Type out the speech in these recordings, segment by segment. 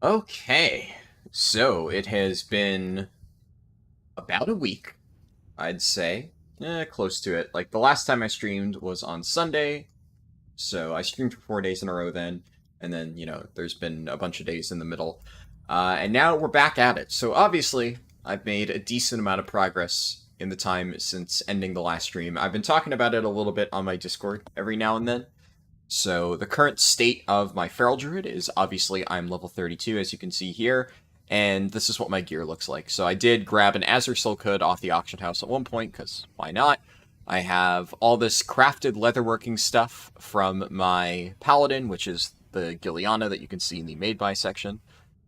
Okay, so it has been about a week, I'd say. Close to it. Like, the last time I streamed was on Sunday, so I streamed for 4 days in a row then, and then, there's been a bunch of days in the middle. And now we're back at it. So obviously, I've made a decent amount of progress in the time since ending the last stream. I've been talking about it a little bit on my Discord every now and then. So the current state of my Feral Druid is obviously I'm level 32, as you can see here, and this is what my gear looks like. So I did grab an Azure Silk Hood off the auction house at one point, because why not? I have all this crafted leatherworking stuff from my Paladin, which is the Giliana that you can see in the Made By section.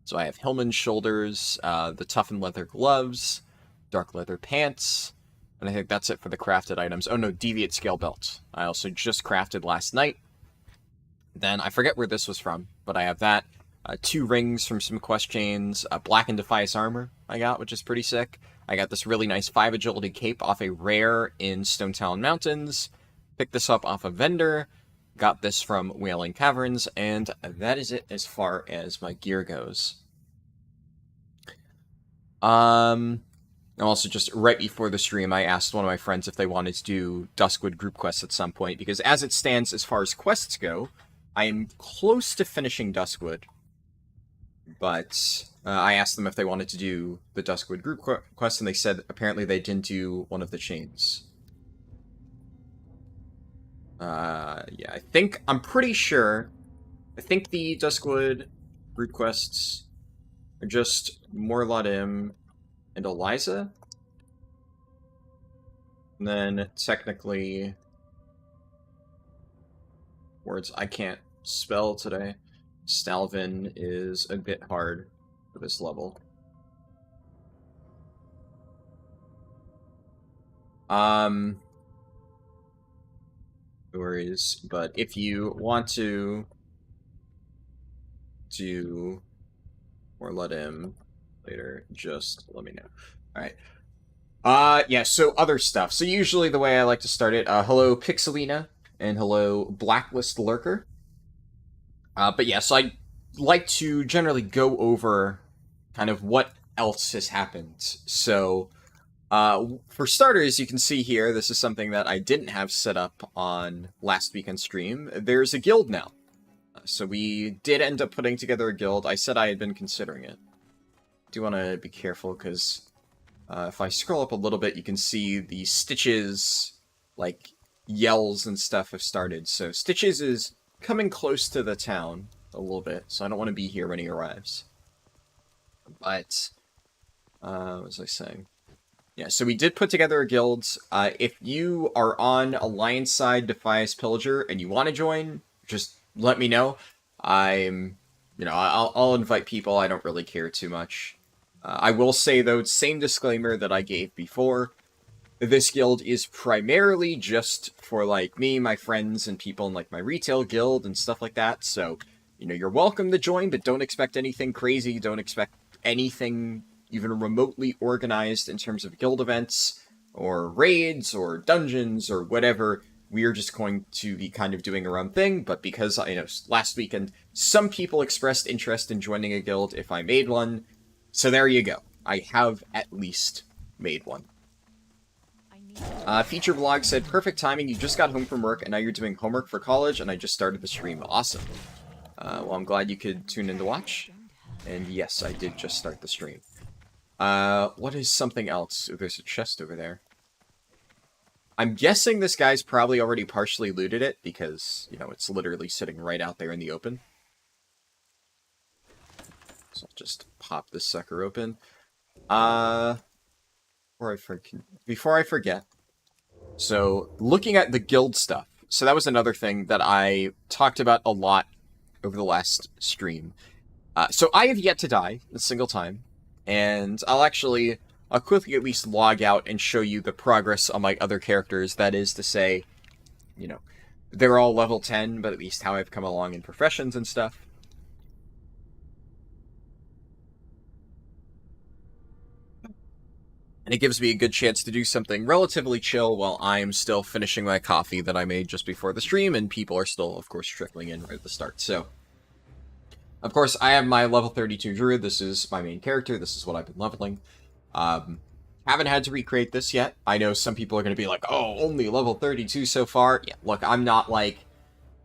So I have Hillman's shoulders, the toughened leather gloves, dark leather pants, and I think that's it for the crafted items. Oh no, Deviate Scale Belt. I also just crafted last night. Then, I forget where this was from, but I have that. 2 rings from some quest chains, Black and Defias armor I got, which is pretty sick. I got this really nice 5 agility cape off a rare in Stone Talon Mountains. Picked this up off a vendor. Got this from Wailing Caverns, and that is it as far as my gear goes. Also, just right before the stream, I asked one of my friends if they wanted to do Duskwood group quests at some point, because as it stands, as far as quests go, I am close to finishing Duskwood, but I asked them if they wanted to do the Duskwood group quest, and they said apparently they didn't do one of the chains. Yeah, I'm pretty sure, I think the Duskwood group quests are just Morladim and Eliza, and then technically words I can't spell today. Stalvin is a bit hard for this level. No worries, but if you want to do or let him later, just let me know. Alright. Yeah, so other stuff. So usually the way I like to start it, hello Pixelina, and hello Blacklist Lurker. But yeah, so I like to generally go over kind of what else has happened. So, for starters, you can see here, this is something that I didn't have set up on last weekend's stream. There's a guild now. So we did end up putting together a guild. I said I had been considering it. I do want to be careful, because if I scroll up a little bit, you can see the Stitches, like, yells and stuff have started. So Stitches is coming close to the town a little bit, so I don't want to be here when he arrives. But, what was I saying? Yeah, so we did put together a guild. If you are on Alliance side Defias Pillager and you want to join, just let me know. I'll invite people. I don't really care too much. I will say, though, same disclaimer that I gave before. This guild is primarily just for, like, me, my friends, and people in, like, my retail guild and stuff like that. So, you're welcome to join, but don't expect anything crazy. Don't expect anything even remotely organized in terms of guild events, or raids, or dungeons, or whatever. We are just going to be kind of doing our own thing, but because, last weekend, some people expressed interest in joining a guild if I made one. So there you go. I have at least made one. Feature Vlog said, perfect timing, you just got home from work and now you're doing homework for college and I just started the stream. Awesome. Well, I'm glad you could tune in to watch. And yes, I did just start the stream. What is something else? Oh, there's a chest over there. I'm guessing this guy's probably already partially looted it because, it's literally sitting right out there in the open. So I'll just pop this sucker open. Before I forget, so looking at the guild stuff, so that was another thing that I talked about a lot over the last stream. So I have yet to die a single time, and I'll quickly at least log out and show you the progress on my other characters. That is to say, they're all level 10, but at least how I've come along in professions and stuff. And it gives me a good chance to do something relatively chill while I'm still finishing my coffee that I made just before the stream, and people are still, of course, trickling in right at the start. So, Of course, I have my level 32 Druid. This is my main character. This is what I've been leveling. Haven't had to recreate this yet. I know some people are going to be like, oh, only level 32 so far. Yeah, look, I'm not like...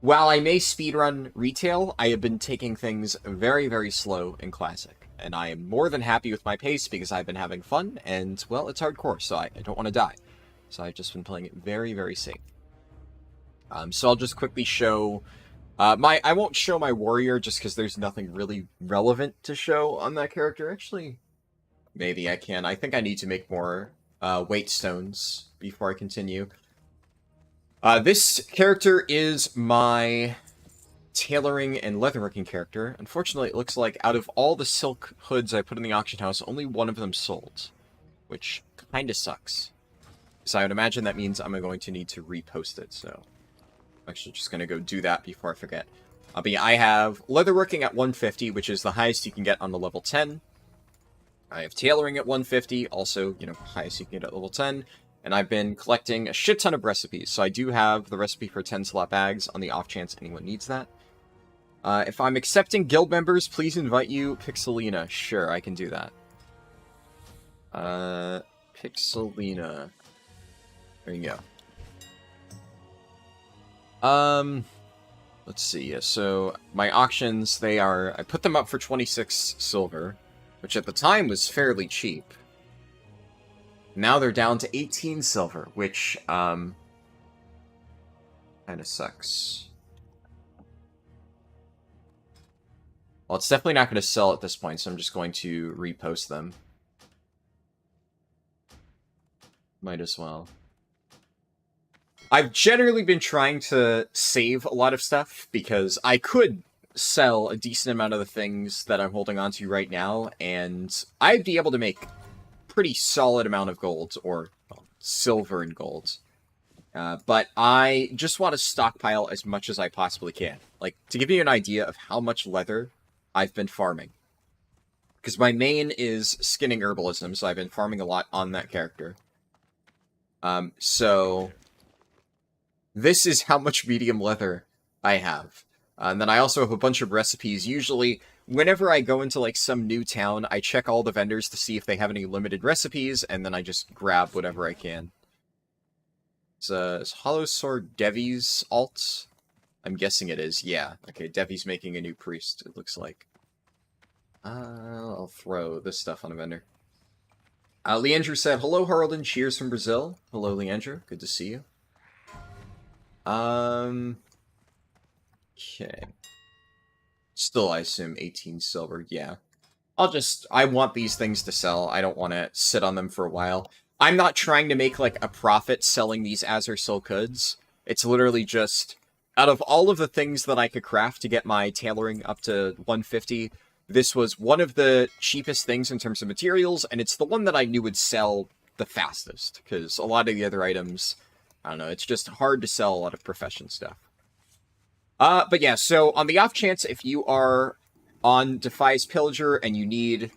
While I may speedrun retail, I have been taking things very, very slow in Classic. And I am more than happy with my pace because I've been having fun, and, well, it's hardcore, so I don't want to die. So I've just been playing it very, very safe. So I'll just quickly show... I won't show my warrior just because there's nothing really relevant to show on that character. Actually, maybe I can. I think I need to make more weight stones before I continue. This character is my tailoring and leatherworking character. Unfortunately, it looks like out of all the silk hoods I put in the auction house, only one of them sold, which kind of sucks. So I would imagine that means I'm going to need to repost it, so I'm actually just going to go do that before I forget. But yeah, I have leatherworking at 150, which is the highest you can get on the level 10. I have tailoring at 150, also, you know, highest you can get at level 10. And I've been collecting a shit ton of recipes, so I do have the recipe for 10 slot bags on the off chance anyone needs that. If I'm accepting guild members, please invite you, Pixelina. Sure, I can do that. Pixelina. There you go. Let's see. So my auctions, I put them up for 26 silver, which at the time was fairly cheap. Now they're down to 18 silver, which, kind of sucks. Well, it's definitely not going to sell at this point, so I'm just going to repost them. Might as well. I've generally been trying to save a lot of stuff, because I could sell a decent amount of the things that I'm holding on to right now, and I'd be able to make pretty solid amount of gold, or well, silver and gold. But I just want to stockpile as much as I possibly can. Like, to give you an idea of how much leather I've been farming. Because my main is skinning herbalism, so I've been farming a lot on that character. So this is how much medium leather I have. And then I also have a bunch of recipes. Usually, whenever I go into, like, some new town, I check all the vendors to see if they have any limited recipes, and then I just grab whatever I can. Is Hollow Sword Devi's alt? I'm guessing it is, yeah. Okay, Devi's making a new priest, it looks like. I'll throw this stuff on a vendor. Leandrew said, hello, Harldan, cheers from Brazil. Hello, Leandrew, good to see you. Okay. Still, I assume 18 silver, yeah. I want these things to sell. I don't want to sit on them for a while. I'm not trying to make, like, a profit selling these Azure Silk Hoods. It's literally just, out of all of the things that I could craft to get my tailoring up to 150, this was one of the cheapest things in terms of materials, and it's the one that I knew would sell the fastest, because a lot of the other items, I don't know, it's just hard to sell a lot of profession stuff. But yeah, so on the off chance, if you are on Defi's Pillager and you need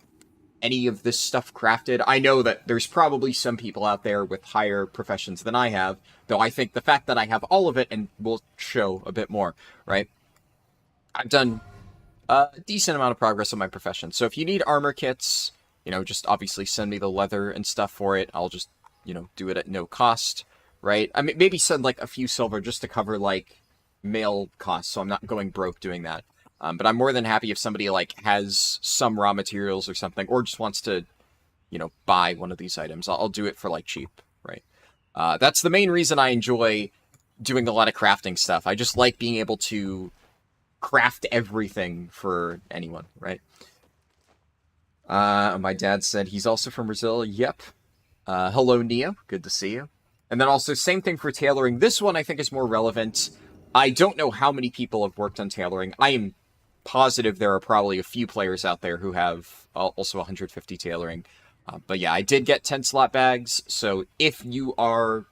any of this stuff crafted, I know that there's probably some people out there with higher professions than I have, though I think the fact that I have all of it, and will show a bit more, right? I've done a decent amount of progress on my profession. So if you need armor kits, you know, just obviously send me the leather and stuff for it. I'll just, you know, do it at no cost, right? I mean, maybe send, like, a few silver just to cover, like, mail costs, so I'm not going broke doing that. But I'm more than happy if somebody, like, has some raw materials or something, or just wants to, you know, buy one of these items. I'll do it for, like, cheap, right? That's the main reason I enjoy doing a lot of crafting stuff. I just like being able to craft everything for anyone, right? My dad said he's also from Brazil. Yep. Hello, Neo. Good to see you. And then also, same thing for tailoring. This one I think is more relevant. I don't know how many people have worked on tailoring. I am positive there are probably a few players out there who have also 150 tailoring. But yeah, I did get 10 slot bags, so if you are,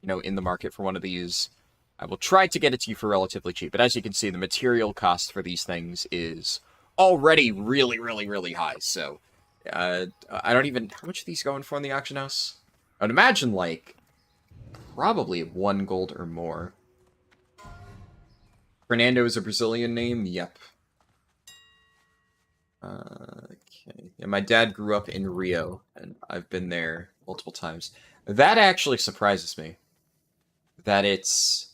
you know, in the market for one of these, I will try to get it to you for relatively cheap. But as you can see, the material cost for these things is already really, really, really high. So I don't even... How much are these going for in the auction house? I'd imagine, like, probably 1 gold or more. Fernando is a Brazilian name? Yep. Okay. Yeah, my dad grew up in Rio, and I've been there multiple times. That actually surprises me. That it's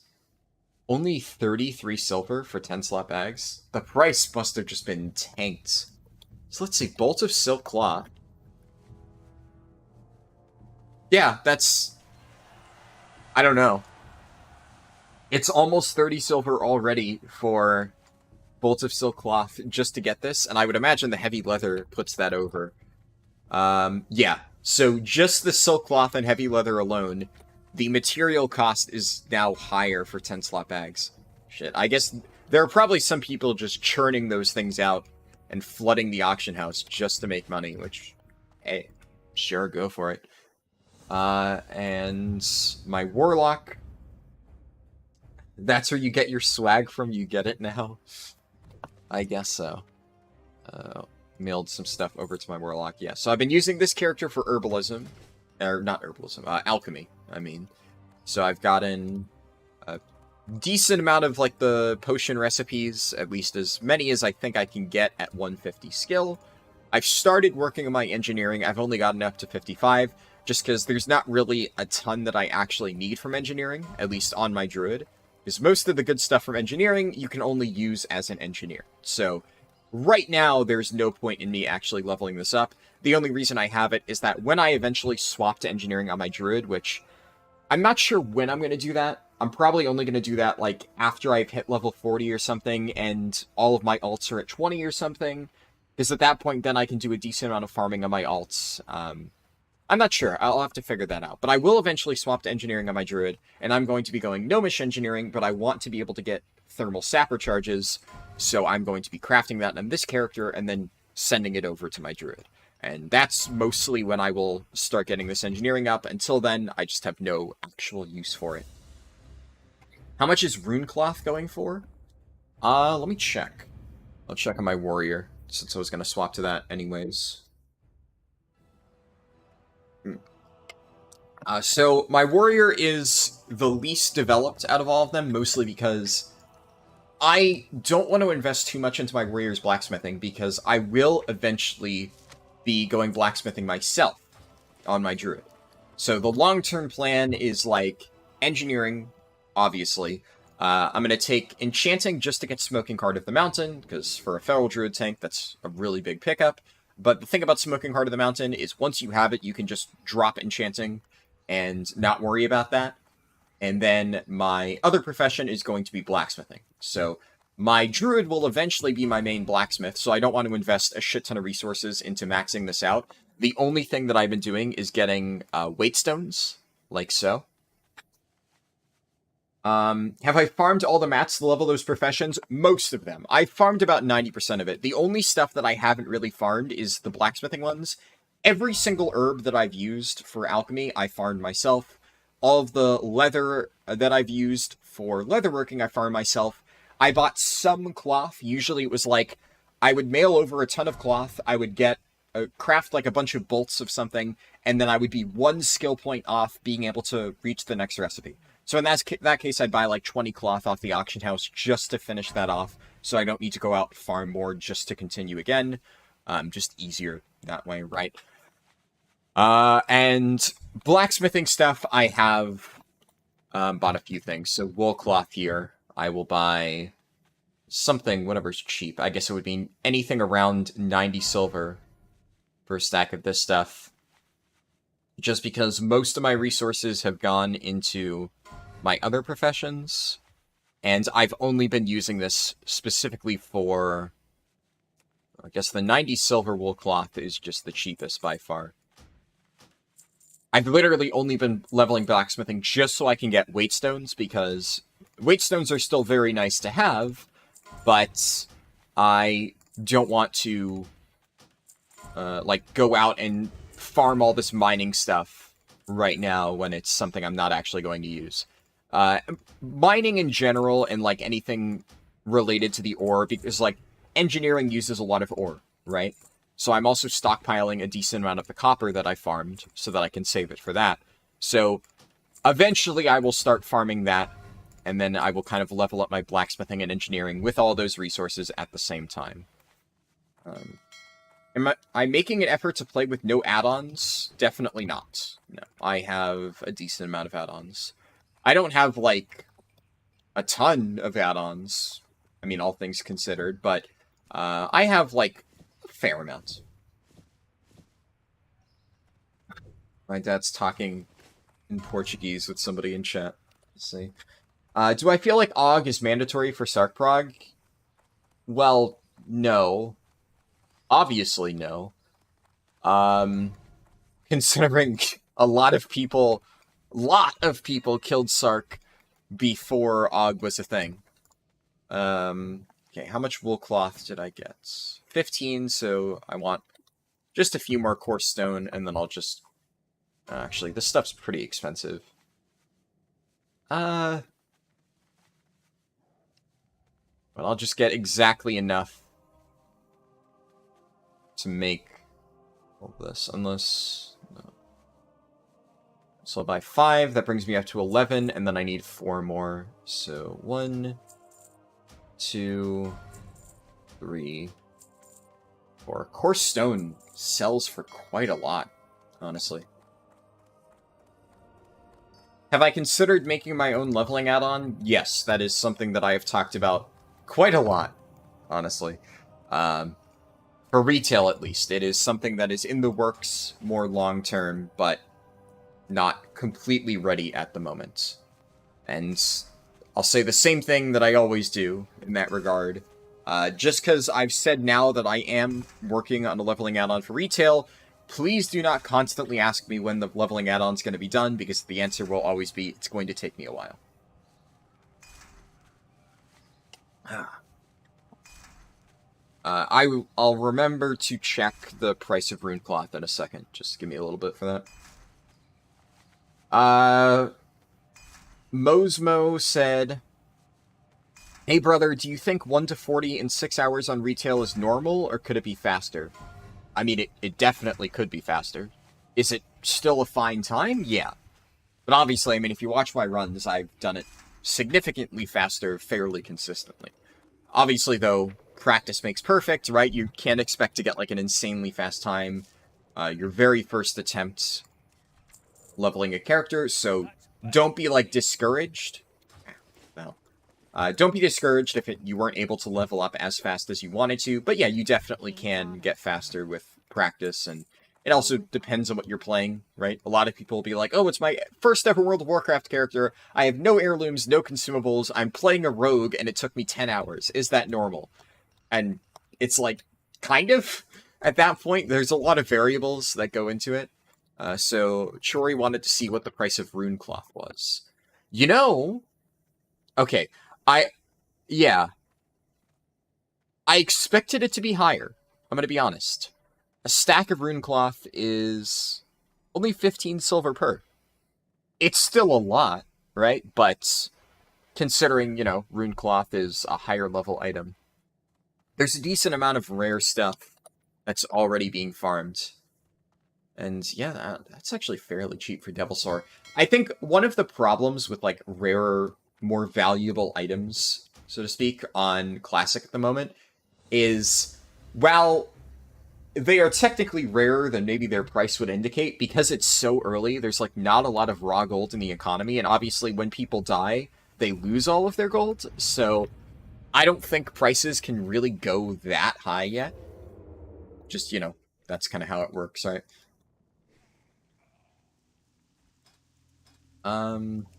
only 33 silver for 10 slot bags. The price must have just been tanked. So let's see, Bolt of Silk Cloth. Yeah, that's... I don't know. It's almost 30 silver already for Bolt of Silk Cloth just to get this, and I would imagine the heavy leather puts that over. Yeah, so just the Silk Cloth and heavy leather alone, the material cost is now higher for 10 slot bags. Shit, I guess there are probably some people just churning those things out and flooding the auction house just to make money, which, hey, sure, go for it. And my Warlock. That's where you get your swag from, you get it now? I guess so. Mailed some stuff over to my Warlock, yeah. So I've been using this character for herbalism. Or, not herbalism, alchemy, I mean. So I've gotten a decent amount of, like, the potion recipes, at least as many as I think I can get at 150 skill. I've started working on my engineering. I've only gotten up to 55, just because there's not really a ton that I actually need from engineering, at least on my Druid. Because most of the good stuff from engineering, you can only use as an engineer. So, right now, there's no point in me actually leveling this up. The only reason I have it is that when I eventually swap to engineering on my Druid, which I'm not sure when I'm going to do that. I'm probably only going to do that, like, after I've hit level 40 or something, and all of my alts are at 20 or something. Because at that point, then I can do a decent amount of farming on my alts. I'm not sure. I'll have to figure that out. But I will eventually swap to engineering on my Druid, and I'm going to be going gnomish engineering, but I want to be able to get thermal sapper charges, so I'm going to be crafting that on this character and then sending it over to my Druid. And that's mostly when I will start getting this engineering up. Until then, I just have no actual use for it. How much is Rune Cloth going for? Let me check. I'll check on my warrior, since I was going to swap to that anyways. So my warrior is the least developed out of all of them, mostly because I don't want to invest too much into my warrior's blacksmithing, because I will eventually be going blacksmithing myself on my Druid. So the long-term plan is, like, engineering, obviously. I'm going to take enchanting just to get Smoking Heart of the Mountain, because for a feral Druid tank, that's a really big pickup. But the thing about Smoking Heart of the Mountain is once you have it, you can just drop enchanting and not worry about that. And then my other profession is going to be blacksmithing. So my Druid will eventually be my main blacksmith, so I don't want to invest a shit ton of resources into maxing this out. The only thing that I've been doing is getting weight stones, like so. Have I farmed all the mats to level those professions? Most of them. I farmed about 90% of it. The only stuff that I haven't really farmed is the blacksmithing ones. Every single herb that I've used for alchemy, I farmed myself. All of the leather that I've used for leatherworking, I farmed myself. I bought some cloth. Usually it was like, I would mail over a ton of cloth. I would get, craft like a bunch of bolts of something, and then I would be one skill point off being able to reach the next recipe. So in that case, I'd buy like 20 cloth off the auction house just to finish that off, so I don't need to go out and farm more just to continue again. Just easier that way, right? And blacksmithing stuff, I have bought a few things. So wool cloth here, I will buy something, whatever's cheap. I guess it would be anything around 90 silver for a stack of this stuff. Just because most of my resources have gone into my other professions, and I've only been using this specifically for, I guess the 90 silver wool cloth is just the cheapest by far. I've literally only been leveling blacksmithing just so I can get weight stones, because weight stones are still very nice to have, but I don't want to, like, go out and farm all this mining stuff right now when it's something I'm not actually going to use. Mining in general and, like, anything related to the ore, because, like, engineering uses a lot of ore, right? So I'm also stockpiling a decent amount of the copper that I farmed so that I can save it for that. So eventually I will start farming that, and then I will kind of level up my blacksmithing and engineering with all those resources at the same time. Am I making an effort to play with no add-ons? Definitely not. No, I have a decent amount of add-ons. I don't have, like, a ton of add-ons. I mean, all things considered, but I have, like, a fair amount. My dad's talking in Portuguese with somebody in chat. Let's see. Do I feel like AUG is mandatory for Sark Prog? Well, no. Obviously, no. Considering a lot of people killed Sark before AUG was a thing. Okay, how much wool cloth did I get? 15, so I want just a few more coarse stone, and then I'll just... actually, this stuff's pretty expensive. But I'll just get exactly enough to make all this, unless... No. So I'll buy 5, that brings me up to 11, and then I need 4 more. So 1, 2, 3, 4. Coarse stone sells for quite a lot, honestly. Have I considered making my own leveling add-on? Yes, that is something that I have talked about quite a lot, honestly. For retail, at least. It is something that is in the works more long-term, but not completely ready at the moment. And I'll say the same thing that I always do in that regard. Just because I've said now that I am working on a leveling add-on for retail, please do not constantly ask me when the leveling add-on is going to be done, because the answer will always be, it's going to take me a while. I'll remember to check the price of rune cloth in a second. Just give me a little bit for that. Mosmo said, "Hey brother, do you think 1 to 40 in 6 hours on retail is normal, or could it be faster?" I mean, it definitely could be faster. Is it still a fine time? Yeah. But obviously, I mean, if you watch my runs, I've done it significantly faster, fairly consistently. Obviously, though, practice makes perfect, right? You can't expect to get, like, an insanely fast time your very first attempt leveling a character, so don't be, like, discouraged. No. Don't be discouraged if you weren't able to level up as fast as you wanted to, but yeah, you definitely can get faster with practice, and it also depends on what you're playing, right? A lot of people will be like, oh, it's my first ever World of Warcraft character, I have no heirlooms, no consumables, I'm playing a rogue, and it took me 10 hours. Is that normal? And it's like, kind of. At that point, there's a lot of variables that go into it. So Chori wanted to see what the price of rune cloth was. You know... Okay, yeah. I expected it to be higher. I'm going to be honest. A stack of rune cloth is only 15 silver per. It's still a lot, right? But considering, you know, rune cloth is a higher level item, there's a decent amount of rare stuff that's already being farmed. And yeah, that's actually fairly cheap for Devilsaur. I think one of the problems with, like, rarer, more valuable items, so to speak, on Classic at the moment is, while they are technically rarer than maybe their price would indicate, because it's so early, there's, like, not a lot of raw gold in the economy, and obviously when people die, they lose all of their gold, so I don't think prices can really go that high yet. Just, you know, that's kind of how it works, right? Alright.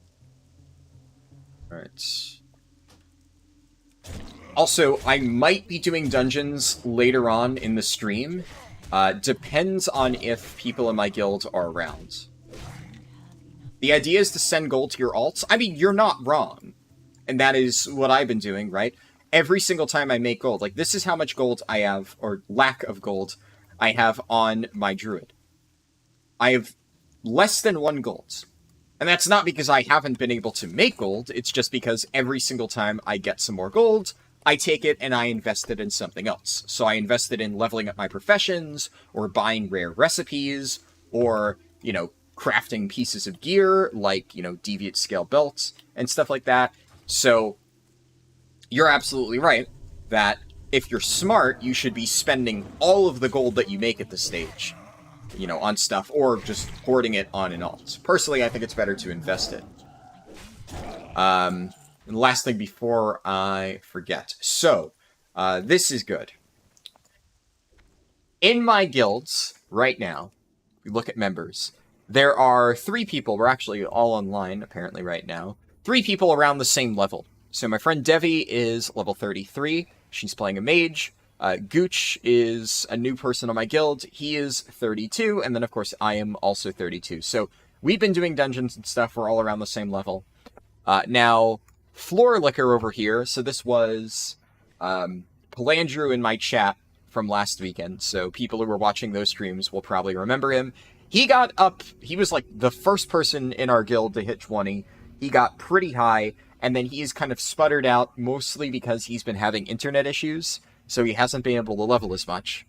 Also, I might be doing dungeons later on in the stream. Depends on if people in my guild are around. The idea is to send gold to your alts. I mean, you're not wrong. And that is what I've been doing, right? Every single time I make gold, like, this is how much gold I have, or lack of gold, I have on my Druid. I have less than 1 gold. And that's not because I haven't been able to make gold, it's just because every single time I get some more gold, I take it and I invest it in something else. So I invested in leveling up my professions, or buying rare recipes, or, you know, crafting pieces of gear, like, you know, deviate scale belts, and stuff like that. So, you're absolutely right that if you're smart, you should be spending all of the gold that you make at this stage, you know, on stuff, or just hoarding it on an alt. Personally, I think it's better to invest it. And the last thing before I forget. So, this is good. In my guilds, right now, we look at members. There are 3 people, we're actually all online, apparently, right now. 3 people around the same level. So my friend Devi is level 33. She's playing a mage. Gooch is a new person on my guild. He is 32. And then, of course, I am also 32. So we've been doing dungeons and stuff. We're all around the same level. Now, Floor Liquor over here. So this was Palandrew in my chat from last weekend. So people who were watching those streams will probably remember him. He got up. He was like the first person in our guild to hit 20. He got pretty high. And then he's kind of sputtered out, mostly because he's been having internet issues, so he hasn't been able to level as much.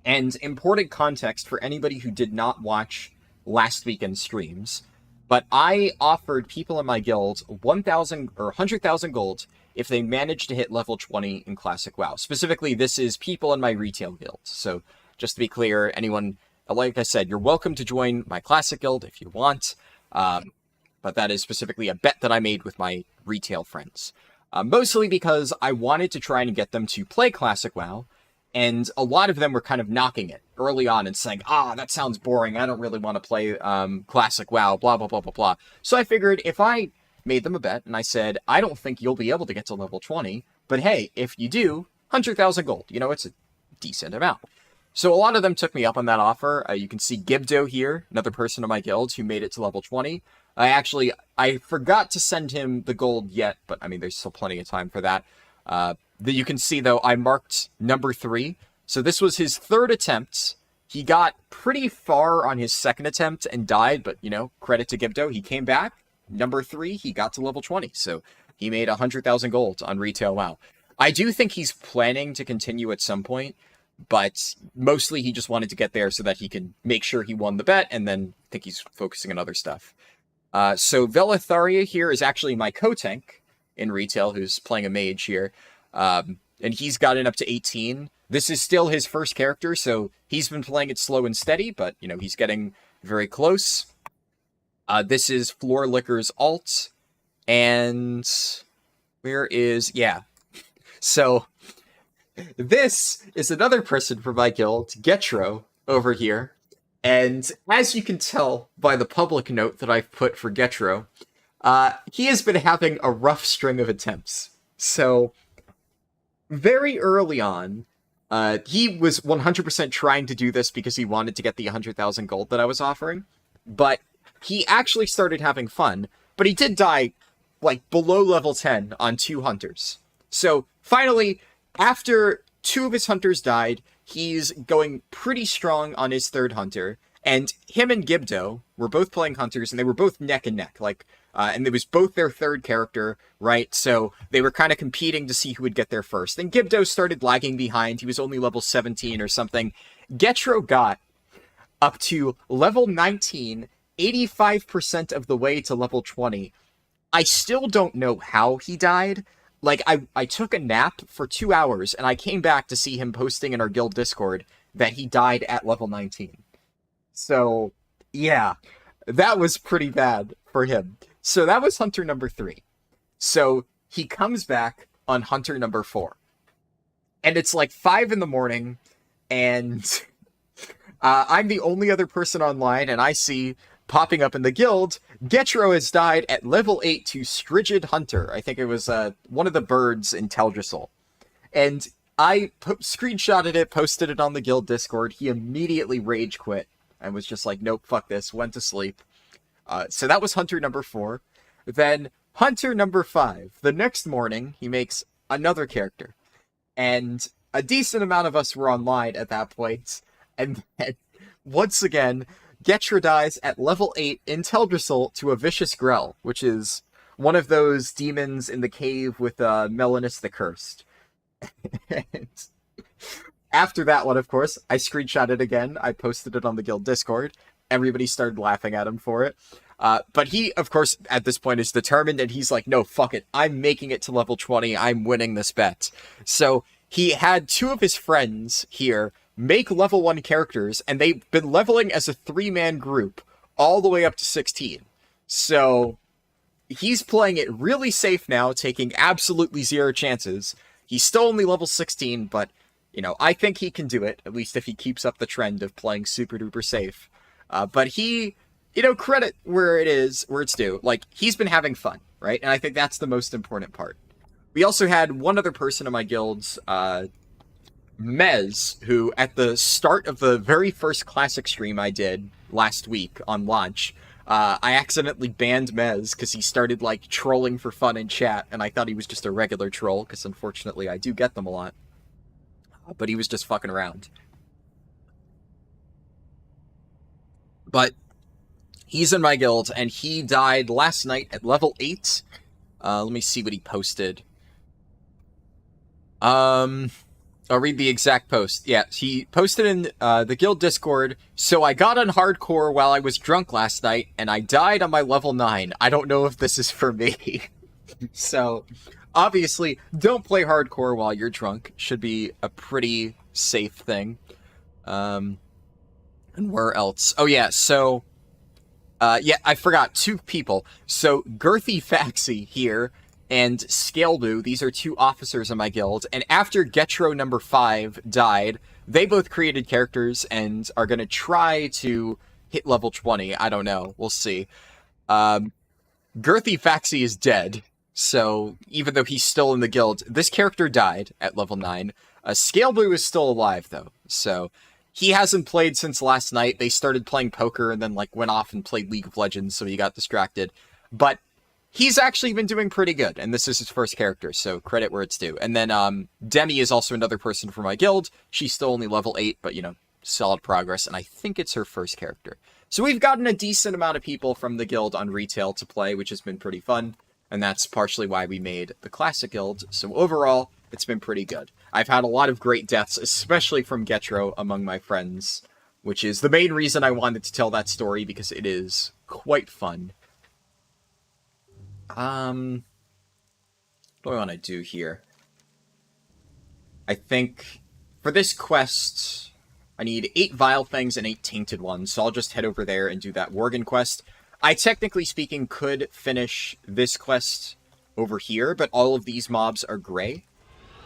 And important context for anybody who did not watch last weekend's streams, but I offered people in my guild 1,000 or 100,000 gold if they managed to hit level 20 in Classic WoW. Specifically, this is people in my retail guild. So just to be clear, anyone, like I said, you're welcome to join my Classic guild if you want. But that is specifically a bet that I made with my retail friends. Mostly because I wanted to try and get them to play Classic WoW, and a lot of them were kind of knocking it early on and saying, that sounds boring, I don't really want to play Classic WoW, blah, blah, blah, blah, blah. So I figured if I made them a bet, and I said, I don't think you'll be able to get to level 20, but hey, if you do, 100,000 gold. You know, it's a decent amount. So a lot of them took me up on that offer. You can see Gibdo here, another person in my guild who made it to level 20. I forgot to send him the gold yet, but I mean, there's still plenty of time for that. You can see, though, I marked number 3. So this was his 3rd attempt. He got pretty far on his 2nd attempt and died, but, you know, credit to Gibdo. He came back. Number 3, he got to level 20. So he made 100,000 gold on retail WoW. I do think he's planning to continue at some point, but mostly he just wanted to get there so that he could make sure he won the bet, and then I think he's focusing on other stuff. So Velatharia here is actually my co-tank in retail, who's playing a mage here. And he's gotten up to 18. This is still his first character, so he's been playing it slow and steady, but, you know, he's getting very close. This is Floor Liquor's alt, and where is, yeah. So this is another person from my guild, Getro, over here. And as you can tell by the public note that I've put for Getro, he has been having a rough string of attempts. So, very early on, he was 100% trying to do this because he wanted to get the 100,000 gold that I was offering. But he actually started having fun, but he did die, like, below level 10 on 2 hunters. So, finally, after 2 of his hunters died, he's going pretty strong on his 3rd hunter, and him and Gibdo were both playing hunters, and they were both neck and neck, like, and it was both their 3rd character, right? So they were kind of competing to see who would get there first. And Gibdo started lagging behind. He was only level 17 or something. Getro got up to level 19, 85% of the way to level 20. I still don't know how he died. Like, I took a nap for 2 hours, and I came back to see him posting in our guild Discord that he died at level 19. So, yeah, that was pretty bad for him. So that was hunter number 3. So he comes back on hunter number 4. And it's like 5 in the morning, and I'm the only other person online, and I see popping up in the guild, Getro has died at level 8 to Strigid Hunter. I think it was one of the birds in Teldrassil. And I screenshotted it, posted it on the guild Discord. He immediately rage quit and was just like, nope, fuck this, went to sleep. So that was hunter number 4. Then hunter number 5. The next morning, he makes another character. And a decent amount of us were online at that point. And then, once again, Getro dies at level 8 in Teldrassil to a Vicious Grell, which is one of those demons in the cave with Melanus the Cursed. And after that one, of course, I screenshot it again. I posted it on the guild Discord. Everybody started laughing at him for it. But he, of course, at this point is determined, and he's like, no, fuck it. I'm making it to level 20. I'm winning this bet. So he had 2 of his friends here make level 1 characters, and they've been leveling as a 3-man group all the way up to 16. So he's playing it really safe now, taking absolutely 0 chances. He's still only level 16, but, you know, I think he can do it, at least if he keeps up the trend of playing super duper safe. But he, you know, credit where it's due. Like, he's been having fun, right? And I think that's the most important part. We also had one other person in my guilds, Mez, who at the start of the very first Classic stream I did last week on launch, I accidentally banned Mez because he started, like, trolling for fun in chat, and I thought he was just a regular troll, because unfortunately I do get them a lot. But he was just fucking around. But he's in my guild, and he died last night at level 8. Let me see what he posted. I'll read the exact post. Yeah, he posted in the guild Discord, "So I got on hardcore while I was drunk last night, and I died on my level 9. I don't know if this is for me." So, obviously, don't play hardcore while you're drunk. Should be a pretty safe thing. And where else? Oh yeah, so... yeah, I forgot 2 people. So, Girthy Faxi here and Scaleboo, these are 2 officers in my guild, and after Getro number 5 died, they both created characters and are going to try to hit level 20. I don't know. We'll see. Girthy Faxi is dead, so even though he's still in the guild, this character died at level 9. Scaleboo is still alive, though, so he hasn't played since last night. They started playing poker and then, like, went off and played League of Legends, so he got distracted. But he's actually been doing pretty good, and this is his first character, so credit where it's due. And then, Demi is also another person from my guild. She's still only level 8, but, you know, solid progress, and I think it's her first character. So we've gotten a decent amount of people from the guild on retail to play, which has been pretty fun, and that's partially why we made the Classic Guild. So overall, it's been pretty good. I've had a lot of great deaths, especially from Getro among my friends, which is the main reason I wanted to tell that story, because it is quite fun. What do I want to do here? I think for this quest, I need 8 Vile Things and 8 Tainted Ones, so I'll just head over there and do that Worgen quest. I, technically speaking, could finish this quest over here, but all of these mobs are gray.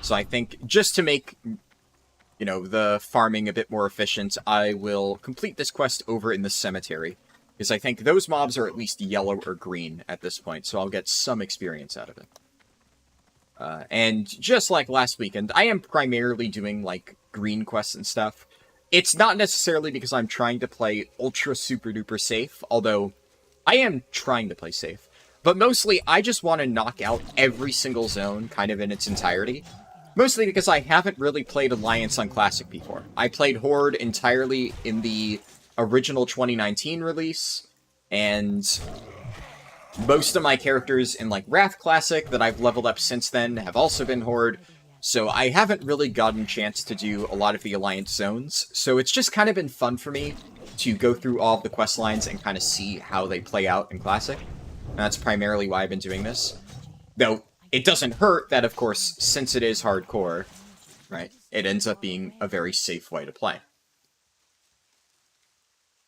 So I think just to make, you know, the farming a bit more efficient, I will complete this quest over in the cemetery. Because I think those mobs are at least yellow or green at this point, so I'll get some experience out of it. And just like last weekend, I am primarily doing, like, green quests and stuff. It's not necessarily because I'm trying to play ultra super duper safe, although I am trying to play safe. But mostly, I just want to knock out every single zone kind of in its entirety. Mostly because I haven't really played Alliance on Classic before. I played Horde entirely in the original 2019 release, and most of my characters in, like, Wrath Classic that I've leveled up since then have also been Horde, so I haven't really gotten a chance to do a lot of the Alliance zones, so it's just kind of been fun for me to go through all of the quest lines and kind of see how they play out in Classic. And that's primarily why I've been doing this. Though, it doesn't hurt that, of course, since it is hardcore, right, it ends up being a very safe way to play.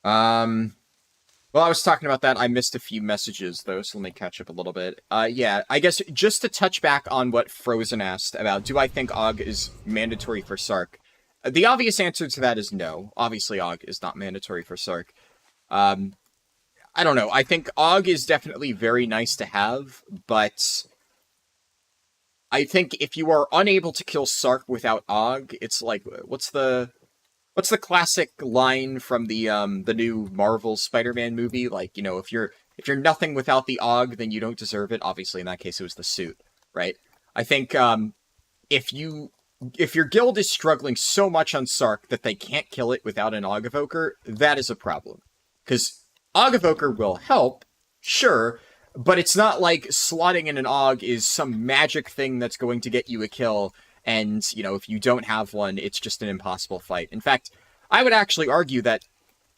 Well, I was talking about that. I missed a few messages, though, so let me catch up a little bit. Yeah, I guess just to touch back on what Frozen asked about, do I think AUG is mandatory for Sark? The obvious answer to that is no. Obviously, AUG is not mandatory for Sark. I don't know. I think AUG is definitely very nice to have, but I think if you are unable to kill Sark without AUG, it's like, what's the classic line from the new Marvel Spider-Man movie? Like, you know, if you're nothing without the AUG, then you don't deserve it. Obviously, in that case, it was the suit, right? I think if your guild is struggling so much on Sark that they can't kill it without an AUG Evoker, that is a problem. Because AUG Evoker will help, sure, but it's not like slotting in an AUG is some magic thing that's going to get you a kill. And, you know, if you don't have one, it's just an impossible fight. In fact, I would actually argue that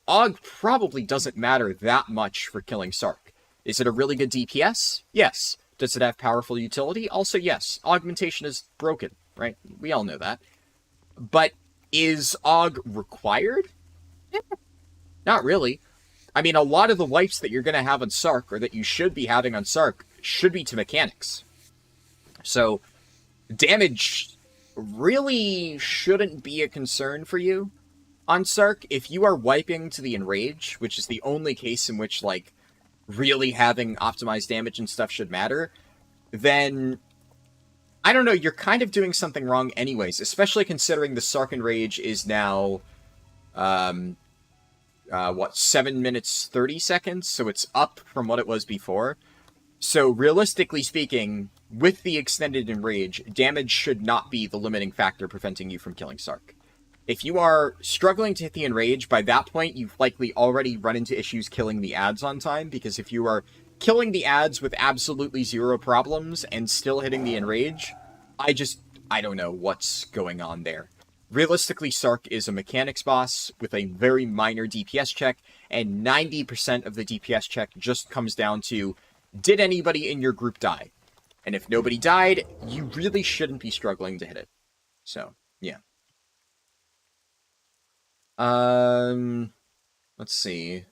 AUG probably doesn't matter that much for killing Sark. Is it a really good DPS? Yes. Does it have powerful utility? Also, yes. Augmentation is broken. right? We all know that. But is AUG required? Not really. I mean, a lot of the wipes that you're going to have on Sark, or that you should be having on Sark, should be to mechanics. So, damage really shouldn't be a concern for you on Sark. If you are wiping to the Enrage, which is the only case in which, like, really having optimized damage and stuff should matter, then, I don't know, you're kind of doing something wrong anyways, especially considering the Sark Enrage is now, 7 minutes 30 seconds, so it's up from what it was before. So realistically speaking, with the extended Enrage, damage should not be the limiting factor preventing you from killing Sark. If you are struggling to hit the Enrage, by that point you've likely already run into issues killing the adds on time, because if you are killing the adds with absolutely zero problems and still hitting the Enrage, I don't know what's going on there. Realistically, Sark is a mechanics boss with a very minor DPS check, and 90% of the DPS check just comes down to, did anybody in your group die? And if nobody died, you really shouldn't be struggling to hit it. So, yeah. Let's see.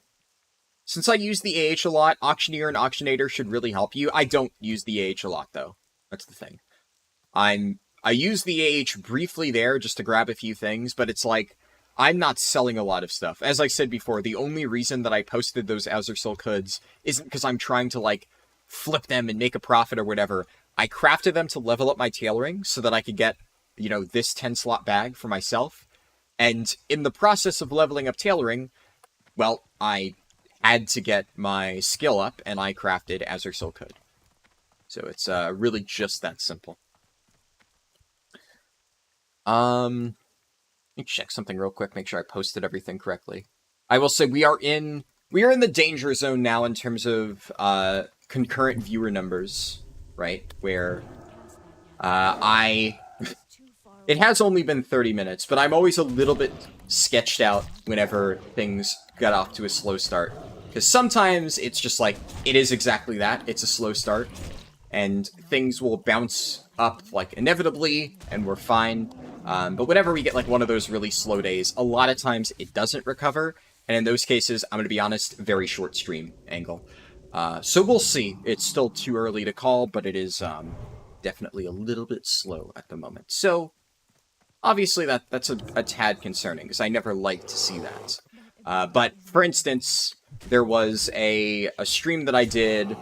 Since I use the AH a lot, Auctioneer and Auctionator should really help you. I don't use the AH a lot, though. That's the thing. I use the AH briefly there just to grab a few things, but it's like, I'm not selling a lot of stuff. As I said before, the only reason that I posted those Azure Silk hoods isn't because I'm trying to, like, flip them and make a profit or whatever. I crafted them to level up my tailoring so that I could get, you know, this 10-slot bag for myself. And in the process of leveling up tailoring, well, I had to get my skill up, and I crafted Azure Silk hood. So it's really just that simple. Let me check something real quick, make sure I posted everything correctly. I will say we are in the danger zone now in terms of concurrent viewer numbers, right? Where it has only been 30 minutes, but I'm always a little bit sketched out whenever things got off to a slow start. Because sometimes it's just like, it is exactly that, it's a slow start. And things will bounce up, like, inevitably, and we're fine. But whenever we get, like, one of those really slow days, a lot of times it doesn't recover. And in those cases, I'm going to be honest, very short stream angle. So we'll see. It's still too early to call, but it is definitely a little bit slow at the moment. So, obviously that's a tad concerning, because I never like to see that. But, for instance, there was a stream that I did...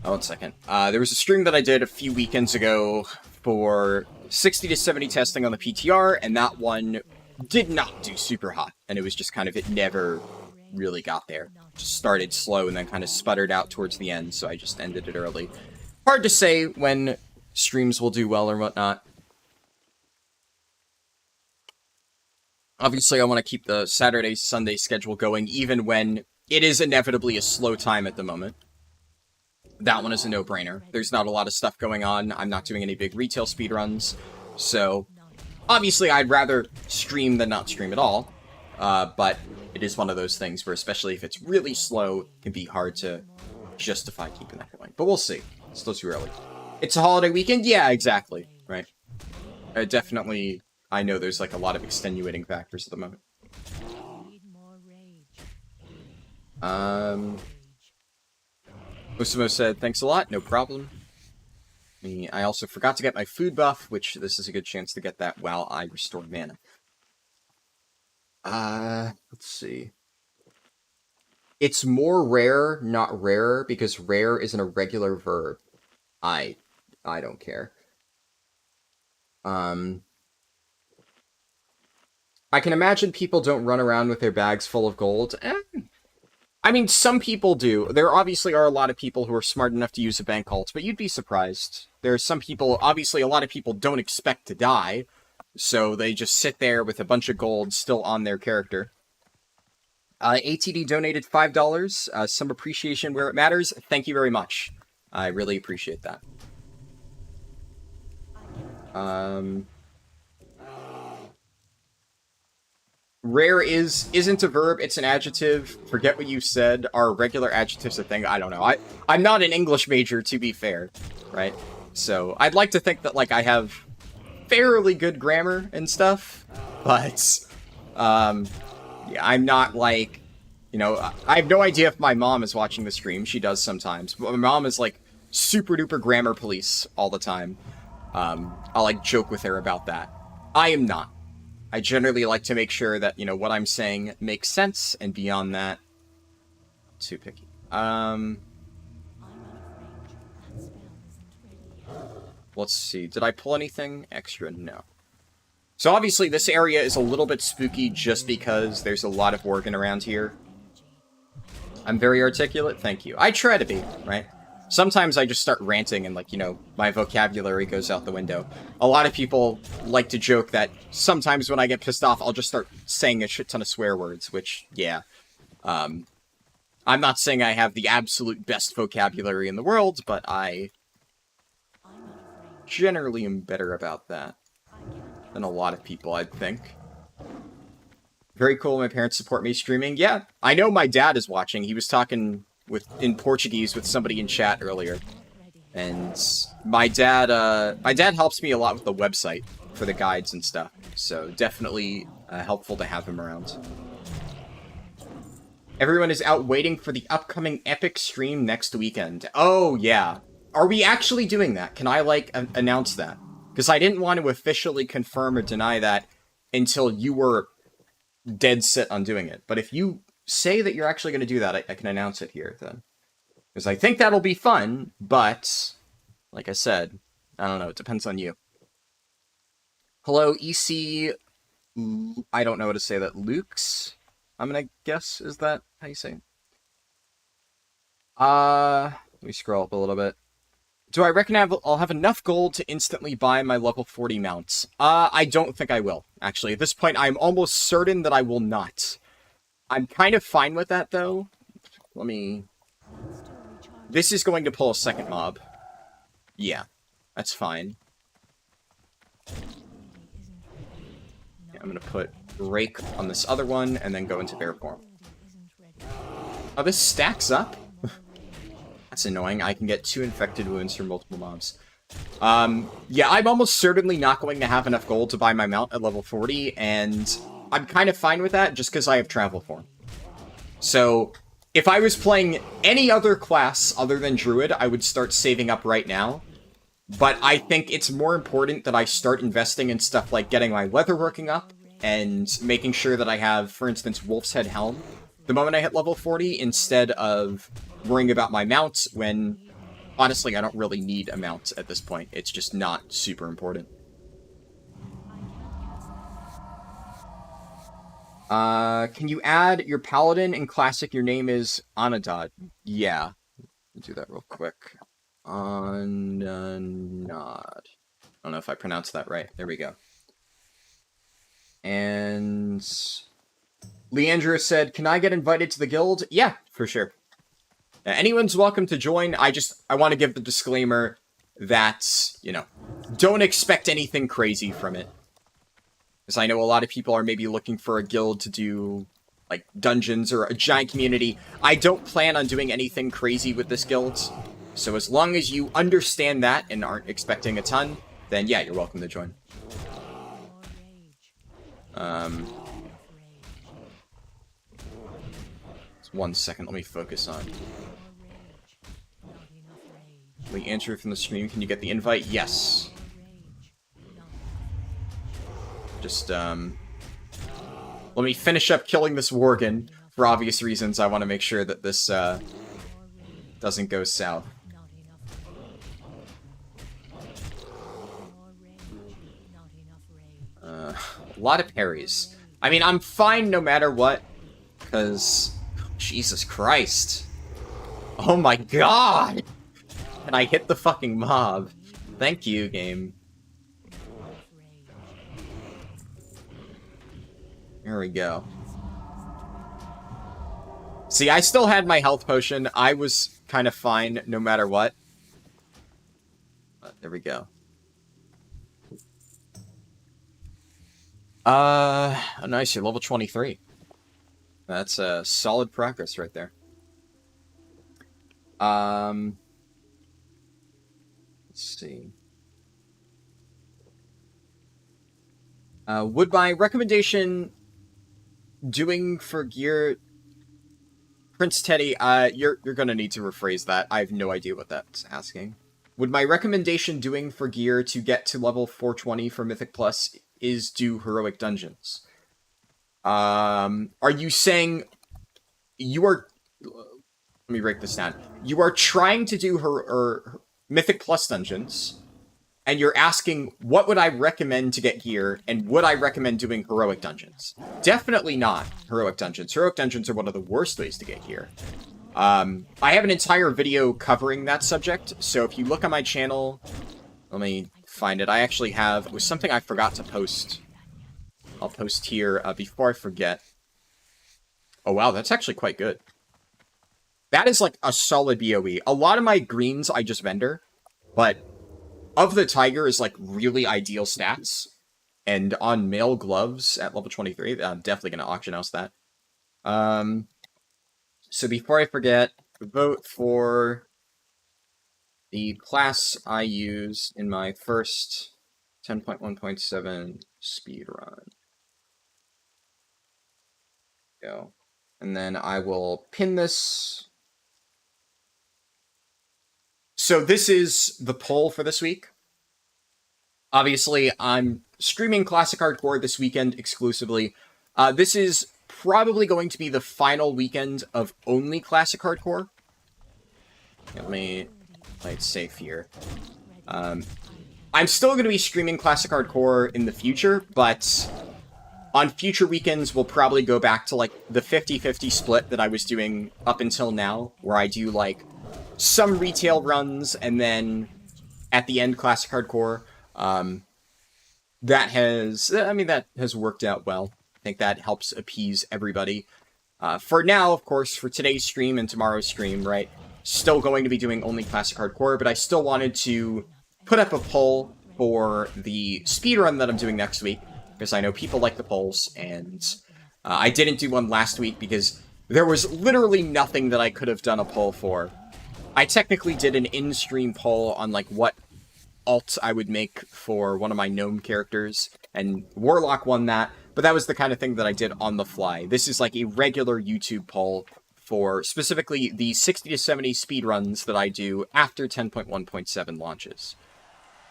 Oh, 1 second. There was a stream that I did a few weekends ago for 60 to 70 testing on the PTR, and that one did not do super hot. And it was just kind of, it never really got there. Just started slow and then kind of sputtered out towards the end, so I just ended it early. Hard to say when streams will do well or whatnot. Obviously, I want to keep the Saturday-Sunday schedule going, even when it is inevitably a slow time at the moment. That one is a no-brainer. There's not a lot of stuff going on. I'm not doing any big retail speedruns. So, obviously, I'd rather stream than not stream at all. But it is one of those things where, especially if it's really slow, it can be hard to justify keeping that going. But we'll see. It's still too early. It's a holiday weekend? Yeah, exactly. Right. Definitely, I know there's like a lot of extenuating factors at the moment. Osimo said, thanks a lot, no problem. I also forgot to get my food buff, which this is a good chance to get that while I restore mana. Let's see. It's more rare, not rarer, because rare is an irregular verb. I don't care. I can imagine people don't run around with their bags full of gold. I mean, some people do. There obviously are a lot of people who are smart enough to use a bank alt, but you'd be surprised. There are some people, obviously a lot of people don't expect to die, so they just sit there with a bunch of gold still on their character. ATD donated $5, some appreciation where it matters. Thank you very much. I really appreciate that. Rare isn't a verb, it's an adjective. Forget what you said. Are regular adjectives a thing? I don't know. I'm not an English major, to be fair, right? So I'd like to think that, like, I have fairly good grammar and stuff, but, yeah, I'm not, like, you know, I have no idea if my mom is watching the stream. She does sometimes, but my mom is, like, super duper grammar police all the time. I'll, like, joke with her about that. I am not. I generally like to make sure that, you know, what I'm saying makes sense, and beyond that, too picky. Let's see. Did I pull anything extra? No. So obviously this area is a little bit spooky just because there's a lot of Worgen around here. I'm very articulate? Thank you. I try to be, right? Sometimes I just start ranting and, like, you know, my vocabulary goes out the window. A lot of people like to joke that sometimes when I get pissed off, I'll just start saying a shit ton of swear words, which, yeah. I'm not saying I have the absolute best vocabulary in the world, but I generally am better about that than a lot of people, I'd think. Very cool, my parents support me streaming. Yeah, I know my dad is watching. He was talking in Portuguese with somebody in chat earlier. And my dad helps me a lot with the website for the guides and stuff. So definitely helpful to have him around. Everyone is out waiting for the upcoming epic stream next weekend. Oh, yeah. Are we actually doing that? Can I, like, announce that? Because I didn't want to officially confirm or deny that until you were dead set on doing it. But if you say that you're actually going to do that, I can announce it here, then. Because I think that'll be fun, but, like I said, I don't know, it depends on you. Hello, EC... I don't know how to say that. Luke's? I'm gonna guess, is that how you say it? Let me scroll up a little bit. Do I reckon I'll have enough gold to instantly buy my level 40 mounts? I don't think I will, actually. At this point, I'm almost certain that I will not. I'm kind of fine with that, though. Let me... This is going to pull a second mob. Yeah, that's fine. Yeah, I'm gonna put Rake on this other one, and then go into bear form. Oh, this stacks up? That's annoying. I can get 2 infected wounds from multiple mobs. Yeah, I'm almost certainly not going to have enough gold to buy my mount at level 40, and I'm kind of fine with that, just because I have travel form. So, if I was playing any other class other than Druid, I would start saving up right now. But I think it's more important that I start investing in stuff like getting my leatherworking up, and making sure that I have, for instance, Wolf's Head Helm the moment I hit level 40, instead of worrying about my mounts when, honestly, I don't really need a mount at this point. It's just not super important. Can you add your Paladin in Classic? Your name is Anadad. Yeah. I'll do that real quick. Anadad. I don't know if I pronounced that right. There we go. And Leandra said, can I get invited to the guild? Yeah, for sure. Anyone's welcome to join. I want to give the disclaimer that, you know, don't expect anything crazy from it. Because I know a lot of people are maybe looking for a guild to do, like, dungeons or a giant community. I don't plan on doing anything crazy with this guild. So as long as you understand that and aren't expecting a ton, then yeah, you're welcome to join. Just 1 second, let me focus on. We answer from the stream, can you get the invite? Yes. Just, let me finish up killing this Worgen. For obvious reasons, I want to make sure that this, doesn't go south. A lot of parries. I mean, I'm fine no matter what, because... Jesus Christ. Oh my god! And I hit the fucking mob. Thank you, game. Here we go. See, I still had my health potion. I was kind of fine no matter what. But there we go. Oh, nice, you're level 23. That's a solid progress right there. Let's Let's see. Would my recommendation doing for gear... Prince Teddy, you're gonna need to rephrase that. I have no idea what that's asking. Would my recommendation doing for gear to get to level 420 for Mythic Plus is do heroic dungeons? Are you saying you are... Let me break this down. You are trying to do her Mythic Plus dungeons, and you're asking, what would I recommend to get gear, and would I recommend doing heroic dungeons? Definitely not heroic dungeons. Heroic dungeons are one of the worst ways to get gear. I have an entire video covering that subject, so if you look on my channel, let me find it. I actually have... It was something I forgot to post. I'll post here before I forget. Oh wow, that's actually quite good. That is like a solid BOE. A lot of my greens I just vendor, but of the Tiger is like really ideal stats. And on male gloves at level 23, I'm definitely going to auction house that. So before I forget, vote for the class I use in my first 10.1.7 speedrun. Go. And then I will pin this. So this is the poll for this week. Obviously, I'm streaming Classic Hardcore this weekend exclusively. This is probably going to be the final weekend of only Classic Hardcore. Let me play it safe here. I'm still going to be streaming Classic Hardcore in the future, but on future weekends, we'll probably go back to like the 50-50 split that I was doing up until now, where I do like some retail runs, and then at the end, Classic Hardcore. That has worked out well. I think that helps appease everybody. For now, of course, for today's stream and tomorrow's stream, right, still going to be doing only Classic Hardcore, but I still wanted to put up a poll for the speedrun that I'm doing next week, because I know people like the polls, and I didn't do one last week because there was literally nothing that I could have done a poll for. I technically did an in-stream poll on, like, what alt I would make for one of my gnome characters, and Warlock won that, but that was the kind of thing that I did on the fly. This is, like, a regular YouTube poll for specifically the 60 to 70 speedruns that I do after 10.1.7 launches.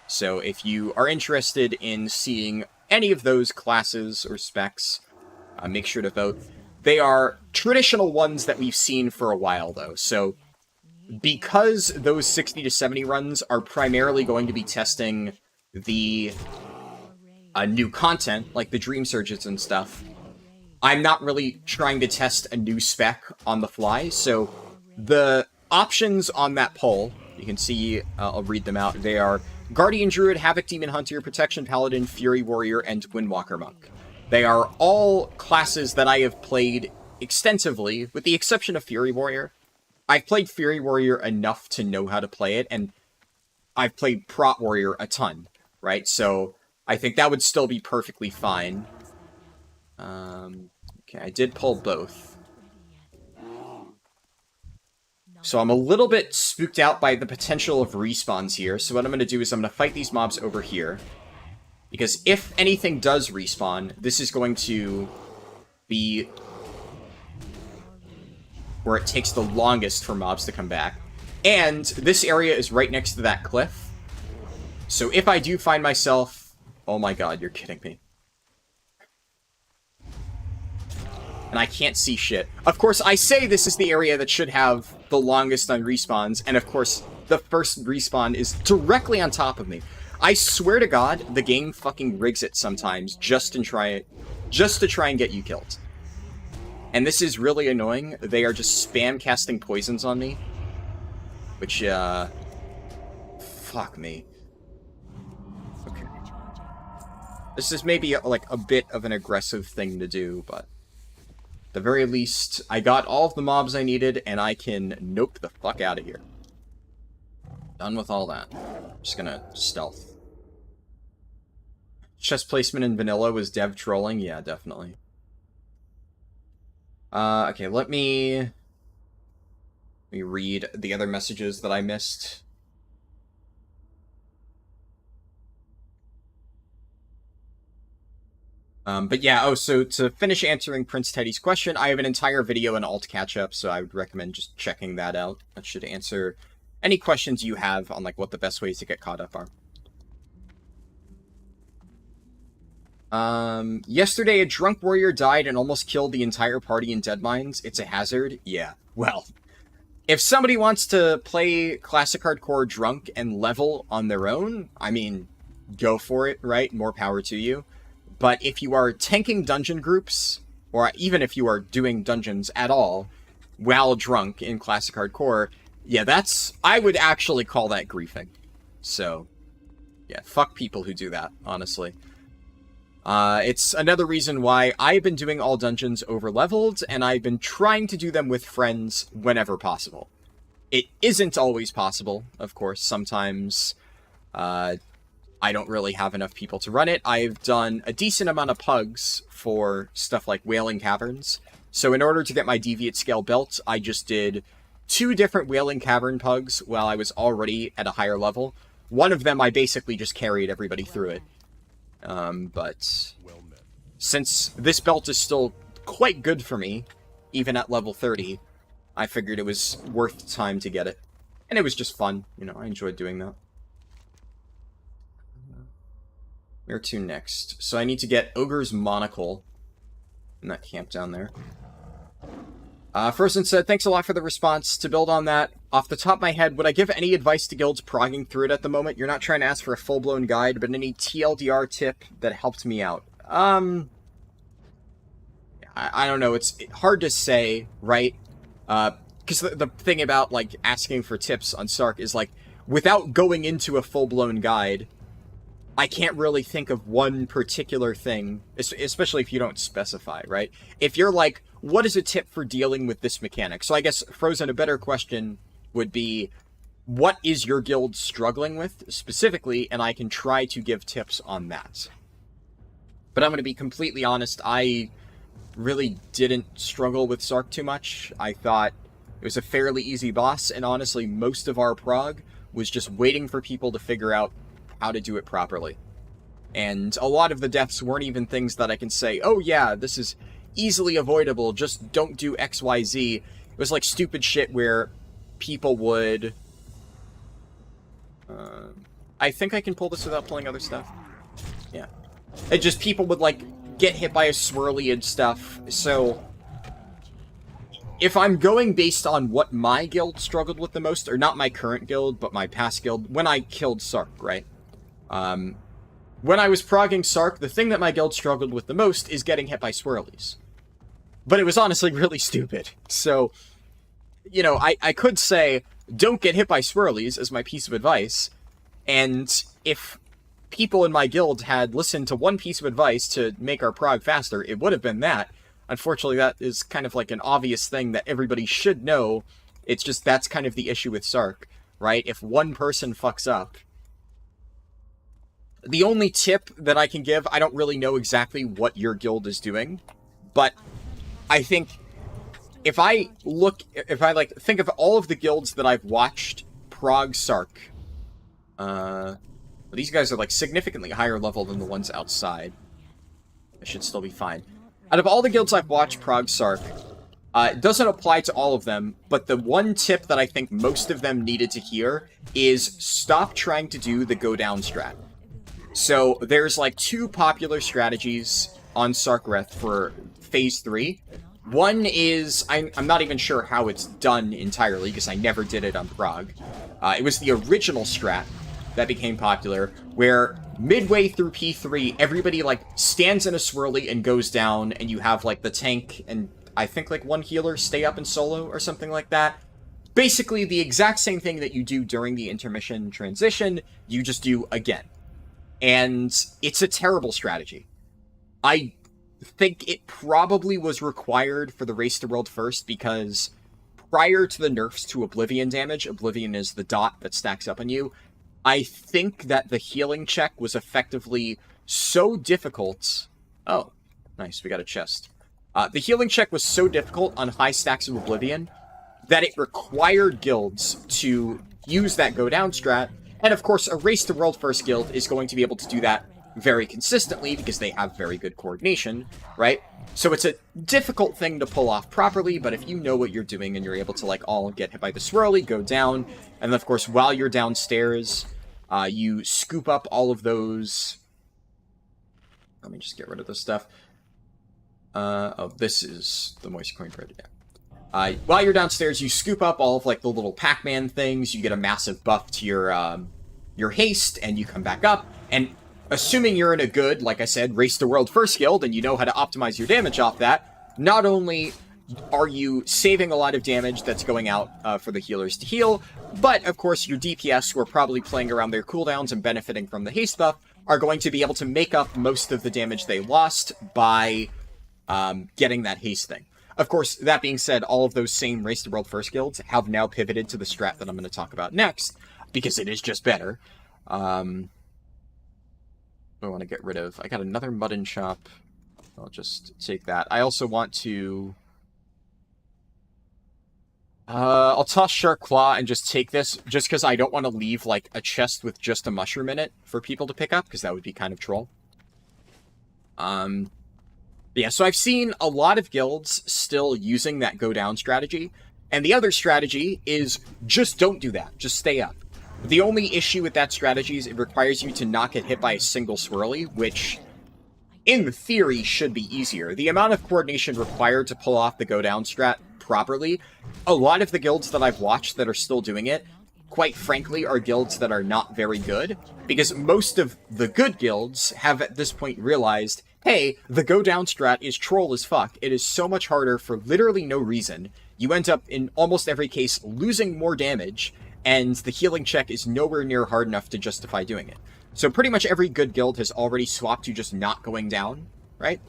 So if you are interested in seeing any of those classes or specs, make sure to vote. They are traditional ones that we've seen for a while, though, so because those 60 to 70 runs are primarily going to be testing the new content, like the Dream Surges and stuff, I'm not really trying to test a new spec on the fly, so the options on that poll, you can see, I'll read them out, they are Guardian Druid, Havoc Demon Hunter, Protection Paladin, Fury Warrior, and Windwalker Monk. They are all classes that I have played extensively, with the exception of Fury Warrior. I've played Fury Warrior enough to know how to play it, and I've played Prot Warrior a ton, right? So I think that would still be perfectly fine. Okay, I did pull both. So I'm a little bit spooked out by the potential of respawns here, so what I'm going to do is I'm going to fight these mobs over here. Because if anything does respawn, this is going to be where it takes the longest for mobs to come back. And this area is right next to that cliff. So if I do find myself... Oh my god, you're kidding me. And I can't see shit. Of course, I say this is the area that should have the longest on respawns, and of course, the first respawn is directly on top of me. I swear to god, the game fucking rigs it sometimes just to try and get you killed. And this is really annoying. They are just spam casting poisons on me. Which, fuck me. Okay. This is maybe, like, a bit of an aggressive thing to do, but... at the very least, I got all of the mobs I needed, and I can nope the fuck out of here. Done with all that. Just gonna stealth. Chest placement in vanilla was dev trolling? Yeah, definitely. Okay, let me read the other messages that I missed. But yeah, oh, so to finish answering Prince Teddy's question, I have an entire video in alt catch-up, so I would recommend just checking that out. That should answer any questions you have on, like, what the best ways to get caught up are. Yesterday a drunk warrior died and almost killed the entire party in Deadmines. It's a hazard? Yeah. Well, if somebody wants to play Classic Hardcore drunk and level on their own, I mean, go for it, right? More power to you. But if you are tanking dungeon groups, or even if you are doing dungeons at all, while drunk in Classic Hardcore, yeah, I would actually call that griefing. So, yeah, fuck people who do that, honestly. It's another reason why I've been doing all dungeons over-leveled, and I've been trying to do them with friends whenever possible. It isn't always possible, of course. Sometimes, I don't really have enough people to run it. I've done a decent amount of pugs for stuff like Wailing Caverns. So in order to get my Deviate Scale belt, I just did 2 different Wailing Cavern pugs while I was already at a higher level. One of them, I basically just carried everybody through it. But since this belt is still quite good for me, even at level 30, I figured it was worth time to get it. And it was just fun. You know, I enjoyed doing that. Where to next? So I need to get Ogre's Monocle in that camp down there. Frozen said, thanks a lot for the response. To build on that, off the top of my head, would I give any advice to guilds progging through it at the moment? You're not trying to ask for a full-blown guide, but any TLDR tip that helped me out? I don't know. It's hard to say, right? Because the thing about, like, asking for tips on Sark is, like, without going into a full-blown guide, I can't really think of one particular thing, especially if you don't specify, right? If you're like, what is a tip for dealing with this mechanic? So I guess, Frozen, a better question would be, what is your guild struggling with specifically? And I can try to give tips on that. But I'm going to be completely honest, I really didn't struggle with Sark too much. I thought it was a fairly easy boss, and honestly, most of our prog was just waiting for people to figure out how to do it properly. And a lot of the deaths weren't even things that I can say, oh yeah, this is easily avoidable, just don't do XYZ. It was like stupid shit where people would... I think I can pull this without pulling other stuff. Yeah. It just, people would like get hit by a swirly and stuff, so... If I'm going based on what my guild struggled with the most, or not my current guild, but my past guild, when I killed Sark, right? When I was progging Sark, the thing that my guild struggled with the most is getting hit by swirlies. But it was honestly really stupid. So, you know, I could say, don't get hit by swirlies as my piece of advice, and if people in my guild had listened to one piece of advice to make our prog faster, it would have been that. Unfortunately, that is kind of like an obvious thing that everybody should know. It's just that's kind of the issue with Sark, right? If one person fucks up... The only tip that I can give, I don't really know exactly what your guild is doing, but I think if I think of all of the guilds that I've watched prog Sark, these guys are like significantly higher level than the ones outside. I should still be fine. Out of all the guilds I've watched prog Sark, it doesn't apply to all of them, but the one tip that I think most of them needed to hear is stop trying to do the go down strat. So there's like 2 popular strategies on Sarkareth for Phase 3. One is, I'm not even sure how it's done entirely, because I never did it on prog. It was the original strat that became popular, where midway through P3, everybody like stands in a swirly and goes down, and you have like the tank and I think like one healer stay up and solo or something like that. Basically the exact same thing that you do during the intermission transition, you just do again. And it's a terrible strategy. I think it probably was required for the Race to World First, because prior to the nerfs to Oblivion damage, Oblivion is the dot that stacks up on you, I think that the healing check was effectively so difficult... Oh, nice, we got a chest. The healing check was so difficult on high stacks of Oblivion that it required guilds to use that go down strat. And of course, a Race to World First guild is going to be able to do that very consistently because they have very good coordination, right? So it's a difficult thing to pull off properly, but if you know what you're doing and you're able to, like, all get hit by the swirly, go down, and then, of course, while you're downstairs, you scoop up all of those... Let me just get rid of this stuff. Oh, this is the moist coin credit, yeah. While you're downstairs, you scoop up all of, like, the little Pac-Man things, you get a massive buff to your haste, and you come back up, and assuming you're in a good, like I said, Race the World First guild, and you know how to optimize your damage off that, not only are you saving a lot of damage that's going out for the healers to heal, but, of course, your DPS, who are probably playing around their cooldowns and benefiting from the haste buff, are going to be able to make up most of the damage they lost by getting that haste thing. Of course, that being said, all of those same Race the World First guilds have now pivoted to the strat that I'm going to talk about next, because it is just better. I want to get rid of... I got another mutton chop. I'll just take that. I also want to... I'll toss Shark Claw and just take this, just because I don't want to leave, like, a chest with just a mushroom in it for people to pick up, because that would be kind of troll. Yeah, so I've seen a lot of guilds still using that go down strategy, and the other strategy is just don't do that. Just stay up. The only issue with that strategy is it requires you to not get hit by a single swirly, which, in theory, should be easier. The amount of coordination required to pull off the go down strat properly, a lot of the guilds that I've watched that are still doing it, quite frankly, are guilds that are not very good, because most of the good guilds have at this point realized, hey, the go down strat is troll as fuck. It is so much harder for literally no reason. You end up, in almost every case, losing more damage, and the healing check is nowhere near hard enough to justify doing it. So pretty much every good guild has already swapped to just not going down, right?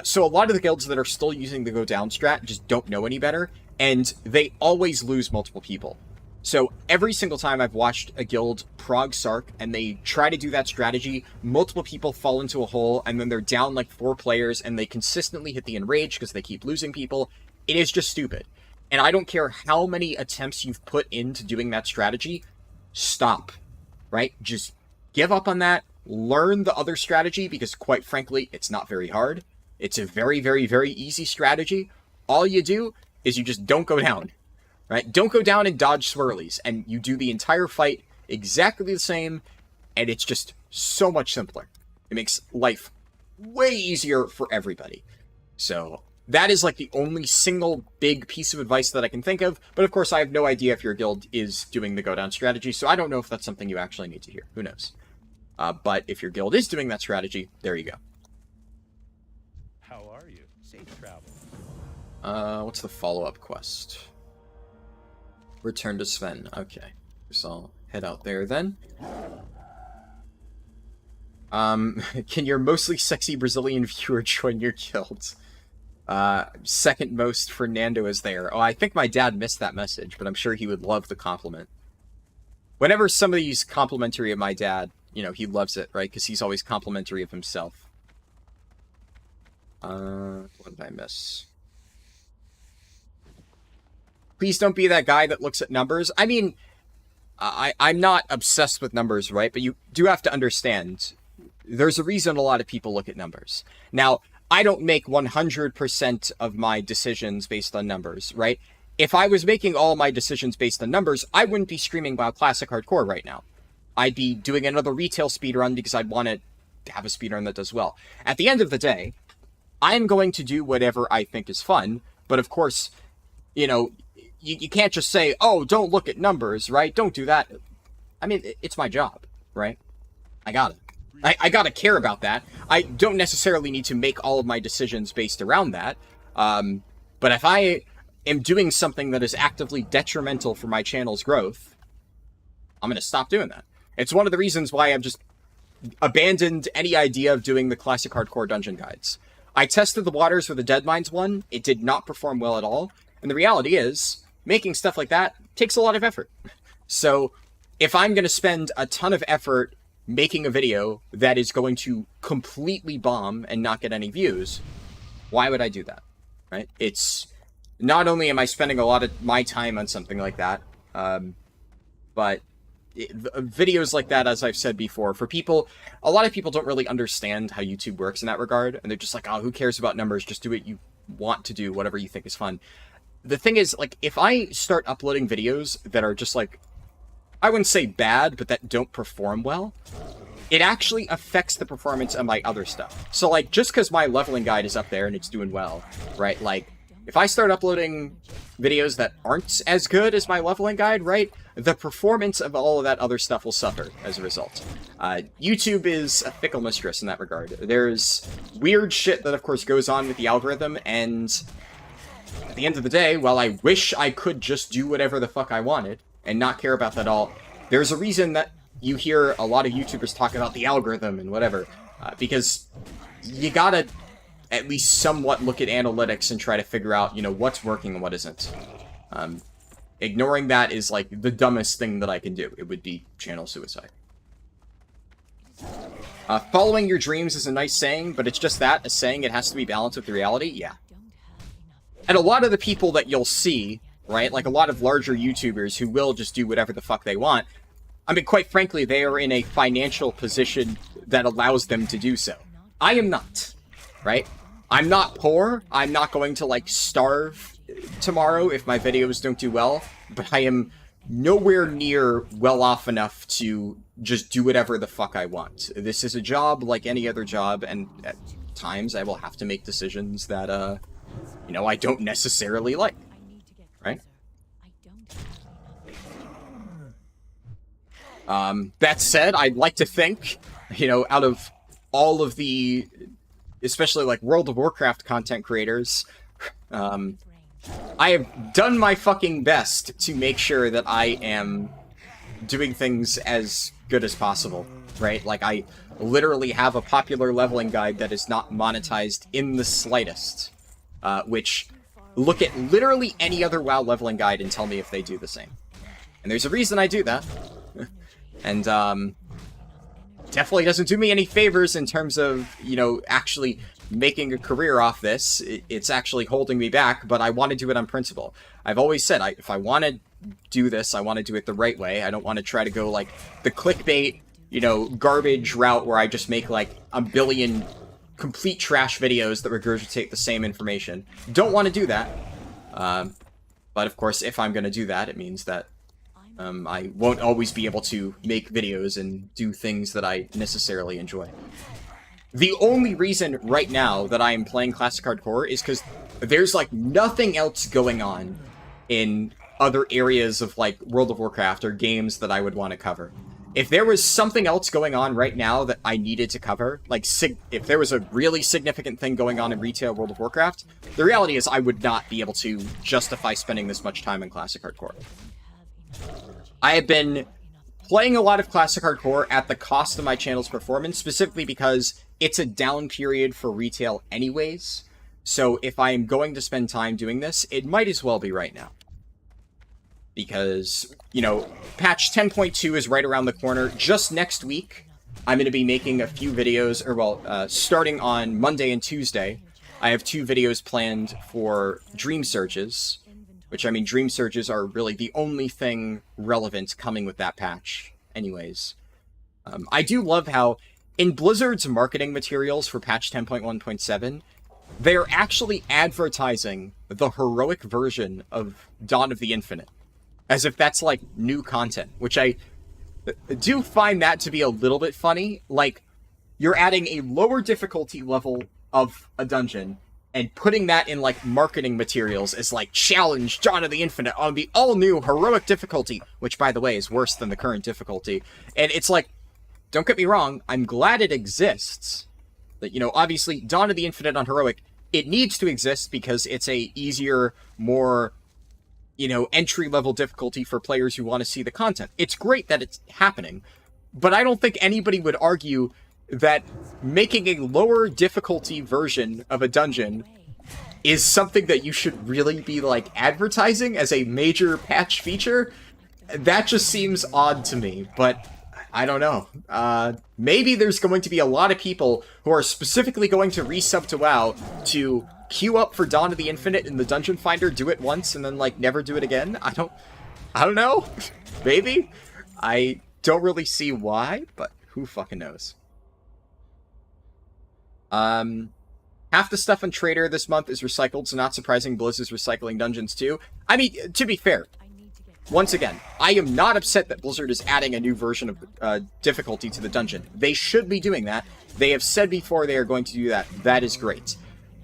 So a lot of the guilds that are still using the go down strat just don't know any better, and they always lose multiple people. So every single time I've watched a guild prog Sark and they try to do that strategy, multiple people fall into a hole, and then they're down like 4 players, and they consistently hit the enrage because they keep losing people. It is just stupid. And I don't care how many attempts you've put into doing that strategy, stop, right? Just give up on that, learn the other strategy, because quite frankly, it's not very hard. It's a very, very, very easy strategy. All you do is you just don't go down, right? Don't go down and dodge swirlies, and you do the entire fight exactly the same, and it's just so much simpler. It makes life way easier for everybody. So that is like the only single big piece of advice that I can think of, but of course I have no idea if your guild is doing the go down strategy, so I don't know if that's something you actually need to hear. Who knows? But if your guild is doing that strategy, there you go. How are you? Safe travel. What's the follow-up quest? Return to Sven. Okay. So I'll head out there then. Can your mostly sexy Brazilian viewer join your guild? Second most Fernando is there. Oh, I think my dad missed that message, but I'm sure he would love the compliment. Whenever somebody's complimentary of my dad, you know, he loves it, right? Because he's always complimentary of himself. What did I miss? Please don't be that guy that looks at numbers. I mean, I'm not obsessed with numbers, right? But you do have to understand, there's a reason a lot of people look at numbers. Now, I don't make 100% of my decisions based on numbers, right? If I was making all my decisions based on numbers, I wouldn't be streaming WoW Classic Hardcore right now. I'd be doing another retail speedrun because I'd want to have a speedrun that does well. At the end of the day, I'm going to do whatever I think is fun, but of course, you know, you can't just say, oh, don't look at numbers, right? Don't do that. I mean, it's my job, right? I gotta care about that. I don't necessarily need to make all of my decisions based around that. But if I am doing something that is actively detrimental for my channel's growth, I'm going to stop doing that. It's one of the reasons why I've just abandoned any idea of doing the classic hardcore dungeon guides. I tested the waters for the Dead Mines one. It did not perform well at all. And the reality is, making stuff like that takes a lot of effort. So if I'm going to spend a ton of effort making a video that is going to completely bomb and not get any views, why would I do that, right? It's not only am I spending a lot of my time on something like that, but videos like that, as I've said before, for people, a lot of people don't really understand how YouTube works in that regard, and they're just like, oh, who cares about numbers? Just do what you want to do, whatever you think is fun. The thing is, like, if I start uploading videos that are just, like, I wouldn't say bad, but that don't perform well, it actually affects the performance of my other stuff. So, like, just because my leveling guide is up there and it's doing well, right, like, if I start uploading videos that aren't as good as my leveling guide, right, the performance of all of that other stuff will suffer as a result. YouTube is a fickle mistress in that regard. There's weird shit that, of course, goes on with the algorithm, and at the end of the day, while I wish I could just do whatever the fuck I wanted and not care about that at all, there's a reason that you hear a lot of YouTubers talk about the algorithm and whatever, because you gotta at least somewhat look at analytics and try to figure out, you know, what's working and what isn't. Ignoring that is, like, the dumbest thing that I can do. It would be channel suicide. Following your dreams is a nice saying, but it's just that, a saying. It has to be balanced with the reality. Yeah. And a lot of the people that you'll see, right, like a lot of larger YouTubers who will just do whatever the fuck they want, I mean, quite frankly, they are in a financial position that allows them to do so. I am not, right? I'm not poor. I'm not going to, like, starve tomorrow if my videos don't do well, but I am nowhere near well off enough to just do whatever the fuck I want. This is a job like any other job, and at times I will have to make decisions that, you know, I don't necessarily like, right? That said, I'd like to think, you know, out of all of the, especially like World of Warcraft content creators, I have done my fucking best to make sure that I am doing things as good as possible, right? Like, I literally have a popular leveling guide that is not monetized in the slightest, which, look at literally any other WoW leveling guide and tell me if they do the same. And there's a reason I do that. And, definitely doesn't do me any favors in terms of, you know, actually making a career off this. It's actually holding me back, but I want to do it on principle. I've always said, if I want to do this, I want to do it the right way. I don't want to try to go, like, the clickbait, you know, garbage route where I just make, like, a billion complete trash videos that regurgitate the same information. Don't want to do that. But, of course, if I'm going to do that, it means that I won't always be able to make videos and do things that I necessarily enjoy. The only reason right now that I am playing Classic Hardcore is because there's, like, nothing else going on in other areas of, like, World of Warcraft or games that I would want to cover. If there was something else going on right now that I needed to cover, like, if there was a really significant thing going on in retail World of Warcraft, the reality is I would not be able to justify spending this much time in Classic Hardcore. I have been playing a lot of Classic Hardcore at the cost of my channel's performance, specifically because it's a down period for retail anyways. So if I am going to spend time doing this, it might as well be right now. Because, you know, patch 10.2 is right around the corner. Just next week, I'm going to be making a few videos, or well, starting on Monday and Tuesday, I have 2 videos planned for Dream Surges. Which, I mean, Dream Surges are really the only thing relevant coming with that patch anyways. I do love how, in Blizzard's marketing materials for patch 10.1.7, they're actually advertising the heroic version of Dawn of the Infinite. As if that's, like, new content. Which I do find that to be a little bit funny. Like, you're adding a lower difficulty level of a dungeon, and putting that in, like, marketing materials as, like, challenge Dawn of the Infinite on the all-new heroic difficulty, which, by the way, is worse than the current difficulty. And it's like, don't get me wrong, I'm glad it exists. But, you know, obviously, Dawn of the Infinite on heroic, it needs to exist because it's a easier, more, you know, entry-level difficulty for players who want to see the content. It's great that it's happening, but I don't think anybody would argue that making a lower difficulty version of a dungeon is something that you should really be, like, advertising as a major patch feature. That just seems odd to me, but I don't know. Maybe there's going to be a lot of people who are specifically going to resub to WoW to queue up for Dawn of the Infinite in the Dungeon Finder, do it once, and then, like, never do it again. I don't know. Maybe. don't really see why, but who fucking knows. Half the stuff on Trader this month is recycled, so not surprising Blizz is recycling dungeons too. I mean, to be fair, once again, I am not upset that Blizzard is adding a new version of difficulty to the dungeon. They should be doing that. They have said before they are going to do that. That is great.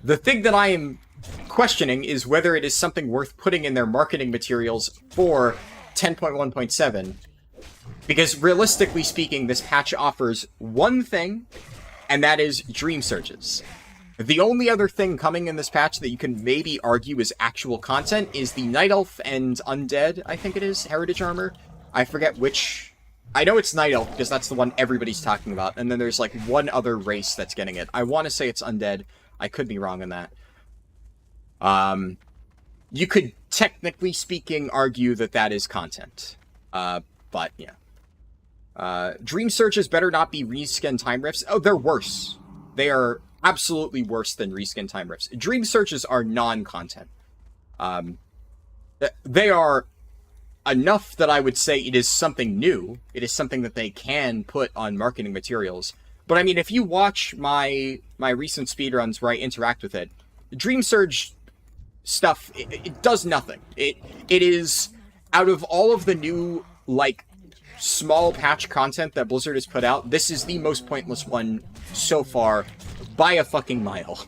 The thing that I am questioning is whether it is something worth putting in their marketing materials for 10.1.7. Because realistically speaking, this patch offers one thing, and that is Dream Surges. The only other thing coming in this patch that you can maybe argue is actual content is the Night Elf and Undead, I think it is, Heritage Armor. I forget which. I know it's Night Elf because that's the one everybody's talking about, and then there's like one other race that's getting it. I want to say it's Undead. I could be wrong on that. You could, technically speaking, argue that that is content. But, yeah. Dream Searches better not be reskin time rifts. Oh, they're worse. They are absolutely worse than reskin time rifts. Dream Searches are non-content. They are enough that I would say it is something new. It is something that they can put on marketing materials. But I mean, if you watch my recent speedruns where I interact with it, Dream Surge stuff, it does nothing. It is, out of all of the new, like, small patch content that Blizzard has put out, this is the most pointless one so far by a fucking mile.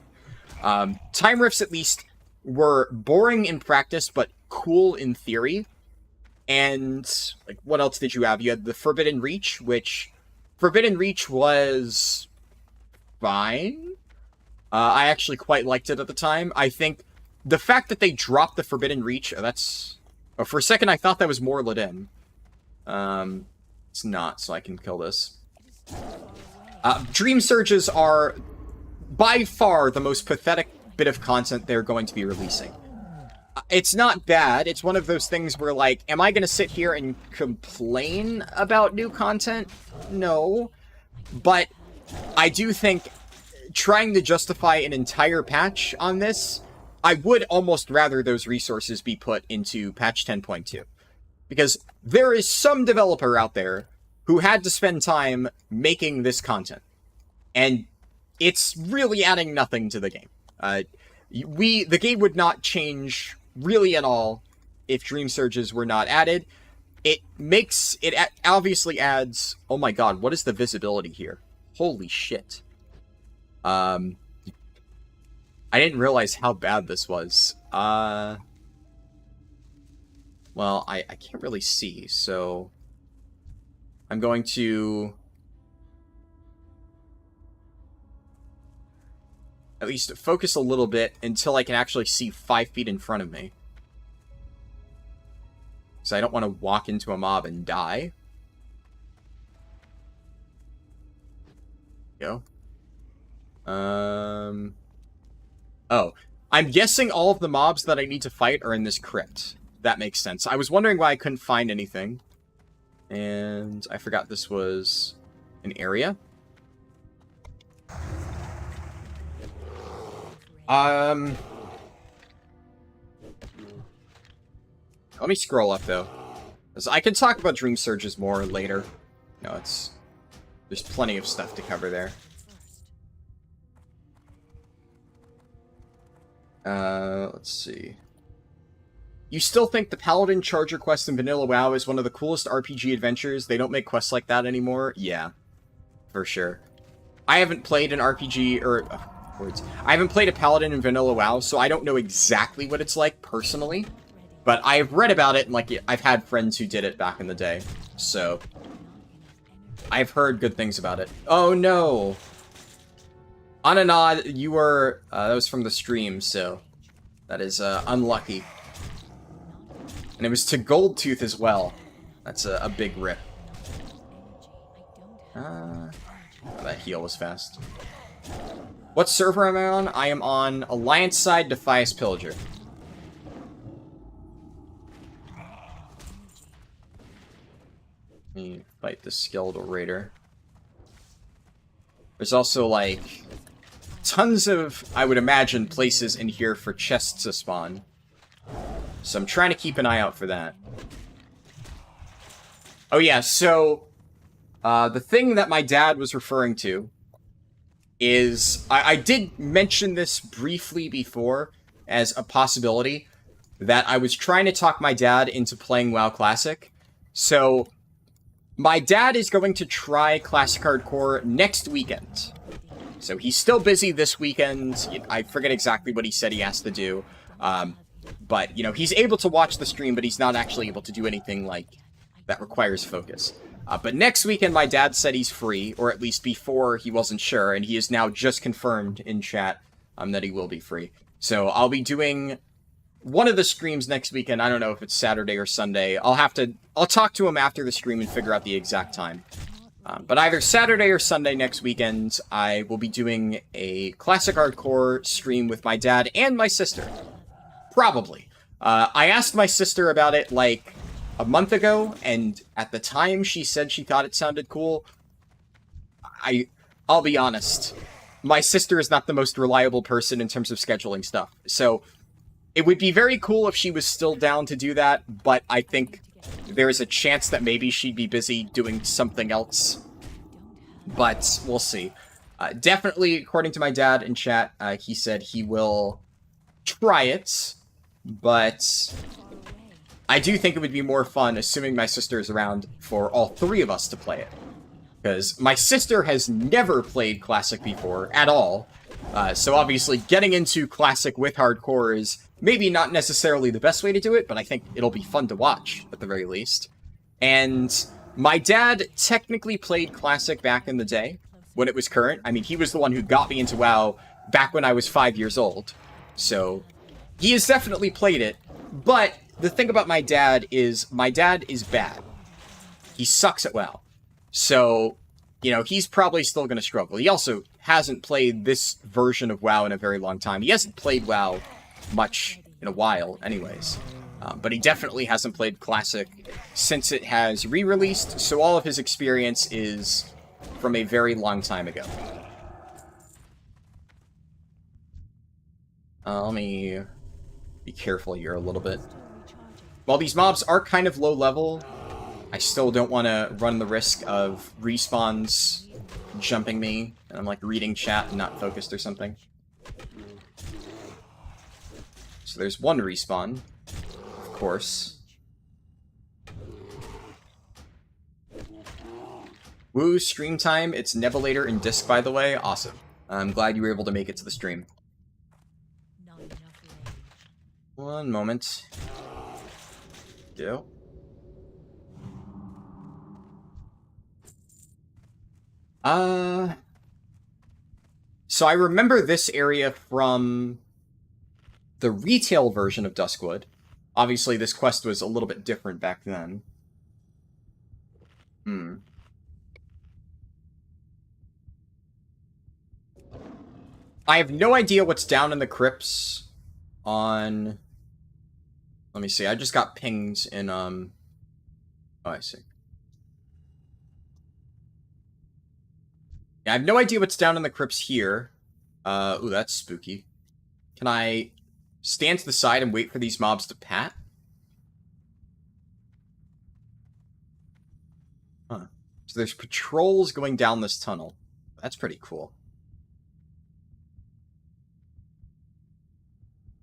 Time rifts, at least, were boring in practice, but cool in theory. And, like, what else did you have? You had the Forbidden Reach, which... Forbidden Reach was... fine. I actually quite liked it at the time. I think the fact that they dropped the Forbidden Reach, that's... Oh, for a second I thought that was more Ladin. It's not, so I can kill this. Dream Surges are by far the most pathetic bit of content they're going to be releasing. It's not bad. It's one of those things where, like, am I going to sit here and complain about new content? No. But I do think trying to justify an entire patch on this, I would almost rather those resources be put into patch 10.2. Because there is some developer out there who had to spend time making this content. And it's really adding nothing to the game. The game would not change really at all if Dream Surges were not added. It obviously adds... Oh my god, what is the visibility here? Holy shit. I didn't realize how bad this was. Well, I can't really see, so... I'm going to... at least focus a little bit until I can actually see 5 feet in front of me. Because I don't want to walk into a mob and die. Go. Oh. I'm guessing all of the mobs that I need to fight are in this crypt. That makes sense. I was wondering why I couldn't find anything. And I forgot this was an area. Let me scroll up, though. Because I can talk about Dream Surges more later. No, there's plenty of stuff to cover there. Let's see. You still think the Paladin Charger quest in Vanilla WoW is one of the coolest RPG adventures? They don't make quests like that anymore? Yeah. For sure. I haven't played an RPG, or... I haven't played a Paladin in Vanilla WoW, so I don't know exactly what it's like, personally. But I've read about it, and, like, I've had friends who did it back in the day. So... I've heard good things about it. Oh, no! Ananad, you were... that was from the stream, so... That is, unlucky. And it was to Goldtooth as well. That's a big rip. Oh, that heal was fast. What server am I on? I am on Alliance side Defias Pillager. Let me fight the Skeletal Raider. There's also, like, tons of, I would imagine, places in here for chests to spawn. So I'm trying to keep an eye out for that. Oh yeah, so The thing that my dad was referring to is, I did mention this briefly before as a possibility, that I was trying to talk my dad into playing WoW Classic. So, my dad is going to try Classic Hardcore next weekend. So he's still busy this weekend. I forget exactly what he said he has to do. But, you know, he's able to watch the stream, but he's not actually able to do anything, like, that requires focus. But next weekend, my dad said he's free, or at least before he wasn't sure, and he is now just confirmed in chat that he will be free. So I'll be doing one of the streams next weekend. I don't know if it's Saturday or Sunday. I'll talk to him after the stream and figure out the exact time. But either Saturday or Sunday next weekend, I will be doing a Classic Hardcore stream with my dad and my sister. Probably. I asked my sister about it, like, a month ago, and at the time she said she thought it sounded cool. I'll be honest. My sister is not the most reliable person in terms of scheduling stuff. So, it would be very cool if she was still down to do that, but I think there is a chance that maybe she'd be busy doing something else. But we'll see. Definitely, according to my dad in chat, he said he will try it. But I do think it would be more fun, assuming my sister is around, for all three of us to play it. Because my sister has never played Classic before, at all. So obviously, getting into Classic with Hardcore is maybe not necessarily the best way to do it, but I think it'll be fun to watch, at the very least. And my dad technically played Classic back in the day, when it was current. I mean, he was the one who got me into WoW back when I was 5 years old. So, he has definitely played it, but the thing about my dad is bad. He sucks at WoW. So, you know, he's probably still going to struggle. He also hasn't played this version of WoW in a very long time. He hasn't played WoW much in a while, anyways. But he definitely hasn't played Classic since it has re-released, so all of his experience is from a very long time ago. Let me be careful here a little bit. While these mobs are kind of low level, I still don't want to run the risk of respawns jumping me, and I'm like reading chat and not focused or something. So there's one respawn, of course. Woo, stream time. It's Nevilator in disc, by the way. Awesome. I'm glad you were able to make it to the stream. One moment. Go. So I remember this area from the retail version of Duskwood. Obviously, this quest was a little bit different back then. I have no idea what's down in the crypts on... Let me see, I just got pings in, Oh, I see. Yeah, I have no idea what's down in the crypts here. Ooh, that's spooky. Can I stand to the side and wait for these mobs to pat? Huh. So there's patrols going down this tunnel. That's pretty cool.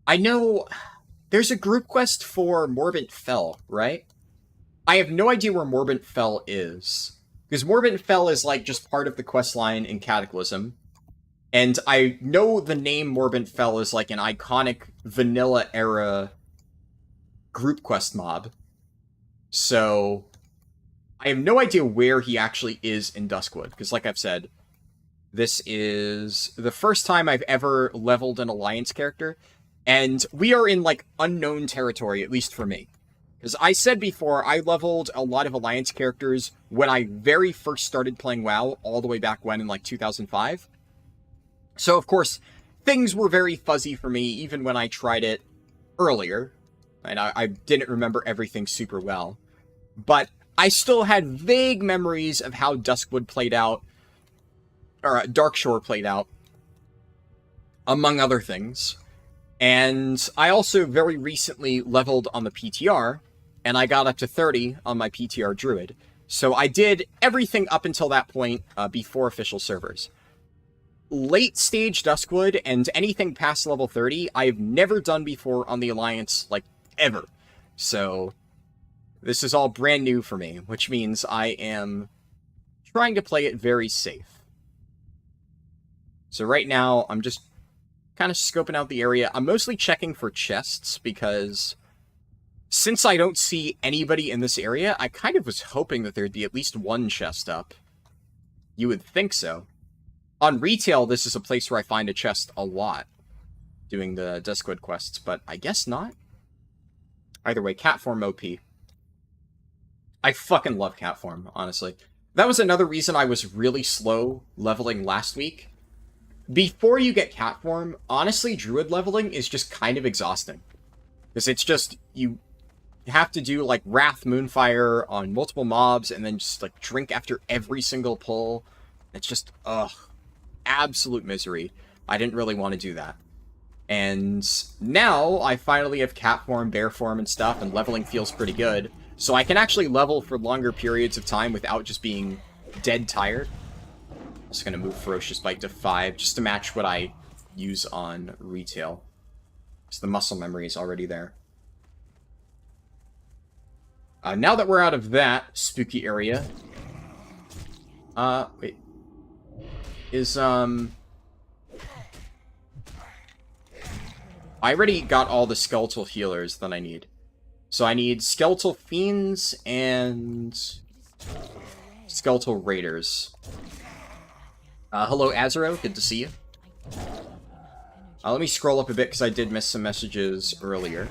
I know there's a group quest for Morbent Fell, right? I have no idea where Morbent Fell is. Because Morbent Fell is, like, just part of the quest line in Cataclysm. And I know the name Morbent Fell is, like, an iconic vanilla-era group quest mob. So, I have no idea where he actually is in Duskwood. Because, like I've said, this is the first time I've ever leveled an Alliance character. And we are in, like, unknown territory, at least for me. Because I said before, I leveled a lot of Alliance characters when I very first started playing WoW, all the way back when, in, like, 2005. So, of course, things were very fuzzy for me, even when I tried it earlier. And I didn't remember everything super well. But I still had vague memories of how Duskwood played out, or Darkshore played out, among other things. And I also very recently leveled on the PTR, and I got up to 30 on my PTR Druid. So I did everything up until that point before official servers. Late stage Duskwood and anything past level 30, I've never done before on the Alliance, like, ever. So this is all brand new for me, which means I am trying to play it very safe. So right now, I'm just kind of scoping out the area. I'm mostly checking for chests because since I don't see anybody in this area, I kind of was hoping that there'd be at least one chest up. You would think so. On retail, this is a place where I find a chest a lot, doing the Duskwood quests, but I guess not. Either way, cat form OP. I fucking love cat form, honestly. That was another reason I was really slow leveling last week. Before you get cat form, honestly, Druid leveling is just kind of exhausting. Because it's just, you have to do, like, Wrath Moonfire on multiple mobs, and then just, like, drink after every single pull. It's just, ugh. Absolute misery. I didn't really want to do that. And now, I finally have cat form, bear form, and stuff, and leveling feels pretty good. So I can actually level for longer periods of time without just being dead tired. I'm just going to move Ferocious Bite to 5, just to match what I use on retail. So the muscle memory is already there. Now that we're out of that spooky area... wait. I already got all the skeletal healers that I need. So I need skeletal fiends and skeletal raiders. Hello, Azero. Good to see you. Let me scroll up a bit because I did miss some messages earlier.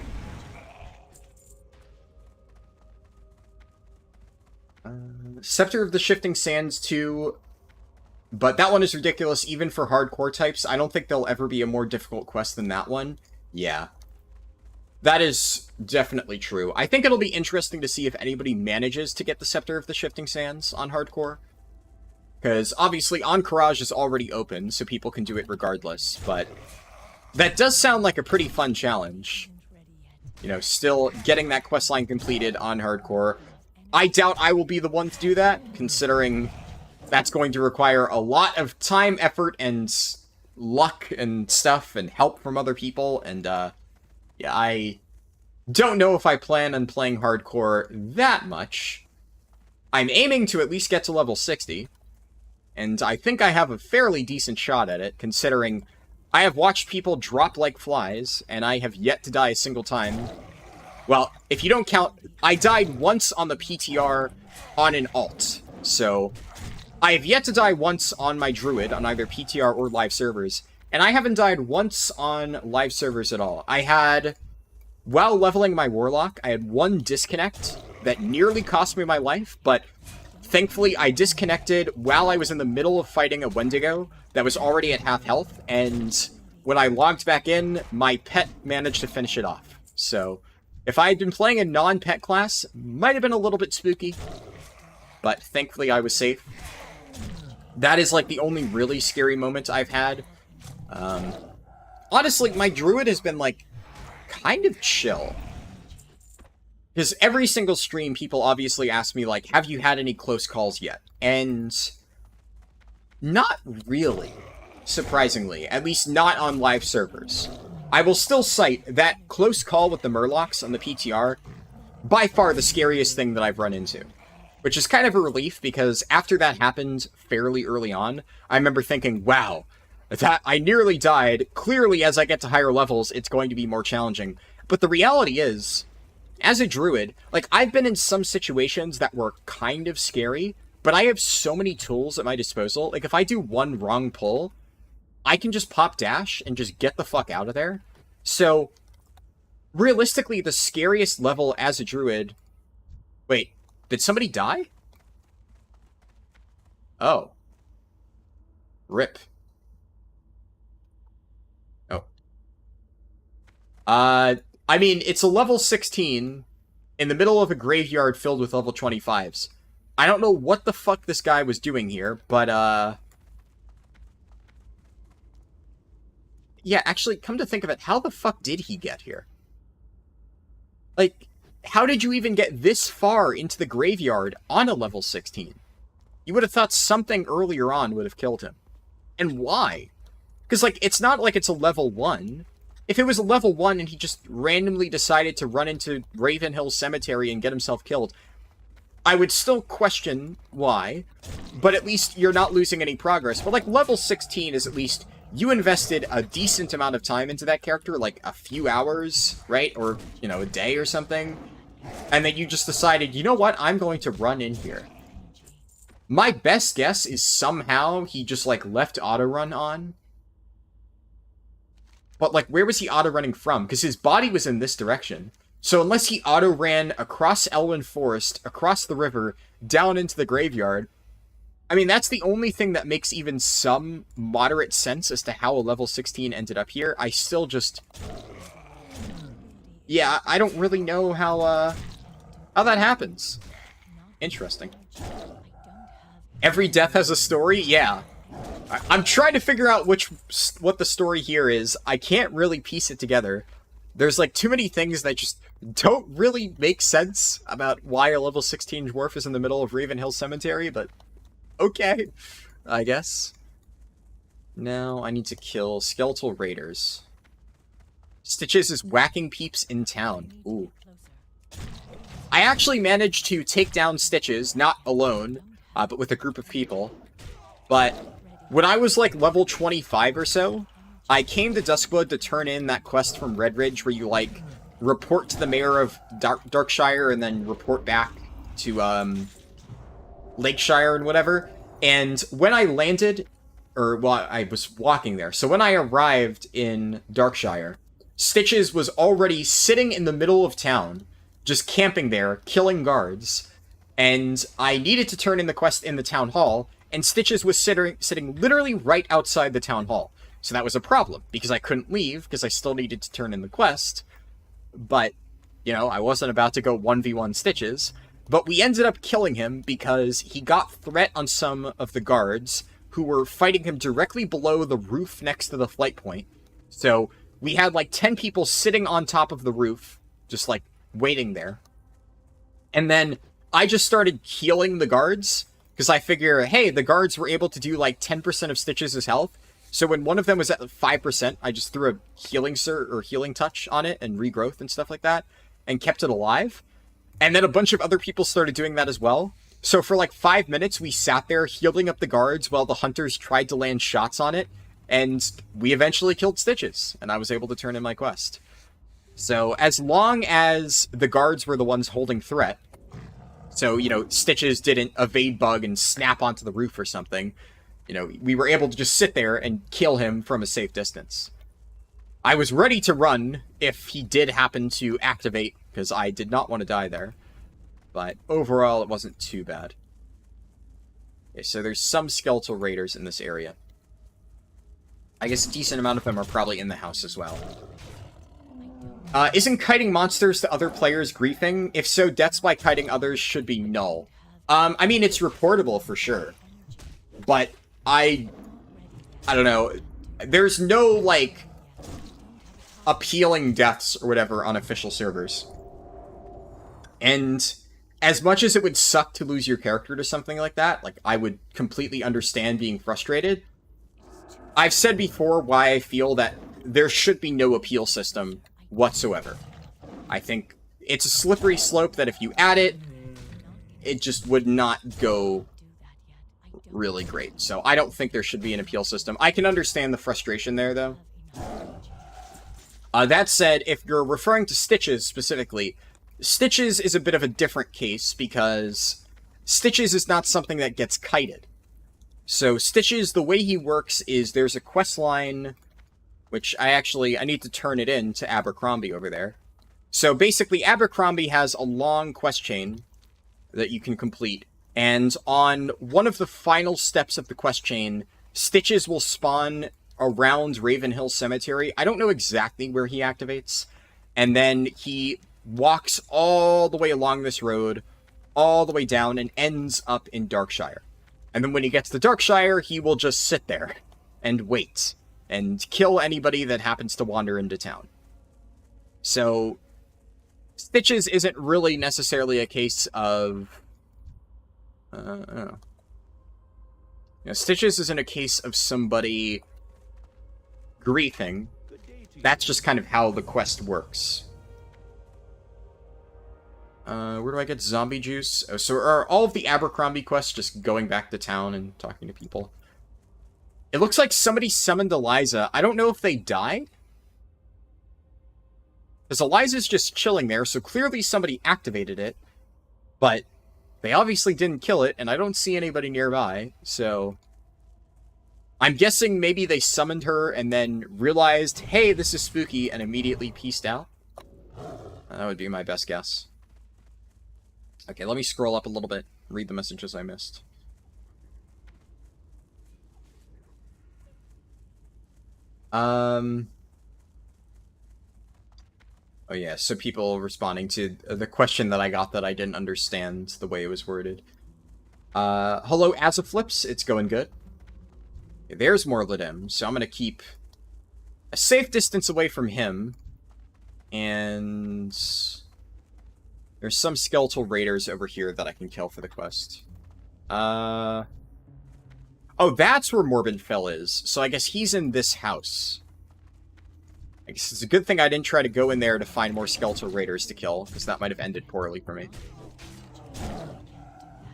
Scepter of the Shifting Sands 2... But that one is ridiculous, even for hardcore types. I don't think there'll ever be a more difficult quest than that one. Yeah. That is definitely true. I think it'll be interesting to see if anybody manages to get the Scepter of the Shifting Sands on hardcore. Because, obviously, Encourage is already open, so people can do it regardless. But that does sound like a pretty fun challenge. You know, still getting that questline completed on hardcore. I doubt I will be the one to do that, considering... that's going to require a lot of time, effort, and luck and stuff, and help from other people, and, yeah, I don't know if I plan on playing hardcore that much. I'm aiming to at least get to level 60, and I think I have a fairly decent shot at it, considering I have watched people drop like flies, and I have yet to die a single time. Well, if you don't count, I died once on the PTR on an alt, so... I have yet to die once on my Druid, on either PTR or live servers, and I haven't died once on live servers at all. I had, while leveling my Warlock, I had one disconnect that nearly cost me my life, but thankfully I disconnected while I was in the middle of fighting a Wendigo that was already at half health, and when I logged back in, my pet managed to finish it off. So, if I had been playing a non-pet class, might have been a little bit spooky, but thankfully I was safe. That is, like, the only really scary moment I've had. Honestly, my Druid has been, like, kind of chill. Because every single stream, people obviously ask me, like, have you had any close calls yet? And... not really, surprisingly. At least not on live servers. I will still cite that close call with the Murlocs on the PTR, by far the scariest thing that I've run into. Which is kind of a relief, because after that happened fairly early on, I remember thinking, wow, that I nearly died. Clearly, as I get to higher levels, it's going to be more challenging. But the reality is, as a Druid, like, I've been in some situations that were kind of scary, but I have so many tools at my disposal. Like, if I do one wrong pull, I can just pop dash and just get the fuck out of there. So, realistically, the scariest level as a Druid... Wait. Did somebody die? Oh. RIP. Oh. I mean, it's a level 16 in the middle of a graveyard filled with level 25s. I don't know what the fuck this guy was doing here, but, yeah, actually, come to think of it, how the fuck did he get here? Like... how did you even get this far into the graveyard on a level 16? You would have thought something earlier on would have killed him. And why? Because, like, it's not like it's a level 1. If it was a level 1 and he just randomly decided to run into Ravenhill Cemetery and get himself killed, I would still question why, but at least you're not losing any progress. But, like, level 16 is at least, you invested a decent amount of time into that character, like a few hours, right? Or, you know, a day or something. And then you just decided, you know what, I'm going to run in here. My best guess is somehow he just, like, left auto-run on. But, like, where was he auto-running from? Because his body was in this direction. So unless he auto-ran across Elwyn Forest, across the river, down into the graveyard, I mean, that's the only thing that makes even some moderate sense as to how a level 16 ended up here. I still just... Yeah, I don't really know how that happens. Interesting. Every death has a story? Yeah. I'm trying to figure out what the story here is. I can't really piece it together. There's, like, too many things that just don't really make sense about why a level 16 dwarf is in the middle of Ravenhill Cemetery, but okay, I guess. Now I need to kill skeletal raiders. Stitches is whacking peeps in town. Ooh. I actually managed to take down Stitches, not alone, but with a group of people. But when I was, like, level 25 or so, I came to Duskwood to turn in that quest from Redridge where you, like, report to the mayor of Darkshire and then report back to, Lakeshire and whatever. And when I landed, or, well, I was walking there. So when I arrived in Darkshire, Stitches was already sitting in the middle of town, just camping there, killing guards. And I needed to turn in the quest in the town hall, and Stitches was sitting literally right outside the town hall. So that was a problem, because I couldn't leave, because I still needed to turn in the quest. But, you know, I wasn't about to go 1v1 Stitches. But we ended up killing him because he got threat on some of the guards who were fighting him directly below the roof next to the flight point. So we had like 10 people sitting on top of the roof, just like waiting there. And then I just started healing the guards because I figure, hey, the guards were able to do like 10% of Stitches' health. So when one of them was at 5%, I just threw a healing healing touch on it and regrowth and stuff like that and kept it alive. And then a bunch of other people started doing that as well. So for like 5 minutes, we sat there healing up the guards while the hunters tried to land shots on it. And we eventually killed Stitches, and I was able to turn in my quest. So as long as the guards were the ones holding threat, so, you know, Stitches didn't evade bug and snap onto the roof or something, you know, we were able to just sit there and kill him from a safe distance. I was ready to run if he did happen to activate, because I did not want to die there. But overall, it wasn't too bad. Okay, so there's some skeletal raiders in this area. I guess a decent amount of them are probably in the house as well. Isn't kiting monsters to other players griefing? If so, deaths by kiting others should be null. I mean, it's reportable for sure. But I don't know. There's no, like, appealing deaths or whatever on official servers. And as much as it would suck to lose your character to something like that, like, I would completely understand being frustrated. I've said before why I feel that there should be no appeal system whatsoever. I think it's a slippery slope that if you add it, it just would not go really great. So I don't think there should be an appeal system. I can understand the frustration there, though. That said, if you're referring to Stitches specifically, Stitches is a bit of a different case because Stitches is not something that gets kited. So Stitches, the way he works is there's a quest line, which I need to turn it in to Abercrombie over there. So basically, Abercrombie has a long quest chain that you can complete, and on one of the final steps of the quest chain, Stitches will spawn around Ravenhill Cemetery. I don't know exactly where he activates, and then he walks all the way along this road, all the way down, and ends up in Darkshire. And then when he gets to Darkshire, he will just sit there and wait and kill anybody that happens to wander into town. So Stitches isn't really necessarily a case of... I don't know. You know, Stitches isn't a case of somebody griefing. That's just kind of how the quest works. Where do I get zombie juice? Oh, so are all of the Abercrombie quests just going back to town and talking to people? It looks like somebody summoned Eliza. I don't know if they died. Because Eliza's just chilling there, so clearly somebody activated it. But they obviously didn't kill it, and I don't see anybody nearby, so... I'm guessing maybe they summoned her and then realized, hey, this is spooky, and immediately peaced out. That would be my best guess. Okay, let me scroll up a little bit, read the messages I missed. Oh yeah, so people responding to the question that I got that I didn't understand the way it was worded. Hello, Azaflips, it's going good. Okay, there's more Lidim, so I'm gonna keep a safe distance away from him. And... there's some skeletal raiders over here that I can kill for the quest. Oh, that's where Morbidfell is. So I guess he's in this house. I guess it's a good thing I didn't try to go in there to find more skeletal raiders to kill, because that might have ended poorly for me.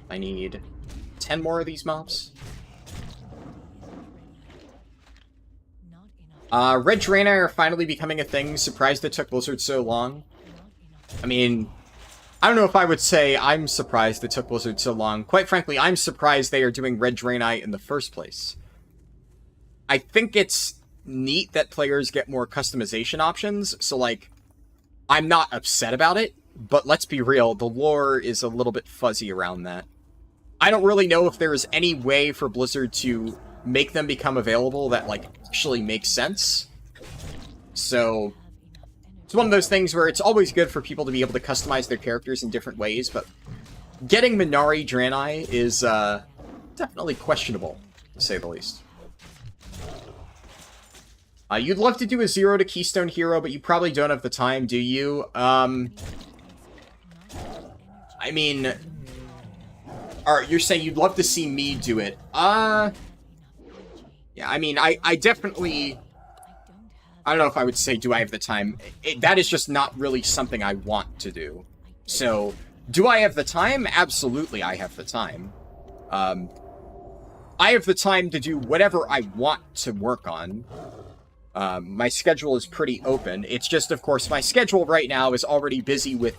I need 10 more of these mobs. Red Draenei are finally becoming a thing. Surprised it took Blizzard so long. I mean... I don't know if I would say I'm surprised it took Blizzard so long. Quite frankly, I'm surprised they are doing Red Draenei in the first place. I think it's neat that players get more customization options, so, like, I'm not upset about it, but let's be real, the lore is a little bit fuzzy around that. I don't really know if there is any way for Blizzard to make them become available that, like, actually makes sense. So... it's one of those things where it's always good for people to be able to customize their characters in different ways, but getting Minari Draenei is definitely questionable, to say the least. You'd love to do a 0 to Keystone Hero, but you probably don't have the time, do you? I mean... Alright, you're saying you'd love to see me do it. Yeah, I mean, I definitely... I don't know if I would say, do I have the time? That is just not really something I want to do. So, do I have the time? Absolutely, I have the time. I have the time to do whatever I want to work on. My schedule is pretty open. It's just, of course, my schedule right now is already busy with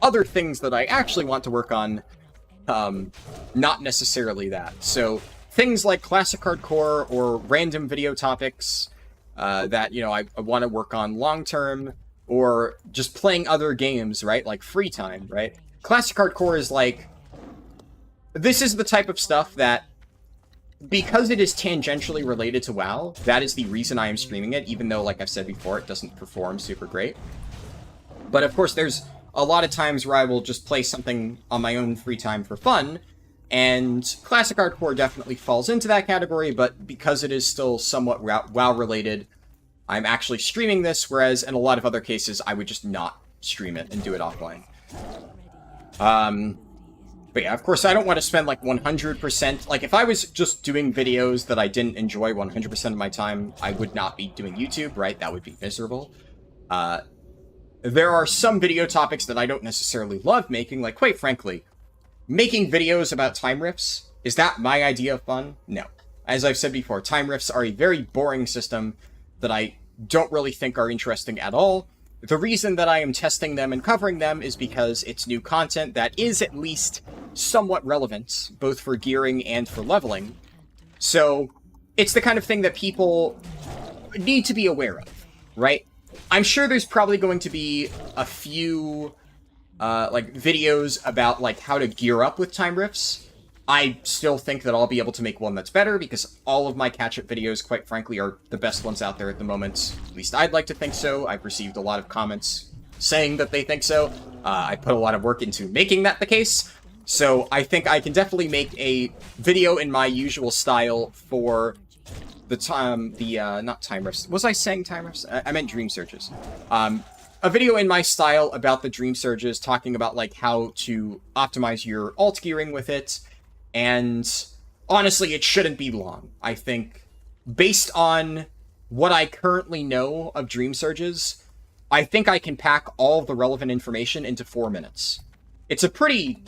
other things that I actually want to work on. Not necessarily that. So, things like Classic Hardcore or random video topics... that, you know, I want to work on long-term, or just playing other games, right? Like free time, right? Classic Hardcore is like... this is the type of stuff that, because it is tangentially related to WoW, that is the reason I am streaming it, even though, like I've said before, it doesn't perform super great. But, of course, there's a lot of times where I will just play something on my own free time for fun, and Classic Hardcore definitely falls into that category, but because it is still somewhat WoW-related, I'm actually streaming this, whereas in a lot of other cases, I would just not stream it and do it offline. But yeah, of course, I don't want to spend, like, 100%... like, if I was just doing videos that I didn't enjoy 100% of my time, I would not be doing YouTube, right? That would be miserable. There are some video topics that I don't necessarily love making, like, quite frankly... making videos about time rifts, is that my idea of fun? No. As I've said before, time rifts are a very boring system that I don't really think are interesting at all. The reason that I am testing them and covering them is because it's new content that is at least somewhat relevant, both for gearing and for leveling. So, it's the kind of thing that people need to be aware of, right? I'm sure there's probably going to be a few... like, videos about, like, how to gear up with time rifts. I still think that I'll be able to make one that's better, because all of my catch-up videos, quite frankly, are the best ones out there at the moment. At least I'd like to think so. I've received a lot of comments saying that they think so. I put a lot of work into making that the case. So I think I can definitely make a video in my usual style for the time, not time rifts. Was I saying time rifts? I meant dream searches. a video in my style about the Dream Surges, talking about like how to optimize your alt gearing with it, and honestly, it shouldn't be long. I think, based on what I currently know of Dream Surges, I think I can pack all of the relevant information into 4 minutes. It's a pretty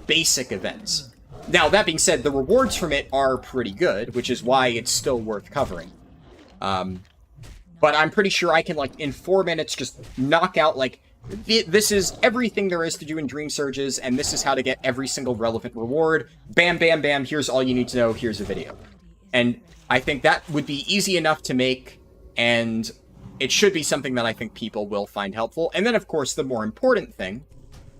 basic event. Now, that being said, the rewards from it are pretty good, which is why it's still worth covering. But I'm pretty sure I can, like, in 4 minutes, just knock out, like, this is everything there is to do in Dream Surges, and this is how to get every single relevant reward. Bam, bam, bam, here's all you need to know, here's a video. And I think that would be easy enough to make, and it should be something that I think people will find helpful. And then, of course, the more important thing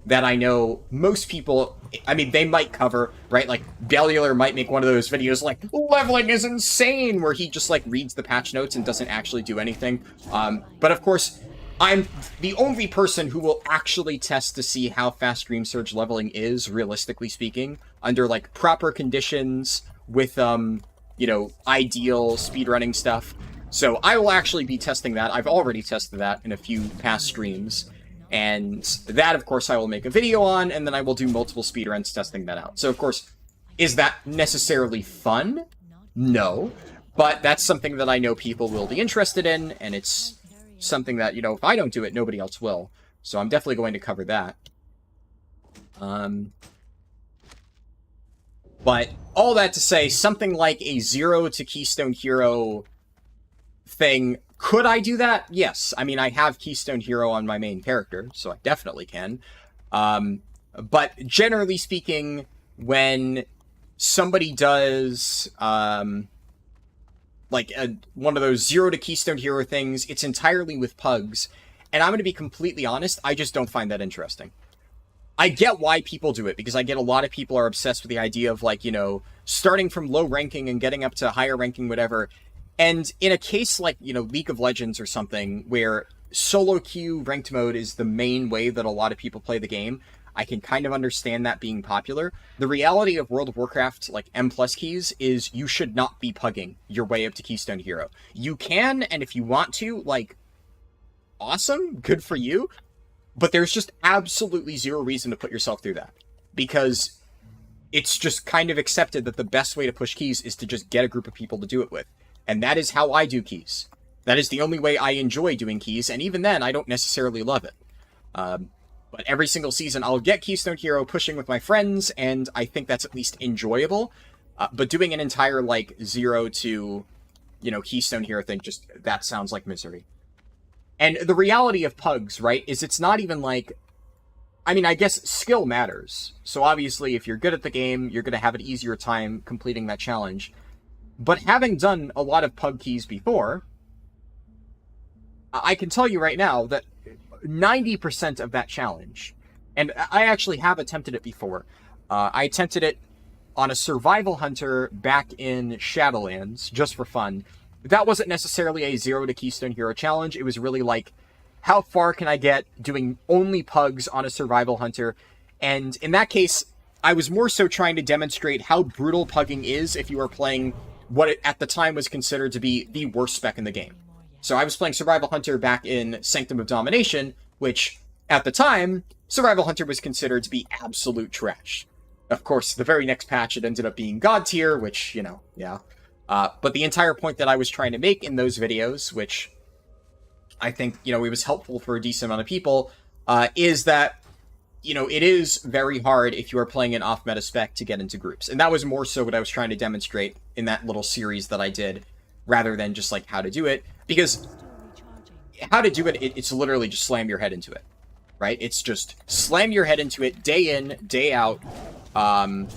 that I know most people, I mean, they might cover, right? Like, Bellular might make one of those videos like, leveling is insane, where he just, like, reads the patch notes and doesn't actually do anything. But, of course, I'm the only person who will actually test to see how fast Dream Surge leveling is, realistically speaking, under, like, proper conditions with, you know, ideal speedrunning stuff. So I will actually be testing that. I've already tested that in a few past streams. And that, of course, I will make a video on, and then I will do multiple speedruns testing that out. So, of course, is that necessarily fun? No. But that's something that I know people will be interested in, and it's something that, you know, if I don't do it, nobody else will. So I'm definitely going to cover that. But all that to say, something like a 0 to Keystone Hero thing, could I do that? Yes. I mean, I have Keystone Hero on my main character, so I definitely can. But generally speaking, when somebody does, like, one of those 0 to Keystone Hero things, it's entirely with pugs. And I'm going to be completely honest, I just don't find that interesting. I get why people do it, because I get a lot of people are obsessed with the idea of, like, you know, starting from low ranking and getting up to higher ranking, whatever. And in a case like, you know, League of Legends or something, where solo queue ranked mode is the main way that a lot of people play the game, I can kind of understand that being popular. The reality of World of Warcraft, like, M+ keys, is you should not be pugging your way up to Keystone Hero. You can, and if you want to, like, awesome, good for you, but there's just absolutely zero reason to put yourself through that. Because it's just kind of accepted that the best way to push keys is to just get a group of people to do it with. And that is how I do keys. That is the only way I enjoy doing keys, and even then, I don't necessarily love it. But every single season, I'll get Keystone Hero pushing with my friends, and I think that's at least enjoyable. But doing an entire, like, 0 to, you know, Keystone Hero thing, just, that sounds like misery. And the reality of pugs, right, is it's not even like, I mean, I guess skill matters. So obviously, if you're good at the game, you're going to have an easier time completing that challenge. But having done a lot of pug keys before, I can tell you right now that 90% of that challenge, and I actually have attempted it before. I attempted it on a survival hunter back in Shadowlands, just for fun. That wasn't necessarily a 0 to Keystone Hero challenge. It was really like, how far can I get doing only pugs on a survival hunter? And in that case, I was more so trying to demonstrate how brutal pugging is if you are playing what it, at the time, was considered to be the worst spec in the game. So I was playing Survival Hunter back in Sanctum of Domination, which, at the time, Survival Hunter was considered to be absolute trash. Of course, the very next patch, it ended up being God tier, which, you know, yeah. But the entire point that I was trying to make in those videos, which I think, you know, it was helpful for a decent amount of people, is that, you know, it is very hard if you are playing an off-meta spec to get into groups. And that was more so what I was trying to demonstrate in that little series that I did, rather than just, like, how to do it. Because how to do it, it's literally just slam your head into it, right? It's just slam your head into it day in, day out. I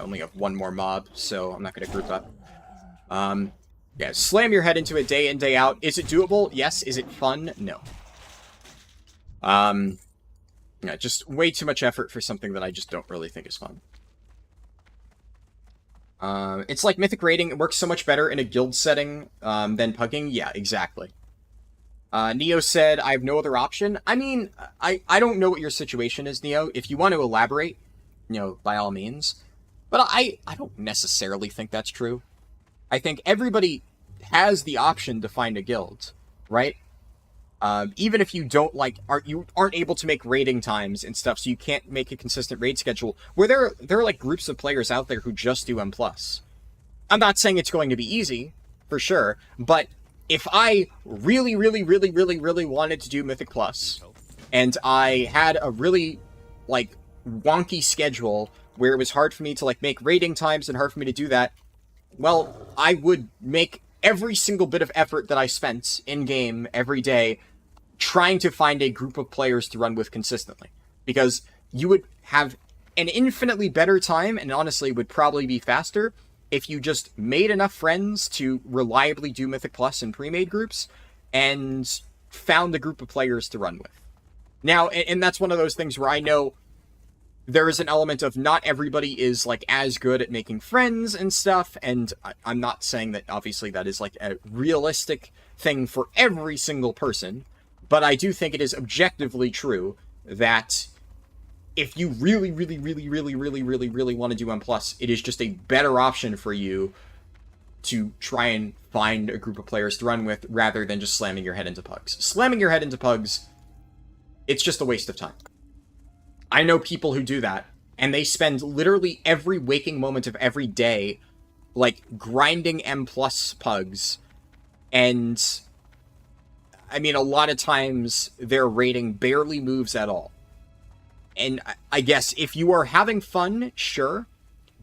only have one more mob, so I'm not going to group up. Yeah, slam your head into it day in, day out. Is it doable? Yes. Is it fun? No. Yeah, just way too much effort for something that I just don't really think is fun. It's like Mythic raiding. It works so much better in a guild setting than pugging. Yeah, exactly. Neo said, I have no other option. I mean, I don't know what your situation is, Neo. If you want to elaborate, you know, by all means. But I don't necessarily think that's true. I think everybody has the option to find a guild, right? Even if you don't aren't able to make raiding times and stuff, so you can't make a consistent raid schedule, where there are like groups of players out there who just do M+. I'm not saying it's going to be easy, for sure, but if I really wanted to do Mythic Plus, and I had a really, like, wonky schedule where it was hard for me to, like, make raiding times and hard for me to do that, well, I would make every single bit of effort that I spent in-game every day trying to find a group of players to run with consistently. Because you would have an infinitely better time, and honestly would probably be faster, if you just made enough friends to reliably do Mythic Plus in pre-made groups, and found a group of players to run with. Now, and that's one of those things where I know there is an element of not everybody is, like, as good at making friends and stuff, and I'm not saying that, obviously, that is, like, a realistic thing for every single person, but I do think it is objectively true that if you really want to do M+, it is just a better option for you to try and find a group of players to run with, rather than just slamming your head into pugs. Slamming your head into pugs, it's just a waste of time. I know people who do that, and they spend literally every waking moment of every day, like, grinding M+ pugs, and, I mean, a lot of times, their rating barely moves at all. And I guess if you are having fun, sure.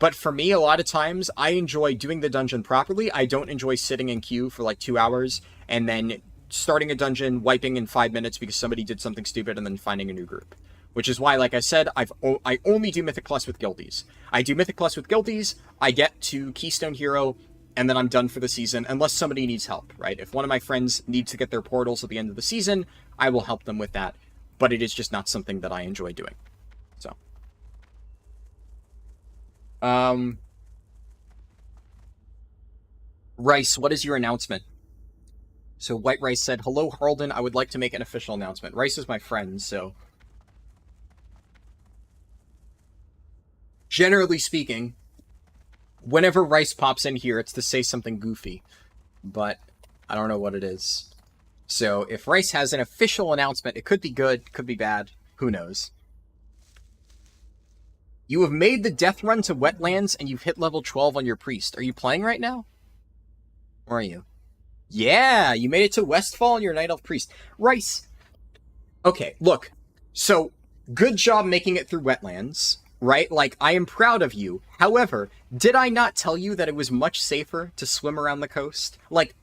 But for me, a lot of times, I enjoy doing the dungeon properly. I don't enjoy sitting in queue for like 2 hours and then starting a dungeon, wiping in 5 minutes because somebody did something stupid, and then finding a new group. Which is why, like I said, I only do Mythic Plus with guildies. I do Mythic Plus with guildies, I get to Keystone Hero, and then I'm done for the season, unless somebody needs help, right? If one of my friends needs to get their portals at the end of the season, I will help them with that. But it is just not something that I enjoy doing. So. Rice, what is your announcement? So White Rice said, "Hello, Harldan. I would like to make an official announcement." Rice is my friend, so... Generally speaking, whenever Rice pops in here, it's to say something goofy. But I don't know what it is. So if Rice has an official announcement, it could be good, could be bad. Who knows? You have made the death run to Wetlands, and you've hit level 12 on your priest. Are you playing right now? Where are you? Yeah, you made it to Westfall on your Night Elf priest. Rice. Okay, look. So, good job making it through Wetlands, right? Like, I am proud of you. However, did I not tell you that it was much safer to swim around the coast? Like,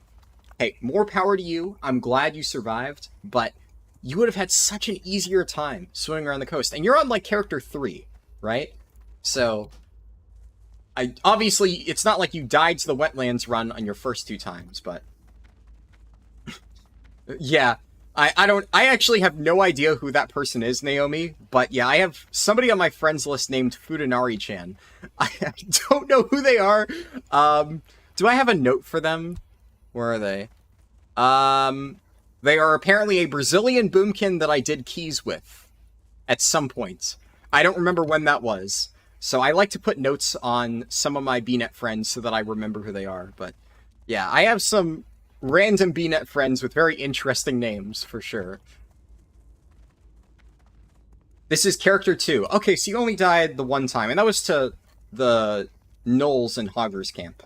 hey, more power to you. I'm glad you survived, but you would have had such an easier time swimming around the coast. And you're on, like, character 3, right? So, obviously, it's not like you died to the Wetlands run on your first 2 times, but... yeah, I actually have no idea who that person is, Naomi, but yeah, I have somebody on my friends list named Fudanari-chan. I don't know who they are. Do I have a note for them? Where are they? They are apparently a Brazilian boomkin that I did keys with at some point. I don't remember when that was. So I like to put notes on some of my BNet friends so that I remember who they are. But yeah, I have some random BNet friends with very interesting names, for sure. This is character 2. Okay, so you only died the 1 time, and that was to the Knolls and Hoggers camp.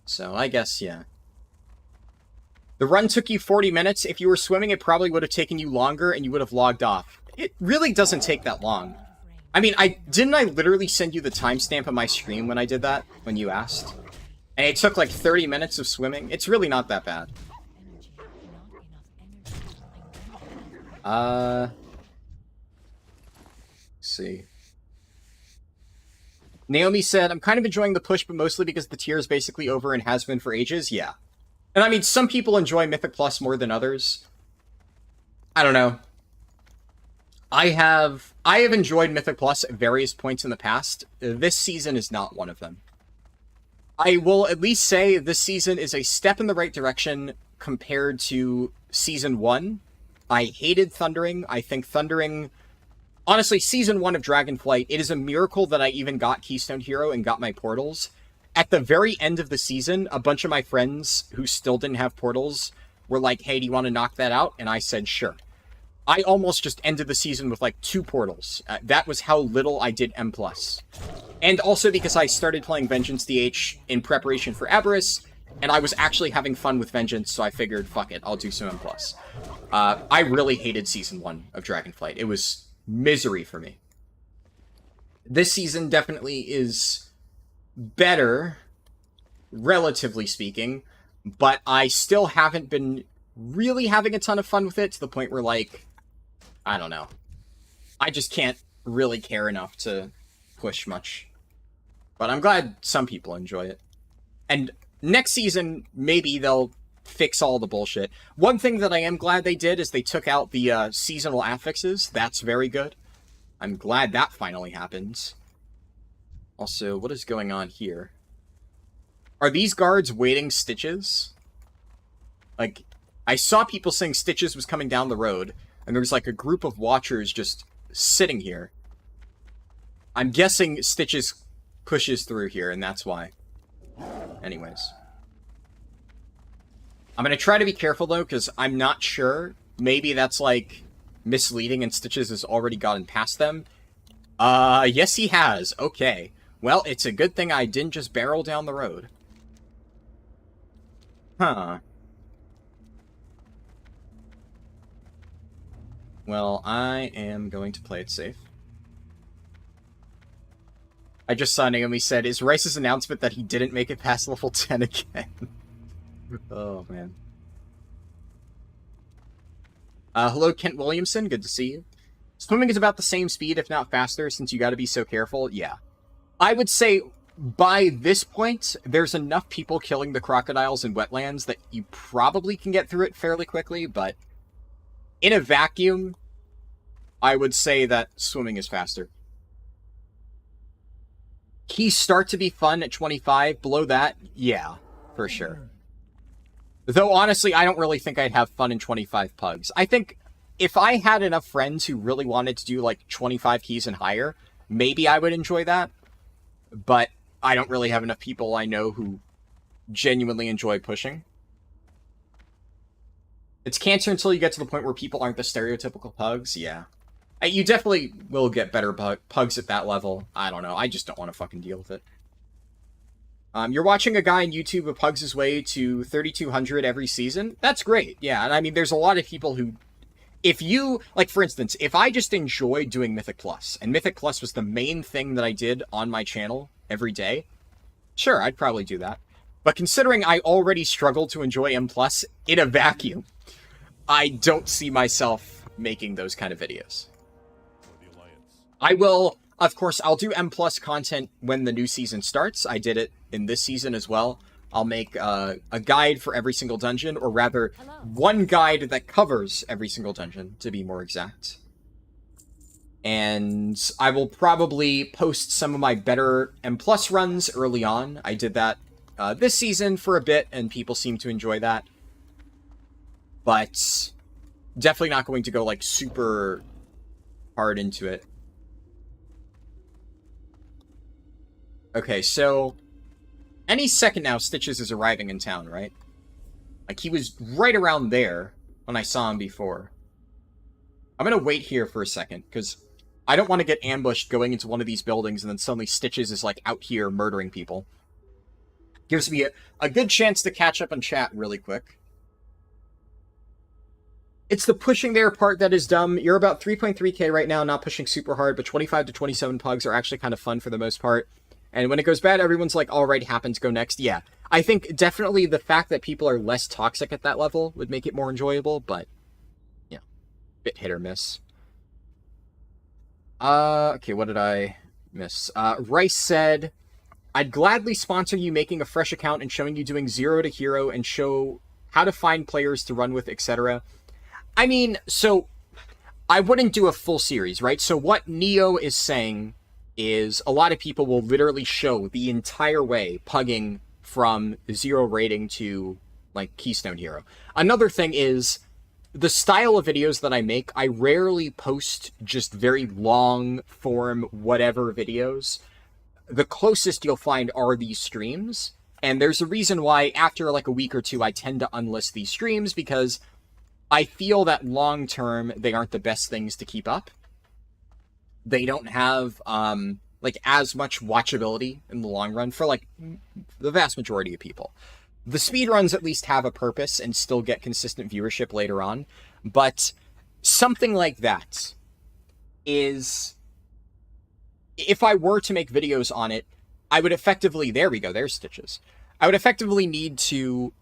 So I guess, yeah. The run took you 40 minutes. If you were swimming, it probably would have taken you longer, and you would have logged off. It really doesn't take that long. I mean, didn't I literally send you the timestamp of my stream when I did that? When you asked? And it took like 30 minutes of swimming. It's really not that bad. Let's see. Naomi said, "I'm kind of enjoying the push, but mostly because the tier is basically over and has been for ages." Yeah. And I mean, some people enjoy Mythic Plus more than others. I don't know. I have enjoyed Mythic Plus at various points in the past. This season is not one of them. I will at least say this season is a step in the right direction compared to Season 1. I hated Thundering. I think Thundering... Honestly, Season 1 of Dragonflight, it is a miracle that I even got Keystone Hero and got my portals. At the very end of the season, a bunch of my friends who still didn't have portals were like, hey, do you want to knock that out? And I said, sure. I almost just ended the season with like 2 portals. That was how little I did M+. And also because I started playing Vengeance DH in preparation for Aberrus, and I was actually having fun with Vengeance, so I figured, fuck it, I'll do some M+. I really hated Season 1 of Dragonflight. It was misery for me. This season definitely is better, relatively speaking, but I still haven't been really having a ton of fun with it, to the point where, like, I don't know. I just can't really care enough to push much. But I'm glad some people enjoy it. And next season, maybe they'll fix all the bullshit. One thing that I am glad they did is they took out the seasonal affixes. That's very good. I'm glad that finally happens. Also, what is going on here? Are these guards waiting Stitches? Like, I saw people saying Stitches was coming down the road, and there's like a group of watchers just sitting here. I'm guessing Stitches pushes through here, and that's why. Anyways. I'm going to try to be careful, though, because I'm not sure. Maybe that's, like, misleading and Stitches has already gotten past them. Yes, he has. Okay. Well, it's a good thing I didn't just barrel down the road. Huh. Well, I am going to play it safe. I just saw Naomi said, is Rice's announcement that he didn't make it past level 10 again? Oh, man. Hello, Kent Williamson. Good to see you. Swimming is about the same speed, if not faster, since you gotta be so careful. Yeah. I would say, by this point, there's enough people killing the crocodiles in wetlands that you probably can get through it fairly quickly, but in a vacuum, I would say that swimming is faster. Keys start to be fun at 25. Below that, yeah, for sure. Though, honestly, I don't really think I'd have fun in 25 pugs. I think if I had enough friends who really wanted to do, like, 25 keys and higher, maybe I would enjoy that. But I don't really have enough people I know who genuinely enjoy pushing. It's cancer until you get to the point where people aren't the stereotypical pugs, yeah. You definitely will get better pugs at that level. I don't know, I just don't want to fucking deal with it. You're watching a guy on YouTube who pugs his way to 3,200 every season? That's great, yeah. And I mean, there's a lot of people who... If you... Like, for instance, if I just enjoyed doing Mythic Plus, and Mythic Plus was the main thing that I did on my channel every day, sure, I'd probably do that. But considering I already struggle to enjoy M+, in a vacuum, I don't see myself making those kind of videos. I will... Of course, I'll do M+ content when the new season starts. I did it in this season as well. I'll make a guide for every single dungeon, or rather, one guide that covers every single dungeon, to be more exact. And I will probably post some of my better M+ runs early on. I did that this season for a bit, and people seem to enjoy that. But definitely not going to go, like, super hard into it. Okay, so any second now, Stitches is arriving in town, right? Like, he was right around there when I saw him before. I'm gonna wait here for a second, because I don't want to get ambushed going into one of these buildings and then suddenly Stitches is, like, out here murdering people. Gives me a good chance to catch up and chat really quick. It's the pushing there part that is dumb. You're about 3.3k right now, not pushing super hard, but 25 to 27 pugs are actually kind of fun for the most part. And when it goes bad, everyone's like, alright, happens, go next. Yeah, I think definitely the fact that people are less toxic at that level would make it more enjoyable, but, yeah, bit hit or miss. Okay, what did I miss? Rice said, I'd gladly sponsor you making a fresh account and showing you doing 0 to hero and show how to find players to run with, etc. I mean, so, I wouldn't do a full series, right? So what Neo is saying is a lot of people will literally show the entire way pugging from 0 rating to, like, Keystone Hero. Another thing is, the style of videos that I make, I rarely post just very long form whatever videos. The closest you'll find are these streams, And there's a reason why after like a week or two, I tend to unlist these streams, because I feel that long term, they aren't the best things to keep up. They don't have like as much watchability in the long run for like the vast majority of people. The speedruns at least have a purpose and still get consistent viewership later on. But something like that is, if I were to make videos on it, I would effectively, there we go, there's Stitches. I would effectively need to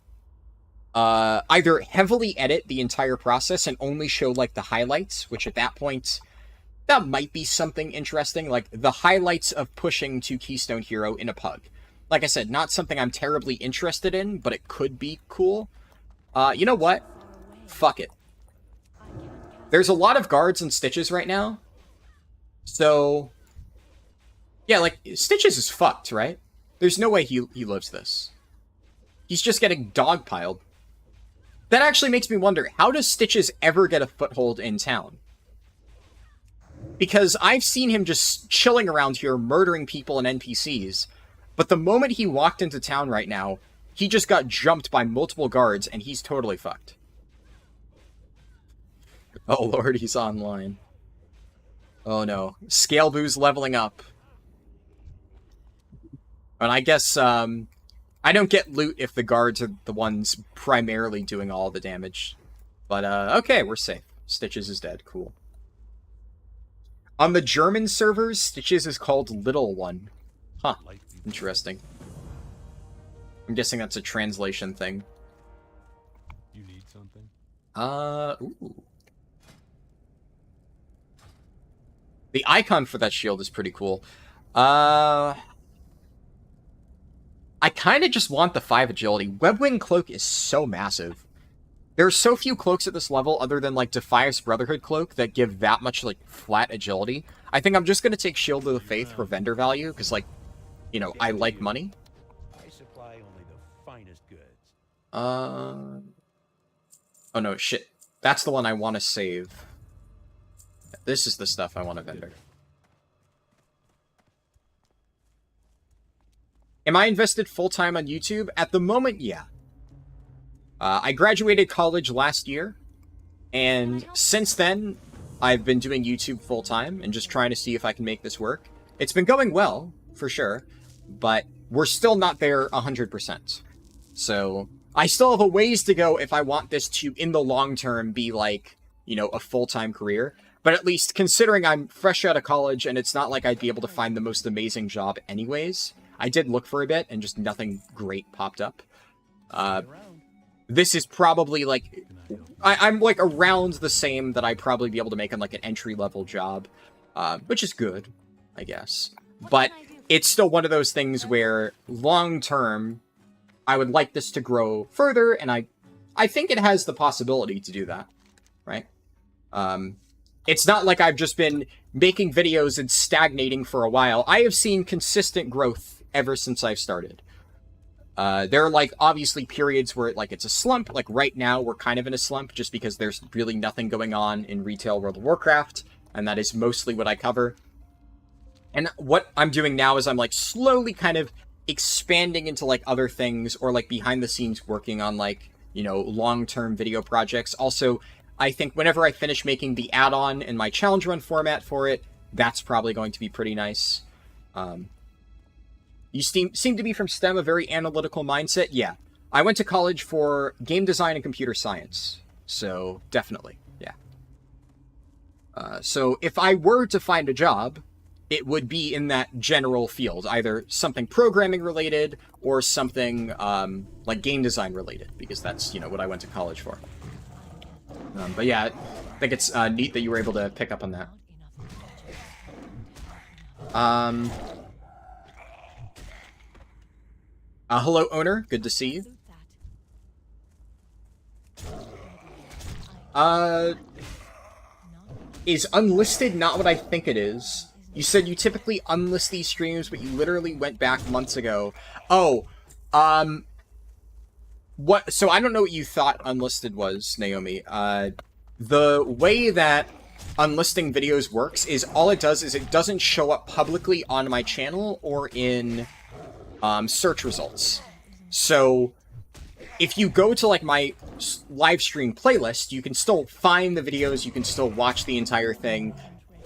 either heavily edit the entire process and only show like the highlights, which at that point, that might be something interesting, like the highlights of pushing to Keystone Hero in a pug. Like I said, not something I'm terribly interested in, but it could be cool. You know what? Fuck it. There's a lot of guards and Stitches right now. So, yeah, like, Stitches is fucked, right? There's no way he lives this. He's just getting dogpiled. That actually makes me wonder, how does Stitches ever get a foothold in town? Because I've seen him just chilling around here, murdering people and NPCs, but the moment he walked into town right now, he just got jumped by multiple guards, and he's totally fucked. Oh lord, he's online. Oh no. Scaleboo's leveling up. And I guess, I don't get loot if the guards are the ones primarily doing all the damage. But, okay, we're safe. Stitches is dead. Cool. On the German servers, Stitches is called Little One. Huh. Interesting. I'm guessing that's a translation thing. You need something? Ooh. The icon for that shield is pretty cool. I kind of just want the 5 agility. Webwing Cloak is so massive. There are so few cloaks at this level other than, like, Defias Brotherhood Cloak that give that much, like, flat agility. I think I'm just going to take Shield of the Faith for vendor value, because, like, you know, I like money. I supply only the finest goods. Oh no, shit. That's the one I want to save. This is the stuff I want to vendor. Am I invested full-time on YouTube? At the moment, yeah. I graduated college last year, and since then, I've been doing YouTube full-time and just trying to see if I can make this work. It's been going well, for sure, but we're still not there 100%. So, I still have a ways to go if I want this to, in the long term, be like, you know, a full-time career. But at least, considering I'm fresh out of college and it's not like I'd be able to find the most amazing job anyways, I did look for a bit, and just nothing great popped up. This is probably, like... I'm, like, around the same that I'd probably be able to make on, like, an entry-level job. Which is good, I guess. But it's still one of those things where, long-term, I would like this to grow further, and I think it has the possibility to do that. Right? It's not like I've just been making videos and stagnating for a while. I have seen consistent growth ever since I've started. There are, like, obviously periods where, like, it's a slump. Like, right now, we're kind of in a slump just because there's really nothing going on in retail World of Warcraft, and that is mostly what I cover. And what I'm doing now is I'm, like, slowly kind of expanding into, like, other things, or, like, behind the scenes working on, like, you know, long-term video projects. Also, I think whenever I finish making the add-on and my challenge run format for it, that's probably going to be pretty nice. You seem to be from STEM, a very analytical mindset. Yeah. I went to college for game design and computer science. So, definitely. Yeah. So, if I were to find a job, it would be in that general field. Either something programming related, or something, like game design related. Because that's, you know, what I went to college for. But yeah, I think it's neat that you were able to pick up on that. Hello, owner. Good to see you. Is unlisted not what I think it is? You said you typically unlist these streams, but you literally went back months ago. Oh, what? So I don't know what you thought unlisted was, Naomi. The way that unlisting videos works is all it does is it doesn't show up publicly on my channel or in search results. So if you go to like my live stream playlist, you can still find the videos, you can still watch the entire thing.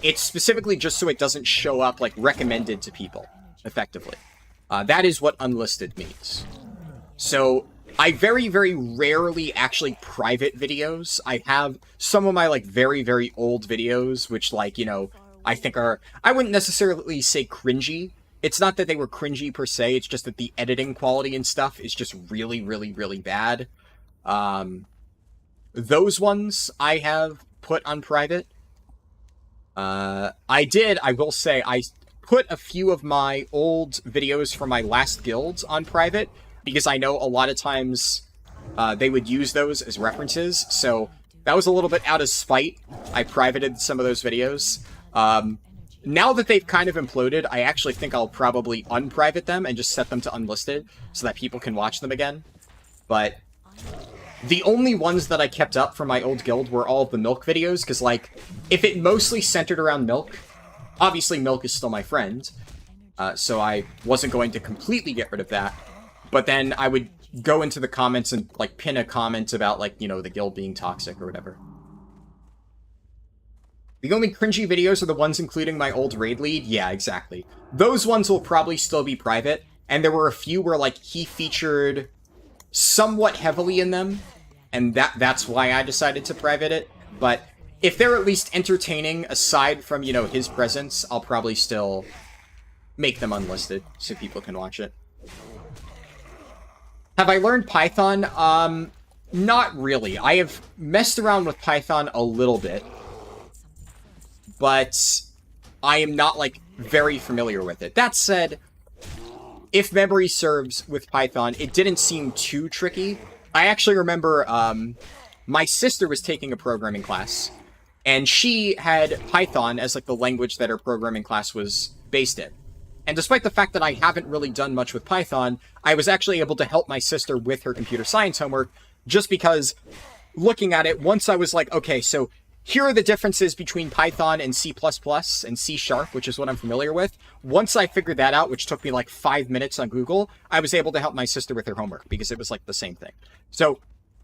It's specifically just so it doesn't show up like recommended to people, effectively. That is what unlisted means. So I very, very rarely actually private videos. I have some of my like very, very old videos, which like, you know, I think are, I wouldn't necessarily say cringy. It's not that they were cringy per se, it's just that the editing quality and stuff is just really, really, really bad. Those ones I have put on private. I will say, I put a few of my old videos from my last guilds on private, because I know a lot of times they would use those as references, so that was a little bit out of spite. I privated some of those videos. Now that they've kind of imploded, I actually think I'll probably unprivate them and just set them to unlisted so that people can watch them again. But the only ones that I kept up from my old guild were all of the Milk videos, because, like, if it mostly centered around Milk, obviously Milk is still my friend, so I wasn't going to completely get rid of that. But then I would go into the comments and, like, pin a comment about, like, you know, the guild being toxic or whatever. The only cringy videos are the ones including my old raid lead. Yeah, exactly. Those ones will probably still be private, and there were a few where, like, he featured somewhat heavily in them, and that's why I decided to private it. But if they're at least entertaining, aside from, you know, his presence, I'll probably still make them unlisted so people can watch it. Have I learned Python? Not really. I have messed around with Python a little bit, but I am not, like, very familiar with it. That said, if memory serves with Python, it didn't seem too tricky. I actually remember my sister was taking a programming class, and she had Python as, like, the language that her programming class was based in. And despite the fact that I haven't really done much with Python, I was actually able to help my sister with her computer science homework, just because looking at it, once I was like, okay, so here are the differences between Python and C++ and C#, which is what I'm familiar with. Once I figured that out, which took me like 5 minutes on Google, I was able to help my sister with her homework because it was like the same thing. So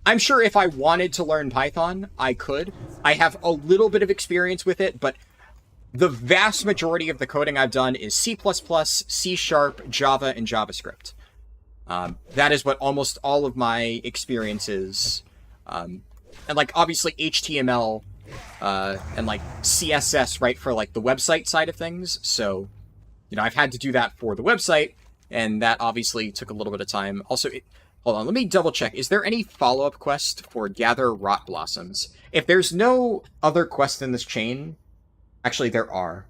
I'm sure if I wanted to learn Python, I could. I have a little bit of experience with it, but the vast majority of the coding I've done is C++, C#, Java, and JavaScript. That is what almost all of my experience is. And like obviously HTML, and like CSS, right, for like the website side of things. So, you know, I've had to do that for the website, and that obviously took a little bit of time. Also, hold on, let me double check. Is there any follow-up quest for Gather Rot Blossoms? If there's no other quest in this chain, actually there are.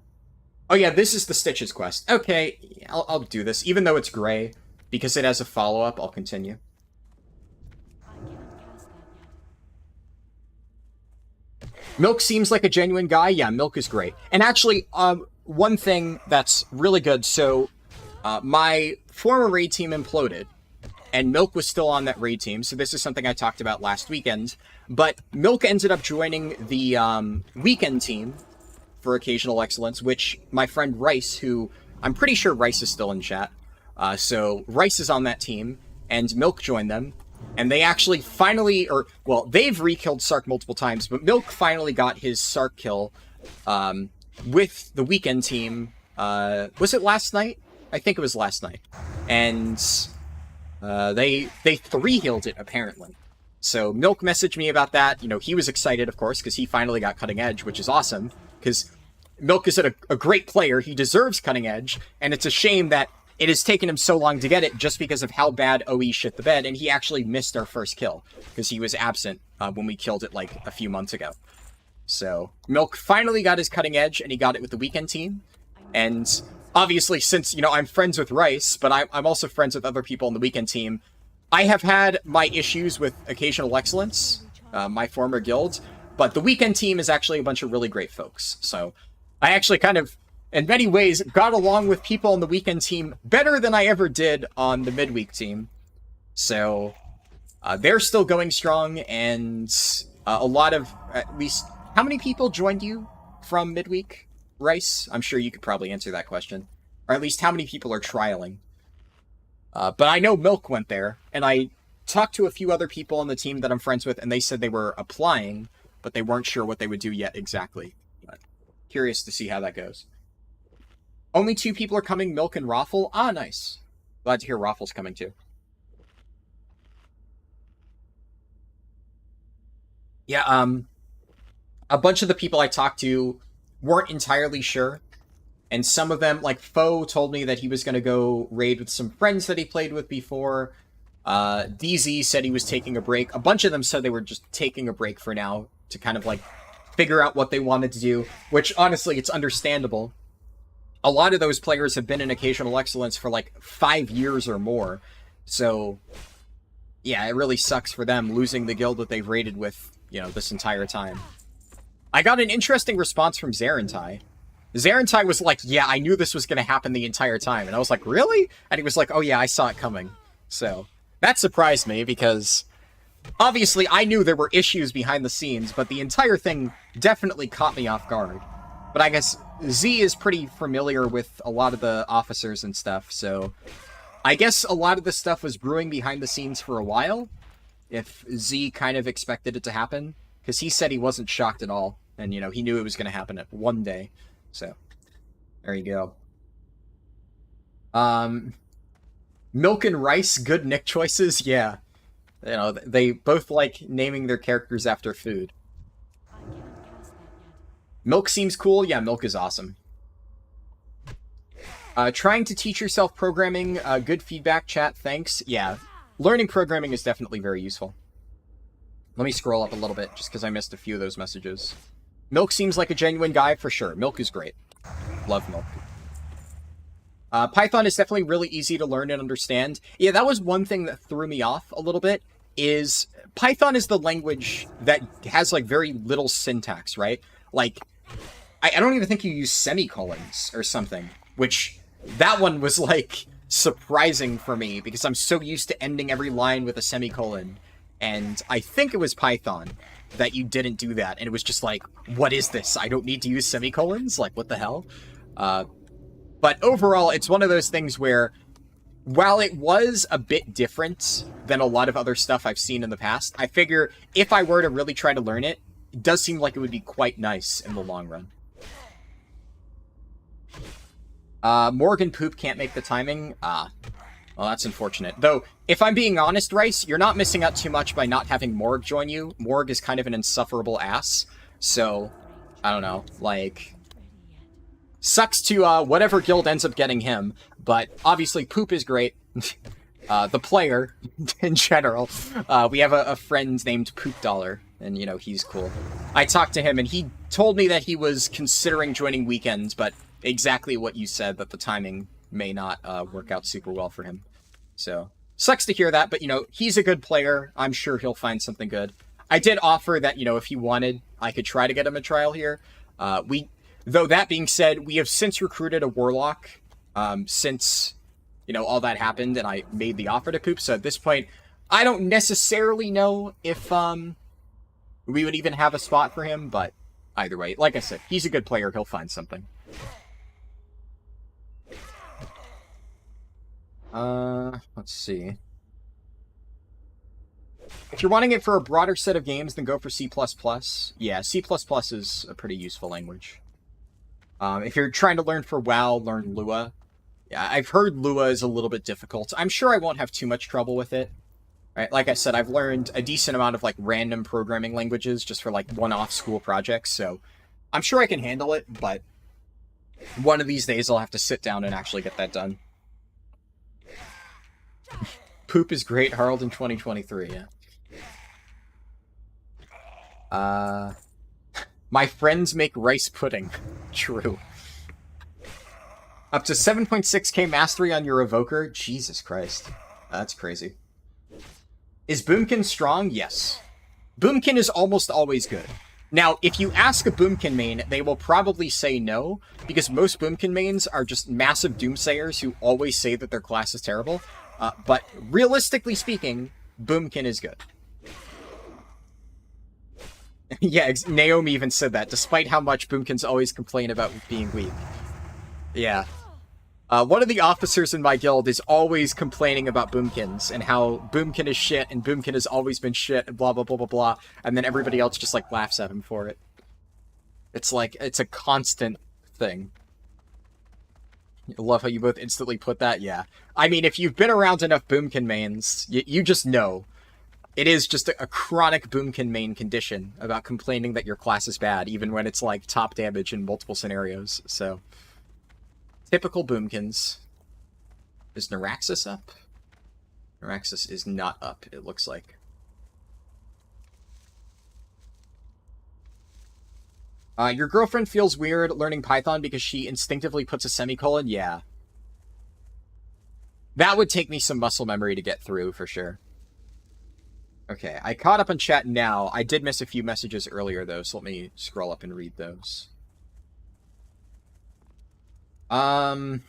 Oh yeah, this is the Stitches quest. Okay, I'll do this. Even though it's gray, because it has a follow-up, I'll continue. Milk seems like a genuine guy. Yeah, Milk is great. And actually, one thing that's really good, so my former raid team imploded, and Milk was still on that raid team, so this is something I talked about last weekend, but Milk ended up joining the weekend team for Occasional Excellence, which my friend Rice, who I'm pretty sure Rice is still in chat, so Rice is on that team, and Milk joined them. And they actually finally, well, they've re-killed Sark multiple times, but Milk finally got his Sark kill with the weekend team. Was it last night? I think it was last night. And they 3-healed it, apparently. So Milk messaged me about that. You know, he was excited, of course, because he finally got Cutting Edge, which is awesome. Because Milk is a great player. He deserves Cutting Edge. And it's a shame that it has taken him so long to get it just because of how bad OE shit the bed, and he actually missed our first kill because he was absent when we killed it like a few months ago. So Milk finally got his Cutting Edge, and he got it with the weekend team. And obviously, since, you know, I'm friends with Rice, but I'm also friends with other people on the weekend team, I have had my issues with Occasional Excellence, my former guild, but the weekend team is actually a bunch of really great folks. So I actually kind of, in many ways, got along with people on the weekend team better than I ever did on the midweek team. So they're still going strong, and a lot of, at least, how many people joined you from midweek, Rice? I'm sure you could probably answer that question. Or at least how many people are trialing. But I know Milk went there, and I talked to a few other people on the team that I'm friends with, and they said they were applying, but they weren't sure what they would do yet exactly. But curious to see how that goes. Only 2 people are coming, Milk and Raffle. Ah, nice. Glad to hear Raffle's coming too. Yeah, a bunch of the people I talked to weren't entirely sure. And some of them, like Foe told me that he was going to go raid with some friends that he played with before. DZ said he was taking a break. A bunch of them said they were just taking a break for now to kind of like figure out what they wanted to do, which honestly, it's understandable. A lot of those players have been in Occasional Excellence for like 5 years or more. So yeah, it really sucks for them losing the guild that they've raided with, you know, this entire time. I got an interesting response from Zarentai. Zarentai was like, yeah, I knew this was going to happen the entire time. And I was like, really? And he was like, oh yeah, I saw it coming. So that surprised me because obviously I knew there were issues behind the scenes, but the entire thing definitely caught me off guard. But I guess Z is pretty familiar with a lot of the officers and stuff, so I guess a lot of this stuff was brewing behind the scenes for a while, if Z kind of expected it to happen, because he said he wasn't shocked at all, and, you know, he knew it was going to happen at one day, so there you go. Milk and Rice, good nick choices, yeah. You know, they both like naming their characters after food. Milk seems cool. Yeah, Milk is awesome. Trying to teach yourself programming. Good feedback, chat. Thanks. Yeah, learning programming is definitely very useful. Let me scroll up a little bit, just because I missed a few of those messages. Milk seems like a genuine guy, for sure. Milk is great. Love Milk. Python is definitely really easy to learn and understand. Yeah, that was one thing that threw me off a little bit, is Python is the language that has, like, very little syntax, right? Like, I don't even think you use semicolons or something, which that one was, like, surprising for me, because I'm so used to ending every line with a semicolon, and I think it was Python that you didn't do that, and it was just like, what is this? I don't need to use semicolons? Like, what the hell? But overall, it's one of those things where, while it was a bit different than a lot of other stuff I've seen in the past, I figure if I were to really try to learn it, it does seem like it would be quite nice in the long run. Morgan Poop can't make the timing. Well, that's unfortunate. Though, if I'm being honest, Rice, you're not missing out too much by not having Morg join you. Morg is kind of an insufferable ass. So, I don't know, like, sucks to whatever guild ends up getting him. But obviously, Poop is great. The player, in general. We have a friend named Poop Dollar, and, you know, he's cool. I talked to him, and he told me that he was considering joining weekends, but exactly what you said, that the timing may not work out super well for him. So, sucks to hear that, but, you know, he's a good player. I'm sure he'll find something good. I did offer that, you know, if he wanted, I could try to get him a trial here. Though that being said, we have since recruited a Warlock, since, you know, all that happened, and I made the offer to Poop, so at this point, I don't necessarily know if, we would even have a spot for him, but either way, like I said, he's a good player, he'll find something. Let's see. If you're wanting it for a broader set of games, then go for C++. Yeah, C++ is a pretty useful language. If you're trying to learn for WoW, learn Lua. Yeah, I've heard Lua is a little bit difficult. I'm sure I won't have too much trouble with it. Right? Like I said, I've learned a decent amount of, like, random programming languages just for, like, one-off school projects, so I'm sure I can handle it, but one of these days I'll have to sit down and actually get that done. Poop is great, Harldan 2023, yeah. My friends make rice pudding. True. Up to 7.6k mastery on your evoker? Jesus Christ. That's crazy. Is Boomkin strong? Yes. Boomkin is almost always good. Now, if you ask a Boomkin main, they will probably say no, because most Boomkin mains are just massive doomsayers who always say that their class is terrible. But realistically speaking, Boomkin is good. Yeah, Naomi even said that, despite how much Boomkins always complain about being weak. Yeah. One of the officers in my guild is always complaining about boomkins and how boomkin is shit and boomkin has always been shit and blah, blah, blah, blah, blah. And then everybody else just, like, laughs at him for it. It's like, it's a constant thing. I love how you both instantly put that, yeah. I mean, if you've been around enough boomkin mains, you just know. It is just a chronic boomkin main condition about complaining that your class is bad, even when it's, like, top damage in multiple scenarios, so... Typical boomkins. Is Neuraxis up? Neuraxis is not up, it looks like. Your girlfriend feels weird learning Python because she instinctively puts a semicolon? Yeah. That would take me some muscle memory to get through, for sure. Okay, I caught up on chat now. I did miss a few messages earlier, though, so let me scroll up and read those. Let's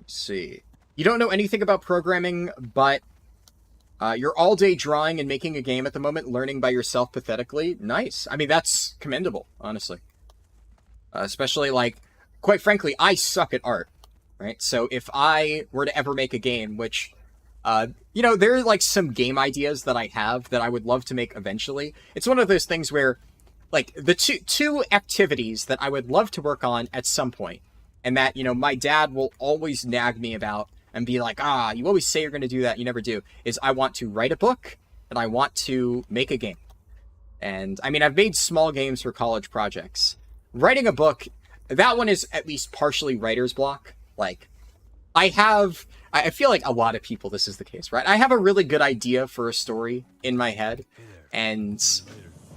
see. You don't know anything about programming, but you're all day drawing and making a game at the moment, learning by yourself pathetically. Nice. I mean, that's commendable, honestly. Especially, like, quite frankly, I suck at art, right? So if I were to ever make a game, which, you know, there are, like, some game ideas that I have that I would love to make eventually. It's one of those things where, like, the two activities that I would love to work on at some point, and that, you know, my dad will always nag me about and be like, you always say you're going to do that, you never do, is I want to write a book, and I want to make a game. And, I mean, I've made small games for college projects. Writing a book, that one is at least partially writer's block. Like, I feel like a lot of people, this is the case, right? I have a really good idea for a story in my head, and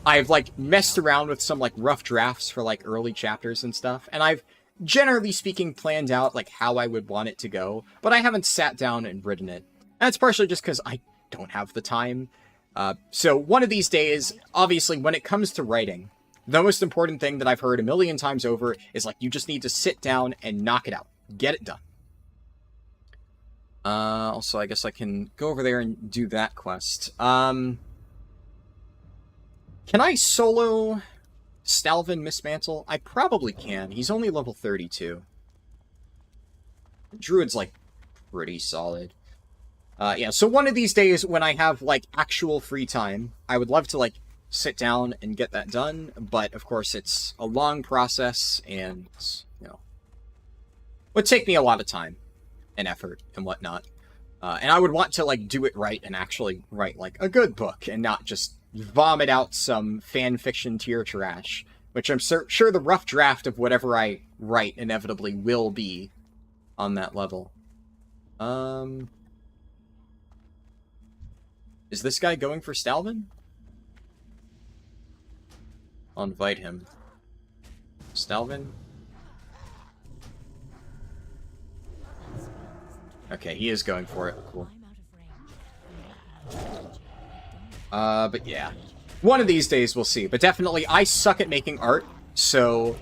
I've, like, messed around with some, like, rough drafts for, like, early chapters and stuff, and I've, generally speaking, planned out, like, how I would want it to go, but I haven't sat down and written it. And it's partially just because I don't have the time. So one of these days, obviously, when it comes to writing, the most important thing that I've heard a million times over is, like, you just need to sit down and knock it out. Get it done. Also, I guess I can go over there and do that quest. Can I solo Stalvin Mismantle? I probably can. He's only level 32. Druid's, like, pretty solid. Yeah, so one of these days when I have, like, actual free time, I would love to, like, sit down and get that done, but, of course, it's a long process, and, you know, would take me a lot of time and effort and whatnot. And I would want to, like, do it right and actually write, like, a good book and not just vomit out some fan fiction tier trash, which I'm sure the rough draft of whatever I write inevitably will be on that level. Is this guy going for Stalvin? I'll invite him. Stalvin? Okay, he is going for it. Cool. But yeah. One of these days we'll see. But definitely, I suck at making art, so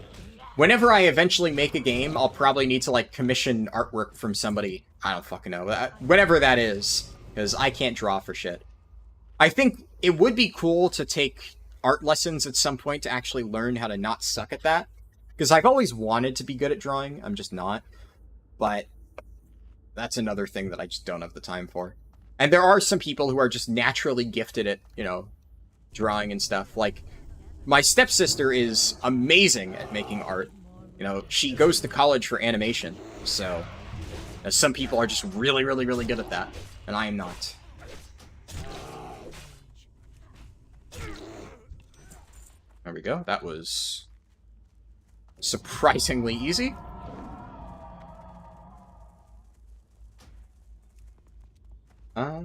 whenever I eventually make a game, I'll probably need to, like, commission artwork from somebody. I don't fucking know. Whatever that is, because I can't draw for shit. I think it would be cool to take art lessons at some point to actually learn how to not suck at that. Because I've always wanted to be good at drawing, I'm just not. But that's another thing that I just don't have the time for. And there are some people who are just naturally gifted at, you know, drawing and stuff. Like, my stepsister is amazing at making art. You know, she goes to college for animation. So, some people are just really, really, really good at that. And I am not. There we go. That was surprisingly easy. Let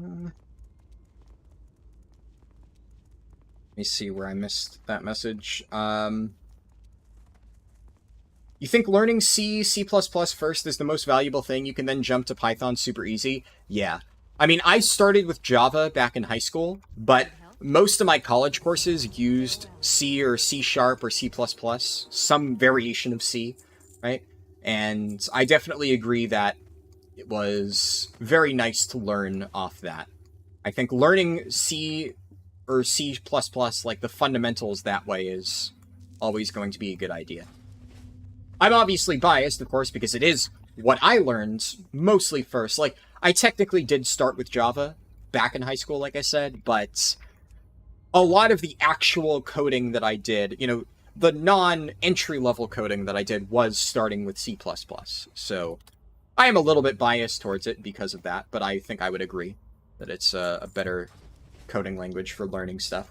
me see where I missed that message. You think learning C, C++ first is the most valuable thing? You can then jump to Python super easy? Yeah. I mean, I started with Java back in high school, but most of my college courses used C or C# or C++, some variation of C, right? And I definitely agree that it was very nice to learn off that. I think learning C or C++, like the fundamentals that way, is always going to be a good idea. I'm obviously biased, of course, because it is what I learned mostly first. Like, I technically did start with Java back in high school, like I said, but a lot of the actual coding that I did, you know, the non-entry-level coding that I did was starting with C++. So I am a little bit biased towards it because of that, but I think I would agree that it's a better coding language for learning stuff.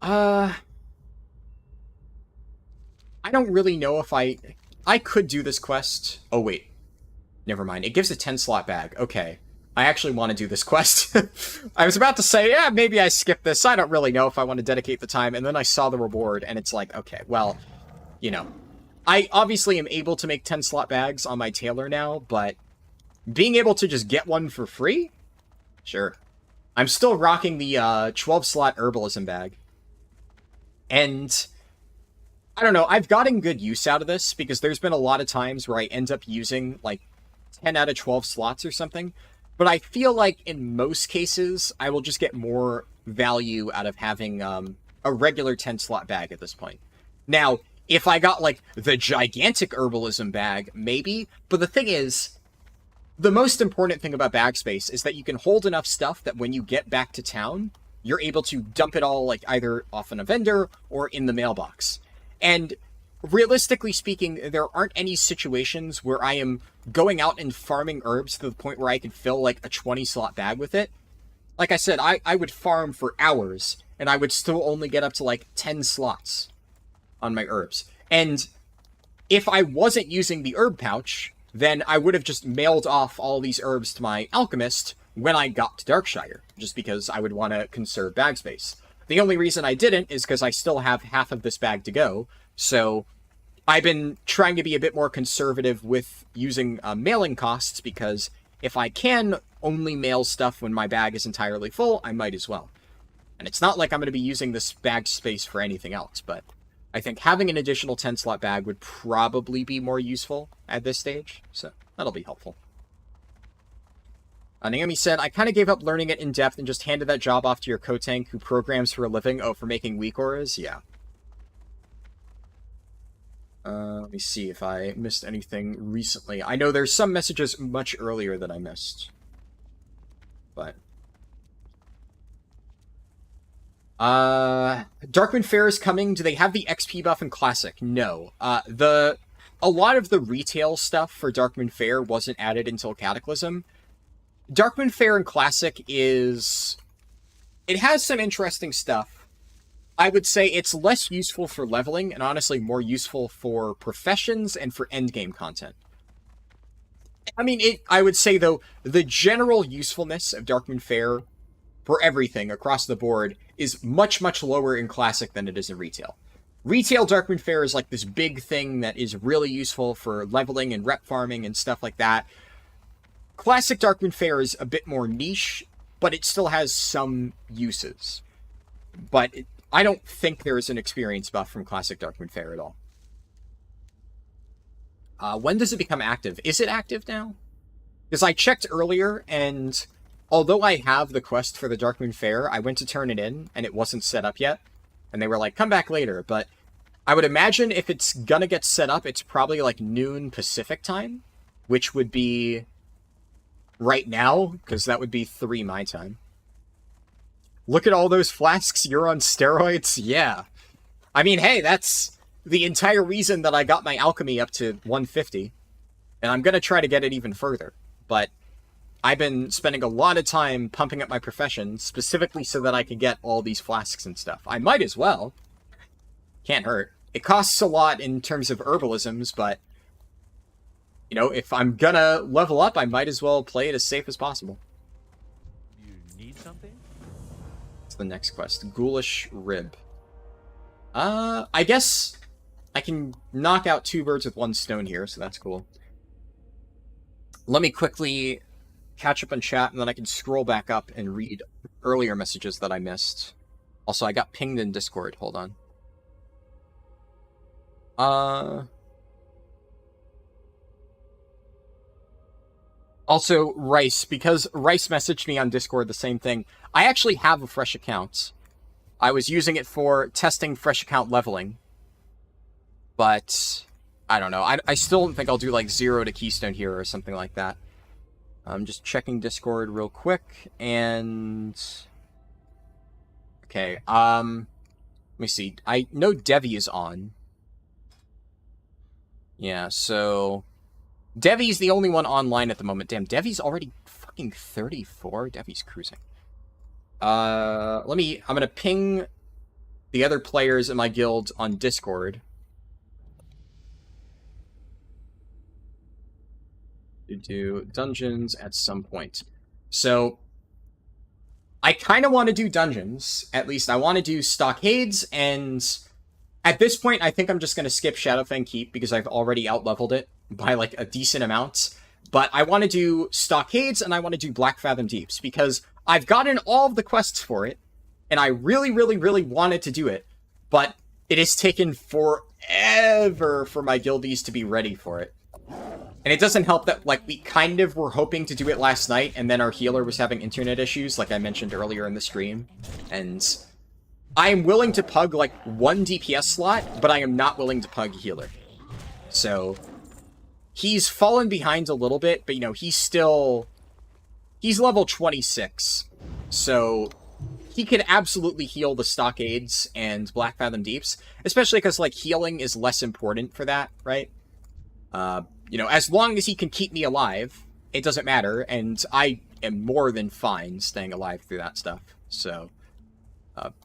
I don't really know if I could do this quest. Oh, wait. Never mind. It gives a 10-slot bag. Okay. I actually want to do this quest. I was about to say, yeah, maybe I skip this. I don't really know if I want to dedicate the time. And then I saw the reward, and it's like, okay, well, you know. I obviously am able to make 10-slot bags on my tailor now, but being able to just get one for free? Sure. I'm still rocking the 12-slot herbalism bag. And I don't know, I've gotten good use out of this, because there's been a lot of times where I end up using, like, 10 out of 12 slots or something. But I feel like in most cases, I will just get more value out of having a regular 10-slot bag at this point. Now, if I got, like, the gigantic herbalism bag, maybe. But the thing is, the most important thing about bag space is that you can hold enough stuff that when you get back to town, you're able to dump it all, like, either off on a vendor or in the mailbox. And realistically speaking, there aren't any situations where I am going out and farming herbs to the point where I can fill, like, a 20-slot bag with it. Like I said, I would farm for hours, and I would still only get up to, like, 10 slots on my herbs. And if I wasn't using the herb pouch, then I would have just mailed off all these herbs to my alchemist when I got to Darkshire, just because I would want to conserve bag space. The only reason I didn't is because I still have half of this bag to go, so I've been trying to be a bit more conservative with using mailing costs, because if I can only mail stuff when my bag is entirely full, I might as well. And it's not like I'm going to be using this bag space for anything else, but I think having an additional 10-slot bag would probably be more useful at this stage, so that'll be helpful. Naomi said, I kind of gave up learning it in depth and just handed that job off to your co-tank who programs for a living. Oh, for making weak auras? Yeah. Let me see if I missed anything recently. I know there's some messages much earlier that I missed. But Darkwind Fair is coming. Do they have the XP buff in Classic? No. A lot of the retail stuff for Darkwind Fair wasn't added until Cataclysm. Darkwind Fair in Classic is... It has some interesting stuff. I would say it's less useful for leveling, and honestly more useful for professions and for endgame content. I mean, I would say, though, the general usefulness of Darkwind Fair for everything across the board is much, much lower in Classic than it is in Retail. Retail Darkwind Fair is like this big thing that is really useful for leveling and rep farming and stuff like that. Classic Darkwind Fair is a bit more niche, but it still has some uses. But I don't think there is an experience buff from Classic Darkwind Fair at all. When does it become active? Is it active now? Because I checked earlier, and although I have the quest for the Darkwind Fair, I went to turn it in, and it wasn't set up yet. And they were like, come back later. But I would imagine if it's gonna get set up, it's probably like noon Pacific time, which would be right now, because that would be 3 my time. Look at all those flasks, you're on steroids? Yeah. I mean, hey, that's the entire reason that I got my alchemy up to 150. And I'm gonna try to get it even further. But I've been spending a lot of time pumping up my profession, specifically so that I can get all these flasks and stuff. I might as well. Can't hurt. It costs a lot in terms of herbalisms, but you know, if I'm gonna level up, I might as well play it as safe as possible. You need something? What's the next quest? Ghoulish Rib. I guess I can knock out 2 birds with 1 stone here, so that's cool. Let me quickly catch up on chat, and then I can scroll back up and read earlier messages that I missed. Also, I got pinged in Discord. Hold on. Also, Rice, because Rice messaged me on Discord the same thing. I actually have a fresh account. I was using it for testing fresh account leveling. But I don't know. I still don't think I'll do like 0 to Keystone here or something like that. I'm just checking Discord real quick, and okay. Let me see. I know Devi is on. Yeah, so Devi's the only one online at the moment. Damn, Devi's already fucking 34. Devi's cruising. I'm gonna ping the other players in my guild on Discord. To do dungeons at some point. So I kind of want to do dungeons. At least I want to do stockades, and at this point I think I'm just going to skip Shadowfang Keep because I've already outleveled it by like a decent amount. But I want to do stockades and I want to do Black Fathom Deeps because I've gotten all of the quests for it, and I really, really, really wanted to do it, but it has taken forever for my guildies to be ready for it. And it doesn't help that, like, we kind of were hoping to do it last night, and then our healer was having internet issues, like I mentioned earlier in the stream. And I am willing to pug, like, 1 DPS slot, but I am not willing to pug healer. So he's fallen behind a little bit, but, you know, he's level 26. So he could absolutely heal the stockades and Black Fathom Deeps, especially because, like, healing is less important for that, right? You know, as long as he can keep me alive, it doesn't matter, and I am more than fine staying alive through that stuff. So,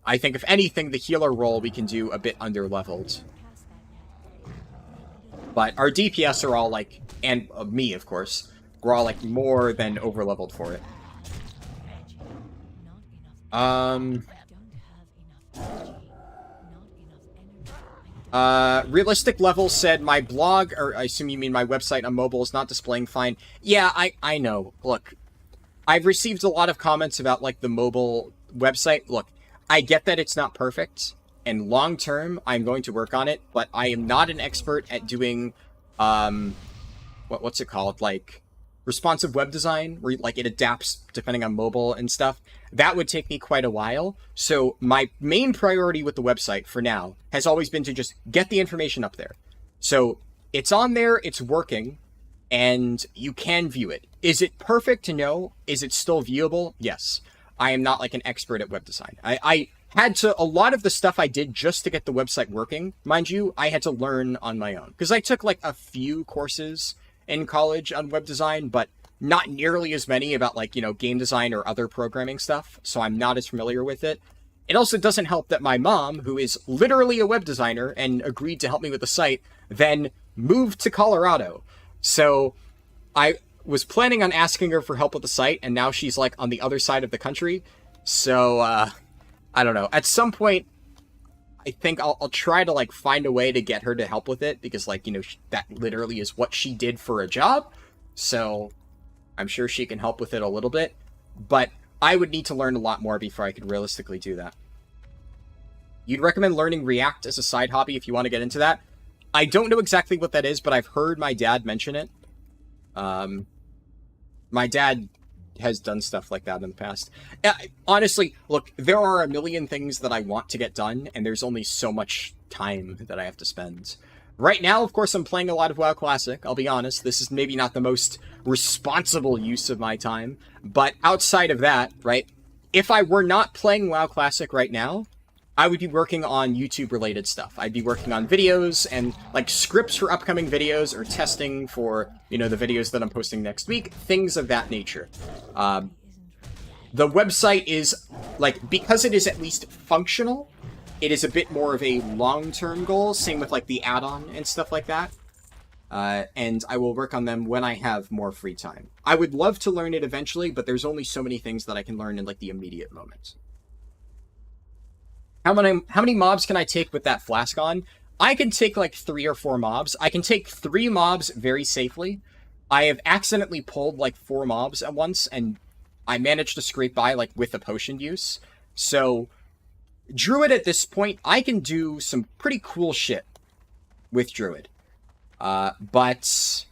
I think if anything, the healer role we can do a bit under-leveled. But our DPS are all, like, and me, of course, we're all, like, more than over-leveled for it. Realistic Level said, my blog, or I assume you mean my website on mobile, is not displaying fine. Yeah, I know. Look, I've received a lot of comments about, like, the mobile website. Look, I get that it's not perfect, and long-term, I'm going to work on it, but I am not an expert at doing, what's it called? Like, responsive web design, where, like, it adapts depending on mobile and stuff. That would take me quite a while. So my main priority with the website for now has always been to just get the information up there. So it's on there, it's working, and you can view it. Is it perfect? No. Is it still viewable? Yes. I am not like an expert at web design. I had to, a lot of the stuff I did just to get the website working, mind you, I had to learn on my own. Because I took like a few courses in college on web design, but not nearly as many about, like, you know, game design or other programming stuff, so I'm not as familiar with it. It also doesn't help that my mom, who is literally a web designer and agreed to help me with the site, then moved to Colorado. So I was planning on asking her for help with the site, and now she's, like, on the other side of the country. So, I don't know. At some point, I think I'll try to, like, find a way to get her to help with it, because, like, you know, that literally is what she did for a job. So I'm sure she can help with it a little bit, but I would need to learn a lot more before I could realistically do that. You'd recommend learning React as a side hobby if you want to get into that? I don't know exactly what that is, but I've heard my dad mention it. My dad has done stuff like that in the past. Honestly, look, there are a million things that I want to get done, and there's only so much time that I have to spend. Right now, of course, I'm playing a lot of WoW Classic. I'll be honest, this is maybe not the most responsible use of my time. But outside of that, right, if I were not playing WoW Classic right now, I would be working on YouTube-related stuff. I'd be working on videos and, like, scripts for upcoming videos or testing for, you know, the videos that I'm posting next week, things of that nature. The website is, like, because it is at least functional, it is a bit more of a long-term goal, same with, like, the add-on and stuff like that. And I will work on them when I have more free time. I would love to learn it eventually, but there's only so many things that I can learn in, like, the immediate moment. How many mobs can I take with that flask on? I can take, like, 3 or 4 mobs. I can take 3 mobs very safely. I have accidentally pulled, like, 4 mobs at once, and I managed to scrape by, like, with the potion use. So Druid at this point, I can do some pretty cool shit with Druid. But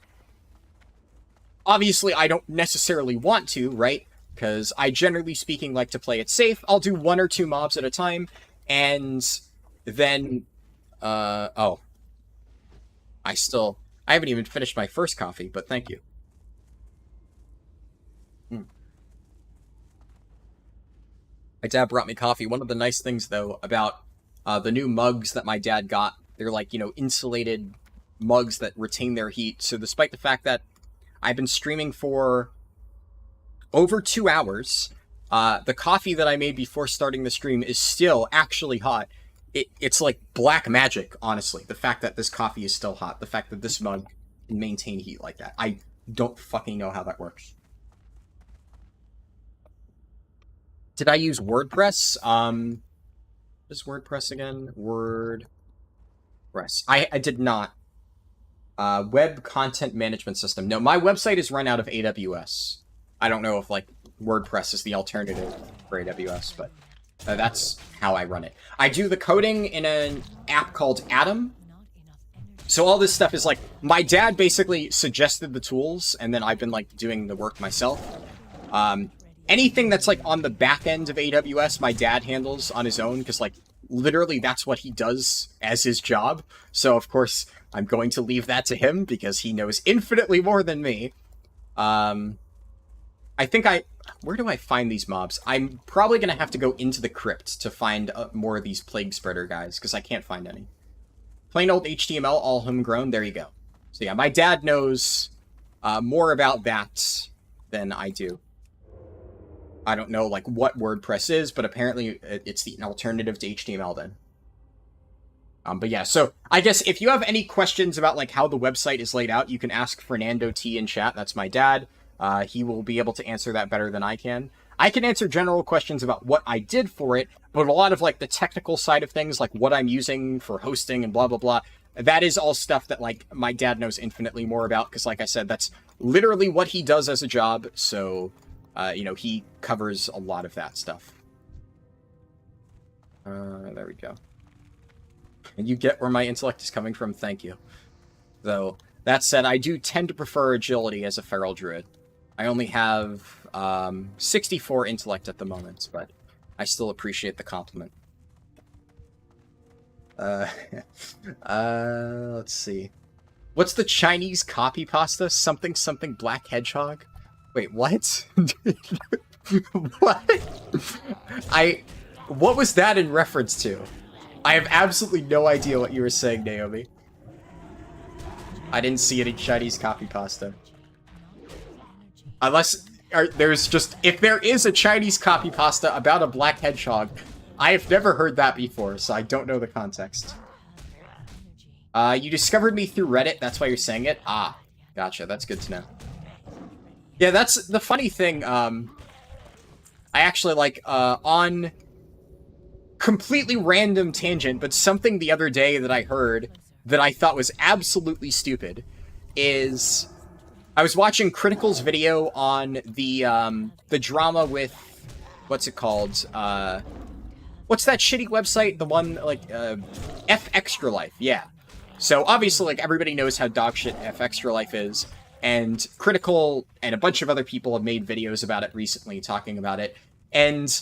obviously I don't necessarily want to, right? Because I generally speaking like to play it safe. I'll do 1 or 2 mobs at a time, and then, oh. I haven't even finished my first coffee, but thank you. My dad brought me coffee. One of the nice things, though, about the new mugs that my dad got, they're like, insulated mugs that retain their heat. So despite the fact that I've been streaming for over 2 hours, the coffee that I made before starting the stream is still actually hot. It's like black magic, honestly. The fact that this coffee is still hot. The fact that this mug can maintain heat like that. I don't fucking know how that works. Did I use WordPress? What is WordPress again? WordPress. I did not. Web content management system. No, my website is run out of AWS. I don't know if, like, WordPress is the alternative for AWS, but that's how I run it. I do the coding in an app called Atom. So all this stuff is, like, my dad basically suggested the tools, and then I've been, like, doing the work myself. Anything that's, like, on the back end of AWS, my dad handles on his own, because, like, literally that's what he does as his job. So, of course, I'm going to leave that to him, because he knows infinitely more than me. I think where do I find these mobs? I'm probably going to have to go into the crypt to find more of these plague spreader guys, because I can't find any. Plain old HTML, all homegrown, there you go. So yeah, my dad knows more about that than I do. I don't know, like, what WordPress is, but apparently it's an alternative to HTML then. But yeah, so I guess if you have any questions about, like, how the website is laid out, you can ask Fernando T in chat. That's my dad. He will be able to answer that better than I can. I can answer general questions about what I did for it, but a lot of, like, the technical side of things, like what I'm using for hosting and blah, blah, blah, that is all stuff that, like, my dad knows infinitely more about, because, like I said, that's literally what he does as a job, so... he covers a lot of that stuff. There we go. And you get where my intellect is coming from, thank you. Though, that said, I do tend to prefer agility as a feral druid. I only have 64 intellect at the moment, but I still appreciate the compliment. Let's see. What's the Chinese copy pasta? Something something black hedgehog? Wait, what? What? What was that in reference to? I have absolutely no idea what you were saying, Naomi. I didn't see any Chinese copy pasta. Unless, there's just, if there is a Chinese copy pasta about a black hedgehog, I have never heard that before, so I don't know the context. You discovered me through Reddit, that's why you're saying it? Ah, gotcha, that's good to know. Yeah, that's the funny thing, I actually, like, on completely random tangent, but something the other day that I heard that I thought was absolutely stupid is I was watching Critical's video on the drama with, what's it called? What's that shitty website? The one, like, FFXIV, yeah. So, obviously, like, everybody knows how dogshit FFXIV is, and Critical and a bunch of other people have made videos about it recently, talking about it, and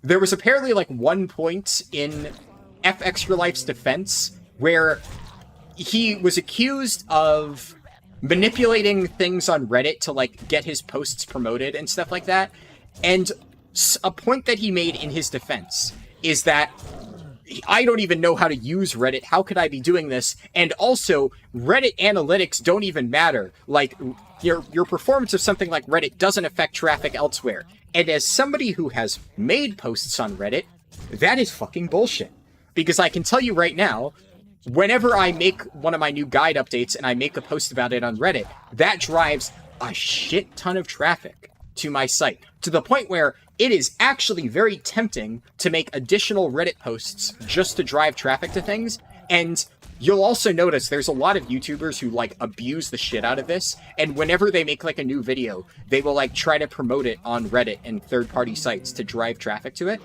there was apparently, like, one point in FFXIV's defense where he was accused of manipulating things on Reddit to, like, get his posts promoted and stuff like that, and a point that he made in his defense is that I don't even know how to use Reddit. How could I be doing this? And also, Reddit analytics don't even matter. Like, your performance of something like Reddit doesn't affect traffic elsewhere. And as somebody who has made posts on Reddit, that is fucking bullshit. Because I can tell you right now, whenever I make one of my new guide updates and I make a post about it on Reddit, that drives a shit ton of traffic to my site. To the point where it is actually very tempting to make additional Reddit posts just to drive traffic to things. And you'll also notice there's a lot of YouTubers who, like, abuse the shit out of this. And whenever they make, like, a new video, they will, like, try to promote it on Reddit and third-party sites to drive traffic to it.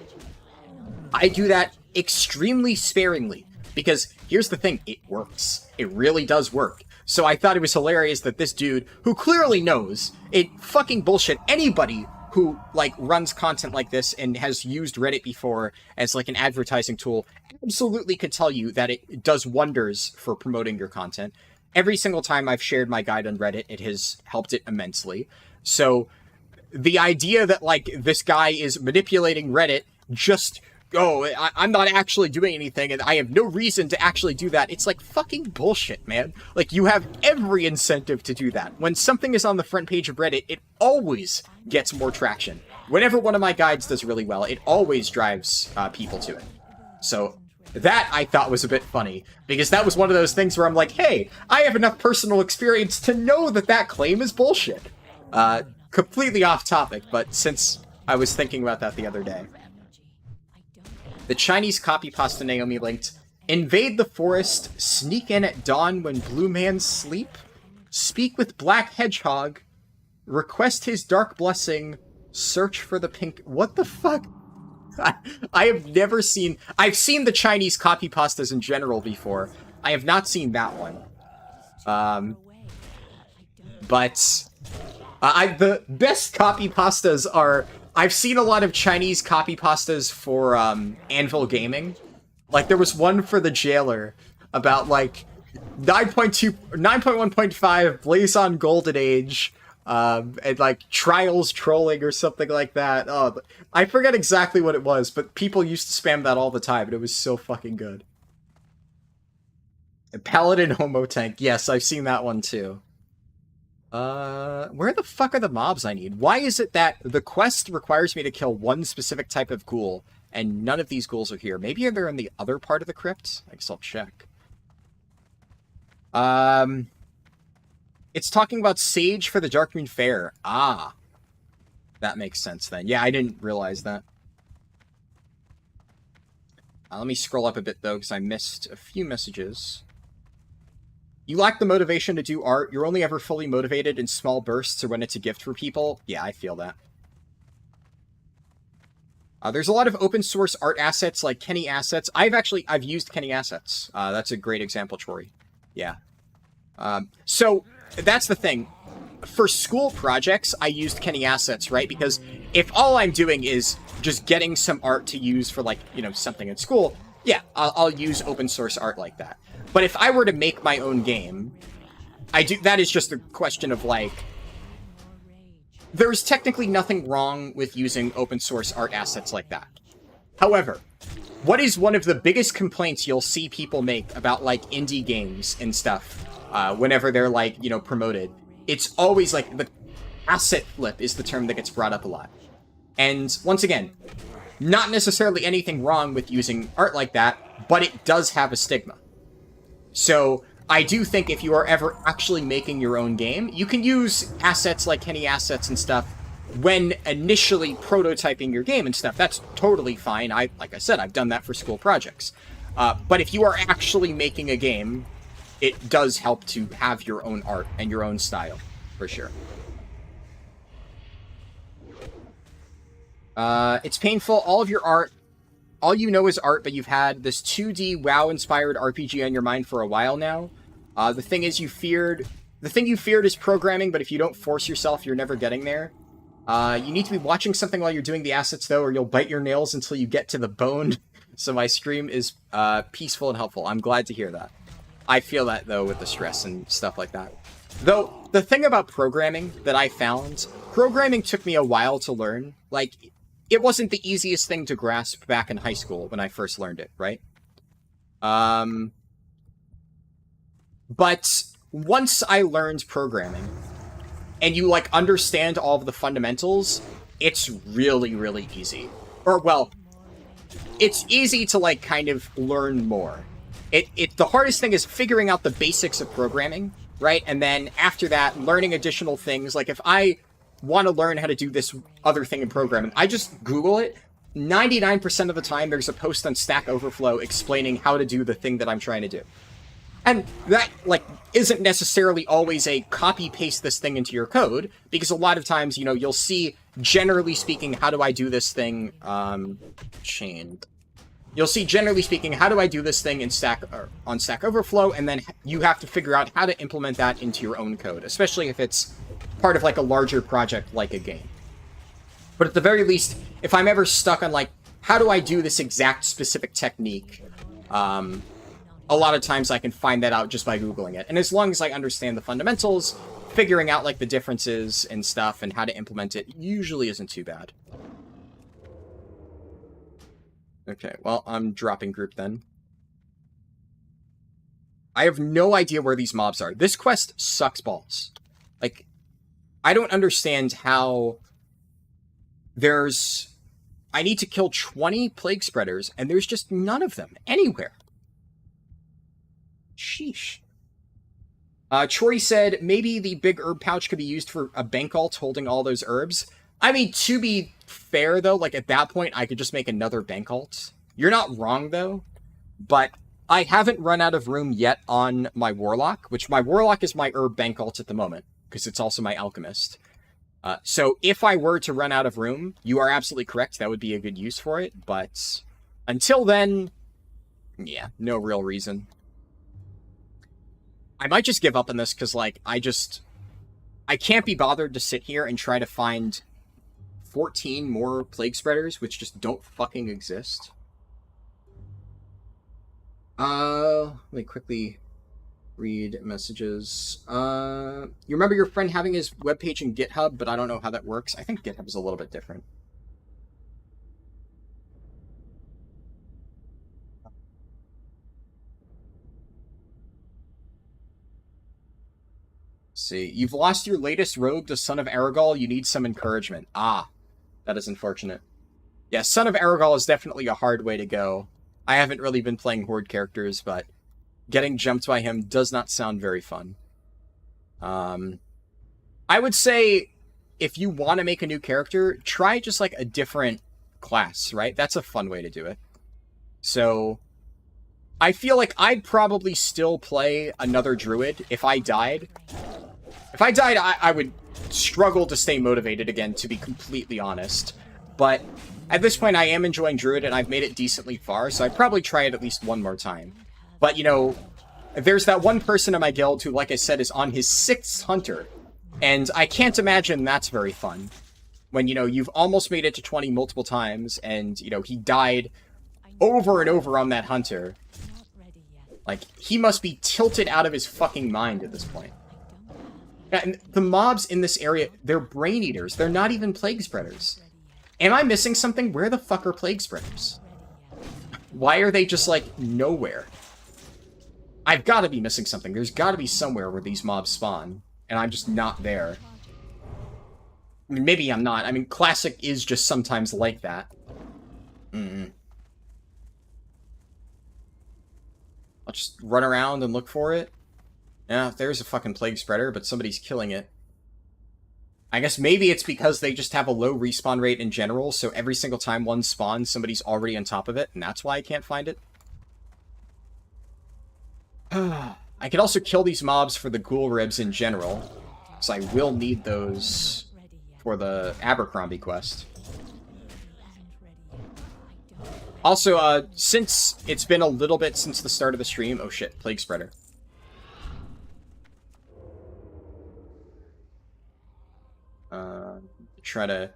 I do that extremely sparingly. Because here's the thing, it works. It really does work. So I thought it was hilarious that this dude, who clearly knows, it fucking bullshit anybody who, like, runs content like this and has used Reddit before as, like, an advertising tool, absolutely could tell you that it does wonders for promoting your content. every single time I've shared my guide on Reddit, it has helped it immensely. So the idea that, like, this guy is manipulating Reddit just, I'm not actually doing anything and I have no reason to actually do that. It's like fucking bullshit, man. Like, you have every incentive to do that. When something is on the front page of Reddit, it always gets more traction. Whenever one of my guides does really well, it always drives people to it. So that I thought was a bit funny, because that was one of those things where I'm like, hey, I have enough personal experience to know that that claim is bullshit. Completely off topic, but since I was thinking about that the other day. The Chinese copy pasta Naomi linked, invade the forest, sneak in at dawn when blue mans sleep, speak with black hedgehog, request his dark blessing, search for the pink... What the fuck? I have never seen... I've seen the Chinese copy pastas in general before. I have not seen that one. But the best copy pastas are... I've seen a lot of Chinese copy pastas for Anvil Gaming. Like, there was one for the Jailer about, like, 9.1.5 Blazon Golden Age, and, like, Trials Trolling or something like that. Oh, I forget exactly what it was, but people used to spam that all the time, and it was so fucking good. Paladin Homo Tank. Yes, I've seen that one, too. Where the fuck are the mobs I need? Why is it that the quest requires me to kill one specific type of ghoul, and none of these ghouls are here? Maybe they're in the other part of the crypt? I guess I'll check. It's talking about Sage for the Darkmoon Fair. Ah. That makes sense then. Yeah, I didn't realize that. Let me scroll up a bit, though, because I missed a few messages. You lack the motivation to do art. You're only ever fully motivated in small bursts or when it's a gift for people. Yeah, I feel that. There's a lot of open source art assets like Kenny Assets. I've used Kenny Assets. That's a great example, Troy. Yeah. So that's the thing. For school projects, I used Kenny Assets, right? Because if all I'm doing is just getting some art to use for, like, you know, something at school, yeah, I'll use open source art like that. But if I were to make my own game, that is just a question of, like, there's technically nothing wrong with using open source art assets like that. However, what is one of the biggest complaints you'll see people make about, like, indie games and stuff, whenever they're, like, you know, promoted? It's always, like, the asset flip is the term that gets brought up a lot. And, once again, not necessarily anything wrong with using art like that, but it does have a stigma. So, I do think if you are ever actually making your own game, you can use assets like Kenny Assets and stuff when initially prototyping your game and stuff. That's totally fine. Like I said, I've done that for school projects. But if you are actually making a game, it does help to have your own art and your own style, for sure. It's painful. All of your art, all you know is art, but you've had this 2D WoW-inspired RPG on your mind for a while now. The thing you feared is programming, but if you don't force yourself, you're never getting there. You need to be watching something while you're doing the assets, though, or you'll bite your nails until you get to the bone. So my stream is peaceful and helpful. I'm glad to hear that. I feel that, though, with the stress and stuff like that. Though, the thing about programming that I found, programming took me a while to learn. Like, it wasn't the easiest thing to grasp back in high school when I first learned it, right? But once I learned programming, and you, like, understand all of the fundamentals, it's really, really easy. Or, well, it's easy to, like, kind of learn more. The hardest thing is figuring out the basics of programming, right? And then after that, learning additional things. Like, if I want to learn how to do this other thing in programming, I just Google it. 99% of the time, there's a post on Stack Overflow explaining how to do the thing that I'm trying to do. And that, like, isn't necessarily always a copy-paste this thing into your code, because a lot of times, you know, you'll see, generally speaking, how do I do this thing, chained. You'll see, generally speaking, how do I do this thing in on Stack Overflow, and then you have to figure out how to implement that into your own code, especially if it's part of, like, a larger project like a game. But at the very least, if I'm ever stuck on, like, how do I do this exact specific technique, a lot of times I can find that out just by Googling it. And as long as I understand the fundamentals, figuring out like the differences and stuff and how to implement it usually isn't too bad. Okay, well, I'm dropping group then. I have no idea where these mobs are. This quest sucks balls. Like, I don't understand how there's... I need to kill 20 plague spreaders, and there's just none of them anywhere. Sheesh. Troy said, maybe the big herb pouch could be used for a bank alt holding all those herbs. I mean, to be fair, though, like, at that point, I could just make another bank alt. You're not wrong, though, but I haven't run out of room yet on my Warlock, which my Warlock is my herb bank alt at the moment, because it's also my Alchemist. So if I were to run out of room, you are absolutely correct, that would be a good use for it, but until then, yeah, no real reason. I might just give up on this, because, like, I can't be bothered to sit here and try to find 14 more plague spreaders, which just don't fucking exist. Let me quickly read messages. You remember your friend having his webpage in GitHub, but I don't know how that works. I think GitHub is a little bit different. See, you've lost your latest rogue to Son of Aragol. You need some encouragement. Ah, that is unfortunate. Yeah, Son of Aragol is definitely a hard way to go. I haven't really been playing Horde characters, but getting jumped by him does not sound very fun. I would say, if you want to make a new character, try just like a different class, right? That's a fun way to do it. So, I feel like I'd probably still play another Druid if I died. If I died, I would struggle to stay motivated again, to be completely honest. But at this point, I am enjoying Druid, and I've made it decently far, so I'd probably try it at least one more time. But, you know, there's that one person in my guild who, like I said, is on his 6th Hunter, and I can't imagine that's very fun. When, you know, you've almost made it to 20 multiple times, and, you know, he died over and over on that Hunter. Like, he must be tilted out of his fucking mind at this point. Yeah, and the mobs in this area, they're brain eaters. They're not even plague spreaders. Am I missing something? Where the fuck are plague spreaders? Why are they just, like, nowhere? I've got to be missing something. There's got to be somewhere where these mobs spawn, and I'm just not there. I mean, maybe I'm not. I mean, Classic is just sometimes like that. I'll just run around and look for it. Yeah, there's a fucking plague spreader, but somebody's killing it. I guess maybe it's because they just have a low respawn rate in general, so every single time one spawns, somebody's already on top of it, and that's why I can't find it. I could also kill these mobs for the ghoul ribs in general, because I will need those for the Abercrombie quest. Also, since it's been a little bit since the start of the stream... Oh shit, plague spreader. Try to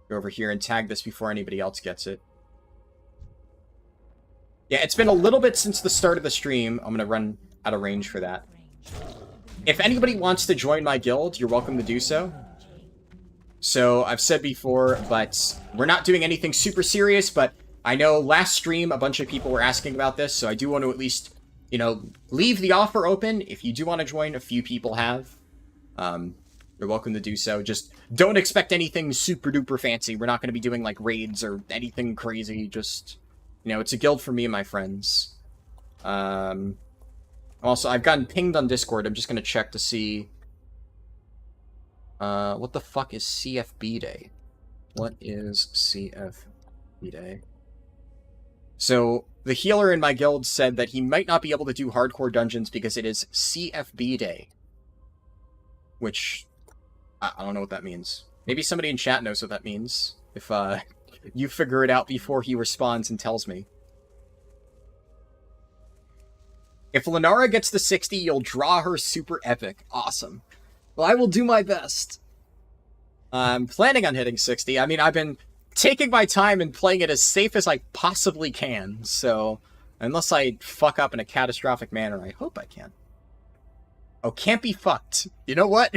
go over here and tag this before anybody else gets it. Yeah, it's been a little bit since the start of the stream. I'm gonna run out of range for that. If anybody wants to join my guild, you're welcome to do so. So, I've said before, but we're not doing anything super serious, but I know last stream a bunch of people were asking about this, so I do want to at least, you know, leave the offer open. If you do want to join, a few people have. You're welcome to do so. Just don't expect anything super duper fancy. We're not going to be doing like raids or anything crazy. Just, you know, it's a guild for me and my friends. Also, I've gotten pinged on Discord. I'm just going to check to see... what the fuck is CFB Day? What is CFB Day? So, the healer in my guild said that he might not be able to do hardcore dungeons because it is CFB Day. Which... I don't know what that means. Maybe somebody in chat knows what that means. If, you figure it out before he responds and tells me. If Lenara gets to 60, you'll draw her super epic. Awesome. Well, I will do my best. I'm planning on hitting 60. I mean, I've been taking my time and playing it as safe as I possibly can, so Unless I fuck up in a catastrophic manner, I hope I can. Oh, can't be fucked. You know what?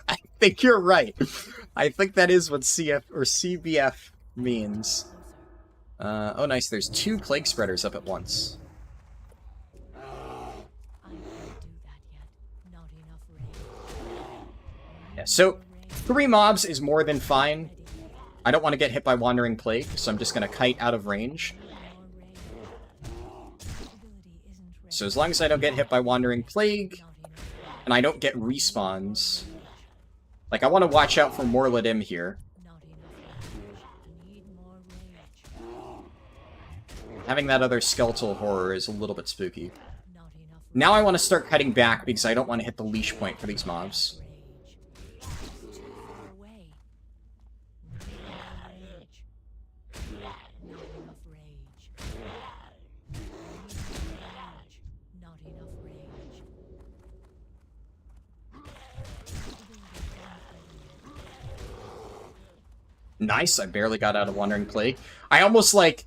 I think you're right. I think that is what CF or CBF means. Oh, nice. There's 2 plague spreaders up at once. Yeah, so 3 mobs is more than fine. I don't want to get hit by Wandering Plague, so I'm just going to kite out of range. So as long as I don't get hit by Wandering Plague, and I don't get respawns, like, I want to watch out for Morladim here. Having that other skeletal horror is a little bit spooky. Now I want to start cutting back because I don't want to hit the leash point for these mobs. Nice, I barely got out of Wandering Plague. I almost, like,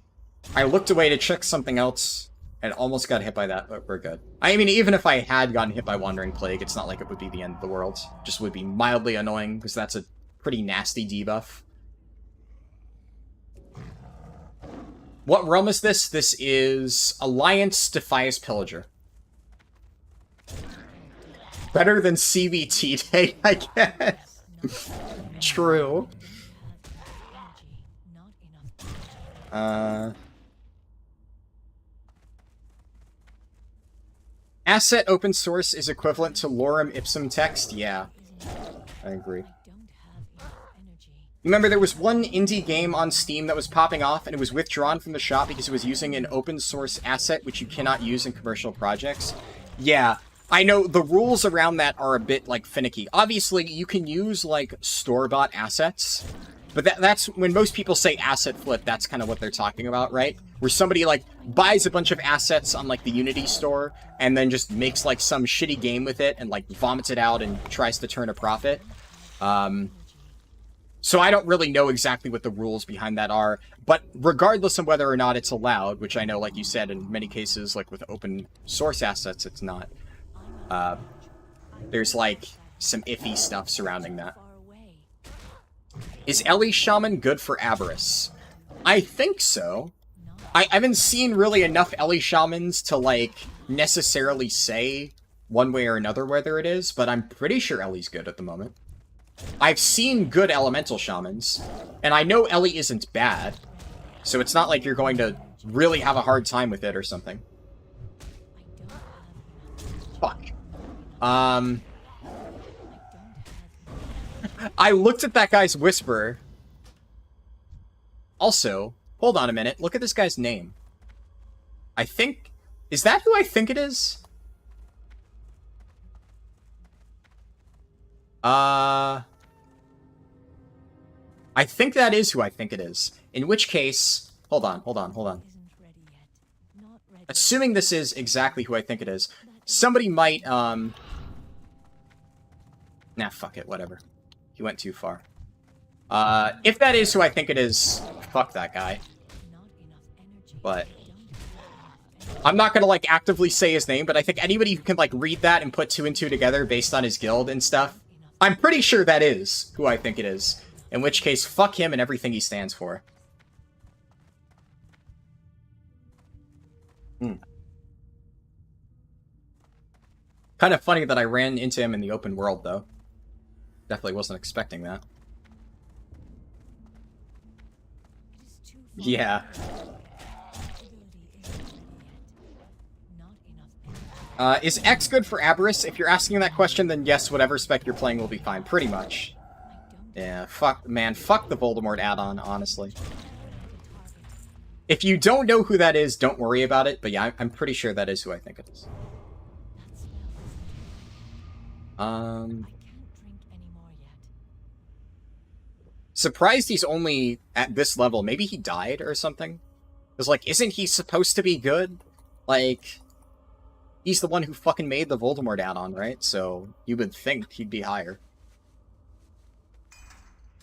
I looked away to check something else and almost got hit by that, but we're good. I mean, even if I had gotten hit by Wandering Plague, it's not like it would be the end of the world. It just would be mildly annoying, because that's a pretty nasty debuff. What realm is this? This is Alliance Defias Pillager. Better than CVT Day, I guess. True. Asset open source is equivalent to lorem ipsum text? Yeah, I agree. Remember, there was one indie game on Steam that was popping off, and it was withdrawn from the shop because it was using an open source asset which you cannot use in commercial projects. Yeah, I know the rules around that are a bit, like, finicky. Obviously, you can use, like, store-bought assets, but that's, when most people say asset flip, that's kind of what they're talking about, right? Where somebody, like, buys a bunch of assets on, like, the Unity store, and then just makes, like, some shitty game with it, and, like, vomits it out and tries to turn a profit. So I don't really know exactly what the rules behind that are, but regardless of whether or not it's allowed, which I know, like you said, in many cases, like with open source assets, it's not. There's, like, some iffy stuff surrounding that. Is Ellie Shaman good for Aberrus? I think so. I haven't seen really enough Ellie Shamans to, like, necessarily say one way or another whether it is, but I'm pretty sure Ellie's good at the moment. I've seen good Elemental Shamans, and I know Ellie isn't bad, so it's not like you're going to really have a hard time with it or something. Fuck. I looked at that guy's Whisper. Also, hold on a minute. Look at this guy's name. I think... Is that who I think it is? I think that is who I think it is. In which case... Hold on. Assuming this is exactly who I think it is, somebody might, Nah, fuck it, whatever. He went too far. If that is who I think it is, fuck that guy. But I'm not gonna, like, actively say his name, but I think anybody who can, like, read that and put 2 and 2 together based on his guild and stuff, I'm pretty sure that is who I think it is. In which case, fuck him and everything he stands for. Kind of funny that I ran into him in the open world, though. Definitely wasn't expecting that. Yeah. Is X good for Aberrus? If you're asking that question, then yes, whatever spec you're playing will be fine, pretty much. Yeah, fuck, man, fuck the Voldemort add-on, honestly. If you don't know who that is, don't worry about it, but yeah, I'm pretty sure that is who I think it is. Surprised he's only at this level. Maybe he died or something? Because, like, isn't he supposed to be good? Like, he's the one who fucking made the Voldemort add-on, right? So, you would think he'd be higher.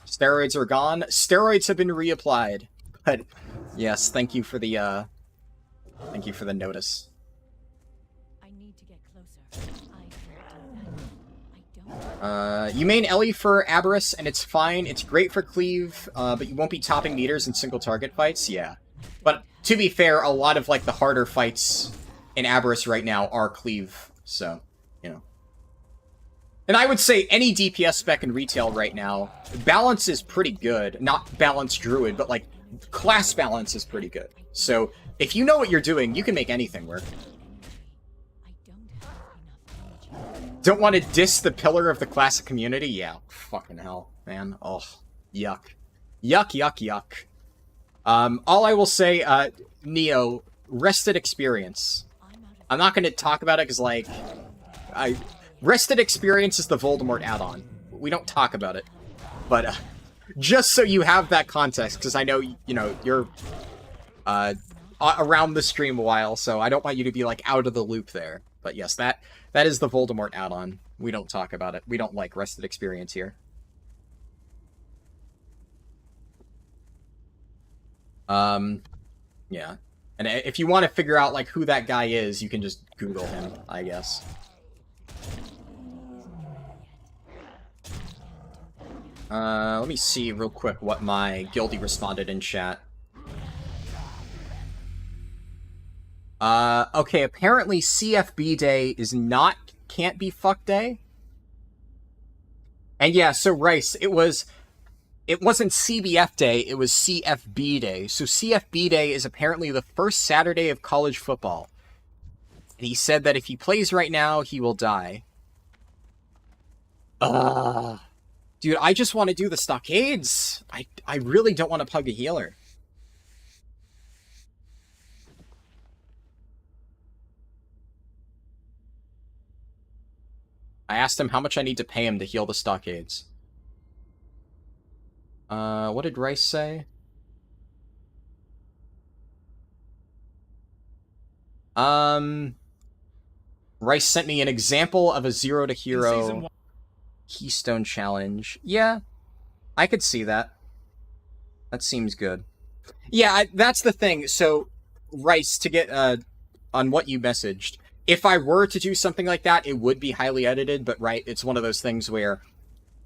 Steroids are gone. Steroids have been reapplied. But, yes, thank you for the Thank you for the notice. I need to get closer. I can't do that. I don't. You main Ellie for Aberrus, and it's fine. It's great for cleave, but you won't be topping meters in single target fights. Yeah. But to be fair, a lot of like the harder fights in Aberrus right now are cleave, so, you know. And I would say any DPS spec in retail right now, balance is pretty good. Not balance Druid, but like class balance is pretty good. So if you know what you're doing, you can make anything work. I don't have enough energy. Don't want to diss the pillar of the classic community? Yeah, fucking hell, man. Oh, yuck. Yuck, yuck, yuck. All I will say, Neo, rested experience. I'm not going to talk about it because, like, rested experience is the Voldemort add-on. We don't talk about it. But, just so you have that context, because I know, you know, you're, around the stream a while, so I don't want you to be, like, out of the loop there. But yes, that is the Voldemort add-on. We don't talk about it. We don't like rested experience here. Yeah. And if you want to figure out, like, who that guy is, you can just Google him, I guess. Let me see real quick what my guildie responded in chat. Okay, apparently CFB Day is not Can't Be Fuck Day. And yeah, so Rice, it wasn't CBF Day, it was CFB Day. So CFB Day is apparently the first Saturday of college football. And he said that if he plays right now, he will die. Dude, I just want to do the stockades. I really don't want to pug a healer. I asked him how much I need to pay him to heal the stockades. What did Rice say? Rice sent me an example of a 0 to hero Keystone challenge. Yeah, I could see that. That seems good. Yeah, that's the thing. So, Rice, to get on what you messaged, if I were to do something like that, it would be highly edited, but right, it's one of those things where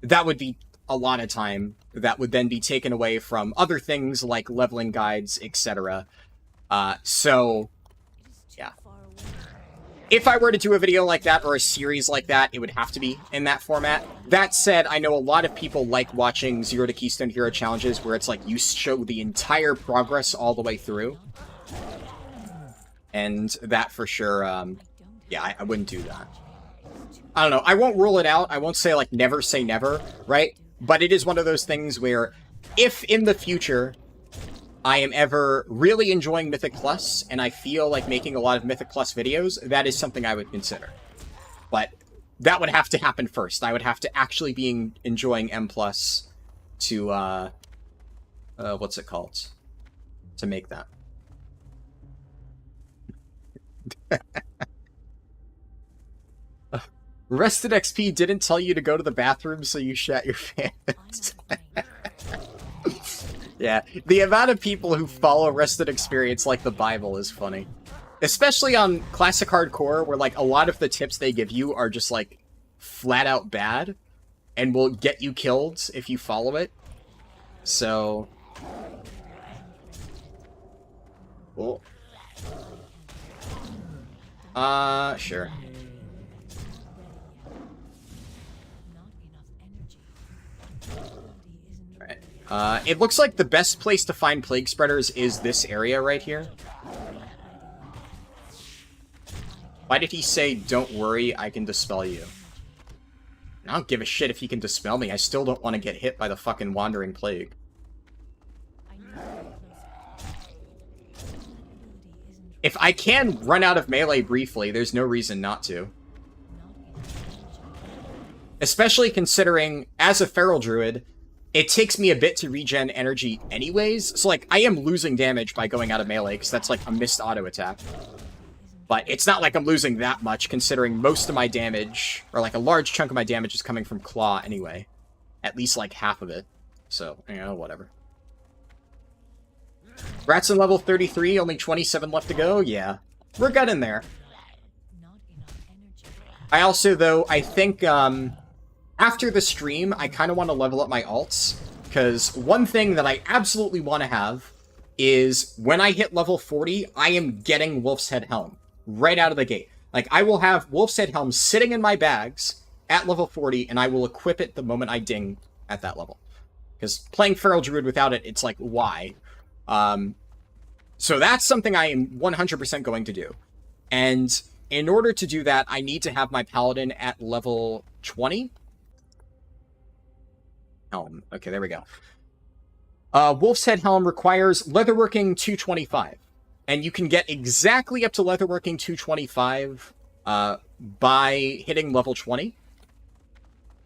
that would be a lot of time that would then be taken away from other things like leveling guides, etc. So, yeah. If I were to do a video like that or a series like that, it would have to be in that format. That said, I know a lot of people like watching 0 to Keystone Hero challenges where it's like you show the entire progress all the way through. And that for sure, yeah, I wouldn't do that. I don't know, I won't rule it out. I won't say, like, never say never, right? But it is one of those things where, if in the future I am ever really enjoying Mythic Plus, and I feel like making a lot of Mythic Plus videos, that is something I would consider. But that would have to happen first. I would have to actually be enjoying M Plus to, what's it called? To make that. Rested XP didn't tell you to go to the bathroom, so you shat your pants. Yeah, the amount of people who follow Rested Experience like the Bible is funny. Especially on Classic Hardcore, where, like, a lot of the tips they give you are just, like, flat out bad, and will get you killed if you follow it. So... Cool. Sure. It looks like the best place to find Plague Spreaders is this area right here. Why did he say, don't worry, I can dispel you? I don't give a shit if he can dispel me, I still don't want to get hit by the fucking Wandering Plague. If I can run out of melee briefly, there's no reason not to. Especially considering, as a Feral Druid, it takes me a bit to regen energy anyways, so, like, I am losing damage by going out of melee, because that's, like, a missed auto attack. But it's not like I'm losing that much, considering most of my damage, or, like, a large chunk of my damage is coming from Claw anyway. At least, like, half of it. So, you know, whatever. Rat's in level 33, only 27 left to go? Yeah. We're getting there. Not enough energy. I also, though, I think, after the stream, I kind of want to level up my alts, because one thing that I absolutely want to have is, when I hit level 40, I am getting Wolf's Head Helm, right out of the gate. Like, I will have Wolf's Head Helm sitting in my bags at level 40, and I will equip it the moment I ding at that level. Because playing Feral Druid without it, it's like, why? So that's something I am 100% going to do. And in order to do that, I need to have my Paladin at level 20. Helm. Okay, there we go. Wolf's Head Helm requires Leatherworking 225. And you can get exactly up to Leatherworking 225 by hitting level 20.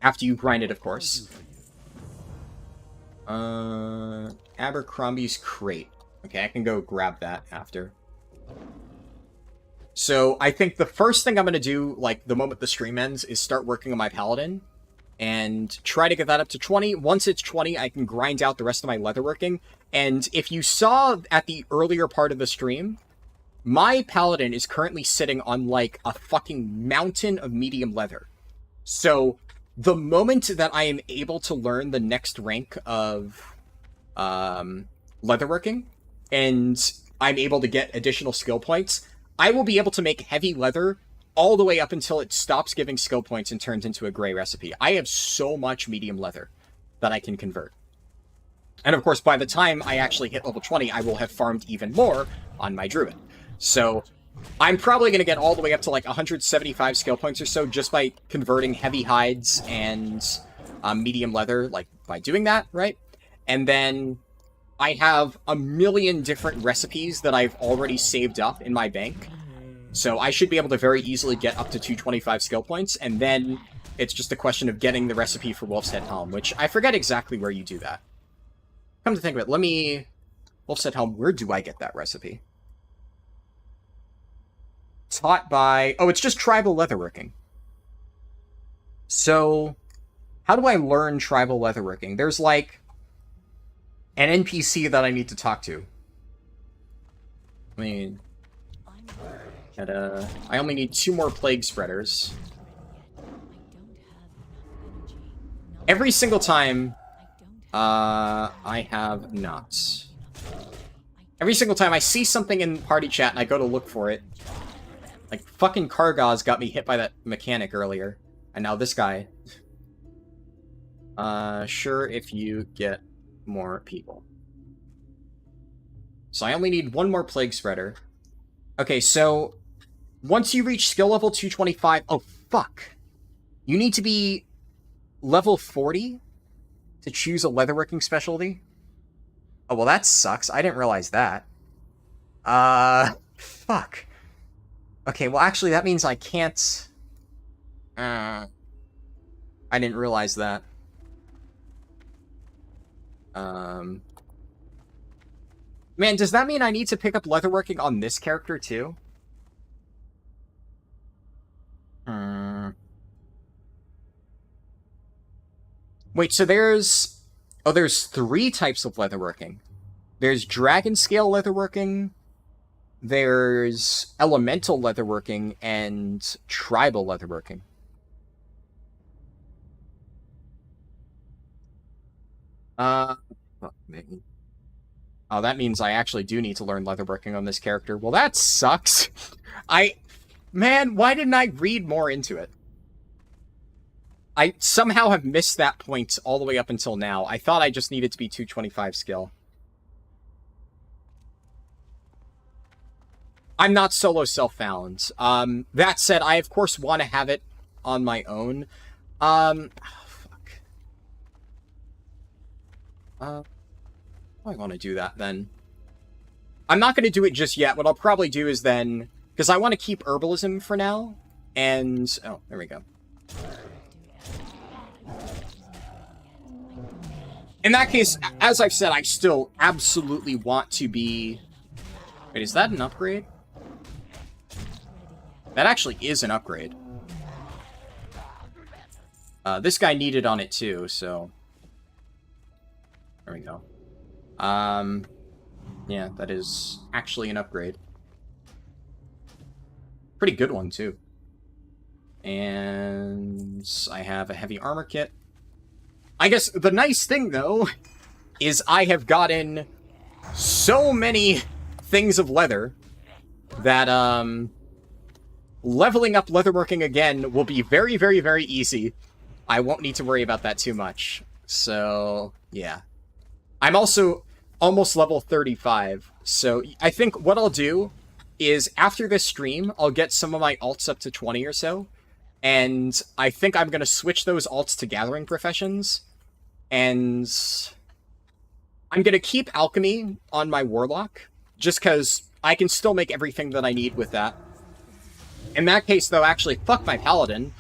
After you grind it, of course. Abercrombie's Crate. Okay, I can go grab that after. So, I think the first thing I'm going to do, like, the moment the stream ends, is start working on my Paladin. And try to get that up to 20. Once it's 20, I can grind out the rest of my leatherworking. And if you saw at the earlier part of the stream, my Paladin is currently sitting on, like, a fucking mountain of medium leather. So, the moment that I am able to learn the next rank of leatherworking, and I'm able to get additional skill points, I will be able to make heavy leather all the way up until it stops giving skill points and turns into a gray recipe. I have so much medium leather that I can convert. And of course, by the time I actually hit level 20, I will have farmed even more on my Druid. So I'm probably going to get all the way up to like 175 skill points or so just by converting heavy hides and medium leather, like by doing that, right? And then I have a million different recipes that I've already saved up in my bank. So I should be able to very easily get up to 225 skill points, and then it's just a question of getting the recipe for Wolf's Head Helm, which I forget exactly where you do that. Come to think of it, Wolf's Head Helm, where do I get that recipe? Taught by... Oh, it's just tribal leatherworking. So, how do I learn tribal leatherworking? There's, like, an NPC that I need to talk to. I only need 2 more Plague Spreaders. Every single time, I have not. Every single time I see something in party chat and I go to look for it, like fucking Kargaz got me hit by that mechanic earlier, and now this guy. Sure, if you get more people. So I only need 1 more Plague Spreader. Okay, so once you reach skill level 225... Oh, fuck. You need to be level 40 to choose a leatherworking specialty? Oh, well, that sucks. I didn't realize that. Fuck. Okay, well, actually, that means I can't... I didn't realize that. Man, does that mean I need to pick up leatherworking on this character, too? Wait, so there's... Oh, there's 3 types of leatherworking. There's dragon scale leatherworking, there's elemental leatherworking, and tribal leatherworking. Fuck me. Oh, that means I actually do need to learn leatherworking on this character. Well, that sucks. Man, why didn't I read more into it? I somehow have missed that point all the way up until now. I thought I just needed to be 225 skill. I'm not solo self-found. That said, I of course want to have it on my own. Oh, fuck. I want to do that then. I'm not going to do it just yet. What I'll probably do is then... Because I want to keep herbalism for now. And... Oh, there we go. In that case, as I've said, I still absolutely want to be... Wait, is that an upgrade? That actually is an upgrade. This guy needed on it too, so... There we go. Yeah, Yeah, that is actually an upgrade. Pretty good one, too. And I have a heavy armor kit. I guess the nice thing, though, is I have gotten so many things of leather that, leveling up leatherworking again will be very, very, very easy. I won't need to worry about that too much. So, yeah. I'm also almost level 35, so I think what I'll do is, after this stream, I'll get some of my alts up to 20 or so, and I think I'm going to switch those alts to Gathering Professions, and I'm going to keep Alchemy on my Warlock, just because I can still make everything that I need with that. In that case, though, actually, fuck my Paladin,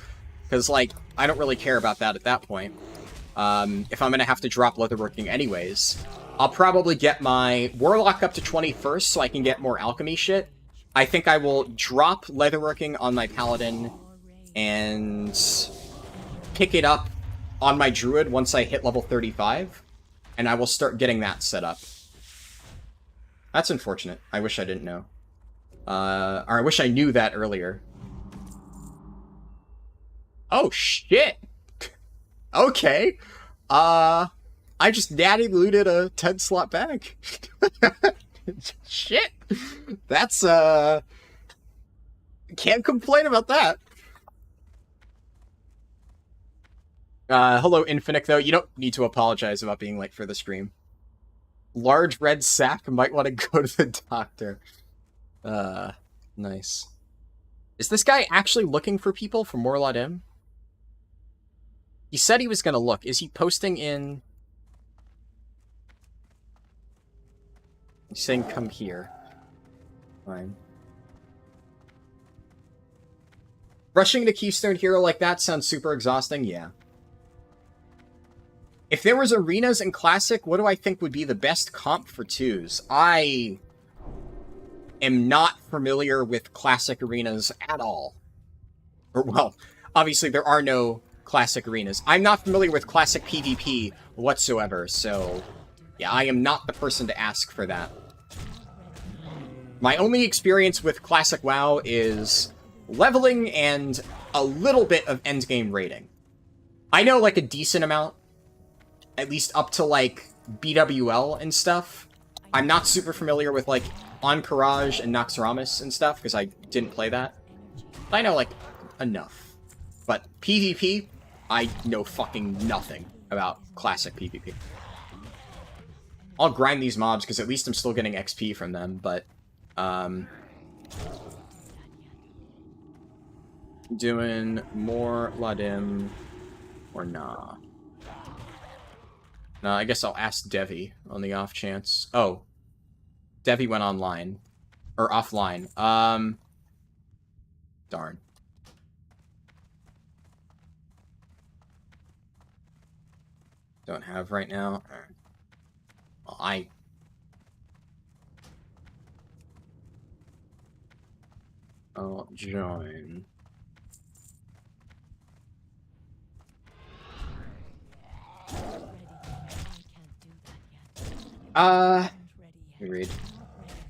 because, like, I don't really care about that at that point. If I'm going to have to drop leatherworking anyways, I'll probably get my Warlock up to 20 first so I can get more Alchemy shit. I think I will drop leatherworking on my Paladin and pick it up on my Druid once I hit level 35, and I will start getting that set up. That's unfortunate. I wish I didn't know. Or I wish I knew that earlier. Oh, shit! Okay. I just natty looted a 10-slot bag. Shit! That's, can't complain about that. Hello, Infinite, though. You don't need to apologize about being late for the stream. Large red sack, might want to go to the doctor. Nice. Is this guy actually looking for people for Morladim? He said he was gonna look. Is he posting in... He's saying come here. Fine. Rushing to Keystone Hero like that sounds super exhausting, yeah. If there was arenas in Classic, what do I think would be the best comp for twos? I am not familiar with Classic arenas at all. Or, well, obviously there are no Classic arenas. I'm not familiar with Classic PvP whatsoever, so yeah, I am not the person to ask for that. My only experience with Classic WoW is leveling and a little bit of endgame raiding. I know, like, a decent amount, at least up to, like, BWL and stuff. I'm not super familiar with, like, Encourage and Noxramas and stuff, because I didn't play that. But I know, like, enough. But PvP, I know fucking nothing about Classic PvP. I'll grind these mobs, because at least I'm still getting XP from them, but... doing more Ladim or nah? No, I guess I'll ask Devi on the off chance. Oh, Devi went online or offline. Darn. Don't have right now. Well, I'll join. Read.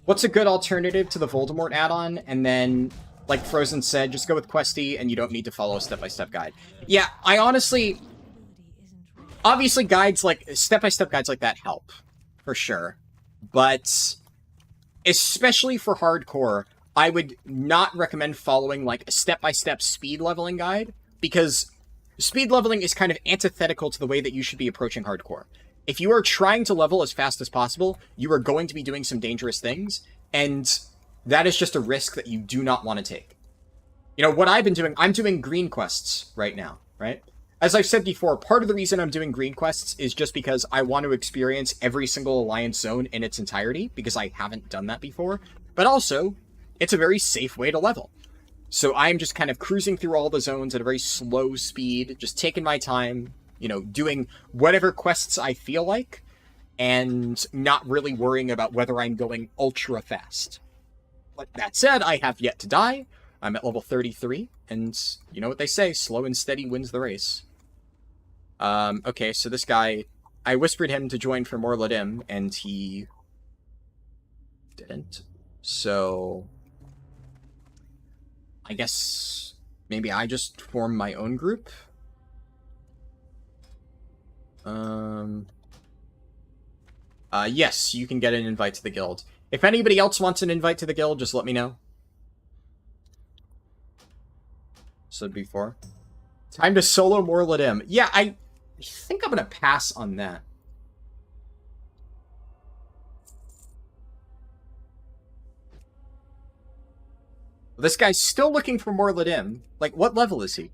What's a good alternative to the Voldemort add-on? And then, like Frozen said, just go with Questy and you don't need to follow a step-by-step guide. Yeah, I honestly... Obviously, guides like... Step-by-step guides like that help. For sure. But... especially for hardcore, I would not recommend following, like, a step-by-step speed leveling guide, because speed leveling is kind of antithetical to the way that you should be approaching hardcore. If you are trying to level as fast as possible, you are going to be doing some dangerous things, and that is just a risk that you do not want to take. You know, what I've been doing, I'm doing green quests right now, right? As I've said before, part of the reason I'm doing green quests is just because I want to experience every single Alliance zone in its entirety, because I haven't done that before, but also, it's a very safe way to level. So I'm just kind of cruising through all the zones at a very slow speed, just taking my time, you know, doing whatever quests I feel like, and not really worrying about whether I'm going ultra fast. But that said, I have yet to die. I'm at level 33, and you know what they say, slow and steady wins the race. Okay, so this guy, I whispered him to join for more Ladim, and he didn't. So I guess maybe I just form my own group. Yes, you can get an invite to the guild. If anybody else wants an invite to the guild, just let me know. Said before. Time to solo more Ladim. Yeah, I think I'm gonna pass on that. This guy's still looking for more Ladim. Like, what level is he?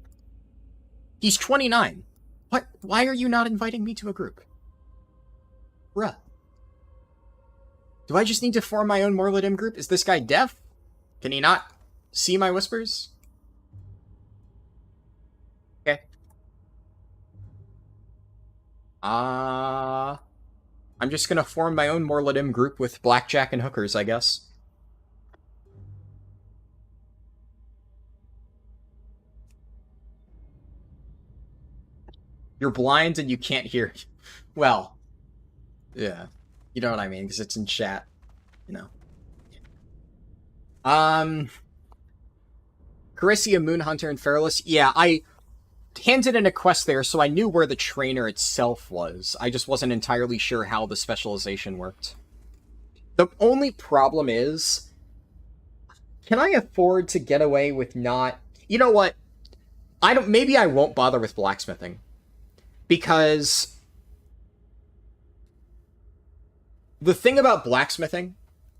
He's 29. What? Why are you not inviting me to a group? Bruh. Do I just need to form my own Morladim group? Is this guy deaf? Can he not see my whispers? Okay. I'm just gonna form my own Morladim group with blackjack and hookers, I guess. You're blind and you can't hear. Well, yeah. You know what I mean, because it's in chat. You know. Carissia, Moonhunter, and Feralus. Yeah, I handed in a quest there, so I knew where the trainer itself was. I just wasn't entirely sure how the specialization worked. The only problem is, can I afford to get away with not... You know what? Maybe I won't bother with blacksmithing. Because the thing about blacksmithing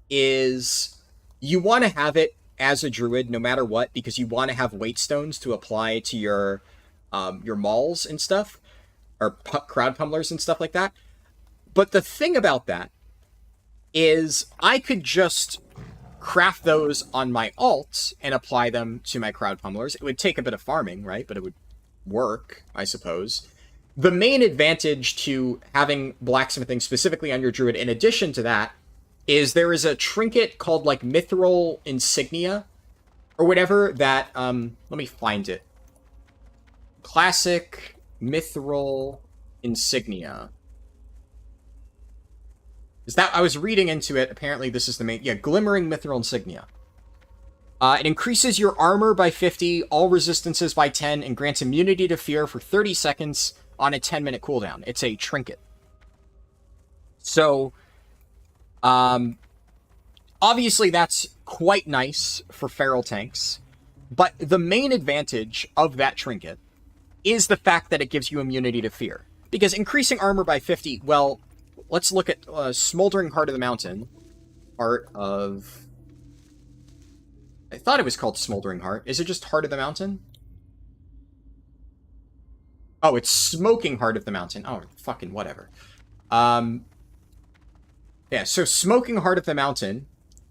is you want to have it as a druid no matter what, because you want to have weight stones to apply to your mauls and stuff, or crowd pummelers and stuff like that. But the thing about that is I could just craft those on my alt and apply them to my crowd pummelers. It would take a bit of farming, right? But it would work, I suppose. The main advantage to having blacksmithing specifically on your druid, in addition to that, is there is a trinket called, like, Mithril Insignia, or whatever, that, let me find it. Classic Mithril Insignia. Is that, I was reading into it, apparently this is the main, yeah, Glimmering Mithril Insignia. It increases your armor by 50, all resistances by 10, and grants immunity to fear for 30 seconds on a 10-minute cooldown. It's a trinket. So, obviously that's quite nice for feral tanks, but the main advantage of that trinket is the fact that it gives you immunity to fear. Because increasing armor by 50, well, let's look at Smoldering Heart of the Mountain. Heart of... I thought it was called Smoldering Heart. Is it just Heart of the Mountain? Oh, it's Smoking Heart of the Mountain. Oh, fucking whatever. Yeah, so Smoking Heart of the Mountain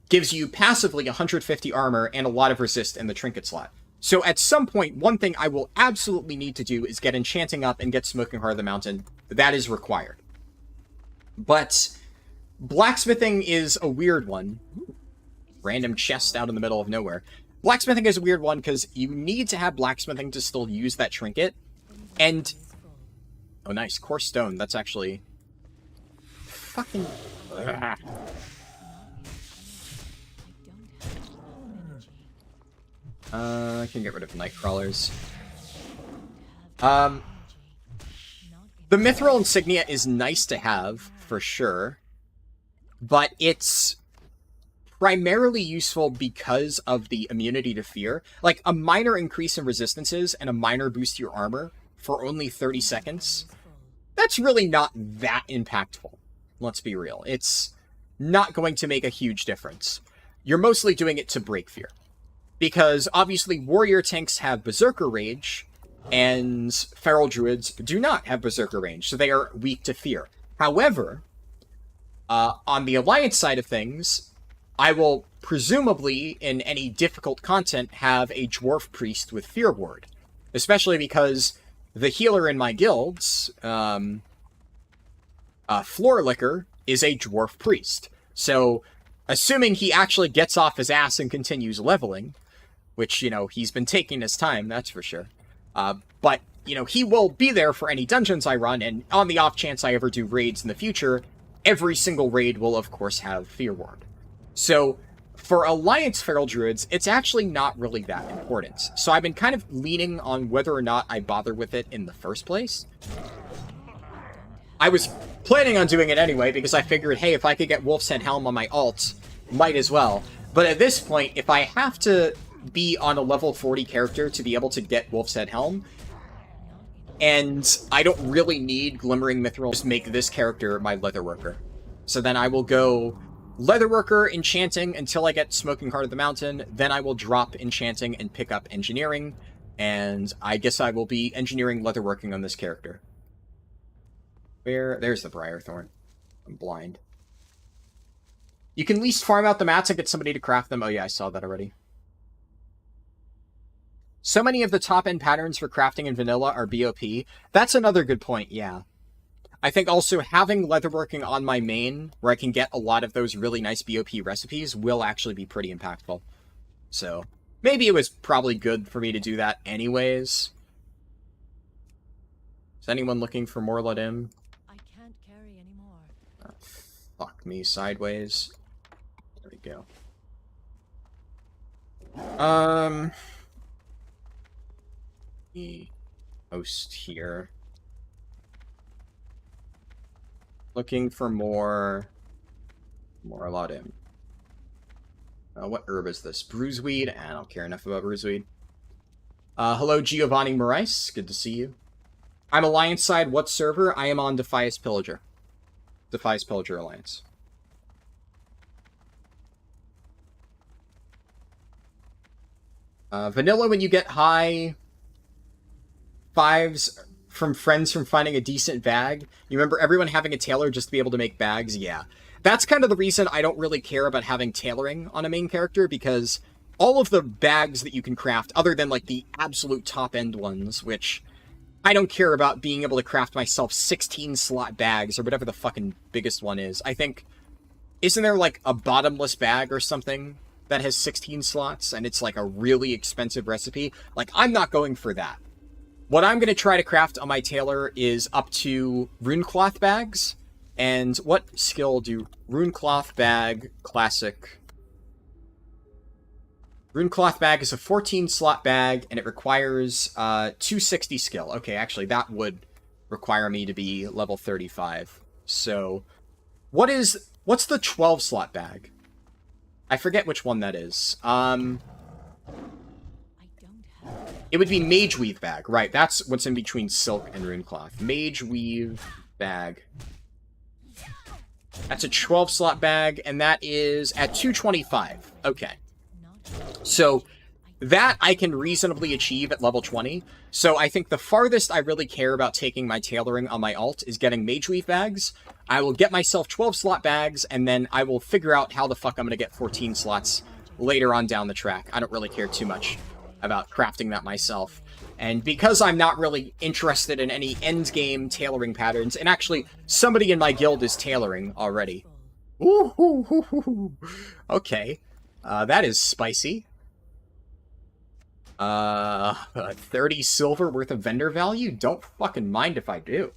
gives you passively 150 armor and a lot of resist in the trinket slot. So at some point, one thing I will absolutely need to do is get Enchanting up and get Smoking Heart of the Mountain. That is required. But blacksmithing is a weird one. Random chest out in the middle of nowhere. Blacksmithing is a weird one because you need to have blacksmithing to still use that trinket. And... oh, nice. Coarse stone. That's actually... fucking... I can get rid of night crawlers. The Mithril Insignia is nice to have, for sure. But it's primarily useful because of the immunity to fear. Like, a minor increase in resistances and a minor boost to your armor for only 30 seconds, that's really not that impactful. Let's be real. It's not going to make a huge difference. You're mostly doing it to break fear. Because, obviously, warrior tanks have Berserker Rage, and feral druids do not have Berserker Range, so they are weak to fear. However, on the Alliance side of things, I will presumably, in any difficult content, have a Dwarf Priest with Fear Ward. Especially because the healer in my guilds, Floorlicker, is a Dwarf Priest. So, assuming he actually gets off his ass and continues leveling, which, you know, he's been taking his time, that's for sure. But, you know, he will be there for any dungeons I run, and on the off chance I ever do raids in the future, every single raid will, of course, have Fear Ward. So for Alliance Feral Druids, it's actually not really that important. So I've been kind of leaning on whether or not I bother with it in the first place. I was planning on doing it anyway, because I figured, hey, if I could get Wolf's Head Helm on my alt, might as well. But at this point, if I have to be on a level 40 character to be able to get Wolf's Head Helm, and I don't really need Glimmering Mithril, just make this character my Leatherworker. So then I will go Leatherworker, Enchanting, until I get Smoking Heart of the Mountain, then I will drop Enchanting and pick up Engineering, and I guess I will be Engineering Leatherworking on this character. There's the Briarthorn. I'm blind. You can at least farm out the mats and get somebody to craft them. Oh yeah, I saw that already. So many of the top-end patterns for crafting in vanilla are BOP. That's another good point, yeah. I think also having leatherworking on my main, where I can get a lot of those really nice BOP recipes, will actually be pretty impactful. So, maybe it was probably good for me to do that anyways. Is anyone looking for more Ladim? I can't carry anymore. Oh, fuck me sideways. There we go. Host here. Looking for more Ladim. What herb is this? Bruiseweed? I don't care enough about Bruiseweed. Hello, Giovanni Morais. Good to see you. I'm Alliance side. What server? I am on Defias Pillager. Defias Pillager Alliance. Vanilla, when you get high fives from friends from finding a decent bag. You remember everyone having a tailor just to be able to make bags? Yeah. That's kind of the reason I don't really care about having tailoring on a main character, because all of the bags that you can craft, other than like the absolute top-end ones, which I don't care about being able to craft myself 16-slot bags or whatever the fucking biggest one is. I think, isn't there like a bottomless bag or something that has 16 slots and it's like a really expensive recipe? Like, I'm not going for that. What I'm going to try to craft on my tailor is up to runecloth bags. And what skill do runecloth bag classic? Runecloth bag is a 14-slot bag, and it requires 260 skill. Okay, actually, that would require me to be level 35. So, what's the 12-slot bag? I forget which one that is. It would be Mage Weave bag, right? That's what's in between silk and runecloth. Mage Weave bag. That's a 12-slot bag, and that is at 225. Okay. So, that I can reasonably achieve at level 20. So I think the farthest I really care about taking my tailoring on my alt is getting Mage Weave bags. I will get myself 12-slot bags, and then I will figure out how the fuck I'm going to get 14 slots later on down the track. I don't really care too much about crafting that myself. And because I'm not really interested in any endgame tailoring patterns, and actually, somebody in my guild is tailoring already. Ooh, okay. That is spicy. 30 silver worth of vendor value? Don't fucking mind if I do.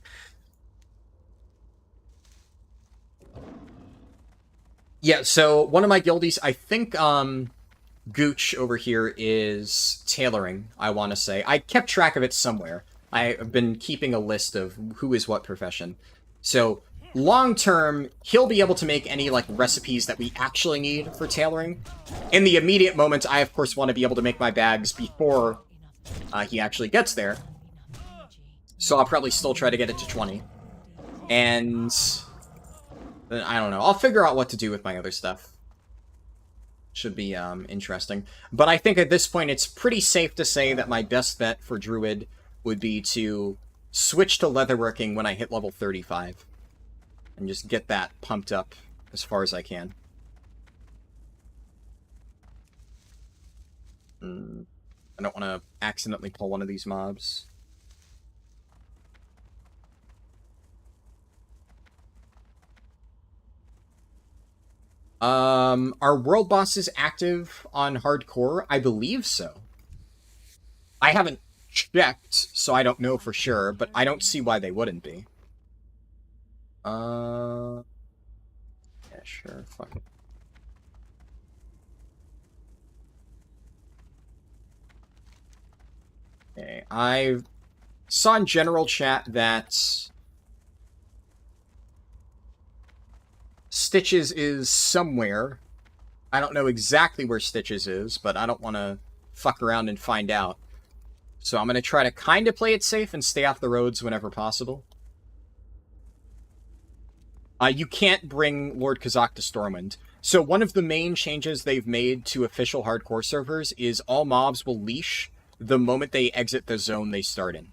Yeah, so one of my guildies, I think, Gooch over here is tailoring, I want to say. I kept track of it somewhere. I've been keeping a list of who is what profession. So, long term, he'll be able to make any, like, recipes that we actually need for tailoring. In the immediate moment, I, of course, want to be able to make my bags before he actually gets there. So I'll probably still try to get it to 20. And then, I don't know. I'll figure out what to do with my other stuff. Should be interesting. But I think at this point it's pretty safe to say that my best bet for Druid would be to switch to leatherworking when I hit level 35. And just get that pumped up as far as I can. I don't want to accidentally pull one of these mobs. Are world bosses active on hardcore? I believe so. I haven't checked, so I don't know for sure, but I don't see why they wouldn't be. Yeah, sure, fuck it. Okay, I saw in general chat that Stitches is somewhere. I don't know exactly where Stitches is, but I don't want to fuck around and find out. So I'm going to try to kind of play it safe and stay off the roads whenever possible. You can't bring Lord Kazak to Stormwind. So one of the main changes they've made to official hardcore servers is all mobs will leash the moment they exit the zone they start in.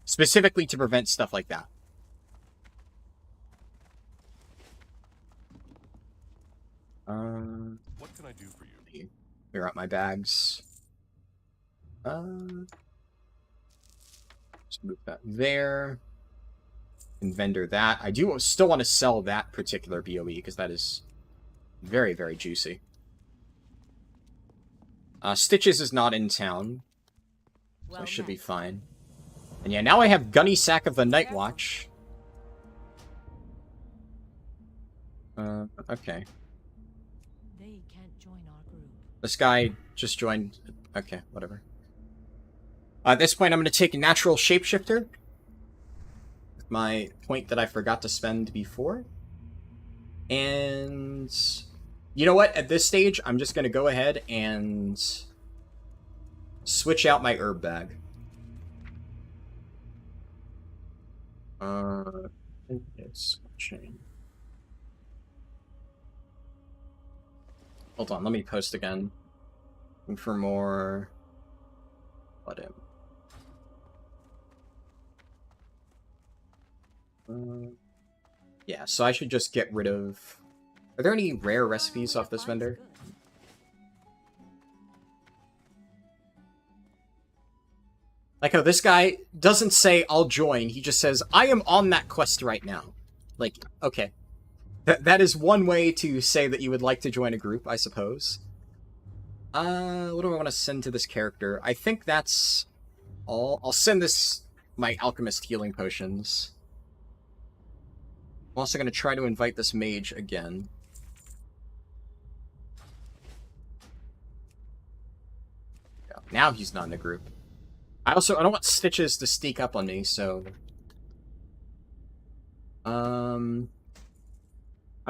Specifically to prevent stuff like that. What can I do for you? Clear out my bags. Just move that there. And vendor that. I do still want to sell that particular BOE because that is very, very juicy. Stitches is not in town. So I should be fine. And yeah, now I have Gunny Sack of the Night Watch. Okay. They can't join our group. This guy just joined. Okay, whatever. At this point, I'm going to take a natural shapeshifter. With my point that I forgot to spend before. And you know what? At this stage, I'm just going to go ahead and switch out my herb bag. It's switching. Hold on, let me post again. Looking for more. Paladin. Yeah, so I should just get rid of. Are there any rare recipes off this vendor? Like how this guy doesn't say, I'll join. He just says, I am on that quest right now. Like, okay. That is one way to say that you would like to join a group, I suppose. What do I want to send to this character? I think that's all. I'll send this, my alchemist healing potions. I'm also going to try to invite this mage again. Yeah, now he's not in the group. I don't want Stitches to sneak up on me, so... I'm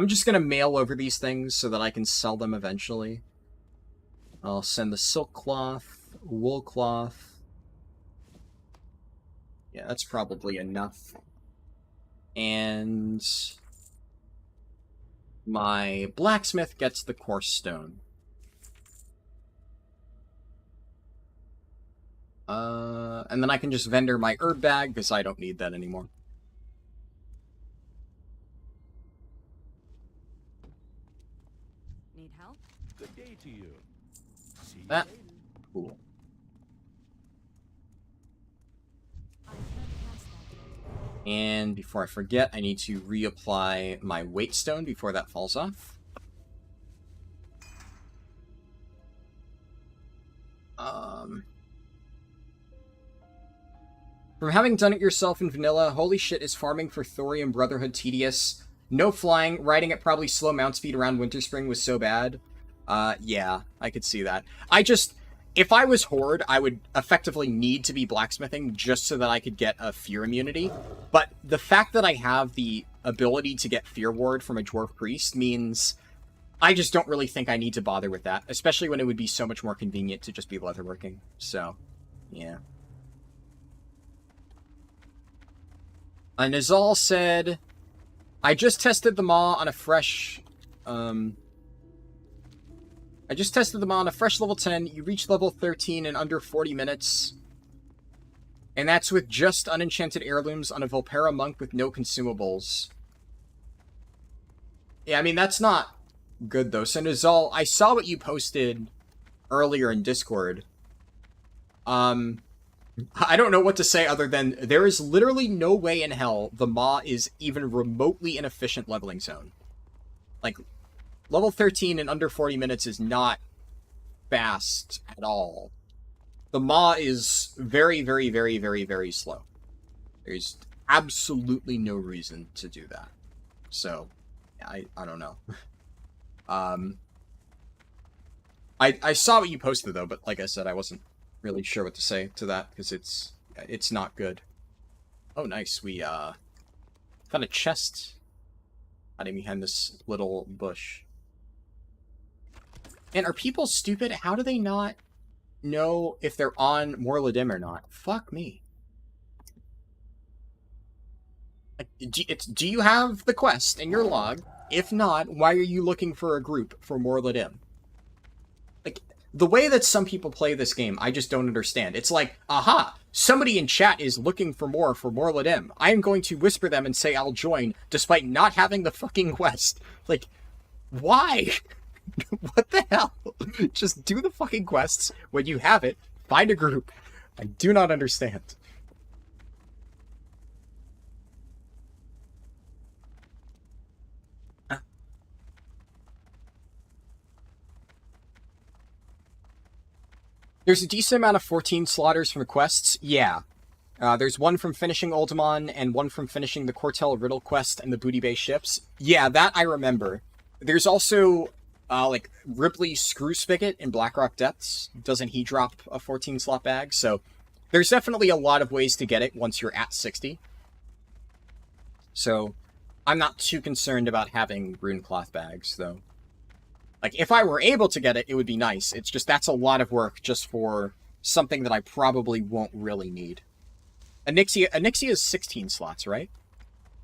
just gonna mail over these things so that I can sell them eventually. I'll send the silk cloth, wool cloth. Yeah, that's probably enough. And... my blacksmith gets the coarse stone. And then I can just vendor my herb bag, because I don't need that anymore. Need help? Good day to you. See you That. later. Cool. I can't pass that. And before I forget, I need to reapply my weight stone before that falls off. From having done it yourself in vanilla, holy shit, is farming for Thorium Brotherhood tedious. No flying, riding at probably slow mount speed around Winterspring was so bad. Yeah, I could see that. If I was Horde, I would effectively need to be blacksmithing just so that I could get a fear immunity. But the fact that I have the ability to get fear ward from a dwarf priest means I just don't really think I need to bother with that, especially when it would be so much more convenient to just be leatherworking. So, yeah. Nizal said, I just tested the maw on a fresh, level 10. You reach level 13 in under 40 minutes. And that's with just unenchanted heirlooms on a Volpera monk with no consumables. Yeah, I mean, that's not good, though. So, Nizal, I saw what you posted earlier in Discord. I don't know what to say other than there is literally no way in hell the maw is even remotely an efficient leveling zone. Like, level 13 in under 40 minutes is not fast at all. The maw is very, very, very, very, very slow. There's absolutely no reason to do that. So, I don't know. I saw what you posted, though, but like I said, I wasn't really sure what to say to that, because it's not good. Oh, nice. We, found a chest hiding behind this little bush. And are people stupid? How do they not know if they're on Morladim or not? Fuck me. Like, do you have the quest in your log? If not, why are you looking for a group for Morladim? Like, the way that some people play this game, I just don't understand. It's like, aha, somebody in chat is looking for Morladim. I am going to whisper them and say I'll join, despite not having the fucking quest. Like, why? What the hell? Just do the fucking quests. When you have it, find a group. I do not understand. There's a decent amount of 14 slaughters from quests. Yeah. There's one from finishing Uldaman and one from finishing the Cortel Riddle quest and the Booty Bay ships. Yeah, that I remember. There's also, like, Ripley Screw Spigot in Blackrock Depths. Doesn't he drop a 14 slot bag? So there's definitely a lot of ways to get it once you're at 60. So I'm not too concerned about having rune cloth bags, though. Like, if I were able to get it, it would be nice. It's just, that's a lot of work just for something that I probably won't really need. Onyxia is 16 slots, right?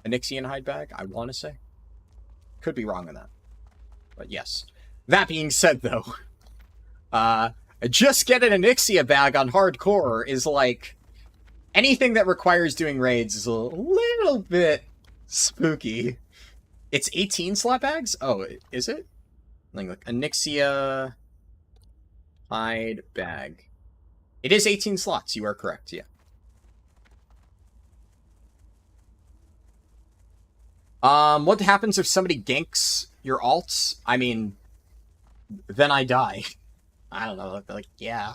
Onyxian hide bag, I want to say. Could be wrong on that. But yes. That being said, though, just get an Onyxia bag on hardcore is like, anything that requires doing raids is a little bit spooky. It's 18 slot bags? Oh, is it? Look, Onyxia hide bag. It is 18 slots, you are correct, yeah. What happens if somebody ganks your alts? I mean, then I die. I don't know, like, yeah.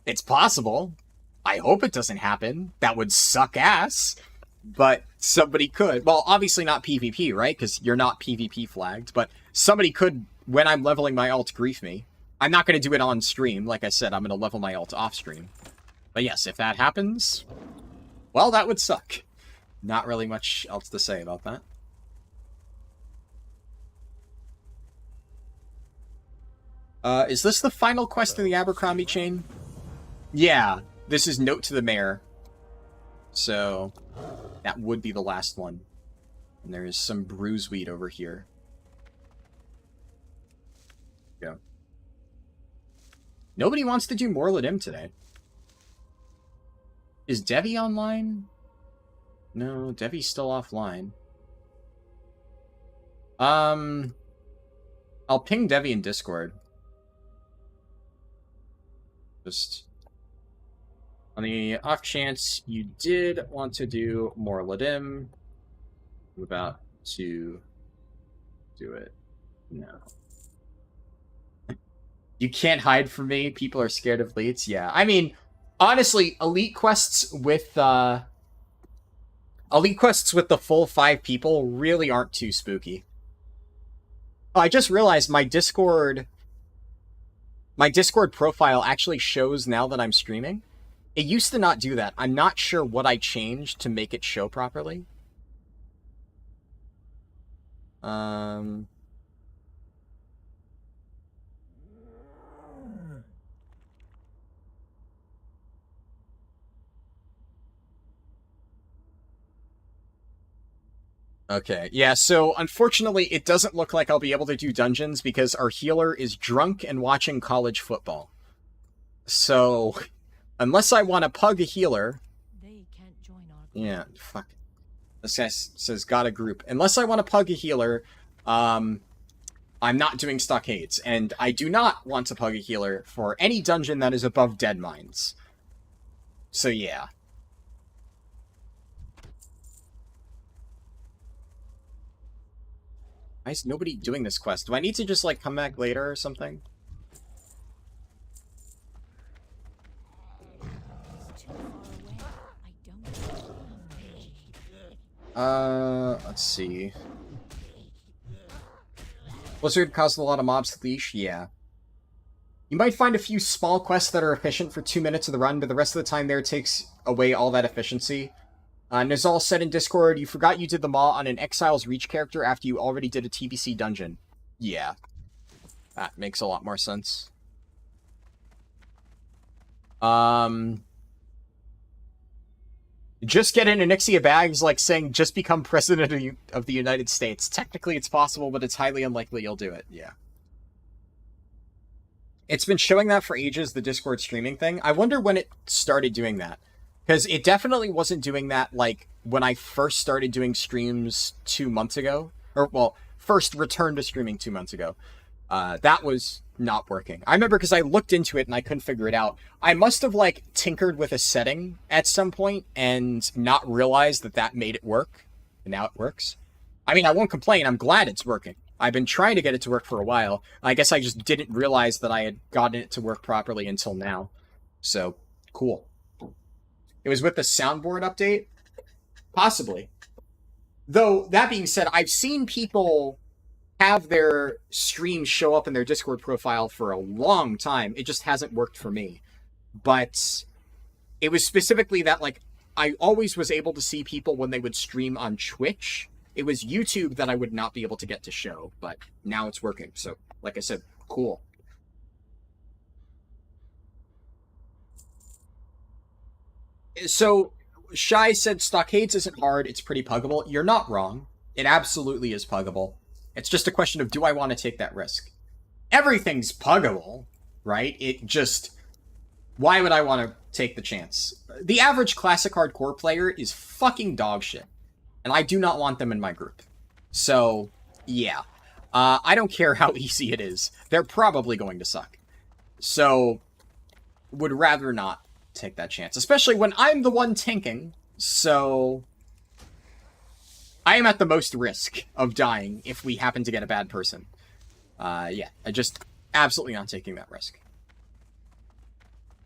It's possible. I hope it doesn't happen. That would suck ass. But somebody could. Well, obviously not PvP, right? Because you're not PvP flagged. But somebody could, when I'm leveling my alt, grief me. I'm not going to do it on stream. Like I said, I'm going to level my alt off stream. But yes, if that happens, well, that would suck. Not really much else to say about that. Is this the final quest in the Abercrombie chain? Yeah, this is Note to the Mayor. So, that would be the last one. And there is some bruiseweed over here. Go. Nobody wants to do Morladim today. Is Devi online? No, Devi's still offline. I'll ping Devi in Discord. Just on the off chance you did want to do Morladim, I'm about to do it now. You can't hide from me. People are scared of elites. Yeah, I mean, honestly, elite quests with the full 5 people really aren't too spooky. Oh, I just realized my Discord profile actually shows now that I'm streaming. It used to not do that. I'm not sure what I changed to make it show properly. Okay, yeah, so unfortunately it doesn't look like I'll be able to do dungeons because our healer is drunk and watching college football. So, unless I want to pug a healer... They can't join our group. Yeah, fuck. This guy says, got a group. Unless I want to pug a healer, I'm not doing stockades. And I do not want to pug a healer for any dungeon that is above dead mines. So, yeah. Why is nobody doing this quest? Do I need to just, like, come back later or something? It's too far away. I don't. Let's see. Blizzard caused a lot of mobs to leash? Yeah. You might find a few small quests that are efficient for 2 minutes of the run, but the rest of the time there takes away all that efficiency. Nizal said in Discord, you forgot you did the maw on an Exile's Reach character after you already did a TBC dungeon. Yeah. That makes a lot more sense. Just get an Onyxia bags like saying just become president of the United States. Technically it's possible, but it's highly unlikely you'll do it. Yeah. It's been showing that for ages, the Discord streaming thing. I wonder when it started doing that. Because it definitely wasn't doing that, like, when I first started doing streams 2 months ago. Or, well, first returned to streaming 2 months ago. That was not working. I remember because I looked into it and I couldn't figure it out. I must have, like, tinkered with a setting at some point and not realized that that made it work. And now it works. I mean, I won't complain. I'm glad it's working. I've been trying to get it to work for a while. I guess I just didn't realize that I had gotten it to work properly until now. So, cool. It was with the soundboard update? Possibly. Though, that being said, I've seen people have their stream show up in their Discord profile for a long time. It just hasn't worked for me. But it was specifically that, like, I always was able to see people when they would stream on Twitch. It was YouTube that I would not be able to get to show, but now it's working. So, like I said, cool. So, Shy said Stockades isn't hard, it's pretty puggable. You're not wrong. It absolutely is puggable. It's just a question of, do I want to take that risk? Everything's puggable, right? It just... Why would I want to take the chance? The average classic hardcore player is fucking dog shit. And I do not want them in my group. So, yeah. I don't care how easy it is. They're probably going to suck. So, would rather not take that chance. Especially when I'm the one tanking. So, I am at the most risk of dying if we happen to get a bad person. Yeah, I just absolutely not taking that risk.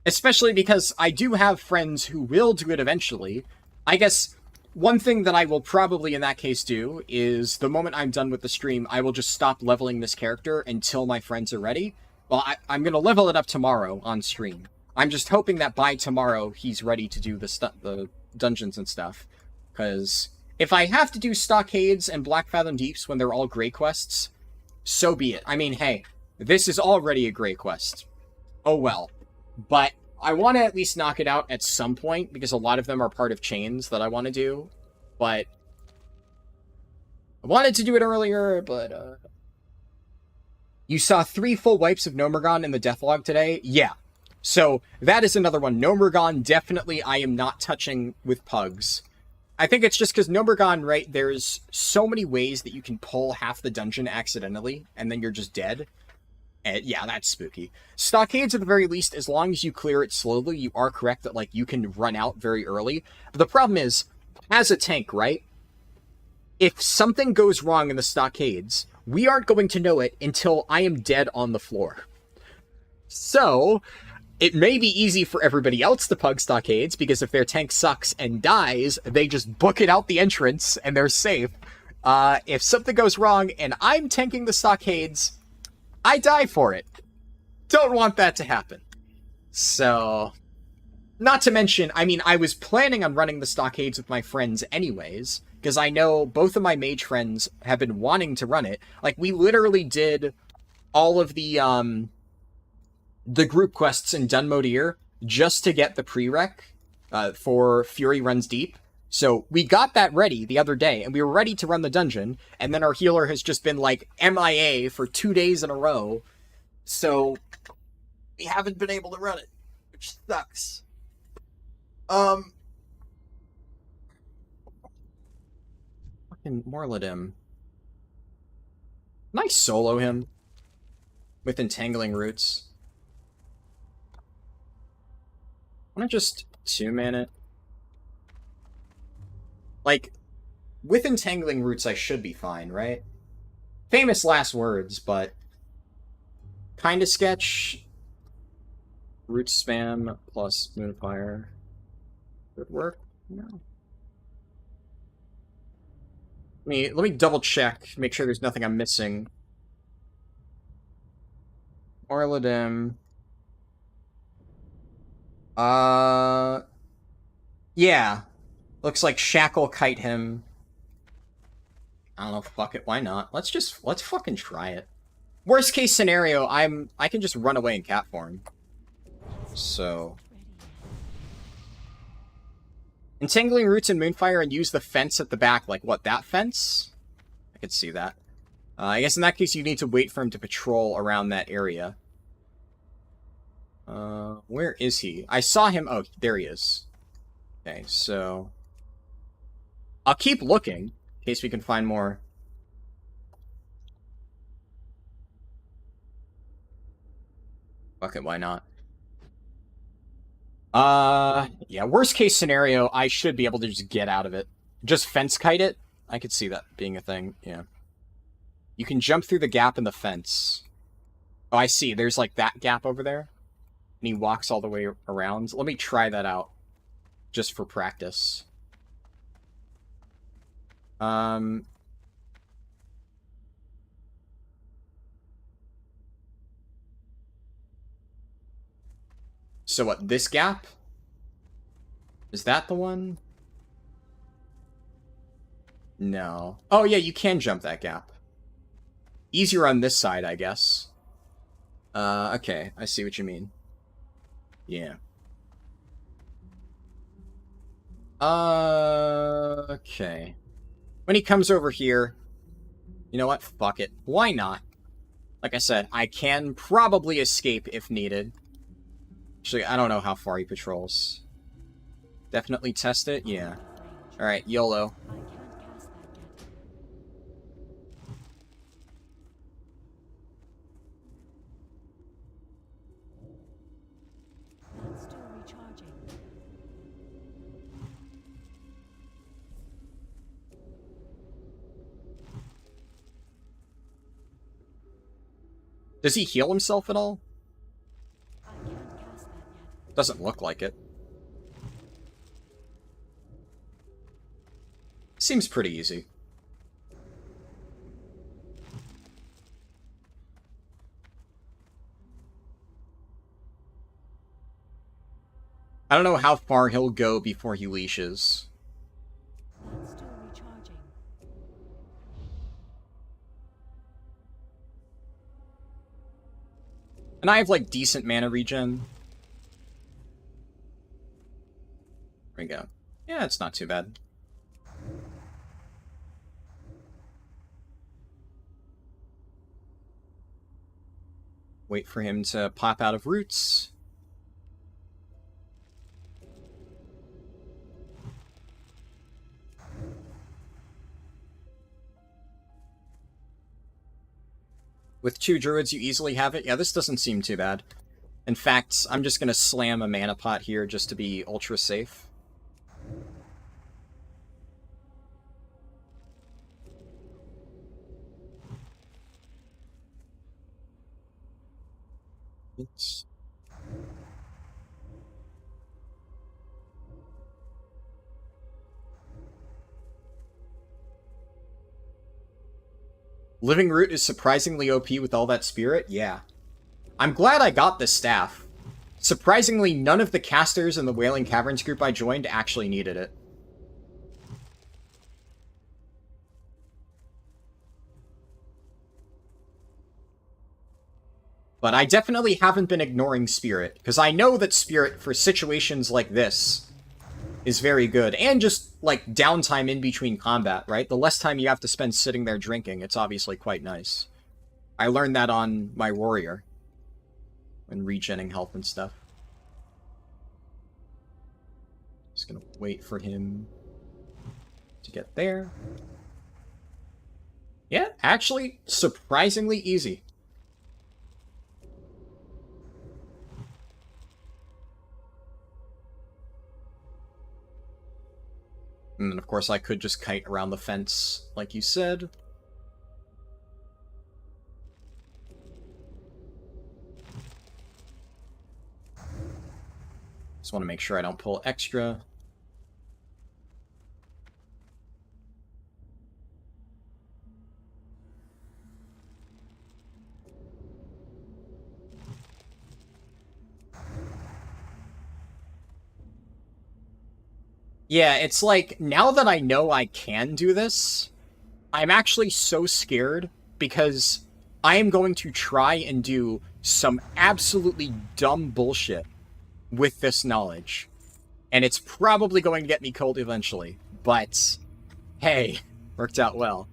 Especially because I do have friends who will do it eventually. I guess one thing that I will probably in that case do is the moment I'm done with the stream, I will just stop leveling this character until my friends are ready. Well, I'm going to level it up tomorrow on stream. I'm just hoping that by tomorrow he's ready to do the dungeons and stuff. Because if I have to do Stockades and Black Fathom Deeps when they're all Grey quests, so be it. I mean, hey, this is already a Grey quest. Oh well. But I want to at least knock it out at some point, because a lot of them are part of chains that I want to do. But I wanted to do it earlier, but you saw 3 full wipes of Nomergon in the Deathlog today? Yeah. So that is another one. Nomergon, definitely I am not touching with pugs. I think it's just because Nomergon, right, there's so many ways that you can pull half the dungeon accidentally, and then you're just dead. And yeah, that's spooky. Stockades, at the very least, as long as you clear it slowly, you are correct that, like, you can run out very early. But the problem is, as a tank, right, if something goes wrong in the Stockades, we aren't going to know it until I am dead on the floor. So, it may be easy for everybody else to pug Stockades, because if their tank sucks and dies, they just book it out the entrance, and they're safe. If something goes wrong, and I'm tanking the Stockades, I die for it. Don't want that to happen. So, not to mention, I mean, I was planning on running the Stockades with my friends anyways, because I know both of my mage friends have been wanting to run it. Like, we literally did all of the group quests in Dunmodir just to get the prereq for Furi Runs Deep. So we got that ready the other day, and we were ready to run the dungeon, and then our healer has just been, like, MIA for 2 days in a row, so we haven't been able to run it, which sucks. Fucking Morladim. Can I solo him with Entangling Roots? I want to just 2-man it. Like, with Entangling Roots, I should be fine, right? Famous last words, but kinda sketch. Root spam plus Moonfire. Would work? No. Let me double check, make sure there's nothing I'm missing. Orladim. Yeah. Looks like Shackle kite him. I don't know, fuck it, why not? Let's fucking try it. Worst case scenario, I can just run away in cat form. So... Entangling roots in Moonfire and use the fence at the back. Like, what, that fence? I could see that. I guess in that case you need to wait for him to patrol around that area. Where is he? I saw him. Oh, there he is. Okay, so... I'll keep looking, in case we can find more. Fuck it, why not? Yeah, worst case scenario, I should be able to just get out of it. Just fence kite it? I could see that being a thing, yeah. You can jump through the gap in the fence. Oh, I see. There's, like, that gap over there. And he walks all the way around. Let me try that out. Just for practice. So what, this gap? Is that the one? No. Oh, yeah, you can jump that gap. Easier on this side, I guess. Okay, I see what you mean. Yeah. Okay. When he comes over here, you know what? Fuck it. Why not? Like I said, I can probably escape if needed. Actually, I don't know how far he patrols. Definitely test it? Yeah. Alright, YOLO. I can't cast that yet. That's still recharging. Does he heal himself at all? I can't cast that yet. Doesn't look like it. Seems pretty easy. I don't know how far he'll go before he leashes. That's still recharging. And I have, like, decent mana regen. There we go. Yeah, it's not too bad. Wait for him to pop out of roots. With 2 druids, you easily have it. Yeah, this doesn't seem too bad. In fact, I'm just going to slam a mana pot here just to be ultra safe. It's... Living Root is surprisingly OP with all that spirit? Yeah. I'm glad I got this staff. Surprisingly, none of the casters in the Wailing Caverns group I joined actually needed it. But I definitely haven't been ignoring Spirit, because I know that Spirit, for situations like this, is very good. And just, like, downtime in between combat, right? The less time you have to spend sitting there drinking, it's obviously quite nice. I learned that on my warrior. When regenning health and stuff. Just gonna wait for him to get there. Yeah, actually, surprisingly easy. And then, of course, I could just kite around the fence, like you said. Just want to make sure I don't pull extra. Yeah, it's like, now that I know I can do this, I'm actually so scared because I am going to try and do some absolutely dumb bullshit with this knowledge. And it's probably going to get me killed eventually. But, hey, worked out well.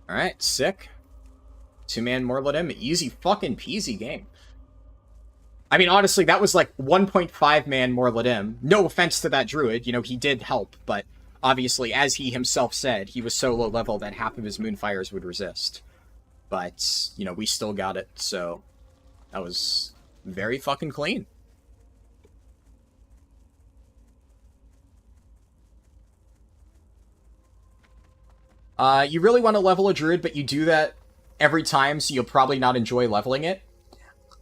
Alright, sick. 2-man Morladim, easy fucking peasy game. I mean, honestly, that was like 1.5 man Morladim. No offense to that druid, you know, he did help, but obviously, as he himself said, he was so low level that half of his Moonfires would resist. But, you know, we still got it, so that was very fucking clean. You really want to level a druid, but you do that every time, so you'll probably not enjoy leveling it.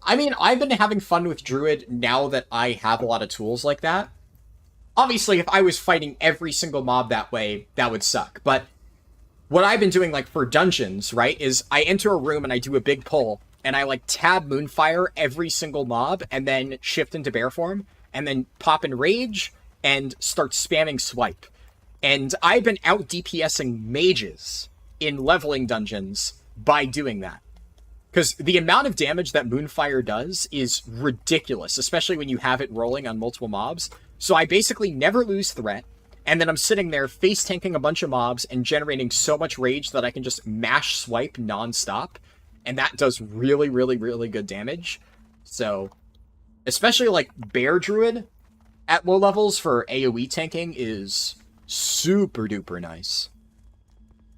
I mean, I've been having fun with druid now that I have a lot of tools like that. Obviously, if I was fighting every single mob that way, that would suck. But what I've been doing, like, for dungeons, right, is I enter a room and I do a big pull, and I, like, tab Moonfire every single mob, and then shift into bear form, and then pop in Rage, and start spamming Swipe. And I've been out DPSing mages in leveling dungeons by doing that. Because the amount of damage that Moonfire does is ridiculous, especially when you have it rolling on multiple mobs. So I basically never lose threat, and then I'm sitting there face-tanking a bunch of mobs and generating so much rage that I can just mash Swipe non-stop, and that does really, really, really good damage. So, especially like Bear Druid at low levels for AoE tanking is super duper nice.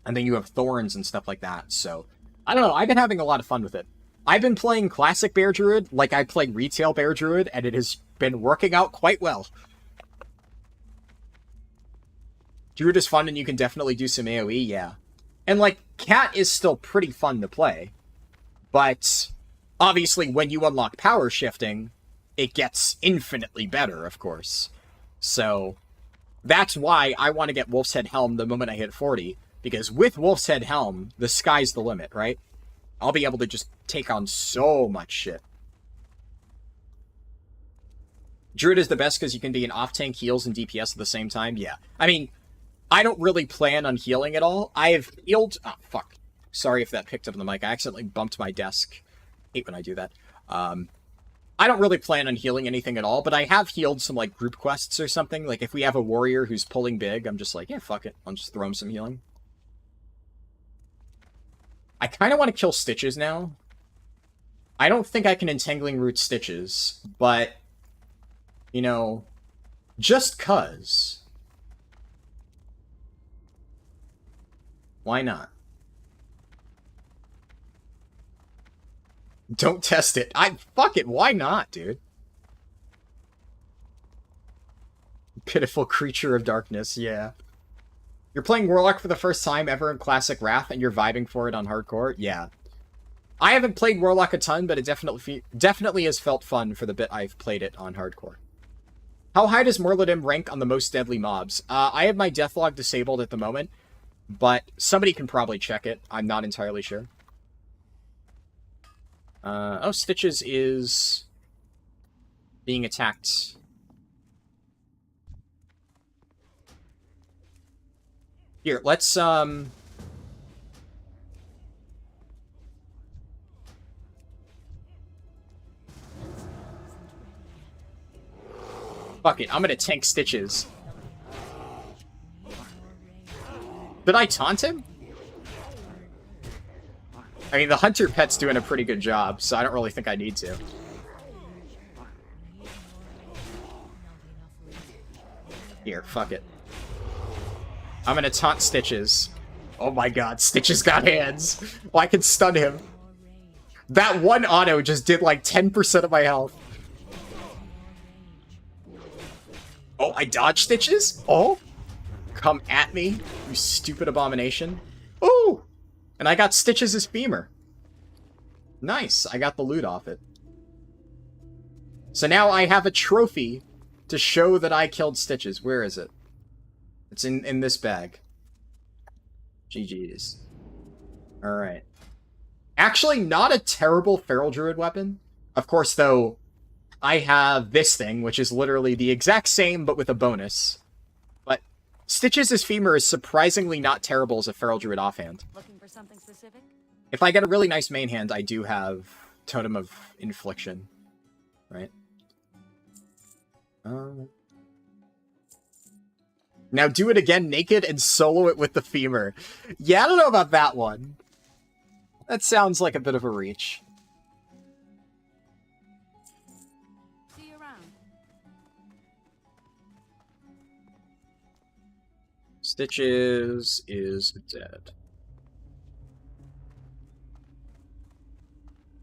And then you have Thorns and stuff like that, so I don't know, I've been having a lot of fun with it. I've been playing Classic Bear Druid like I played Retail Bear Druid, and it has been working out quite well. Druid is fun, and you can definitely do some AoE, yeah. And, like, Cat is still pretty fun to play. But, obviously, when you unlock power shifting, it gets infinitely better, of course. So, that's why I want to get Wolf's Head Helm the moment I hit 40. Because with Wolf's Head Helm, the sky's the limit, right? I'll be able to just take on so much shit. Druid is the best because you can be an off-tank, heals, and DPS at the same time. Yeah. I mean, I don't really plan on healing at all. I have healed... Oh, fuck. Sorry if that picked up on the mic. I accidentally bumped my desk. Hate when I do that. I don't really plan on healing anything at all, but I have healed some, like, group quests or something. Like, if we have a warrior who's pulling big, I'm just like, yeah, fuck it. I'll just throw him some healing. I kind of want to kill Stitches now. I don't think I can Entangling Root Stitches, but, you know, just 'cause. Why not? Don't test it. Fuck it, why not, dude? Pitiful creature of darkness, yeah. You're playing Warlock for the first time ever in Classic Wrath, and you're vibing for it on Hardcore? Yeah. I haven't played Warlock a ton, but it definitely has felt fun for the bit I've played it on Hardcore. How high does Morladim rank on the most deadly mobs? I have my deathlog disabled at the moment, but somebody can probably check it. I'm not entirely sure. Oh, Stitches is being attacked. Here, let's, Fuck it, I'm gonna tank Stitches. Did I taunt him? I mean, the Hunter Pet's doing a pretty good job, so I don't really think I need to. Here, fuck it. I'm gonna taunt Stitches. Oh my god, Stitches got hands. Well, I can stun him. That one auto just did like 10% of my health. Oh, I dodged Stitches? Oh? Come at me, you stupid abomination. Ooh! And I got Stitches' femur. Nice, I got the loot off it. So now I have a trophy to show that I killed Stitches. Where is it? It's in this bag. GG's. Alright. Actually, not a terrible Feral Druid weapon. Of course, though, I have this thing, which is literally the exact same, but with a bonus. But Stitches' Femur is surprisingly not terrible as a Feral Druid offhand. Looking for something specific? If I get a really nice main hand, I do have Totem of Infliction. Right? Now do it again naked and solo it with the Femur. Yeah, I don't know about that one. That sounds like a bit of a reach. See you around. Stitches is dead.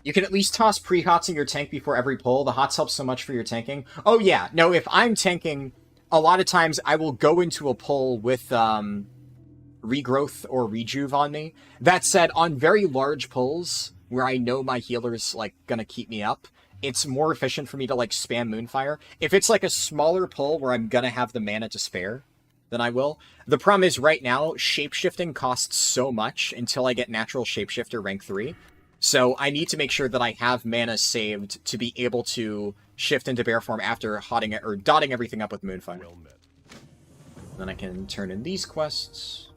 You can at least toss pre-hots in your tank before every pull. The hots help so much for your tanking. Oh yeah, no, if I'm tanking, a lot of times I will go into a pull with regrowth or rejuve on me. That said, on very large pulls, where I know my healer's like gonna keep me up, it's more efficient for me to like spam Moonfire. If it's like a smaller pull where I'm gonna have the mana to spare, then I will. The problem is right now, shapeshifting costs so much until I get natural shapeshifter rank 3. So I need to make sure that I have mana saved to be able to shift into bear form after hotting it or dotting everything up with Moonfire. Well met. Then I can turn in these quests.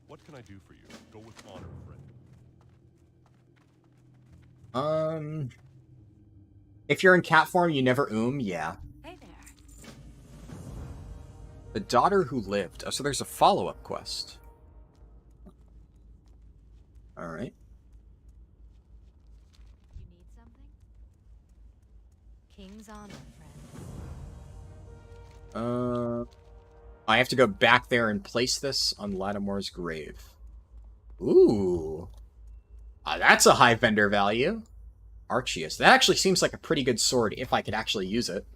What can I do for you? Go with honor, friend. If you're in cat form, you never yeah. Hey there. The daughter who lived. Oh, so there's a follow-up quest. Alright. You need something? King's honor, friend. I have to go back there and place this on Lattimore's grave. Ooh. That's a high vendor value. Archius. That actually seems like a pretty good sword if I could actually use it.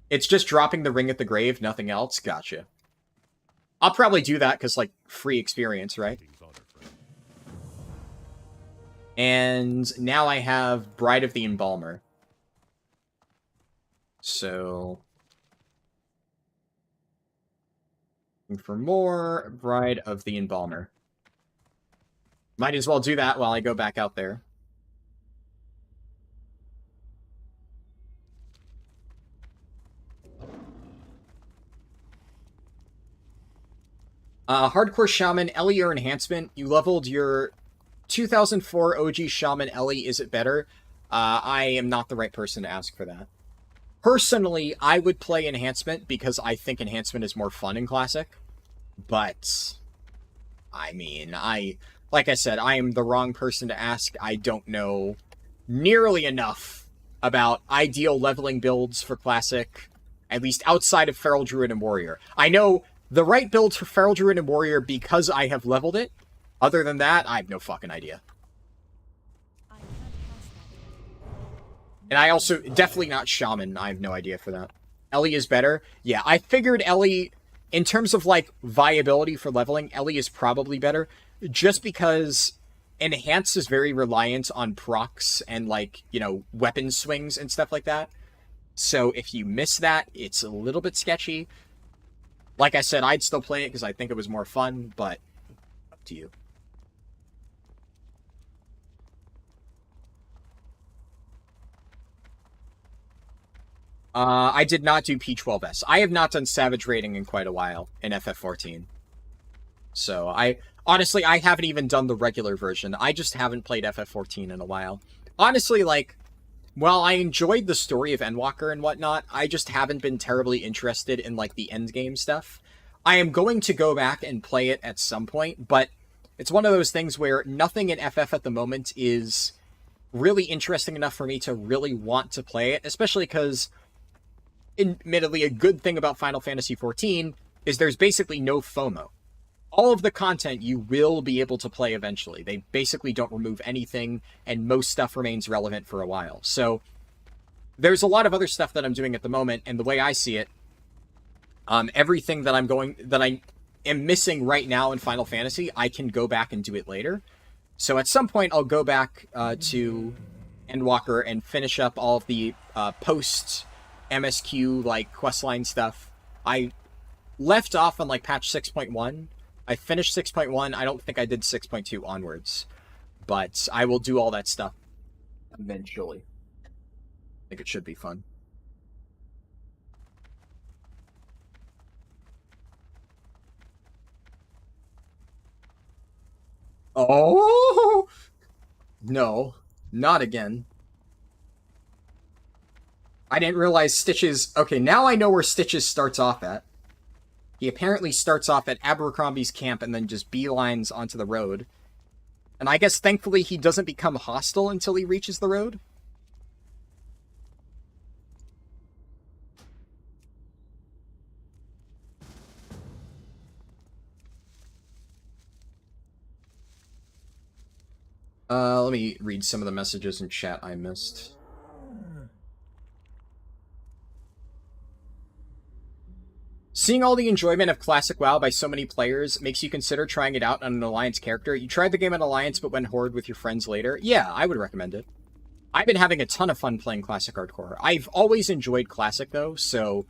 It's just dropping the ring at the grave, nothing else? Gotcha. I'll probably do that because, like, free experience, right? King's honor, friend. And now I have Bride of the Embalmer. So... looking for more Bride of the Embalmer. Might as well do that while I go back out there. Hardcore Shaman, Ellie, your enhancement. You leveled your 2004 OG Shaman Ellie. Is it better? I am not the right person to ask for that. Personally, I would play enhancement because I think enhancement is more fun in Classic. But, I mean, like I said, I am the wrong person to ask. I don't know nearly enough about ideal leveling builds for Classic, at least outside of Feral Druid and Warrior. I know the right builds for Feral Druid and Warrior because I have leveled it. Other than that, I have no fucking idea. I can't cast that. And I also, definitely not Shaman. I have no idea for that. Ellie is better. Yeah, I figured Ellie, in terms of, like, viability for leveling, Ellie is probably better. Just because Enhance is very reliant on procs and, like, you know, weapon swings and stuff like that. So if you miss that, it's a little bit sketchy. Like I said, I'd still play it because I think it was more fun, but up to you. I did not do P12S. I have not done Savage Raiding in quite a while in FF14. So, honestly, I haven't even done the regular version. I just haven't played FF14 in a while. Honestly, like, while I enjoyed the story of Endwalker and whatnot, I just haven't been terribly interested in, like, the endgame stuff. I am going to go back and play it at some point, but it's one of those things where nothing in FF at the moment is really interesting enough for me to really want to play it, especially because, admittedly, a good thing about Final Fantasy XIV is there's basically no FOMO. All of the content you will be able to play eventually. They basically don't remove anything, and most stuff remains relevant for a while. So, there's a lot of other stuff that I'm doing at the moment, and the way I see it, everything that I am missing right now in Final Fantasy, I can go back and do it later. So at some point, I'll go back to Endwalker and finish up all of the post MSQ like questline stuff. I left off on like patch 6.1. I finished 6.1. I don't think I did 6.2 onwards. But I will do all that stuff eventually. I think it should be fun. Oh! No, not again. I didn't realize Stitches... Okay, now I know where Stitches starts off at. He apparently starts off at Abercrombie's camp and then just beelines onto the road. And I guess thankfully he doesn't become hostile until he reaches the road. Let me read some of the messages in chat I missed. Seeing all the enjoyment of Classic WoW by so many players makes you consider trying it out on an Alliance character. You tried the game on Alliance but went Horde with your friends later. Yeah, I would recommend it. I've been having a ton of fun playing Classic Hardcore. I've always enjoyed Classic, though, so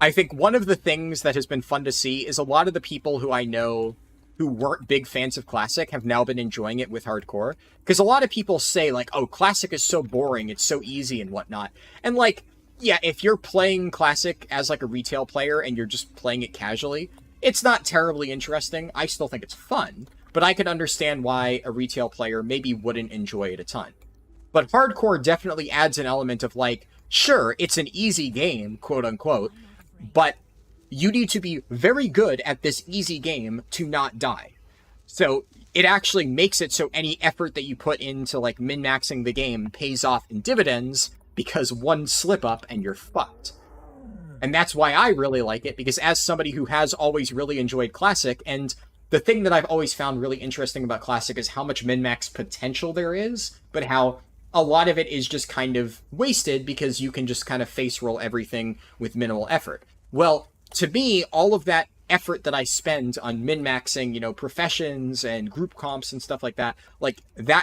I think one of the things that has been fun to see is a lot of the people who I know who weren't big fans of Classic have now been enjoying it with Hardcore. Because a lot of people say, like, oh, Classic is so boring, it's so easy and whatnot. And, like, yeah, if you're playing Classic as, like, a retail player and you're just playing it casually, it's not terribly interesting. I still think it's fun, but I could understand why a retail player maybe wouldn't enjoy it a ton. But Hardcore definitely adds an element of, like, sure, it's an easy game, quote-unquote, but you need to be very good at this easy game to not die. So it actually makes it so any effort that you put into, like, min-maxing the game pays off in dividends, because one slip-up and you're fucked. And that's why I really like it, because as somebody who has always really enjoyed Classic, and the thing that I've always found really interesting about Classic is how much min-max potential there is, but how a lot of it is just kind of wasted because you can just kind of face roll everything with minimal effort. Well, to me, all of that effort that I spend on min-maxing, you know, professions and group comps and stuff like that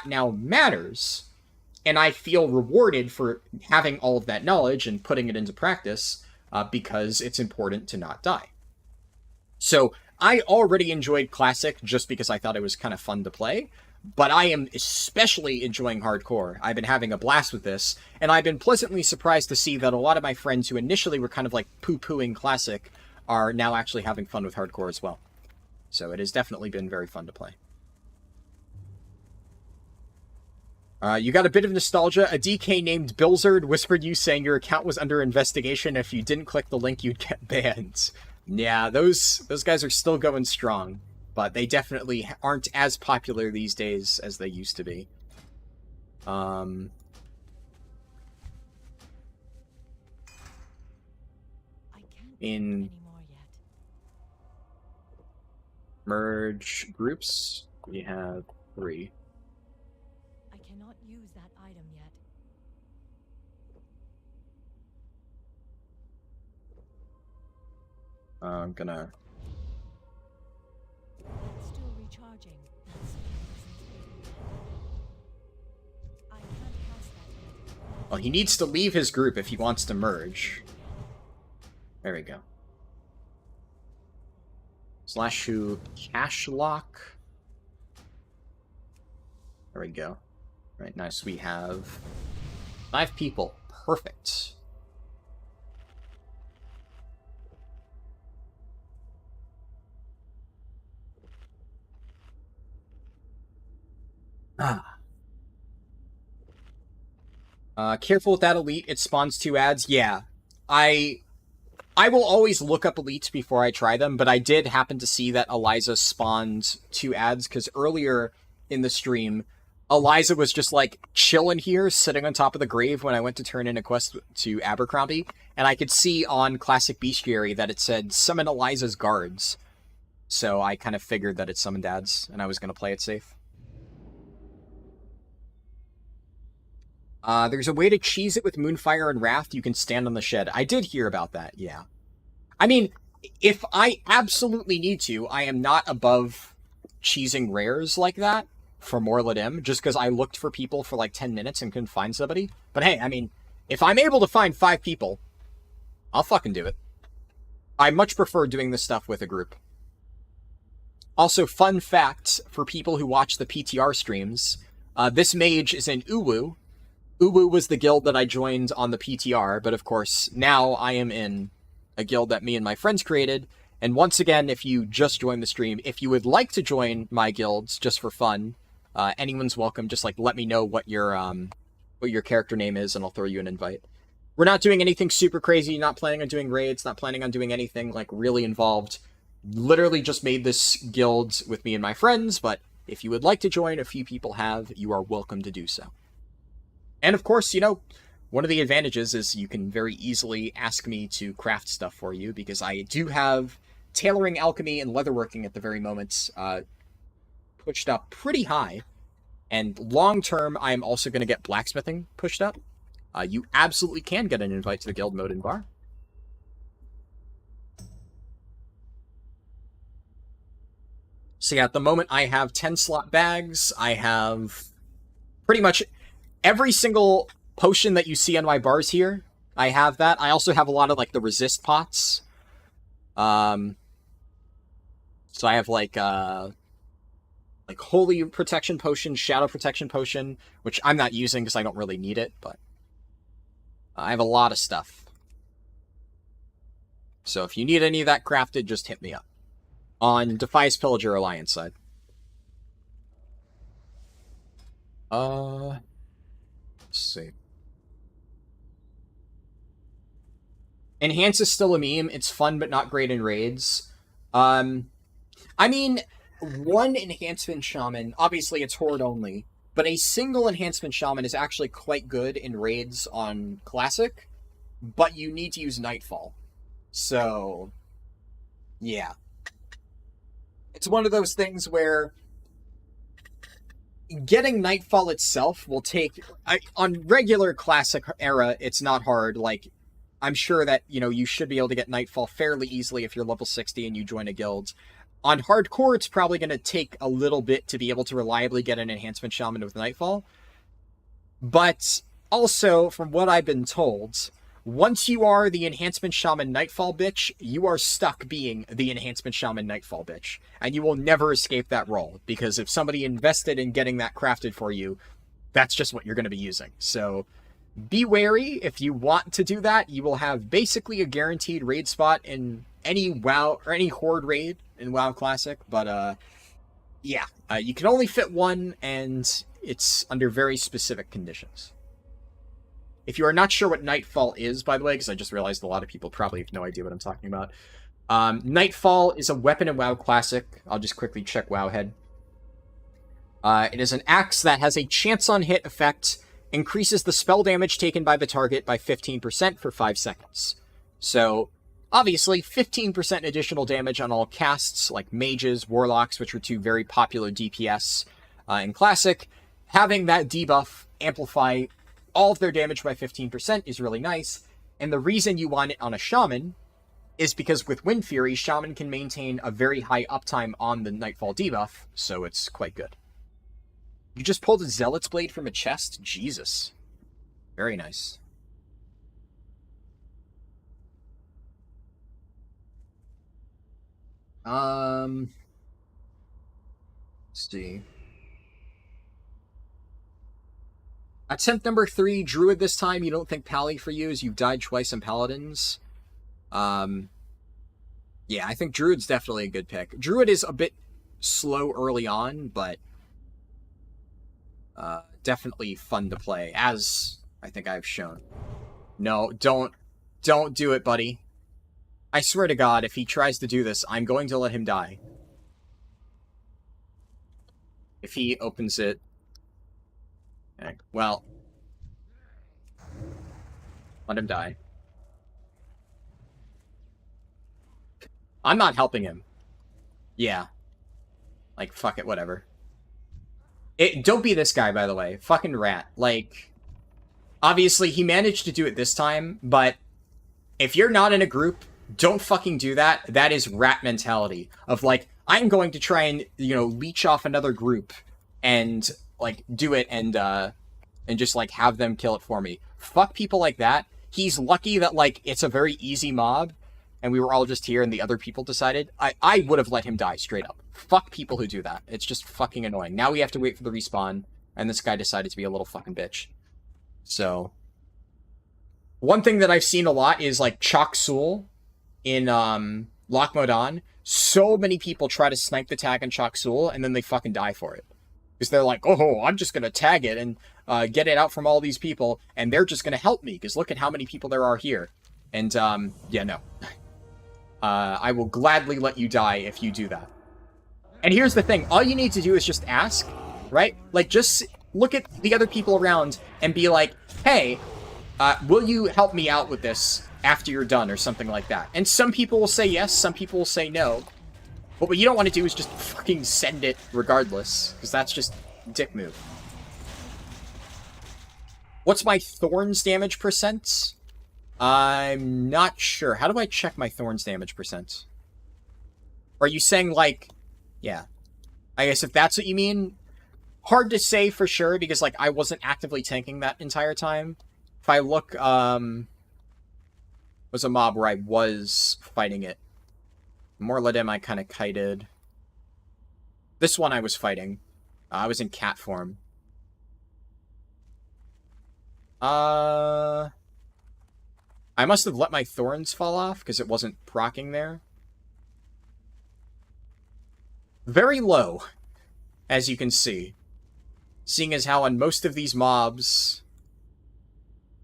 now matters. And I feel rewarded for having all of that knowledge and putting it into practice because it's important to not die. So I already enjoyed Classic just because I thought it was kind of fun to play, but I am especially enjoying Hardcore. I've been having a blast with this, and I've been pleasantly surprised to see that a lot of my friends who initially were kind of like poo-pooing Classic are now actually having fun with Hardcore as well. So it has definitely been very fun to play. You got a bit of nostalgia. A DK named Bilzard whispered you saying your account was under investigation. If you didn't click the link, you'd get banned. Yeah, those guys are still going strong, but they definitely aren't as popular these days as they used to be. In merge groups, we have 3. I cannot use that item yet. I'm gonna... It's still recharging. I can't pass that yet. Well, he needs to leave his group if he wants to merge. There we go. Slash who cash lock. There we go. Right, nice. We have 5 people. Perfect. Careful with that elite. It spawns 2 ads. Yeah. I will always look up elites before I try them, but I did happen to see that Eliza spawned 2 ads, because earlier in the stream, Eliza was just, like, chilling here, sitting on top of the grave when I went to turn in a quest to Abercrombie, and I could see on Classic Bestiary that it said, summon Eliza's guards. So I kind of figured that it summoned ads, and I was going to play it safe. There's a way to cheese it with Moonfire and Wrath. You can stand on the shed. I did hear about that, yeah. I mean, if I absolutely need to, I am not above cheesing rares like that for Morladim, just because I looked for people for like 10 minutes and couldn't find somebody. But hey, I mean, if I'm able to find 5 people, I'll fucking do it. I much prefer doing this stuff with a group. Also, fun fact for people who watch the PTR streams, this mage is in Uwu. Uwu was the guild that I joined on the PTR, but of course, now I am in a guild that me and my friends created. And once again, if you just joined the stream, if you would like to join my guilds just for fun, anyone's welcome. Just like let me know what your character name is, and I'll throw you an invite. We're not doing anything super crazy. Not planning on doing raids. Not planning on doing anything like really involved. Literally just made this guild with me and my friends. But if you would like to join, a few people have. You are welcome to do so. And of course, you know, one of the advantages is you can very easily ask me to craft stuff for you, because I do have tailoring, alchemy, and leatherworking at the very moment pushed up pretty high. And long term, I'm also going to get blacksmithing pushed up. You absolutely can get an invite to the guild mode in bar. So yeah, at the moment I have 10 slot bags. I have pretty much every single potion that you see on my bars here. I have that. I also have a lot of like the resist pots. So I have like holy protection potion, shadow protection potion, which I'm not using because I don't really need it, but I have a lot of stuff. So if you need any of that crafted, just hit me up on Defies Pillager Alliance side. Let's see. Enhance is still a meme. It's fun, but not great in raids. I mean, one enhancement shaman, obviously it's Horde only, but a single enhancement shaman is actually quite good in raids on Classic, but you need to use Nightfall. So, yeah. It's one of those things where getting Nightfall itself will take... on regular Classic era, it's not hard. Like, I'm sure that, you know, you should be able to get Nightfall fairly easily if you're level 60 and you join a guild. On hardcore, it's probably going to take a little bit to be able to reliably get an enhancement shaman with Nightfall. But also, from what I've been told, once you are the enhancement shaman Nightfall bitch, you are stuck being the enhancement shaman Nightfall bitch. And you will never escape that role, because if somebody invested in getting that crafted for you, that's just what you're going to be using. So be wary. If you want to do that, you will have basically a guaranteed raid spot in any WoW or any Horde raid in WoW Classic, but yeah, you can only fit one, and it's under very specific conditions. If you are not sure what Nightfall is, by the way, because I just realized a lot of people probably have no idea what I'm talking about, Nightfall is a weapon in WoW Classic. I'll just quickly check Wowhead. It is an axe that has a chance on hit effect, increases the spell damage taken by the target by 15% for 5 seconds. So obviously, 15% additional damage on all casts, like mages, warlocks, which are two very popular DPS in Classic. Having that debuff amplify all of their damage by 15% is really nice. And the reason you want it on a shaman is because with Wind Fury, shaman can maintain a very high uptime on the Nightfall debuff, so it's quite good. You just pulled a Zealot's Blade from a chest? Jesus. Very nice. Let's see. Attempt number 3, Druid this time. You don't think Pally for you as you've died twice in Paladins. Yeah, I think Druid's definitely a good pick. Druid is a bit slow early on, but definitely fun to play, as I think I've shown. No, don't do it, buddy. I swear to God, if he tries to do this, I'm going to let him die. If he opens it... well... let him die. I'm not helping him. Yeah. Like, fuck it, whatever. Don't be this guy, by the way. Fucking rat. Like, obviously, he managed to do it this time, but if you're not in a group, don't fucking do that. That is rat mentality. Of, like, I'm going to try and, you know, leech off another group and, like, do it and just, like, have them kill it for me. Fuck people like that. He's lucky that, like, it's a very easy mob, and we were all just here and the other people decided, I would have let him die straight up. Fuck people who do that. It's just fucking annoying. Now we have to wait for the respawn, and this guy decided to be a little fucking bitch. So, one thing that I've seen a lot is, like, Chok Sul in, Lock Mode On. So many people try to snipe the tag on Chok Sul, and then they fucking die for it. Because they're like, oh, I'm just gonna tag it and get it out from all these people, and they're just gonna help me, because look at how many people there are here. And, yeah, no. I will gladly let you die if you do that. And here's the thing, all you need to do is just ask, right? Like, just look at the other people around and be like, hey, will you help me out with this after you're done, or something like that. And some people will say yes, some people will say no. But what you don't want to do is just fucking send it regardless, because that's just a dick move. What's my Thorns damage percent? I'm not sure. How do I check my Thorns damage percent? Are you saying, like... Yeah. I guess if that's what you mean, hard to say for sure, because, like, I wasn't actively tanking that entire time. If I look, was a mob where I was fighting it. Morladim I kind of kited. This one I was fighting. I was in cat form. I must have let my thorns fall off because it wasn't proccing there. Very low, as you can see. Seeing as how on most of these mobs,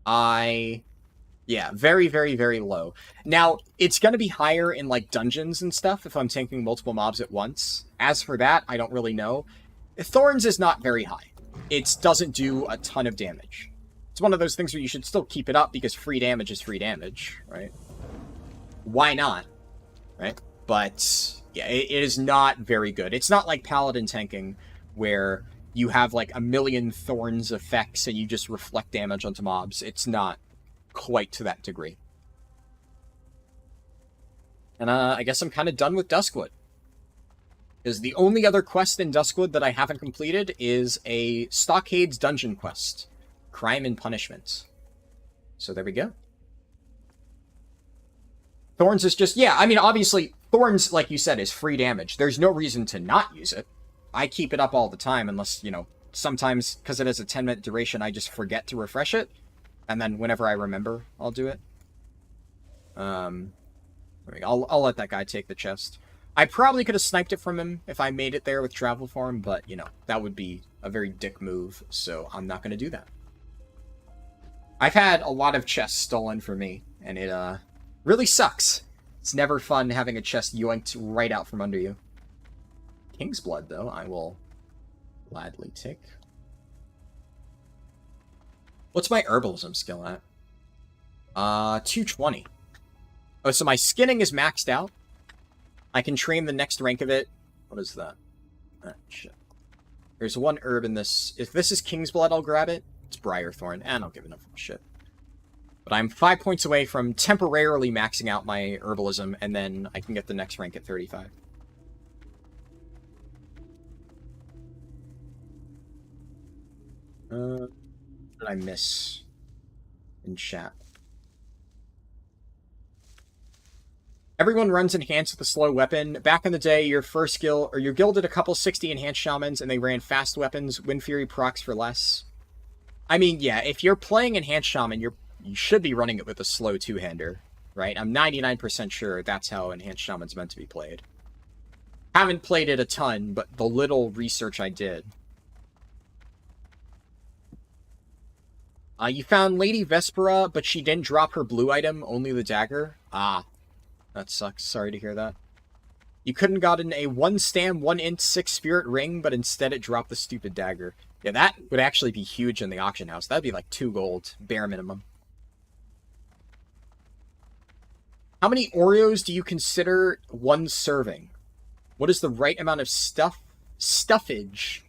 yeah, very, very, very low. Now, it's going to be higher in, like, dungeons and stuff if I'm tanking multiple mobs at once. As for that, I don't really know. Thorns is not very high. It doesn't do a ton of damage. It's one of those things where you should still keep it up because free damage is free damage, right? Why not, right? But, yeah, it is not very good. It's not like Paladin tanking where you have, like, a million Thorns effects and you just reflect damage onto mobs. It's not quite to that degree. And I guess I'm kind of done with Duskwood. Because the only other quest in Duskwood that I haven't completed is a Stockades dungeon quest. Crime and Punishment. So there we go. Thorns is just, yeah, I mean, obviously, Thorns, like you said, is free damage. There's no reason to not use it. I keep it up all the time unless, you know, sometimes, because it has a 10-minute duration, I just forget to refresh it. And then whenever I remember, I'll do it. I'll let that guy take the chest. I probably could have sniped it from him if I made it there with travel form, but, you know, that would be a very dick move, so I'm not going to do that. I've had a lot of chests stolen from me, and it, really sucks. It's never fun having a chest yoinked right out from under you. King's Blood, though, I will gladly take. What's my herbalism skill at? 220. Oh, so my skinning is maxed out. I can train the next rank of it. What is that? Ah, shit. There's one herb in this. If this is King's Blood, I'll grab it. It's Briarthorn, and I don't give enough shit. But I'm 5 points away from temporarily maxing out my herbalism, and then I can get the next rank at 35. What did I miss in chat? Everyone runs enhanced with a slow weapon. Back in the day, your first skill, or your guild did a couple 60 enhanced shamans, and they ran fast weapons. Wind Fury procs for less. I mean, yeah, if you're playing enhanced shaman, you should be running it with a slow two-hander, right? I'm 99% sure that's how enhanced shaman's meant to be played. Haven't played it a ton, but the little research I did. You found Lady Vespera, but she didn't drop her blue item, only the dagger. Ah, that sucks. Sorry to hear that. You couldn't gotten a 1 stam, 1 int, 6 spirit ring, but instead it dropped the stupid dagger. Yeah, that would actually be huge in the auction house. That'd be like 2 gold, bare minimum. How many Oreos do you consider one serving? What is the right amount of stuffage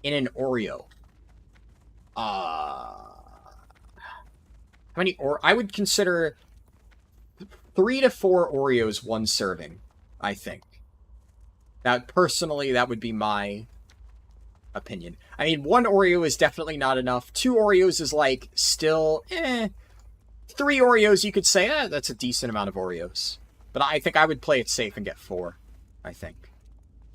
in an Oreo? How many I would consider 3 to 4 Oreos one serving, I think. That personally, that would be my opinion. I mean, 1 Oreo is definitely not enough. 2 Oreos is like still 3 Oreos, you could say, that's a decent amount of Oreos. But I think I would play it safe and get 4, I think.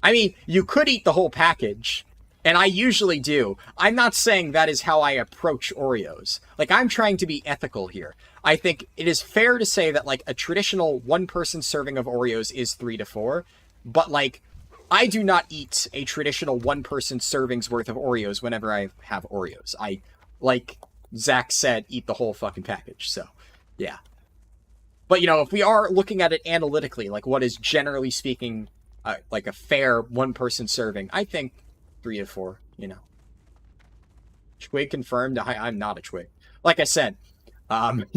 I mean, you could eat the whole package, and I usually do. I'm not saying that is how I approach Oreos. Like, I'm trying to be ethical here. I think it is fair to say that, like, a traditional one-person serving of Oreos is 3 to 4, but, like, I do not eat a traditional one-person serving's worth of Oreos whenever I have Oreos. I, like Zach said, eat the whole fucking package, so, yeah. But, you know, if we are looking at it analytically, like, what is generally speaking, like, a fair one-person serving, I think 3 to 4, you know. Twig confirmed. I'm not a twig. Like I said, that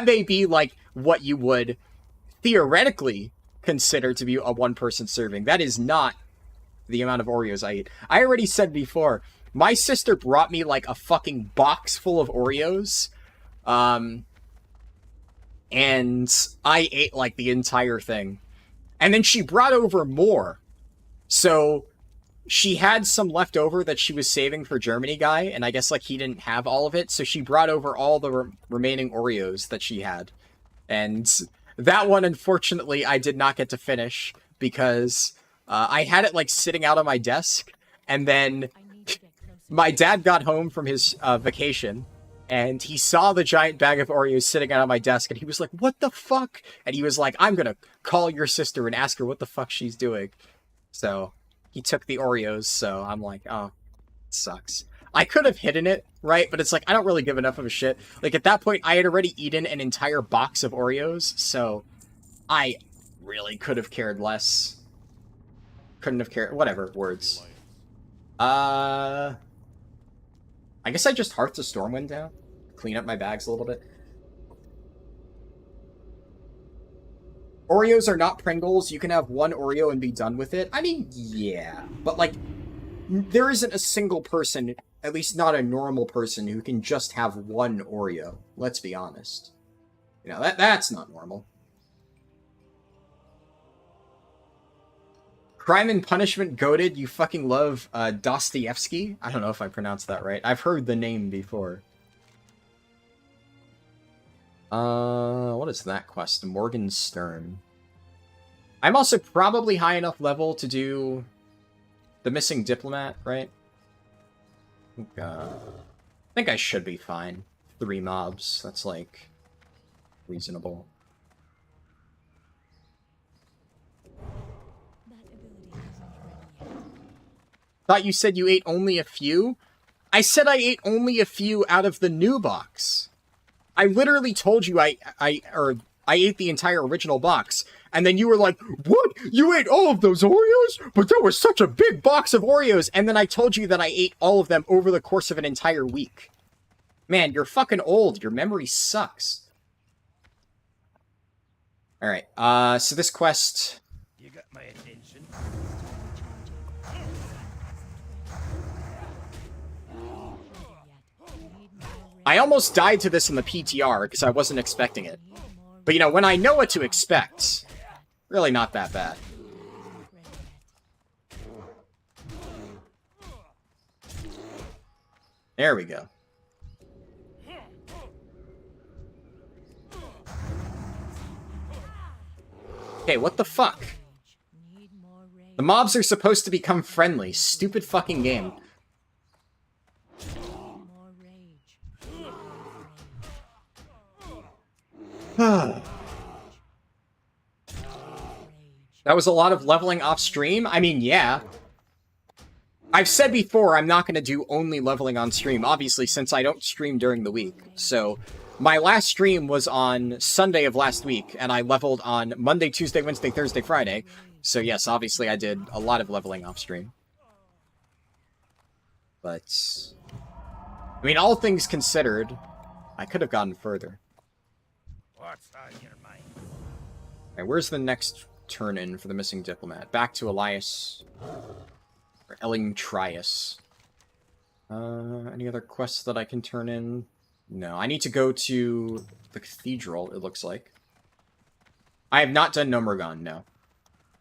may be, like, what you would theoretically consider to be a one-person serving. That is not the amount of Oreos I eat. I already said before, my sister brought me, like, a fucking box full of Oreos, and I ate, like, the entire thing. And then she brought over more. So she had some left over that she was saving for Germany guy, and I guess, like, he didn't have all of it, so she brought over all the remaining Oreos that she had. And that one, unfortunately, I did not get to finish, because I had it, like, sitting out on my desk, and then my dad got home from his vacation, and he saw the giant bag of Oreos sitting out on my desk, and he was like, what the fuck? And he was like, I'm gonna call your sister and ask her what the fuck she's doing. So he took the Oreos, so I'm like, oh, it sucks. I could have hidden it, right? But it's like, I don't really give enough of a shit. Like, at that point, I had already eaten an entire box of Oreos, so I really could have cared less. Couldn't have cared. Whatever, words. I guess I just Hearth to Stormwind down. Clean up my bags a little bit. Oreos are not Pringles. You can have one Oreo and be done with it. I mean, yeah. But, like, there isn't a single person, at least not a normal person, who can just have one Oreo. Let's be honest. You know, that's not normal. Crime and Punishment goated. You fucking love Dostoevsky? I don't know if I pronounced that right. I've heard the name before. What is that quest? Morgenstern. I'm also probably high enough level to do the Missing Diplomat, right? I think I should be fine. 3 mobs. That's, like, reasonable. Thought you said you ate only a few? I said I ate only a few out of the new box. I literally told you I ate the entire original box, and then you were like, what? You ate all of those Oreos? But there was such a big box of Oreos, and then I told you that I ate all of them over the course of an entire week. Man, you're fucking old. Your memory sucks. Alright, so this quest... You got my attention. I almost died to this in the PTR because I wasn't expecting it. But, you know, when I know what to expect, really not that bad. There we go. Okay, what the fuck? The mobs are supposed to become friendly. Stupid fucking game. That was a lot of leveling off stream? I mean, yeah. I've said before, I'm not going to do only leveling on stream, obviously, since I don't stream during the week. So, my last stream was on Sunday of last week, and I leveled on Monday, Tuesday, Wednesday, Thursday, Friday. So yes, obviously I did a lot of leveling off stream. But, I mean, all things considered, I could have gotten further. What's on your mind? Alright, where's the next turn-in for the Missing Diplomat? Back to Elias. Or Ellingtrius. Any other quests that I can turn in? No, I need to go to the Cathedral, it looks like. I have not done Nomergon, no.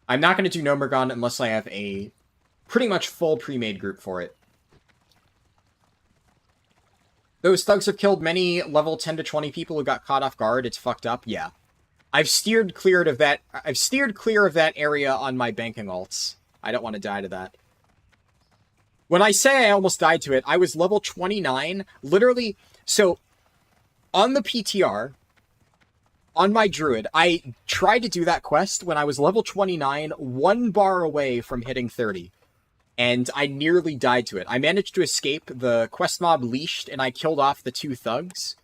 I'm not going to do Nomergon unless I have a pretty much full pre-made group for it. Those thugs have killed many level 10 to 20 people who got caught off guard. It's fucked up. Yeah. I've steered clear of that area on my banking alts. I don't want to die to that. When I say I almost died to it, I was level 29, literally. So, on the PTR, on my Druid, I tried to do that quest when I was level 29, 1 bar away from hitting 30. And I nearly died to it. I managed to escape. The quest mob leashed, and I killed off the 2 thugs.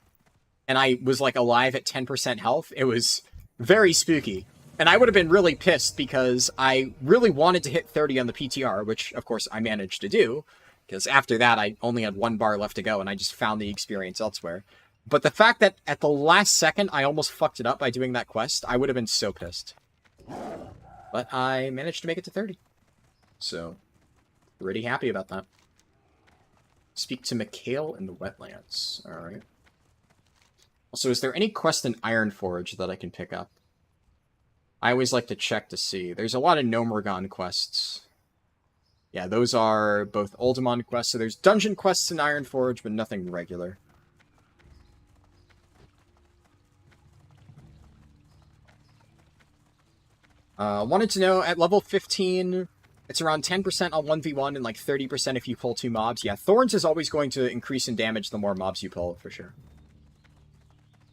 And I was, like, alive at 10% health. It was very spooky. And I would have been really pissed because I really wanted to hit 30 on the PTR, which, of course, I managed to do. Because after that, I only had 1 bar left to go, and I just found the experience elsewhere. But the fact that at the last second, I almost fucked it up by doing that quest, I would have been so pissed. But I managed to make it to 30. So, pretty happy about that. Speak to Mikhail in the wetlands. Alright. Also, is there any quest in Ironforge that I can pick up? I always like to check to see. There's a lot of Nomergon quests. Yeah, those are both Oldemon quests. So there's dungeon quests in Ironforge, but nothing regular. Wanted to know, at level 15, it's around 10% on 1v1 and like 30% if you pull 2 mobs. Yeah, Thorns is always going to increase in damage the more mobs you pull, for sure.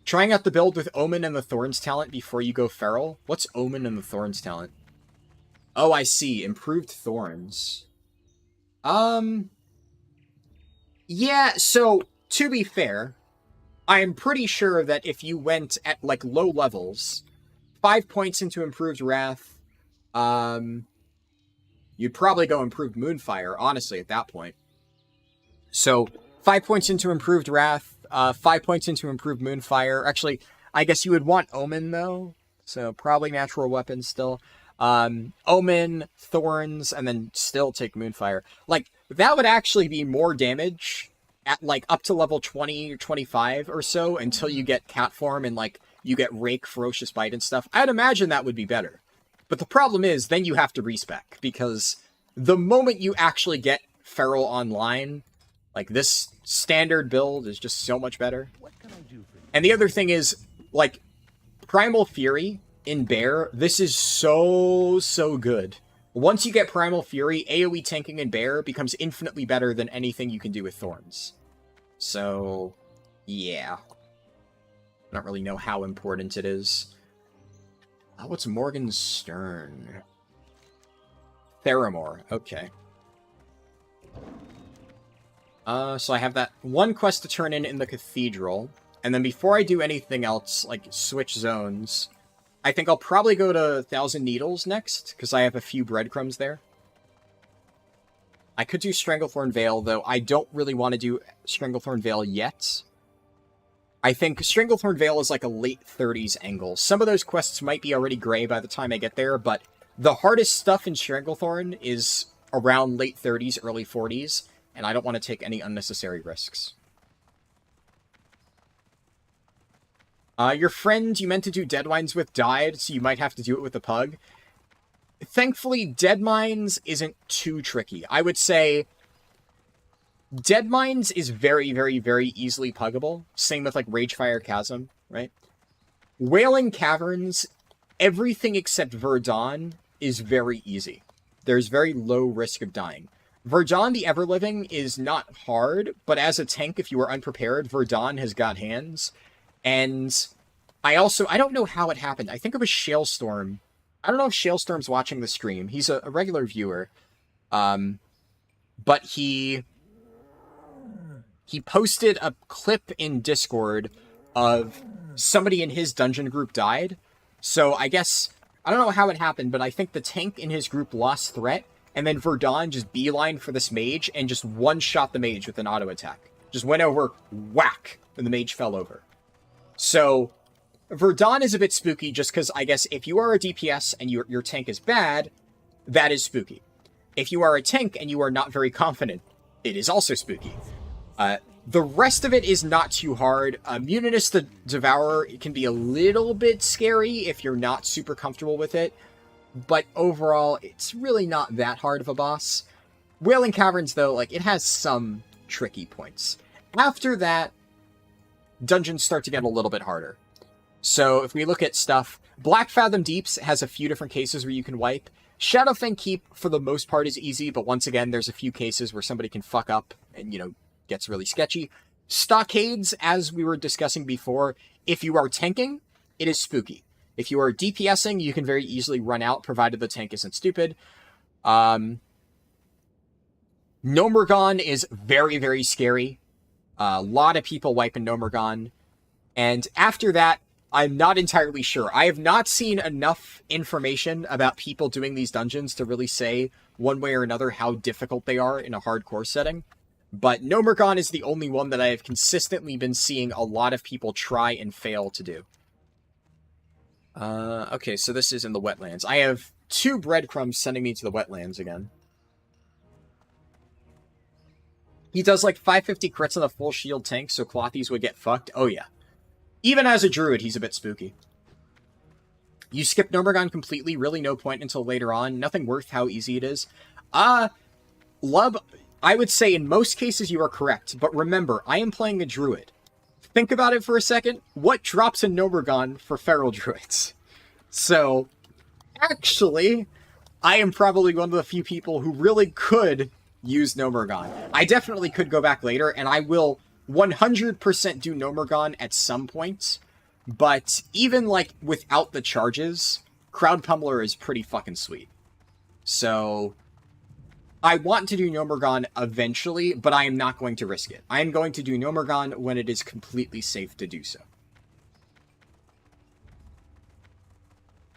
Trying out the build with Omen and the Thorns talent before you go Feral. What's Omen and the Thorns talent? Oh, I see. Improved Thorns. Yeah, so, to be fair, I am pretty sure that if you went at, like, low levels, 5 points into Improved Wrath, you'd probably go Improved Moonfire, honestly, at that point. So, 5 points into Improved Wrath, 5 points into Improved Moonfire. Actually, I guess you would want Omen, though. So, probably Natural Weapons still. Omen, Thorns, and then still take Moonfire. Like, that would actually be more damage at, like, up to level 20 or 25 or so until you get Cat Form and, like, you get Rake, Ferocious Bite, and stuff. I'd imagine that would be better. But the problem is, then you have to respec, because the moment you actually get Feral online, like, this standard build is just so much better. What can I do for you? And the other thing is, like, Primal Fury in Bear, this is so good. Once you get Primal Fury, AoE tanking in Bear becomes infinitely better than anything you can do with Thorns. So, yeah. I don't really know how important it is. What's Morgan's Stern? Theramore, okay. So I have that one quest to turn in the Cathedral. And then before I do anything else, like switch zones, I think I'll probably go to Thousand Needles next, because I have a few breadcrumbs there. I could do Stranglethorn Vale, though I don't really want to do Stranglethorn Vale yet. I think Stranglethorn Vale is like a late 30s angle. Some of those quests might be already gray by the time I get there, but the hardest stuff in Stranglethorn is around late 30s, early 40s, and I don't want to take any unnecessary risks. Your friend you meant to do Deadmines with died, so you might have to do it with the pug. Thankfully, Deadmines isn't too tricky. I would say Deadmines is very, very, very easily puggable. Same with, like, Ragefire Chasm, right? Wailing Caverns, everything except Verdun is very easy. There's very low risk of dying. Verdun the Everliving is not hard, but as a tank, if you are unprepared, Verdun has got hands. And I don't know how it happened. I think it was Shalestorm. I don't know if Shalestorm's watching the stream. He's a regular viewer. But he posted a clip in Discord of somebody in his dungeon group died. So I guess, I don't know how it happened, but I think the tank in his group lost threat, and then Verdun just beelined for this mage and just one-shot the mage with an auto attack. Just went over, whack, and the mage fell over. So, Verdun is a bit spooky just because, I guess, if you are a DPS and your tank is bad, that is spooky. If you are a tank and you are not very confident, it is also spooky. The rest of it is not too hard. Mutinous the Devourer can be a little bit scary if you're not super comfortable with it, but overall, it's really not that hard of a boss. Wailing Caverns, though, like, it has some tricky points. After that, dungeons start to get a little bit harder. So if we look at stuff, Black Fathom Deeps has a few different cases where you can wipe. Shadowfang Keep, for the most part, is easy, but once again, there's a few cases where somebody can fuck up and, gets really sketchy. Stockades, as we were discussing before, if you are tanking, it is spooky. If you are DPSing, you can very easily run out, provided the tank isn't stupid. Nomergon is very, very scary. A lot of people wipe in Nomergon. And after that, I'm not entirely sure. I have not seen enough information about people doing these dungeons to really say one way or another how difficult they are in a hardcore setting. But Nomergon is the only one that I have consistently been seeing a lot of people try and fail to do. Okay, so this is in the wetlands. I have 2 breadcrumbs sending me to the wetlands again. He does like 550 crits on a full shield tank, so Clothies would get fucked. Oh yeah. Even as a druid, he's a bit spooky. You skip Nomergon completely, really no point until later on. Nothing worth how easy it is. Lub, I would say in most cases you are correct, but remember, I am playing a druid. Think about it for a second. What drops in Nomergon for feral druids? So, actually, I am probably one of the few people who really could use Nomergon. I definitely could go back later, and I will 100% do Nomergon at some point, but even, like, without the charges, Crowd Pummeler is pretty fucking sweet. So, I want to do Nomergon eventually, but I am not going to risk it. I am going to do Nomergon when it is completely safe to do so.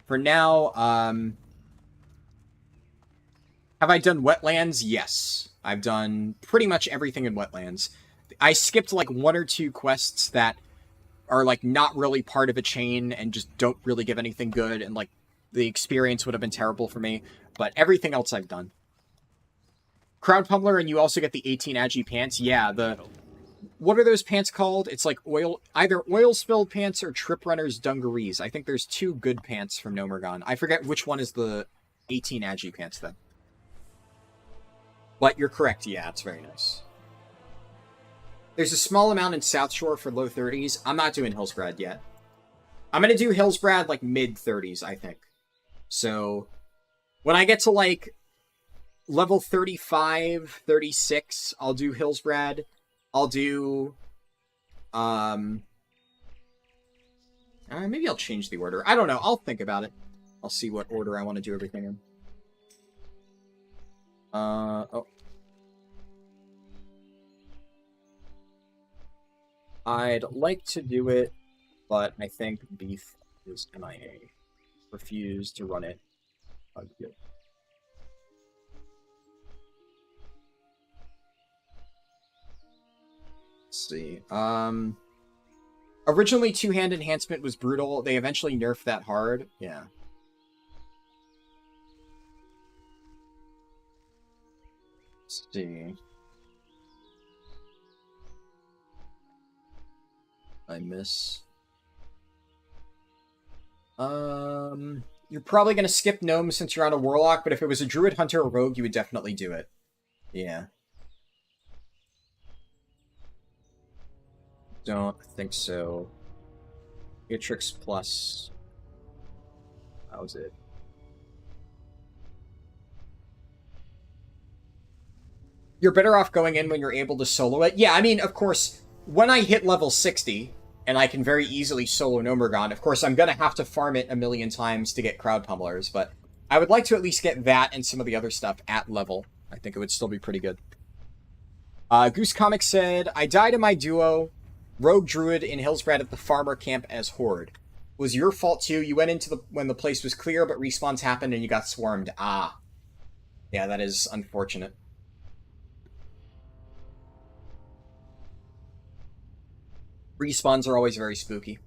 For now, have I done Wetlands? Yes. I've done pretty much everything in Wetlands. I skipped like 1 or 2 quests that are like not really part of a chain and just don't really give anything good, and like the experience would have been terrible for me, but everything else I've done. Crowd Pummeler, and you also get the 18 Agi pants. Yeah, what are those pants called? It's like either oil-spilled pants or Trip Runner's dungarees. I think there's 2 good pants from Nomergon. I forget which one is the 18 Agi pants, though. But you're correct, yeah, it's very nice. There's a small amount in South Shore for low 30s. I'm not doing Hillsbrad yet. I'm going to do Hillsbrad like mid-30s, I think. So, when I get to like level 35, 36, I'll do Hillsbrad. I'll do, maybe I'll change the order. I don't know. I'll think about it. I'll see what order I want to do everything in. Oh. I'd like to do it, but I think Beef is MIA. Refuse to run it. Let's see. Originally, 2-hand enhancement was brutal. They eventually nerfed that hard. Yeah. Let's see. I miss. You're probably going to skip Gnome since you're on a Warlock, but if it was a Druid, Hunter, or Rogue, you would definitely do it. Yeah. Don't think so. Leatrix plus... How's it? You're better off going in when you're able to solo it. Yeah, I mean, of course, when I hit level 60, and I can very easily solo Nomergon, of course, I'm going to have to farm it a million times to get Crowd Pummelers, but I would like to at least get that and some of the other stuff at level. I think it would still be pretty good. Goose Comic said, I died in my duo, Rogue Druid in Hillsbrad at the farmer camp as Horde. It was your fault too. You went into when the place was clear, but respawns happened and you got swarmed. Ah. Yeah, that is unfortunate. Respawns are always very spooky.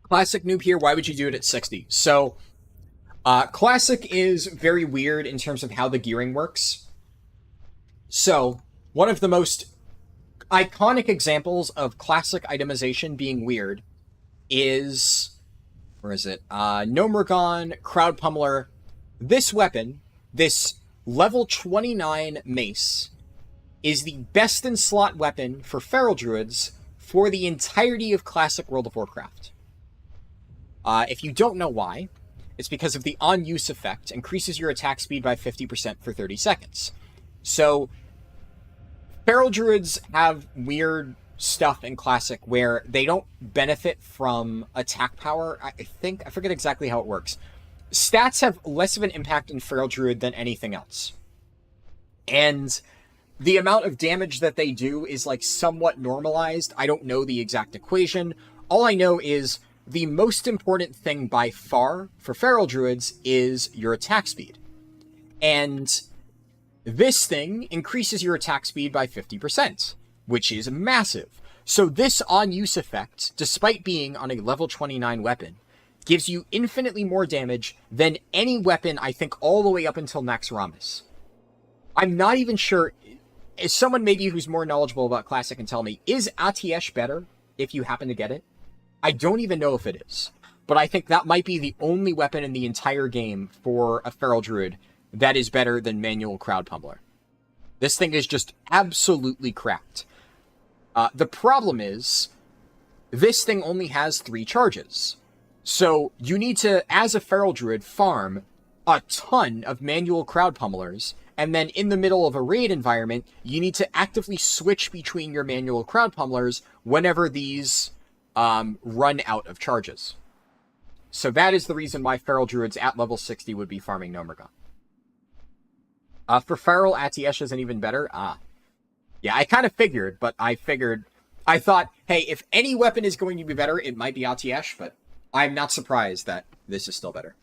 Classic noob here. Why would you do it at 60? So, Classic is very weird in terms of how the gearing works. So, one of the most iconic examples of Classic itemization being weird is... Where is it? Nomergon, Crowd Pummeler. This weapon, this level 29 mace, is the best in slot weapon for feral druids for the entirety of classic World of Warcraft. If you don't know why, it's because of the on-use effect, increases your attack speed by 50% for 30 seconds. So, feral druids have weird stuff in classic where they don't benefit from attack power. I forget exactly how it works. Stats have less of an impact in feral druid than anything else. And the amount of damage that they do is like somewhat normalized. I don't know the exact equation. All I know is the most important thing by far for feral druids is your attack speed. And this thing increases your attack speed by 50%, which is massive. So this on-use effect, despite being on a level 29 weapon, gives you infinitely more damage than any weapon, I think, all the way up until Naxxramas. I'm not even sure, as someone maybe who's more knowledgeable about Classic can tell me, is Atiesh better if you happen to get it? I don't even know if it is. But I think that might be the only weapon in the entire game for a Feral Druid that is better than Manual Crowd Pummeler. This thing is just absolutely cracked. The problem is, this thing only has 3 charges. So you need to, as a Feral Druid, farm a ton of Manual Crowd Pummelers, and then in the middle of a raid environment, you need to actively switch between your Manual Crowd Pummelers whenever these run out of charges. So that is the reason why Feral Druids at level 60 would be farming Gnomergon. For Feral, Atiesh isn't even better. Yeah, I kind of figured, but I thought, hey, if any weapon is going to be better, it might be Atiesh, but I'm not surprised that this is still better.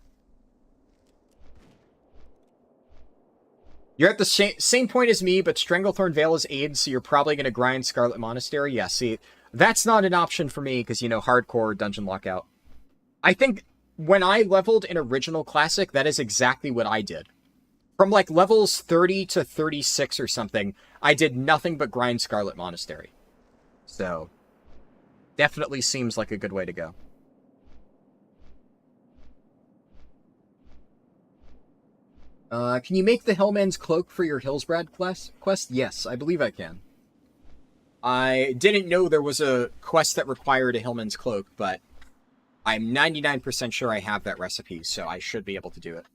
You're at the same point as me, but Stranglethorn Veil is aid, so you're probably going to grind Scarlet Monastery. Yeah, see, that's not an option for me, because, you know, hardcore dungeon lockout. I think when I leveled in Original Classic, that is exactly what I did. From, like, levels 30 to 36 or something, I did nothing but grind Scarlet Monastery. So, definitely seems like a good way to go. Can you make the Hellman's Cloak for your Hillsbrad quest? Yes, I believe I can. I didn't know there was a quest that required a Hillman's Cloak, but I'm 99% sure I have that recipe, so I should be able to do it.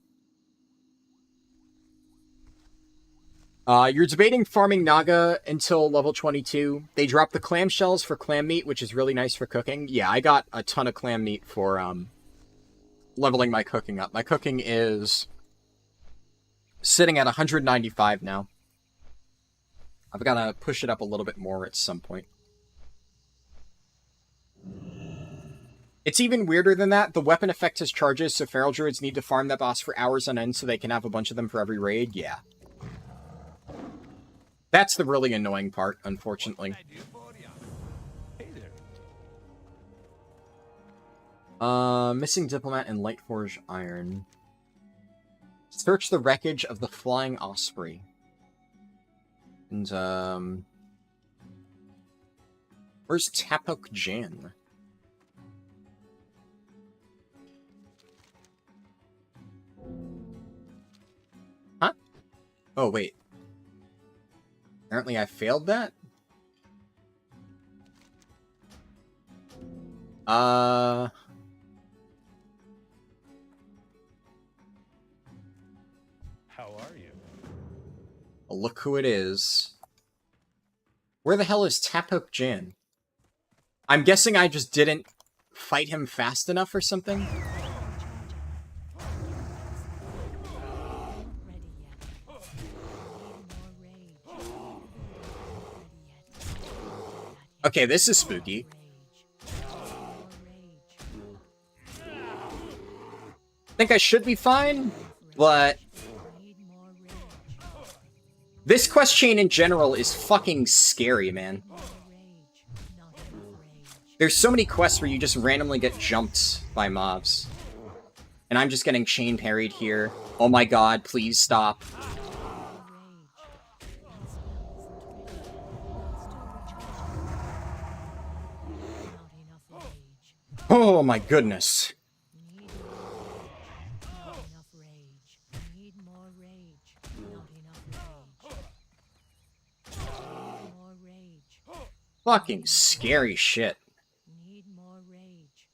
You're debating farming Naga until level 22. They drop the clamshells for clam meat, which is really nice for cooking. Yeah, I got a ton of clam meat for leveling my cooking up. My cooking is sitting at 195 now. I've got to push it up a little bit more at some point. It's even weirder than that. The weapon effect has charges, so Feral Druids need to farm that boss for hours on end so they can have a bunch of them for every raid. Yeah. That's the really annoying part, unfortunately. Missing Diplomat and Lightforge Iron. Search the wreckage of the Flying Osprey. And, where's Tapok Jan? Huh? Oh, wait. Apparently I failed that? How are you? Well, look who it is. Where the hell is Tapok Jan? I'm guessing I just didn't fight him fast enough or something? Okay, this is spooky. I think I should be fine, but this quest chain in general is fucking scary, man. There's so many quests where you just randomly get jumped by mobs. And I'm just getting chain parried here. Oh my god, please stop. Oh my goodness. Fucking scary shit. Need more rage.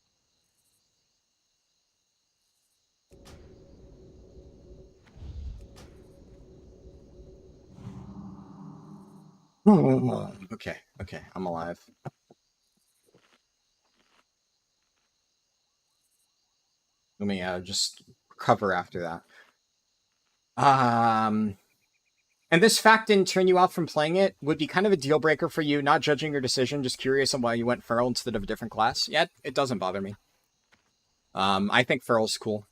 Okay, okay, I'm alive. Let me just recover after that. And this fact didn't turn you off from playing it? Would be kind of a deal breaker for you, not judging your decision, just curious on why you went Feral instead of a different class. Yeah, it doesn't bother me. I think Feral's cool.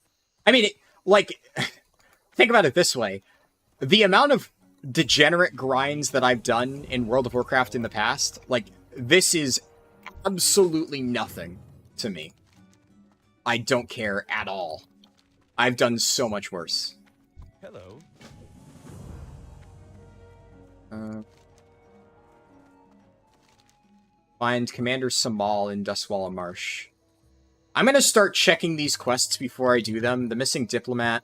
I mean, think about it this way. The amount of degenerate grinds that I've done in World of Warcraft in the past, like, this is absolutely nothing to me. I don't care at all. I've done so much worse. Hello. Find Commander Samal in Duskwalla Marsh. I'm gonna start checking these quests before I do them. The missing diplomat.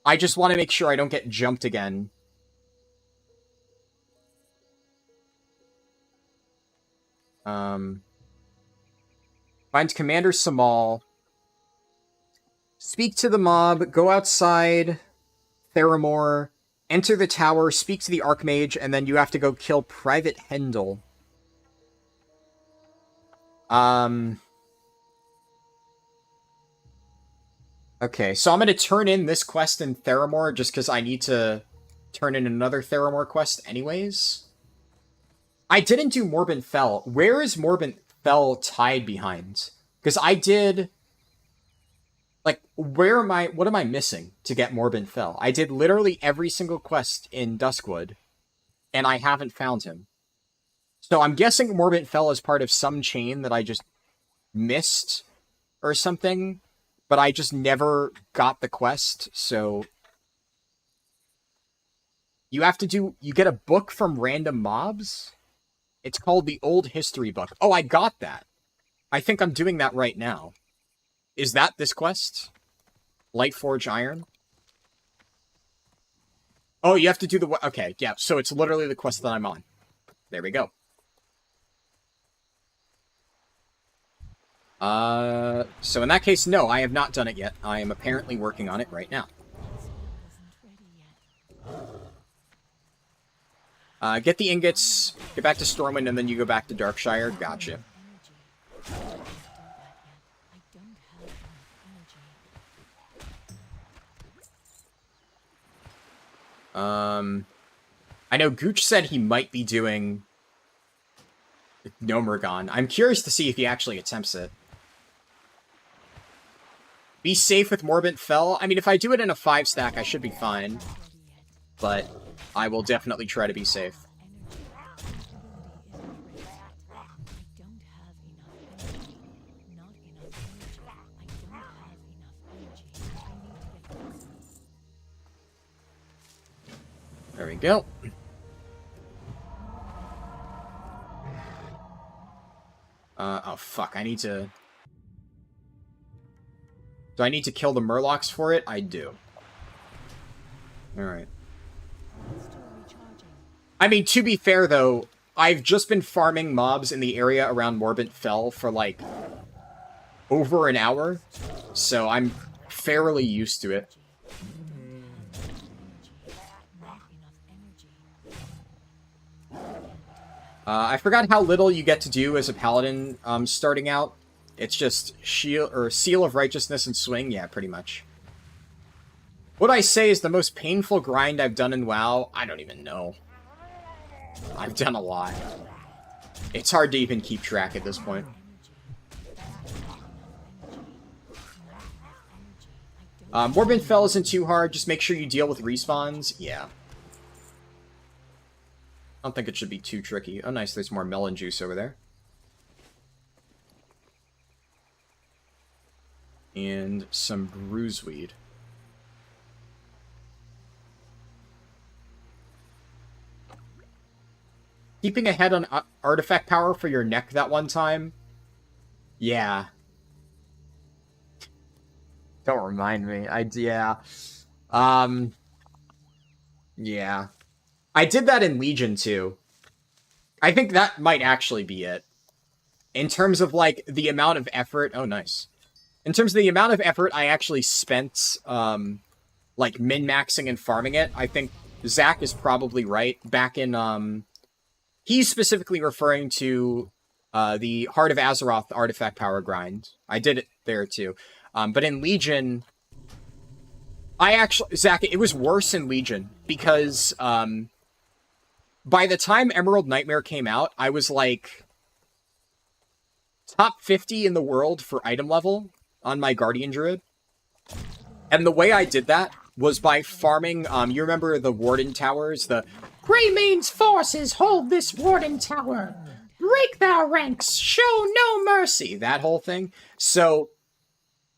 I just want to make sure I don't get jumped again. Find Commander Samal. Speak to the mob. Go outside. Theramore. Enter the tower. Speak to the Archmage. And then you have to go kill Private Hendel. Okay, so I'm going to turn in this quest in Theramore just because I need to turn in another Theramore quest anyways. I didn't do Morbid Fell. Where is Morbid Fell tied behind? Because I did... Like, what am I missing to get Morbid Fell? I did literally every single quest in Duskwood, and I haven't found him. So I'm guessing Morbid Fell is part of some chain that I just missed or something, but I just never got the quest, so... You get a book from random mobs? It's called the Old History Book. Oh, I got that. I think I'm doing that right now. Is that this quest? Lightforge Iron? Oh, you have to do the... Okay, yeah, so it's literally the quest that I'm on. There we go. So in that case, no, I have not done it yet. I am apparently working on it right now. Get the ingots, get back to Stormwind, and then you go back to Darkshire. Gotcha. I know Gooch said he might be doing Gnomergon. I'm curious to see if he actually attempts it. Be safe with Morbid Fell. I mean, if I do it in a 5-stack, I should be fine. But I will definitely try to be safe. There we go. Oh fuck, I need to... Do I need to kill the Murlocs for it? I do. Alright. I mean, to be fair, though, I've just been farming mobs in the area around Morbid Fell for, like, over an hour, so I'm fairly used to it. I forgot how little you get to do as a Paladin starting out. It's just shield or Seal of Righteousness and Swing. Yeah, pretty much. What I say is the most painful grind I've done in WoW? I don't even know. I've done a lot. It's hard to even keep track at this point. Morbid Fell isn't too hard. Just make sure you deal with respawns. Yeah. I don't think it should be too tricky. Oh, nice. There's more melon juice over there. And some bruiseweed. Keeping ahead on artifact power for your neck that one time? Yeah. Don't remind me. Yeah. Yeah. I did that in Legion, too. I think that might actually be it. In terms of, like, the amount of effort... Oh, nice. In terms of the amount of effort I actually spent, like, min-maxing and farming it, I think Zach is probably right. Back in, he's specifically referring to the Heart of Azeroth artifact power grind. I did it there, too. But in Legion... Zach, it was worse in Legion, because, by the time Emerald Nightmare came out, I was, like, top 50 in the world for item level on my Guardian Druid. And the way I did that was by farming, you remember the Warden Towers? The Greymane's forces hold this Warden Tower. Break their ranks, show no mercy. That whole thing. So,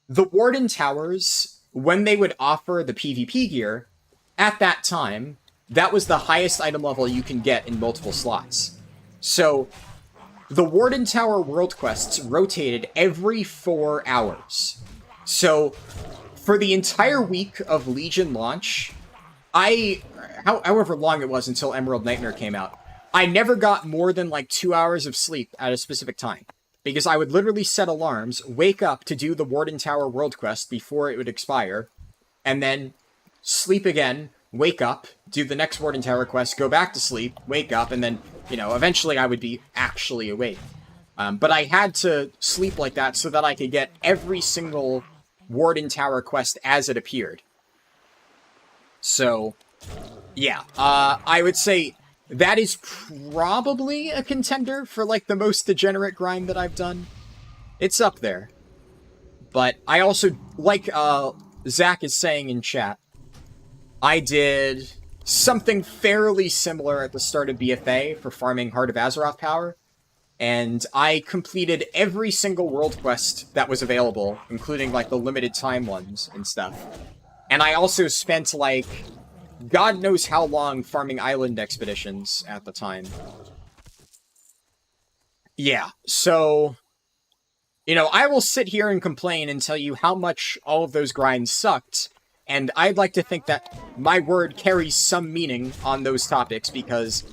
the Warden Towers, when they would offer the PvP gear, at that time, that was the highest item level you can get in multiple slots. So, the Warden Tower world quests rotated every 4 hours. So, for the entire week of Legion launch, however long it was until Emerald Nightmare came out, I never got more than like 2 hours of sleep at a specific time. Because I would literally set alarms, wake up to do the Warden Tower world quest before it would expire, and then sleep again, wake up, do the next Warden Tower quest, go back to sleep, wake up, and then, you know, eventually I would be actually awake. But I had to sleep like that so that I could get every single Warden Tower quest as it appeared. So, yeah, I would say that is probably a contender for, like, the most degenerate grind that I've done. It's up there. But I also, like Zach is saying in chat, I did something fairly similar at the start of BFA for farming Heart of Azeroth power, and I completed every single world quest that was available, including, like, the limited time ones and stuff. And I also spent, like, God knows how long farming island expeditions at the time. Yeah, so... You know, I will sit here and complain and tell you how much all of those grinds sucked, and I'd like to think that my word carries some meaning on those topics, because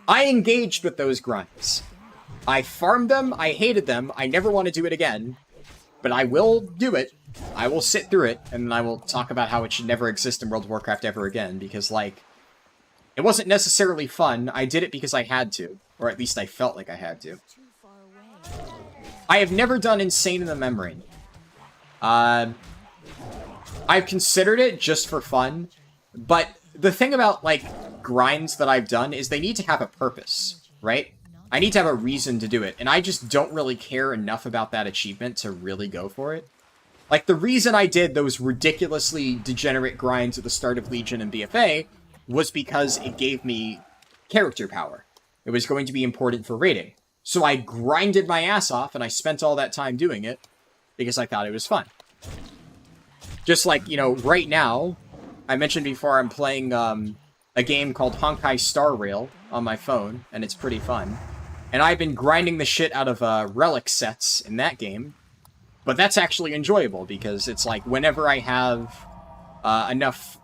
I engaged with those grinds. I farmed them, I hated them, I never want to do it again, but I will do it. I will sit through it, and I will talk about how it should never exist in World of Warcraft ever again, because, like, it wasn't necessarily fun, I did it because I had to, or at least I felt like I had to. I have never done Insane in the Membrane. I've considered it just for fun, but the thing about, like, grinds that I've done is they need to have a purpose, right? I need to have a reason to do it, and I just don't really care enough about that achievement to really go for it. Like, the reason I did those ridiculously degenerate grinds at the start of Legion and BFA was because it gave me character power. It was going to be important for raiding. So I grinded my ass off, and I spent all that time doing it because I thought it was fun. Just like, you know, right now, I mentioned before I'm playing a game called Honkai Star Rail on my phone, and it's pretty fun. And I've been grinding the shit out of relic sets in that game. But that's actually enjoyable, because it's like, whenever I have enough...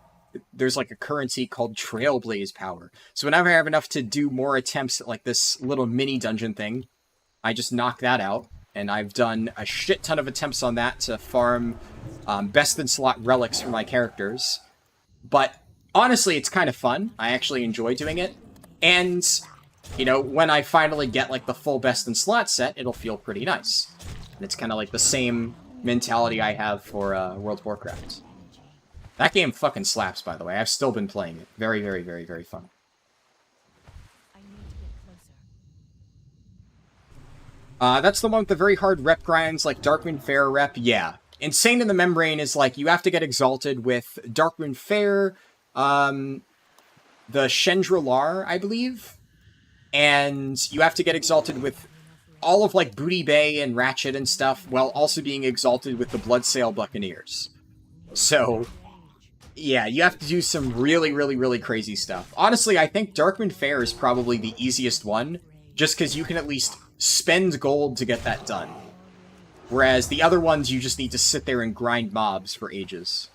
There's like a currency called Trailblaze power. So whenever I have enough to do more attempts at like this little mini dungeon thing, I just knock that out. And I've done a shit ton of attempts on that to farm best-in-slot relics for my characters. But honestly, it's kind of fun. I actually enjoy doing it. And, you know, when I finally get like the full best-in-slot set, it'll feel pretty nice. And it's kind of like the same mentality I have for World of Warcraft. That game fucking slaps, by the way. I've still been playing it. Very, very, very, very fun. I need to get closer. That's the one with the very hard rep grinds, like Darkmoon Fair rep. Yeah. Insane in the Membrane is like, you have to get exalted with Darkmoon Fair, the Chendralar, I believe. And you have to get exalted with all of like Booty Bay and Ratchet and stuff, while also being exalted with the Bloodsail Buccaneers. So... yeah, you have to do some really, really, really crazy stuff. Honestly, I think Darkmoon Fair is probably the easiest one, just because you can at least spend gold to get that done. Whereas the other ones, you just need to sit there and grind mobs for ages.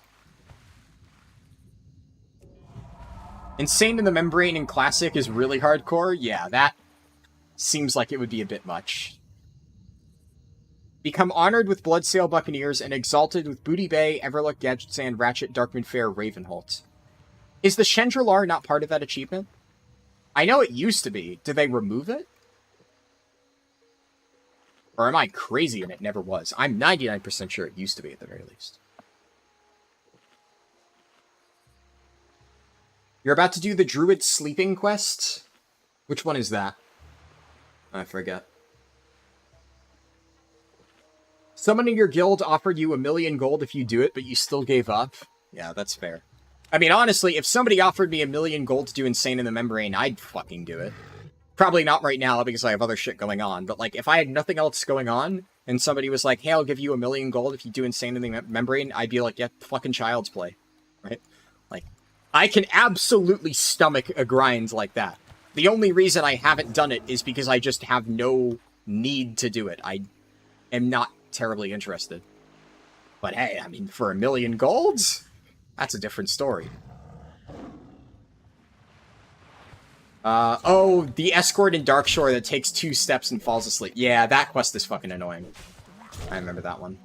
Insane in the Membrane in Classic is really hardcore. Yeah, seems like it would be a bit much. Become honored with Bloodsail Buccaneers and exalted with Booty Bay, Everlook, Gadget Sand, Ratchet, Darkman Fair, Ravenholt. Is the Chandrilar not part of that achievement? I know it used to be. Did they remove it? Or am I crazy and it never was? I'm 99% sure it used to be at the very least. You're about to do the Druid sleeping quest? Which one is that? I forget. Someone in your guild offered you 1,000,000 gold if you do it, but you still gave up? Yeah, that's fair. I mean, honestly, if somebody offered me 1,000,000 gold to do Insane in the Membrane, I'd fucking do it. Probably not right now because I have other shit going on, but like, if I had nothing else going on, and somebody was like, hey, I'll give you 1,000,000 gold if you do Insane in the Membrane, I'd be like, yeah, fucking child's play. Right? Like, I can absolutely stomach a grind like that. The only reason I haven't done it is because I just have no need to do it. I am not terribly interested. But hey, I mean, for 1,000,000 golds, that's a different story. Oh, the escort in Darkshore that takes 2 steps and falls asleep. Yeah, that quest is fucking annoying. I remember that one.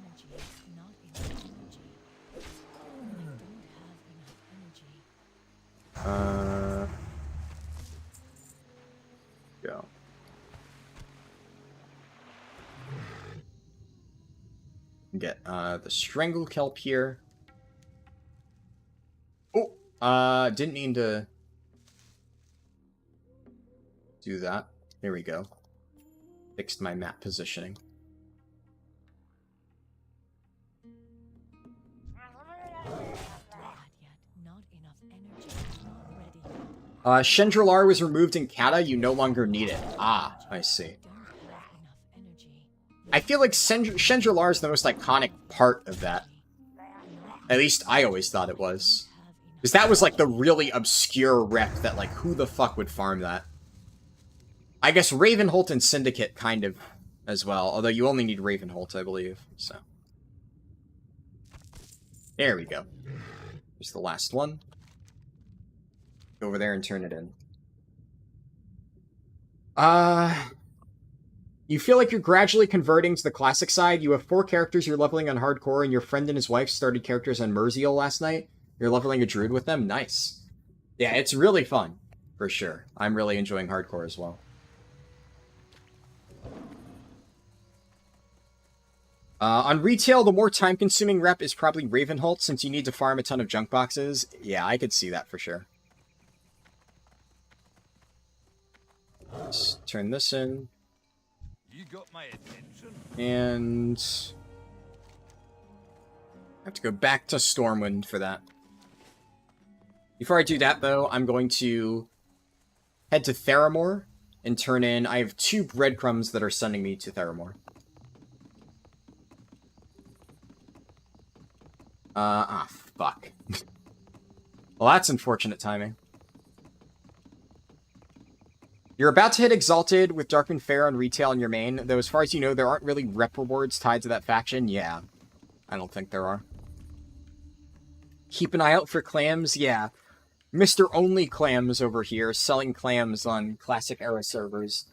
Go. Get, the Strangle Kelp here. Oh, didn't mean to do that. There we go. Fixed my map positioning. Chandrilar was removed in Kata. You no longer need it. Ah, I see. I feel like Chandrilar is the most iconic part of that. At least I always thought it was. Because that was like the really obscure rep that like, who the fuck would farm that? I guess Ravenholt and Syndicate kind of as well. Although you only need Ravenholt, I believe. So there we go. Here's the last one. Go over there and turn it in. You feel like you're gradually converting to the classic side. You have 4 characters you're leveling on hardcore, and your friend and his wife started characters on Merziel last night. You're leveling a druid with them? Nice. Yeah, it's really fun. For sure. I'm really enjoying hardcore as well. On retail, the more time-consuming rep is probably Ravenholt, since you need to farm a ton of junk boxes. Yeah, I could see that for sure. Let's turn this in. You got my attention. And I have to go back to Stormwind for that. Before I do that, though, I'm going to head to Theramore and turn in... I have 2 breadcrumbs that are sending me to Theramore. Fuck. Well, that's unfortunate timing. You're about to hit Exalted with Darkman Fair on retail in your main, though as far as you know, there aren't really rep rewards tied to that faction. Yeah, I don't think there are. Keep an eye out for clams. Yeah, Mr. Only Clams over here, selling clams on Classic Era servers.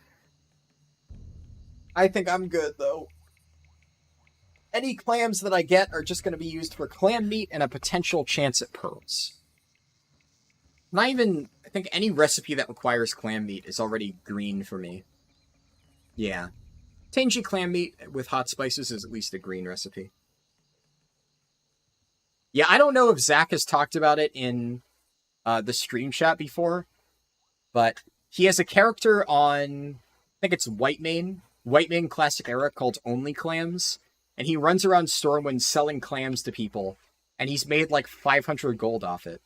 I think I'm good, though. Any clams that I get are just going to be used for clam meat and a potential chance at pearls. Not even... I think any recipe that requires clam meat is already green for me. Yeah. Tangy clam meat with hot spices is at least a green recipe. Yeah, I don't know if Zach has talked about it in the stream chat before, but he has a character on, I think it's Whitemane Classic Era called Only Clams, and he runs around Stormwind selling clams to people, and he's made like 500 gold off it.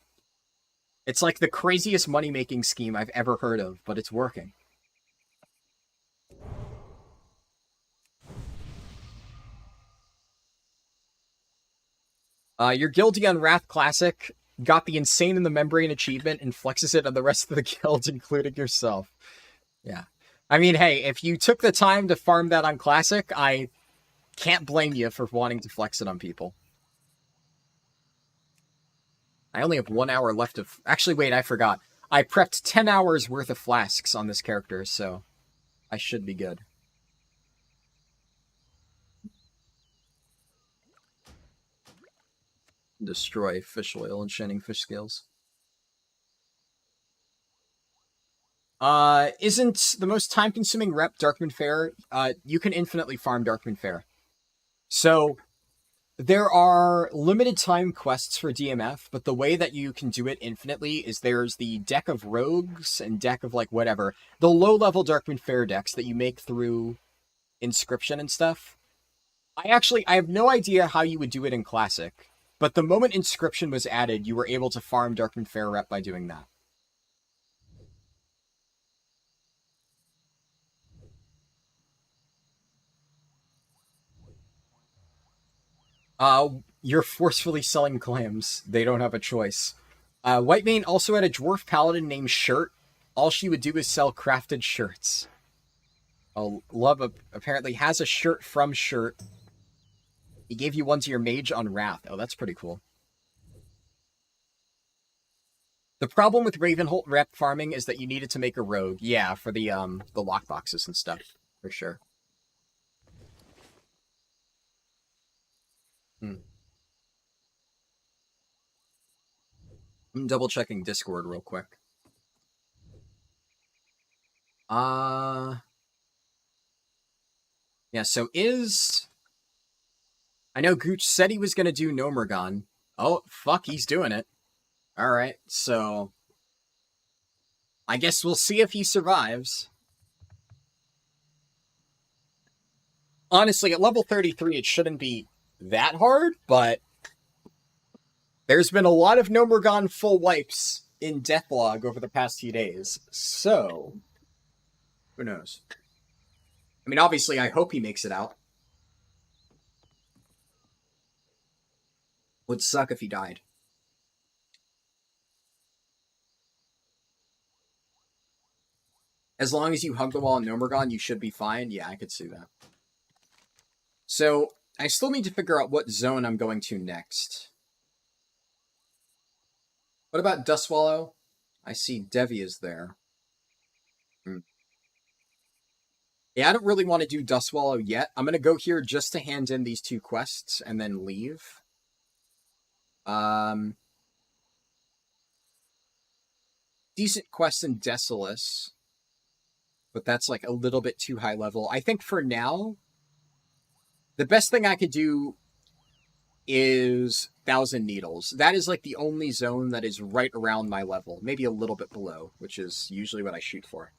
It's like the craziest money-making scheme I've ever heard of, but it's working. Your Guilty on Wrath Classic got the Insane in the Membrane achievement and flexes it on the rest of the guild, including yourself. Yeah. I mean, hey, if you took the time to farm that on Classic, I can't blame you for wanting to flex it on people. I only have 1 hour left of... Actually, wait, I forgot. I prepped 10 hours worth of flasks on this character, so... I should be good. Destroy fish oil and shining fish scales. Isn't the most time-consuming rep Darkman Fair? You can infinitely farm Darkman Fair. So, there are limited time quests for DMF, but the way that you can do it infinitely is there's the deck of rogues and deck of, like, whatever. The low-level Darkman Fair decks that you make through Inscription and stuff. I have no idea how you would do it in Classic, but the moment Inscription was added, you were able to farm Darkman Fair rep by doing that. You're forcefully selling clams. They don't have a choice. Whitemane also had a dwarf paladin named Shirt. All she would do is sell crafted shirts. Love apparently has a shirt from Shirt. He gave you one to your mage on Wrath. Oh, that's pretty cool. The problem with Ravenholt rep farming is that you needed to make a rogue. Yeah, for the lockboxes and stuff, for sure. I'm double checking Discord real quick. Yeah, so I know Gooch said he was gonna do Nomergon. Oh, fuck, he's doing it. Alright, so I guess we'll see if he survives. Honestly, at level 33, it shouldn't be that hard, but there's been a lot of Nomergon full wipes in Deathlog over the past few days, so who knows? I mean, obviously, I hope he makes it out. Would suck if he died. As long as you hug the wall in Nomergon, you should be fine. Yeah, I could see that. So, I still need to figure out what zone I'm going to next. What about Dustswallow? I see Devi is there. Yeah, I don't really want to do Dustswallow yet. I'm going to go here just to hand in these 2 quests and then leave. Decent quest in Desolus. But that's like a little bit too high level. I think for now, the best thing I could do is 1,000 Needles. That is like the only zone that is right around my level. Maybe a little bit below, which is usually what I shoot for.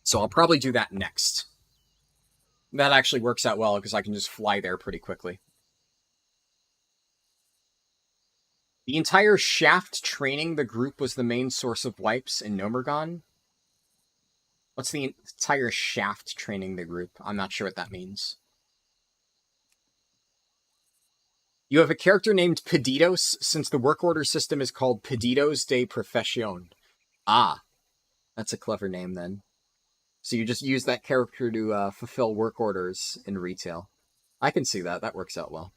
So I'll probably do that next. That actually works out well because I can just fly there pretty quickly. The entire shaft training the group was the main source of wipes in Nomergon. What's the entire shaft training the group? I'm not sure what that means. You have a character named Pedidos, since the work order system is called Pedidos de Profesión. Ah, that's a clever name then. So you just use that character to fulfill work orders in retail. I can see that. That works out well.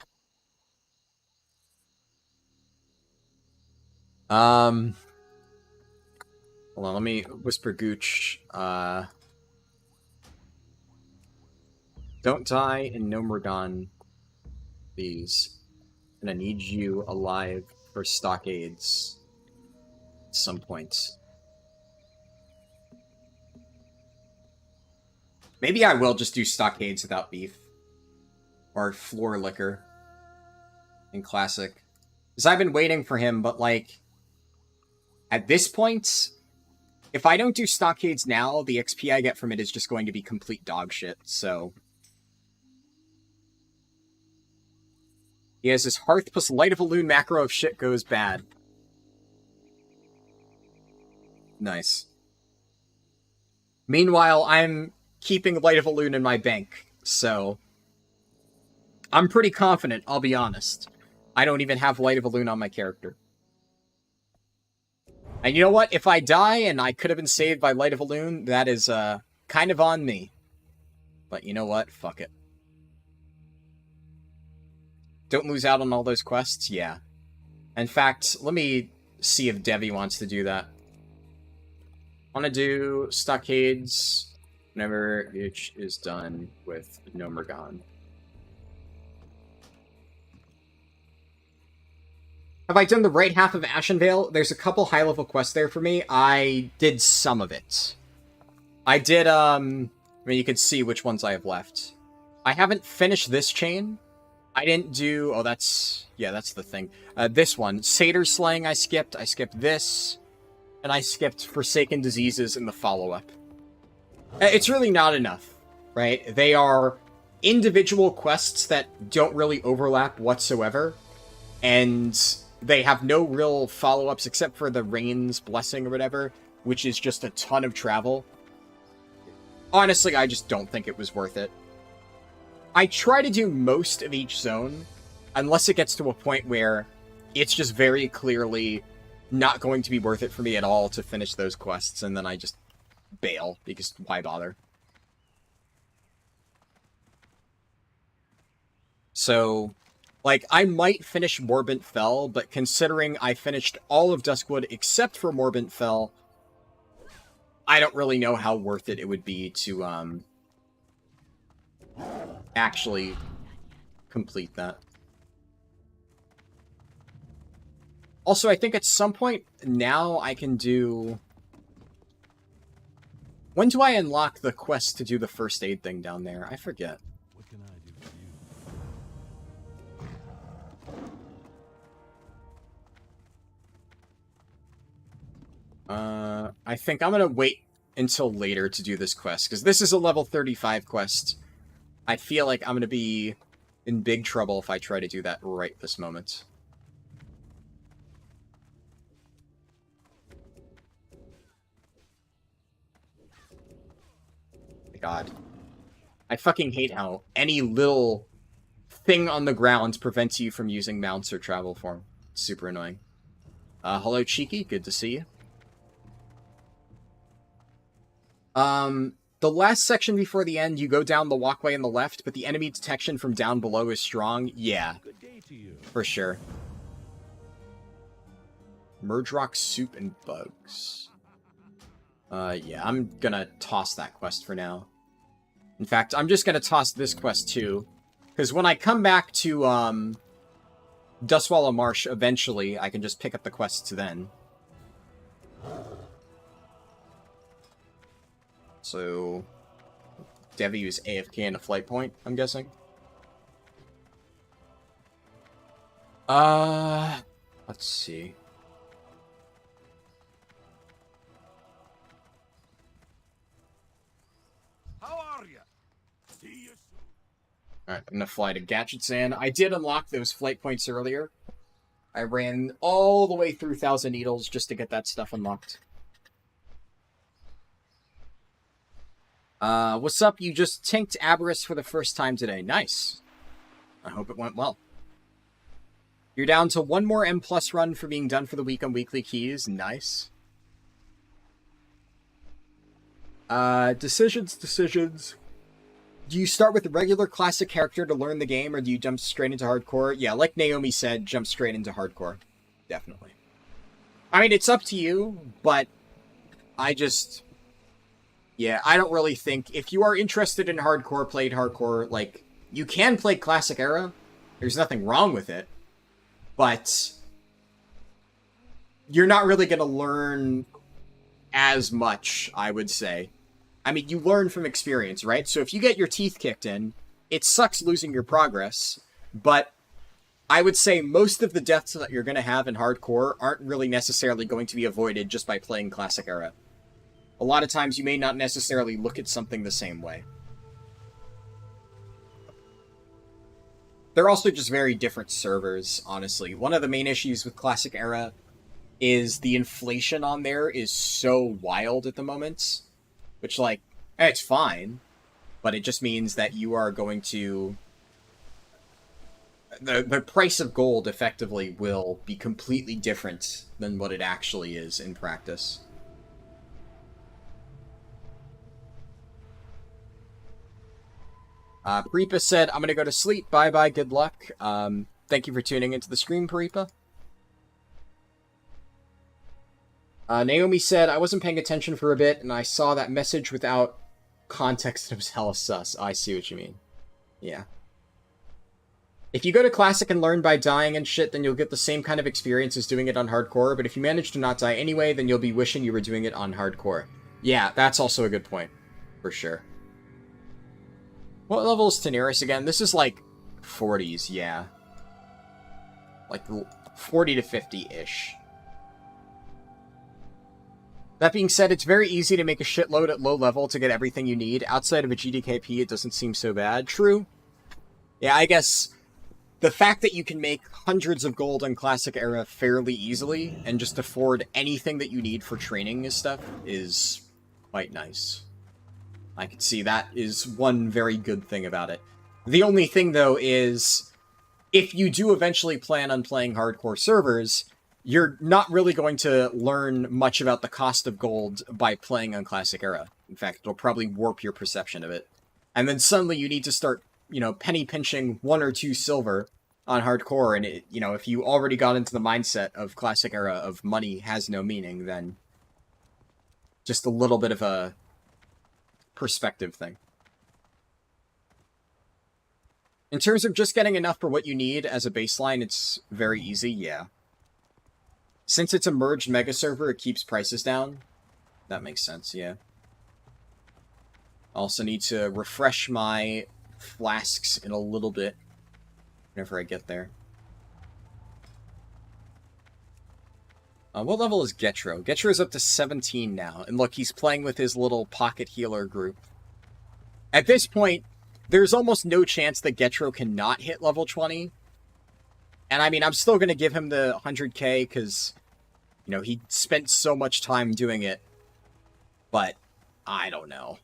Hold on, let me whisper Gooch. Don't die in Nomergon, please. And I need you alive for stockades at some point. Maybe I will just do stockades without beef. Or floor liquor. In Classic. Because I've been waiting for him, but like... At this point, if I don't do stockades now, the XP I get from it is just going to be complete dog shit, so... He has his Hearth plus Light of a Loon macro if shit goes bad. Nice. Meanwhile, I'm keeping Light of a Loon in my bank, so... I'm pretty confident, I'll be honest. I don't even have Light of a Loon on my character. And you know what? If I die and I could have been saved by Light of a Loon, that is kind of on me. But you know what? Fuck it. Don't lose out on all those quests? Yeah. In fact, let me see if Devi wants to do that. want to do stockades whenever it is done with Nomergon. Have I done the right half of Ashenvale? There's a couple high-level quests there for me. I did some of it. I did, I mean, you can see which ones I have left. I haven't finished this chain. I didn't do... Oh, that's... Yeah, that's the thing. This one. Satyr Slaying I skipped. I skipped this. And I skipped Forsaken Diseases in the follow-up. It's really not enough, right? They are individual quests that don't really overlap whatsoever. And they have no real follow-ups except for the Rain's Blessing or whatever, which is just a ton of travel. Honestly, I just don't think it was worth it. I try to do most of each zone, unless it gets to a point where it's just very clearly not going to be worth it for me at all to finish those quests, and then I just bail, because why bother? So, like, I might finish Morbent Fell, but considering I finished all of Duskwood except for Morbent Fell, I don't really know how worth it would be to, actually complete that. Also, I think at some point now I can do... When do I unlock the quest to do the first aid thing down there? I forget. What can I do for you? I think I'm gonna wait until later to do this quest, because this is a level 35 quest. I feel like I'm gonna be in big trouble if I try to do that right this moment. God. I fucking hate how any little thing on the ground prevents you from using mounts or travel form. It's super annoying. Hello, Cheeky. Good to see you. The last section before the end, you go down the walkway on the left, but the enemy detection from down below is strong. Yeah, Good day to you. for sure. Merge Rock Soup and Bugs. Yeah, I'm gonna toss that quest for now. In fact, I'm just gonna toss this quest too, because when I come back to, Dustwallow Marsh eventually, I can just pick up the quests then. So, Devi is AFK in a flight point, I'm guessing. Let's see. How are you? See you soon. Alright, I'm gonna fly to Gadgetsan. I did unlock those flight points earlier. I ran all the way through Thousand Needles just to get that stuff unlocked. What's up? You just tanked Aberrus for the first time today. Nice. I hope it went well. You're down to one more M+ run for being done for the week on weekly keys. Nice. Decisions. Do you start with a regular classic character to learn the game, or do you jump straight into hardcore? Yeah, like Naomi said, jump straight into hardcore. Definitely. I mean, it's up to you, but I just... Yeah, I don't really think... If you are interested in hardcore, played hardcore, like, you can play classic era. There's nothing wrong with it. But you're not really going to learn as much, I would say. I mean, you learn from experience, right? So if you get your teeth kicked in, it sucks losing your progress. But I would say most of the deaths that you're going to have in hardcore aren't really necessarily going to be avoided just by playing classic era. A lot of times you may not necessarily look at something the same way. They're also just very different servers, honestly. One of the main issues with Classic Era is the inflation on there is so wild at the moment. Which, like, it's fine. But it just means that you are going to... The price of gold, effectively, will be completely different than what it actually is in practice. Paripa said, I'm gonna go to sleep. Bye-bye, good luck. Thank you for tuning into the stream, Paripa. Naomi said, I wasn't paying attention for a bit, and I saw that message without context, and it was hella sus. I see what you mean. Yeah. If you go to Classic and learn by dying and shit, then you'll get the same kind of experience as doing it on Hardcore, but if you manage to not die anyway, then you'll be wishing you were doing it on Hardcore. Yeah, that's also a good point. For sure. What level is Daenerys again? This is like 40s, yeah. Like 40 to 50-ish. That being said, it's very easy to make a shitload at low level to get everything you need. Outside of a GDKP, it doesn't seem so bad. True. Yeah, I guess the fact that you can make hundreds of gold in Classic Era fairly easily and just afford anything that you need for training and stuff is quite nice. I can see that is one very good thing about it. The only thing, though, is if you do eventually plan on playing hardcore servers, you're not really going to learn much about the cost of gold by playing on Classic Era. In fact, it'll probably warp your perception of it. And then suddenly you need to start, you know, penny pinching 1 or 2 silver on hardcore, and it, you know, if you already got into the mindset of Classic Era of money has no meaning, then just a little bit of a perspective thing. In terms of just getting enough for what you need as a baseline, it's very easy, yeah. Since it's a merged mega server, it keeps prices down. That makes sense, yeah. Also need to refresh my flasks in a little bit whenever I get there. What level is Getro? Getro's up to 17 now, and look, he's playing with his little pocket healer group. At this point, there's almost no chance that Getro cannot hit level 20. And I mean, I'm still going to give him the 100k because, you know, he spent so much time doing it. But, I don't know.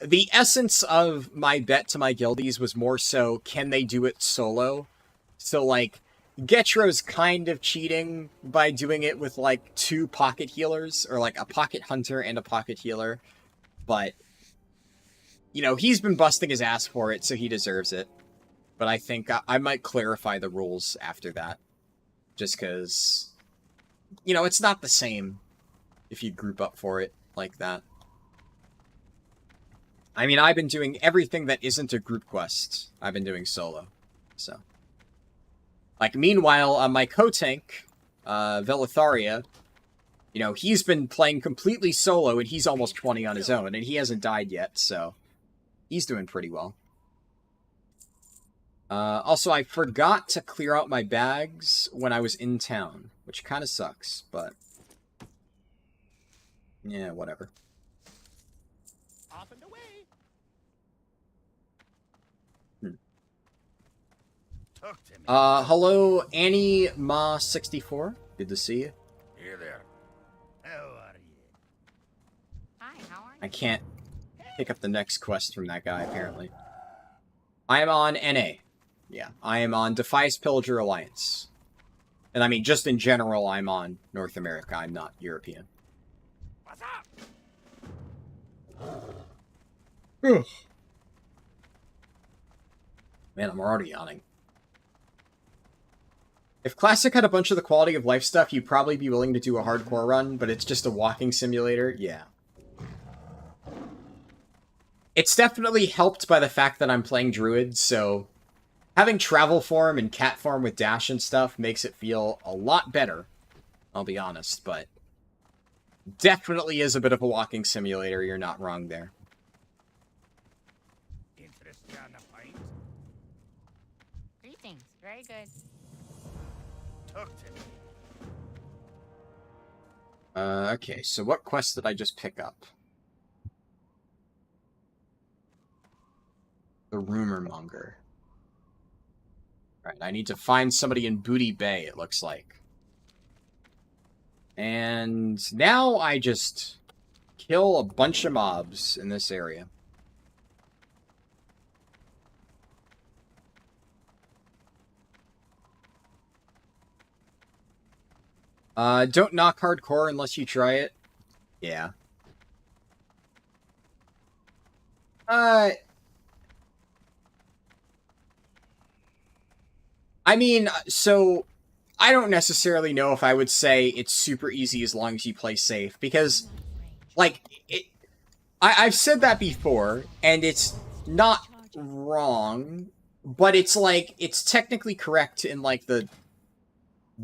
The essence of my bet to my guildies was more so, can they do it solo? So, like, Getro's kind of cheating by doing it with, like, 2 pocket healers, or, like, a pocket hunter and a pocket healer. But, you know, he's been busting his ass for it, so he deserves it. But I think I might clarify the rules after that. Just because, you know, it's not the same if you group up for it like that. I mean, I've been doing everything that isn't a group quest. I've been doing solo. So. Like, meanwhile, my co-tank, Velitharia, you know, he's been playing completely solo, and he's almost 20 on his own, and he hasn't died yet, so he's doing pretty well. Also, I forgot to clear out my bags when I was in town, which kind of sucks, but yeah, whatever. Off and away. Talk to me. Hello, Annie Ma64. Good to see you. Here there. How are you? Hi, how are you? I can't pick up the next quest from that guy, apparently. I am on NA. Yeah, I am on Defias Pillager Alliance. And I mean, just in general, I'm on North America. I'm not European. What's up? Ugh. Man, I'm already yawning. If Classic had a bunch of the quality of life stuff, you'd probably be willing to do a hardcore run, but it's just a walking simulator. Yeah. It's definitely helped by the fact that I'm playing Druid, so having travel form and cat form with dash and stuff makes it feel a lot better, I'll be honest, but definitely is a bit of a walking simulator, you're not wrong there. Interested on the pint? Greetings. Very good. Talk to me. Okay, so what quest did I just pick up? The Rumor Monger. Alright, I need to find somebody in Booty Bay, it looks like. And now I just kill a bunch of mobs in this area. Don't knock hardcore unless you try it. Yeah. I mean, so I don't necessarily know if I would say it's super easy as long as you play safe, because, like, I've said that before, and it's not wrong, but it's, like, it's technically correct in, like, the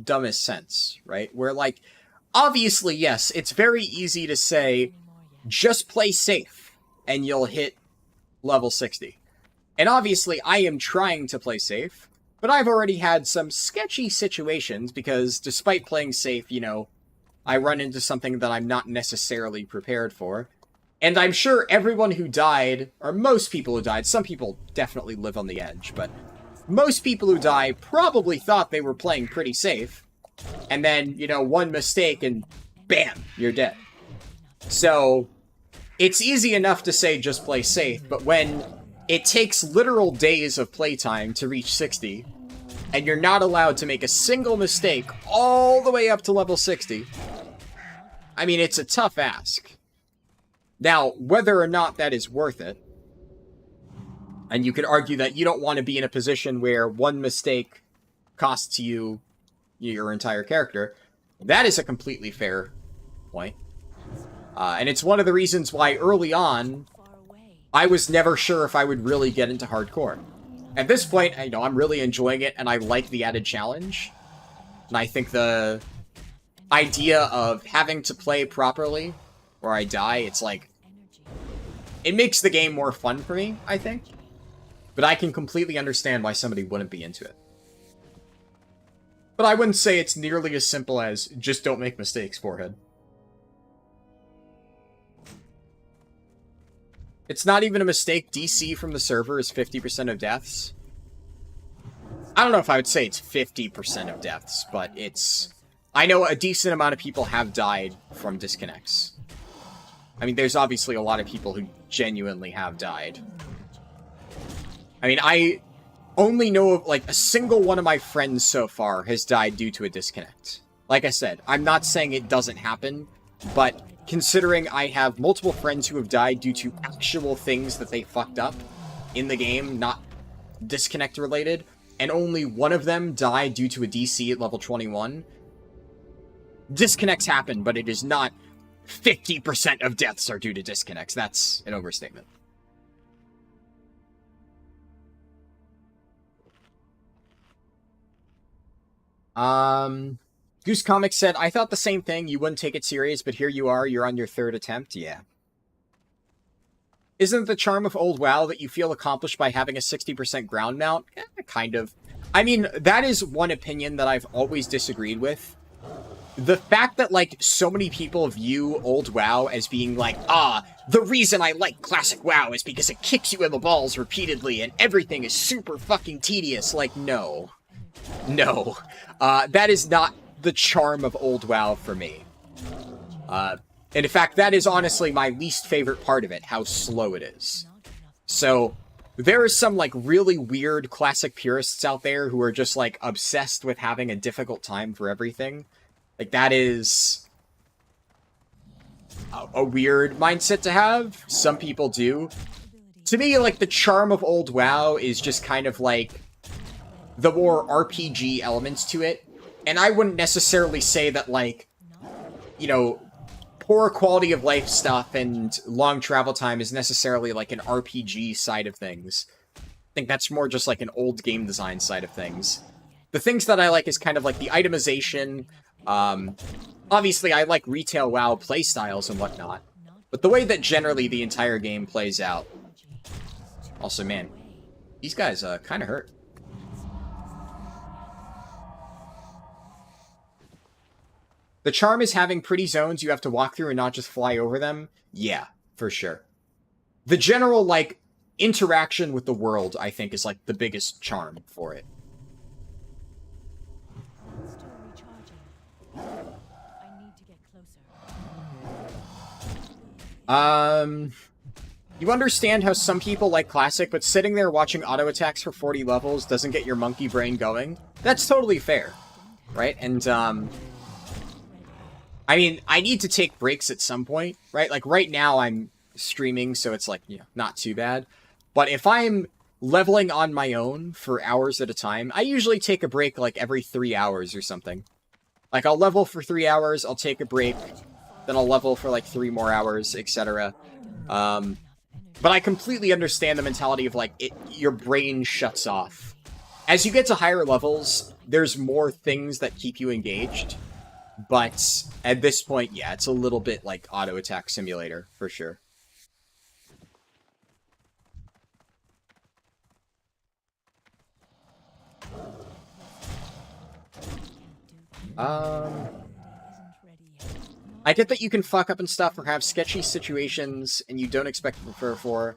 dumbest sense, right? Where, like, obviously, yes, it's very easy to say, just play safe, and you'll hit level 60. And obviously, I am trying to play safe, but I've already had some sketchy situations, because despite playing safe, you know, I run into something that I'm not necessarily prepared for. And I'm sure everyone who died, or most people who died, some people definitely live on the edge, but most people who die probably thought they were playing pretty safe. And then, you know, one mistake and bam, you're dead. So, it's easy enough to say just play safe, but when it takes literal days of playtime to reach 60, and you're not allowed to make a single mistake all the way up to level 60, I mean, it's a tough ask. Now, whether or not that is worth it, and you could argue that you don't want to be in a position where one mistake costs you your entire character, that is a completely fair point. And it's one of the reasons why early on, I was never sure if I would really get into hardcore. At this point, you know, I'm really enjoying it, and I like the added challenge. And I think the idea of having to play properly, or I die, it's like, it makes the game more fun for me, I think. But I can completely understand why somebody wouldn't be into it. But I wouldn't say it's nearly as simple as, just don't make mistakes, forehead. It's not even a mistake. DC from the server is 50% of deaths. I don't know if I would say it's 50% of deaths, but it's... I know a decent amount of people have died from disconnects. I mean, there's obviously a lot of people who genuinely have died. I mean, I only know of, like, a single one of my friends so far has died due to a disconnect. Like I said, I'm not saying it doesn't happen, but considering I have multiple friends who have died due to actual things that they fucked up in the game, not disconnect related, and only one of them died due to a DC at level 21, disconnects happen, but it is not 50% of deaths are due to disconnects. That's an overstatement. Goose Comics said, I thought the same thing, you wouldn't take it serious, but here you are, you're on your third attempt. Yeah. Isn't it the charm of old WoW that you feel accomplished by having a 60% ground mount? Kind of. I mean, that is one opinion that I've always disagreed with. The fact that, like, so many people view old WoW as being like, the reason I like classic WoW is because it kicks you in the balls repeatedly and everything is super fucking tedious. Like, no. No. That is not the charm of old WoW for me. And in fact, that is honestly my least favorite part of it, how slow it is. So, there are some, like, really weird classic purists out there who are just, like, obsessed with having a difficult time for everything. Like, that is a weird mindset to have. Some people do. To me, like, the charm of old WoW is just kind of, like, the more RPG elements to it. And I wouldn't necessarily say that, like, you know, poor quality of life stuff and long travel time is necessarily, like, an RPG side of things. I think that's more just, like, an old game design side of things. The things that I like is kind of, like, the itemization. Obviously, I like retail WoW playstyles and whatnot. But the way that generally the entire game plays out. Also, man, these guys, kind of hurt. The charm is having pretty zones you have to walk through and not just fly over them. Yeah, for sure. The general, like, interaction with the world, I think, is, like, the biggest charm for it. Still recharging. I need to get closer. You understand how some people like Classic, but sitting there watching auto attacks for 40 levels doesn't get your monkey brain going? That's totally fair, right? And, I mean, I need to take breaks at some point, right? Like, right now I'm streaming, so it's, like, you know, not too bad. But if I'm leveling on my own for hours at a time, I usually take a break like every 3 hours or something. Like, I'll level for 3 hours, I'll take a break, then I'll level for like 3 more hours, etc. But I completely understand the mentality of, like, your brain shuts off. As you get to higher levels, there's more things that keep you engaged. But at this point, yeah, it's a little bit like Auto Attack Simulator, for sure. I get that you can fuck up and stuff or have sketchy situations and you don't expect to prepare for.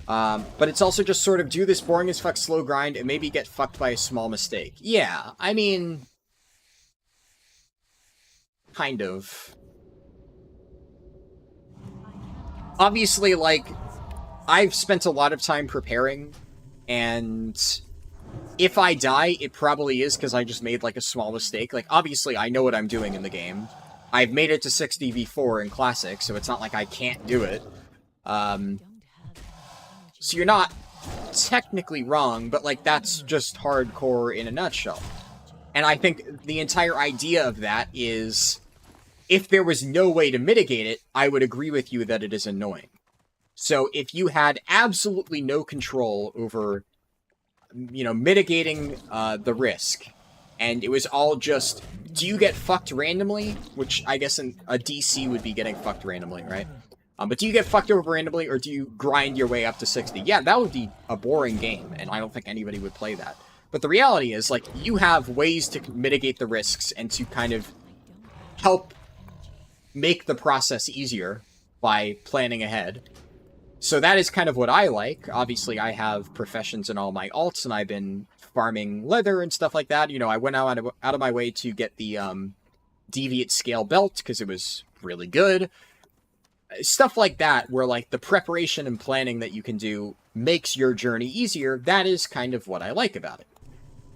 But it's also just sort of do this boring as fuck slow grind and maybe get fucked by a small mistake. Yeah, I mean... kind of. Obviously, like, I've spent a lot of time preparing, and if I die, it probably is because I just made, like, a small mistake. Like, obviously, I know what I'm doing in the game. I've made it to 6dv4 in Classic, so it's not like I can't do it. So you're not technically wrong, but, like, that's just hardcore in a nutshell. And I think the entire idea of that is, if there was no way to mitigate it, I would agree with you that it is annoying. So if you had absolutely no control over, you know, mitigating the risk, and it was all just, do you get fucked randomly? Which I guess in a DC would be getting fucked randomly, right? But do you get fucked over randomly, or do you grind your way up to 60? Yeah, that would be a boring game, and I don't think anybody would play that. But the reality is, like, you have ways to mitigate the risks and to kind of help make the process easier by planning ahead. So that is kind of what I like. Obviously, I have professions in all my alts, and I've been farming leather and stuff like that. You know, I went out of my way to get the Deviate Scale Belt, because it was really good. Stuff like that, where, like, the preparation and planning that you can do makes your journey easier. That is kind of what I like about it.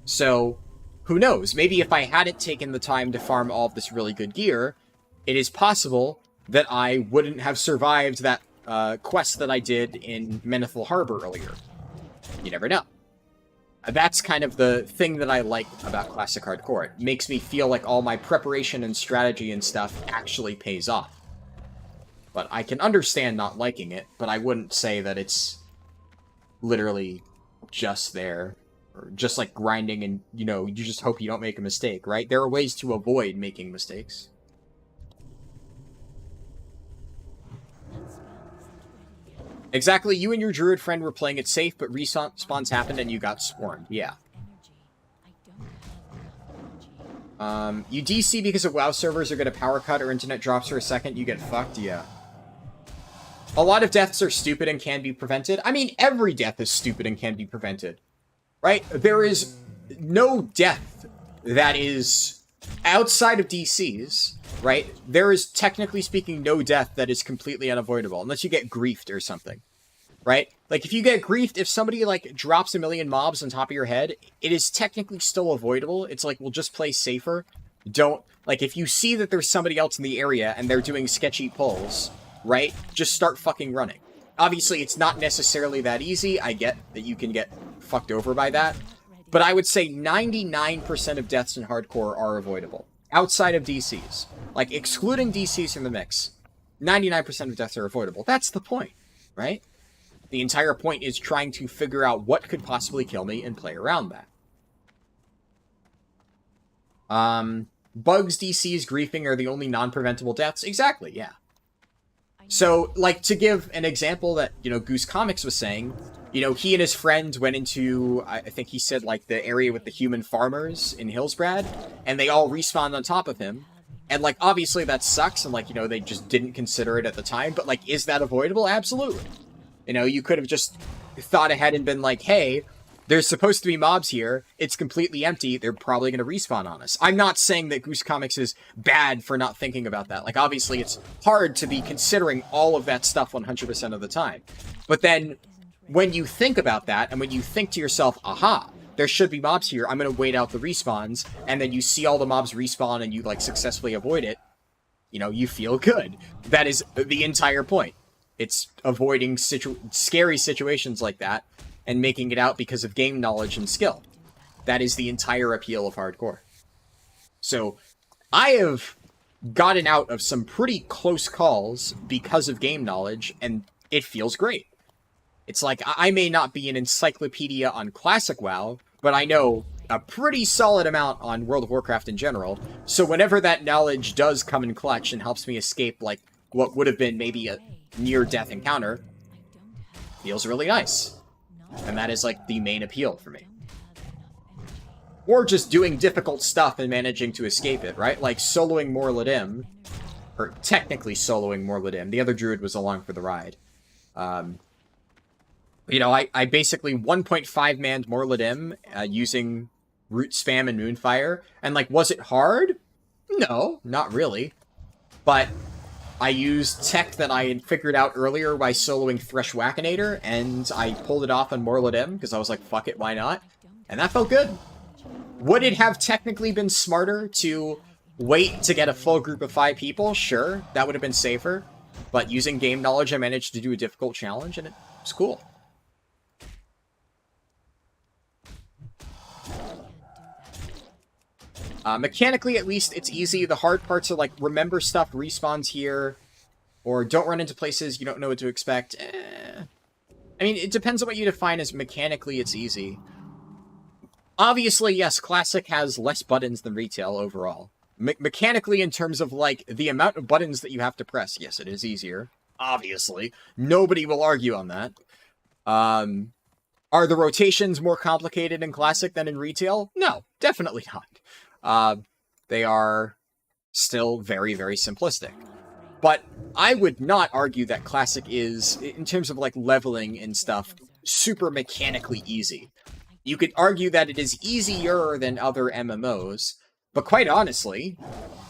So, who knows? Maybe if I hadn't taken the time to farm all of this really good gear, it is possible that I wouldn't have survived that quest that I did in Menethil Harbor earlier. You never know. That's kind of the thing that I like about Classic Hardcore. It makes me feel like all my preparation and strategy and stuff actually pays off. But I can understand not liking it, but I wouldn't say that it's literally just there. Or just like grinding and, you know, you just hope you don't make a mistake, right? There are ways to avoid making mistakes. Exactly, you and your druid friend were playing it safe, but respawns happened and you got swarmed. Yeah. You DC because of WoW servers are going to power cut or internet drops for a second, you get fucked? Yeah. A lot of deaths are stupid and can be prevented. I mean, every death is stupid and can be prevented. Right? There is no death that is outside of DCs, right? There is, technically speaking, no death that is completely unavoidable, unless you get griefed or something, right? Like, if you get griefed, if somebody, like, drops a million mobs on top of your head, it is technically still avoidable. It's like, well, just play safer. Don't, like, if you see that there's somebody else in the area and they're doing sketchy pulls, right? Just start fucking running. Obviously, it's not necessarily that easy. I get that you can get fucked over by that. But I would say 99% of deaths in hardcore are avoidable. Outside of DCs. Like, excluding DCs from the mix, 99% of deaths are avoidable. That's the point, right? The entire point is trying to figure out what could possibly kill me and play around that. Bugs, DCs, griefing are the only non-preventable deaths? Exactly, yeah. So, like, to give an example that, you know, Goose Comics was saying, you know, he and his friend went into, I think he said, like, the area with the human farmers in Hillsbrad, and they all respawned on top of him. And, like, obviously that sucks, and, like, you know, they just didn't consider it at the time, but, like, is that avoidable? Absolutely. You know, you could have just thought ahead and been like, hey, there's supposed to be mobs here, it's completely empty, they're probably going to respawn on us. I'm not saying that Goose Comics is bad for not thinking about that. Like, obviously, it's hard to be considering all of that stuff 100% of the time. But then, when you think about that, and when you think to yourself, aha, there should be mobs here, I'm going to wait out the respawns, and then you see all the mobs respawn and you, like, successfully avoid it, you know, you feel good. That is the entire point. It's avoiding scary situations like that and making it out because of game knowledge and skill. That is the entire appeal of hardcore. So, I have gotten out of some pretty close calls because of game knowledge, and it feels great. It's like, I may not be an encyclopedia on Classic WoW, but I know a pretty solid amount on World of Warcraft in general, so whenever that knowledge does come in clutch and helps me escape, like, what would have been maybe a near-death encounter, feels really nice. And that is, like, the main appeal for me. Or just doing difficult stuff and managing to escape it, right? Like soloing Morladim, or technically soloing Morladim. The other Druid was along for the ride. You know, I basically 1.5 manned Morladim using Root Spam and Moonfire. And, like, was it hard? No, not really. But I used tech that I had figured out earlier by soloing Thresh Wackinator, and I pulled it off on Morladim, because I was like, fuck it, why not? And that felt good. Would it have technically been smarter to wait to get a full group of 5 people? Sure, that would have been safer. But using game knowledge, I managed to do a difficult challenge, and it was cool. Mechanically, at least, it's easy. The hard parts are like, remember stuff respawns here, or don't run into places you don't know what to expect. I mean, it depends on what you define as mechanically it's easy. Obviously, yes, Classic has less buttons than Retail overall. Mechanically, in terms of, like, the amount of buttons that you have to press, yes, it is easier. Obviously. Nobody will argue on that. Are the rotations more complicated in Classic than in Retail? No, definitely not. They are still very, very simplistic. But I would not argue that Classic is, in terms of, like, leveling and stuff, super mechanically easy. You could argue that it is easier than other MMOs, but quite honestly,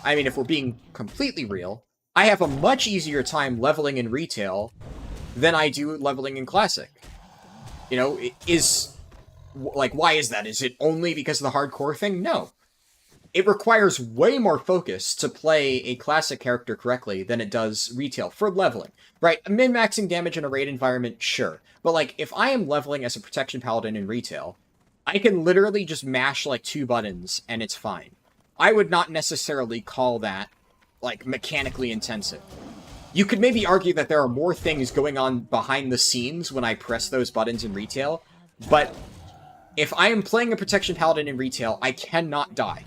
I mean, if we're being completely real, I have a much easier time leveling in Retail than I do leveling in Classic. You know, why is that? Is it only because of the hardcore thing? No. It requires way more focus to play a Classic character correctly than it does Retail for leveling, right? Min-maxing damage in a raid environment, sure. But, like, if I am leveling as a Protection Paladin in Retail, I can literally just mash, like, 2 buttons, and it's fine. I would not necessarily call that, like, mechanically intensive. You could maybe argue that there are more things going on behind the scenes when I press those buttons in Retail, but if I am playing a Protection Paladin in Retail, I cannot die.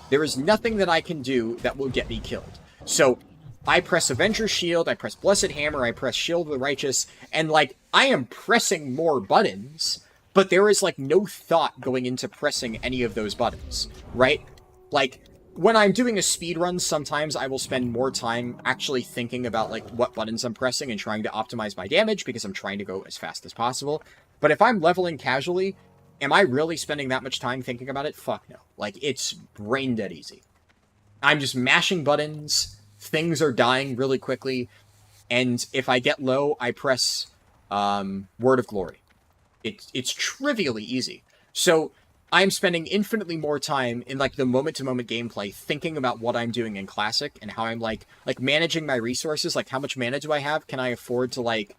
There is nothing that I can do that will get me killed. So, I press Avenger's Shield, I press Blessed Hammer, I press Shield of the Righteous, and, like, I am pressing more buttons, but there is, like, no thought going into pressing any of those buttons, right? Like, when I'm doing a speedrun, sometimes I will spend more time actually thinking about, like, what buttons I'm pressing and trying to optimize my damage because I'm trying to go as fast as possible. But if I'm leveling casually, am I really spending that much time thinking about it? Fuck no. Like, it's brain dead easy. I'm just mashing buttons, things are dying really quickly, and if I get low, I press Word of Glory. It's trivially easy. So, I'm spending infinitely more time in, like, the moment-to-moment gameplay thinking about what I'm doing in Classic and how I'm, like managing my resources. Like, how much mana do I have? Can I afford to, like,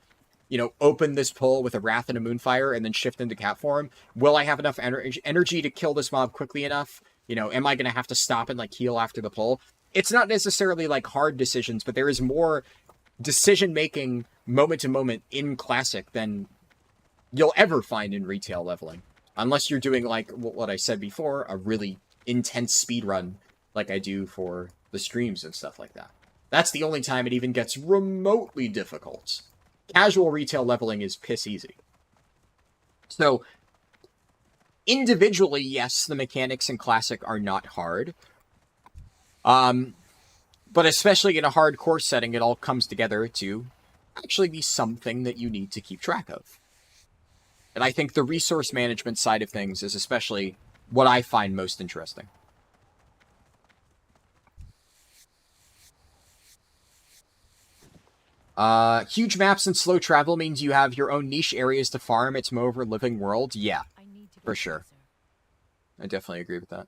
you know, open this pull with a Wrath and a Moonfire and then shift into cat form? Will I have enough energy to kill this mob quickly enough? You know, am I going to have to stop and, like, heal after the pull? It's not necessarily, like, hard decisions, but there is more decision-making moment-to-moment in Classic than you'll ever find in Retail leveling. Unless you're doing, like, what I said before, a really intense speedrun like I do for the streams and stuff like that. That's the only time it even gets remotely difficult. Casual Retail leveling is piss easy. So, individually, yes, the mechanics in Classic are not hard. But especially in a hardcore setting, it all comes together to actually be something that you need to keep track of. And I think the resource management side of things is especially what I find most interesting. Huge maps and slow travel means you have your own niche areas to farm. It's more of a living world. Yeah, for sure. I definitely agree with that.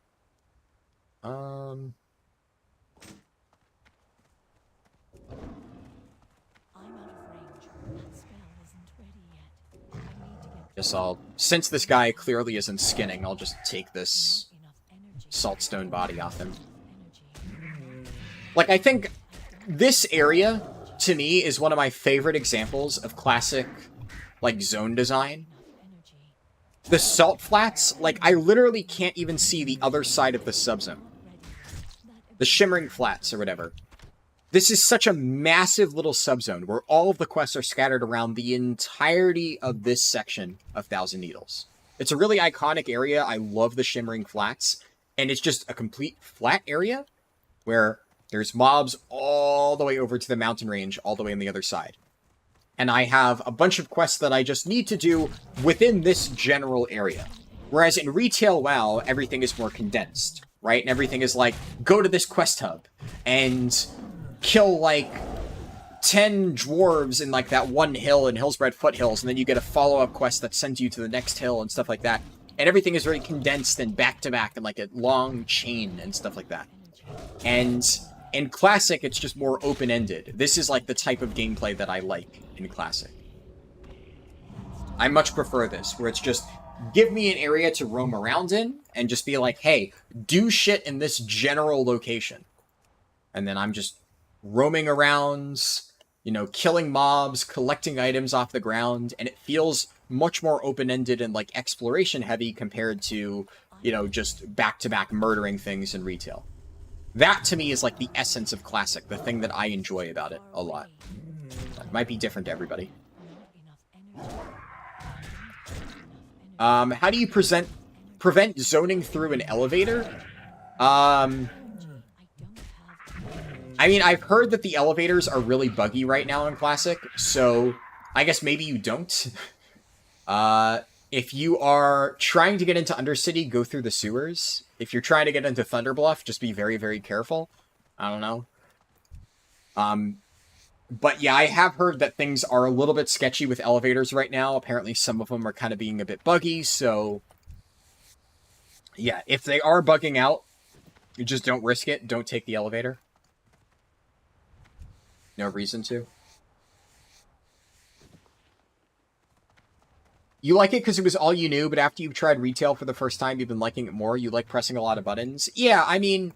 Guess I'll... Since this guy clearly isn't skinning, I'll just take this saltstone body off him. Like, I think this area, to me, is one of my favorite examples of classic, like, zone design. The salt flats, like, I literally can't even see the other side of the subzone. The shimmering flats, or whatever. This is such a massive little subzone where all of the quests are scattered around the entirety of this section of Thousand Needles. It's a really iconic area. I love the shimmering flats. And it's just a complete flat area where there's mobs all the way over to the mountain range, all the way on the other side. And I have a bunch of quests that I just need to do within this general area. Whereas in retail WoW, everything is more condensed, right? And everything is like, go to this quest hub and kill like 10 dwarves in like that one hill in Hillsbred Foothills, and then you get a follow-up quest that sends you to the next hill and stuff like that. And everything is very condensed and back-to-back and like a long chain and stuff like that. And in Classic, it's just more open-ended. This is like the type of gameplay that I like in Classic. I much prefer this, where it's just, give me an area to roam around in, and just be like, hey, do shit in this general location. And then I'm just roaming around, you know, killing mobs, collecting items off the ground, and it feels much more open-ended and, like, exploration-heavy compared to, you know, just back-to-back murdering things in retail. That, to me, is, like, the essence of Classic, the thing that I enjoy about it a lot. It might be different to everybody. How do you prevent zoning through an elevator? I mean, I've heard that the elevators are really buggy right now in Classic, so I guess maybe you don't. If you are trying to get into Undercity, go through the sewers. If you're trying to get into Thunderbluff, just be very, very careful. I don't know. But yeah, I have heard that things are a little bit sketchy with elevators right now. Apparently some of them are kind of being a bit buggy, so... yeah, if they are bugging out, you just don't risk it. Don't take the elevator. No reason to. You like it because it was all you knew, but after you've tried retail for the first time, you've been liking it more. You like pressing a lot of buttons. Yeah, I mean,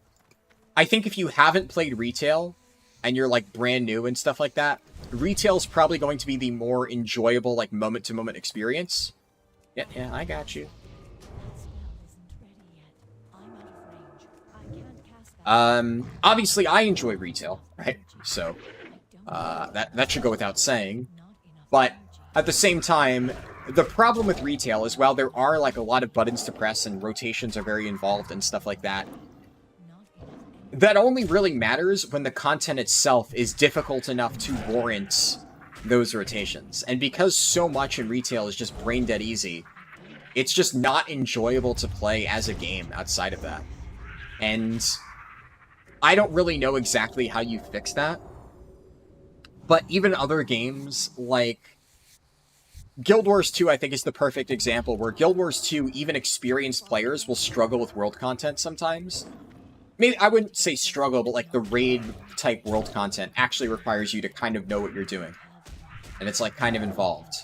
I think if you haven't played retail, and you're, like, brand new and stuff like that, retail's probably going to be the more enjoyable, like, moment-to-moment experience. Yeah, I got you. Obviously, I enjoy retail, right? So... that should go without saying. But at the same time, the problem with retail is while there are like a lot of buttons to press and rotations are very involved and stuff like that, that only really matters when the content itself is difficult enough to warrant those rotations. And because so much in retail is just brain dead easy, it's just not enjoyable to play as a game outside of that. And I don't really know exactly how you fix that. But even other games, like Guild Wars 2, I think is the perfect example, where Guild Wars 2, even experienced players will struggle with world content sometimes. Maybe, I wouldn't say struggle, but like the raid-type world content actually requires you to kind of know what you're doing. And it's like kind of involved.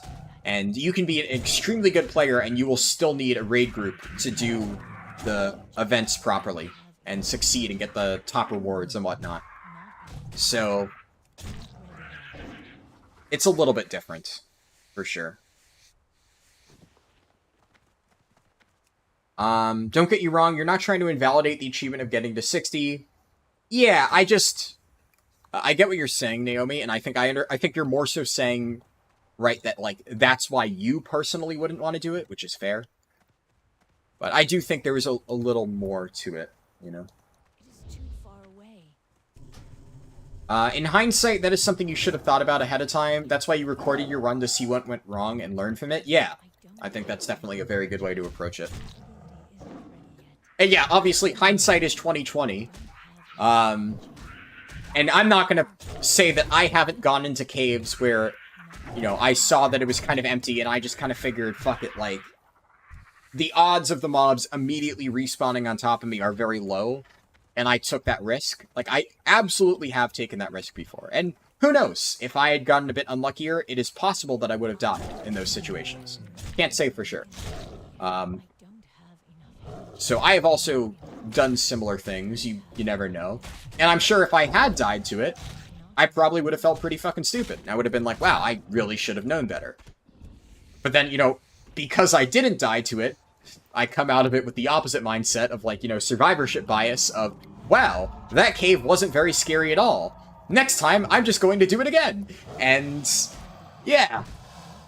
And you can be an extremely good player and you will still need a raid group to do the events properly and succeed and get the top rewards and whatnot. So... it's a little bit different, for sure. Don't get you wrong, you're not trying to invalidate the achievement of getting to 60. Yeah, I get what you're saying, Naomi, and I think you're more so saying, right, that, like, that's why you personally wouldn't want to do it, which is fair. But I do think there is a little more to it, you know? In hindsight, that is something you should have thought about ahead of time. That's why you recorded your run to see what went wrong and learn from it. Yeah, I think that's definitely a very good way to approach it. And yeah, obviously, hindsight is 20/20. And I'm not going to say that I haven't gone into caves where, you know, I saw that it was kind of empty and I just kind of figured, fuck it, like, the odds of the mobs immediately respawning on top of me are very low. And I took that risk. Like, I absolutely have taken that risk before. And Who knows? If I had gotten a bit unluckier, it is possible that I would have died in those situations. Can't say for sure. So I have also done similar things. You never know. And I'm sure if I had died to it, I probably would have felt pretty fucking stupid. I would have been like, wow, I really should have known better. But then, because I didn't die to it, I come out of it with the opposite mindset of, like, survivorship bias of, wow, that cave wasn't very scary at all. Next time, I'm just going to do it again. And, yeah.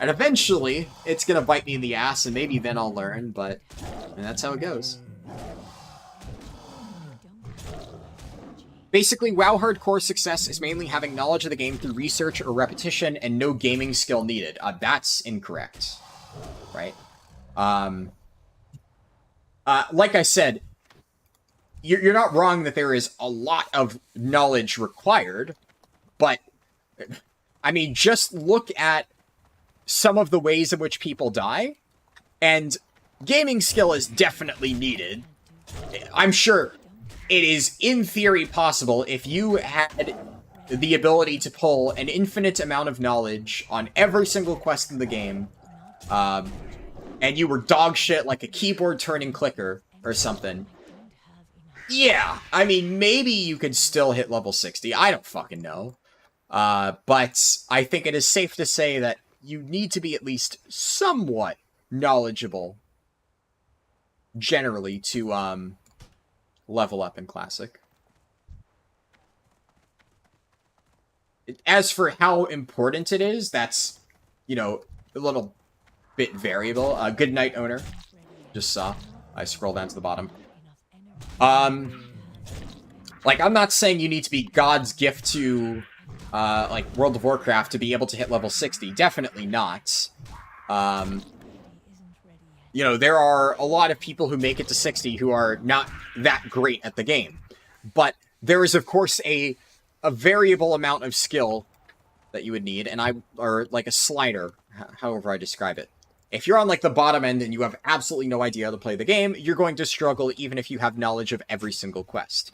And eventually, it's going to bite me in the ass, and maybe then I'll learn, but that's how it goes. Basically, WoW hardcore success is mainly having knowledge of the game through research or repetition and no gaming skill needed. That's incorrect. Right? Like I said, you're not wrong that there is a lot of knowledge required, but, I mean, just look at some of the ways in which people die, and gaming skill is definitely needed. I'm sure it is, in theory, possible if you had the ability to pull an infinite amount of knowledge on every single quest in the game, and you were dog shit like a keyboard-turning clicker or something. Yeah, I mean, maybe you could still hit level 60. I don't fucking know. But I think it is safe to say that you need to be at least somewhat knowledgeable, generally, to level up in Classic. As for how important it is, that's, a little bit variable. Good night, owner. Just saw. I scroll down to the bottom. Like, I'm not saying you need to be God's gift to, like, World of Warcraft to be able to hit level 60. Definitely not. There are a lot of people who make it to 60 who are not that great at the game. But there is, of course, a variable amount of skill that you would need, or like a slider, however I describe it. If you're on, like, the bottom end and you have absolutely no idea how to play the game, you're going to struggle even if you have knowledge of every single quest.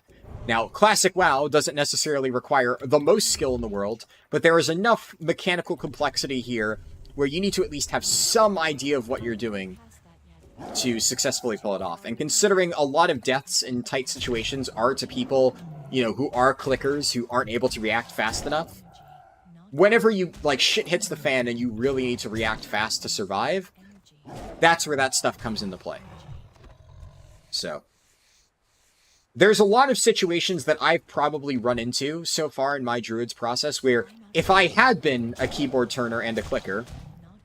Now, Classic WoW doesn't necessarily require the most skill in the world, but there is enough mechanical complexity here where you need to at least have some idea of what you're doing to successfully pull it off. And considering a lot of deaths in tight situations are to people, who are clickers, who aren't able to react fast enough, whenever shit hits the fan and you really need to react fast to survive, that's where that stuff comes into play. So, there's a lot of situations that I've probably run into so far in my Druid's process where if I had been a keyboard turner and a clicker,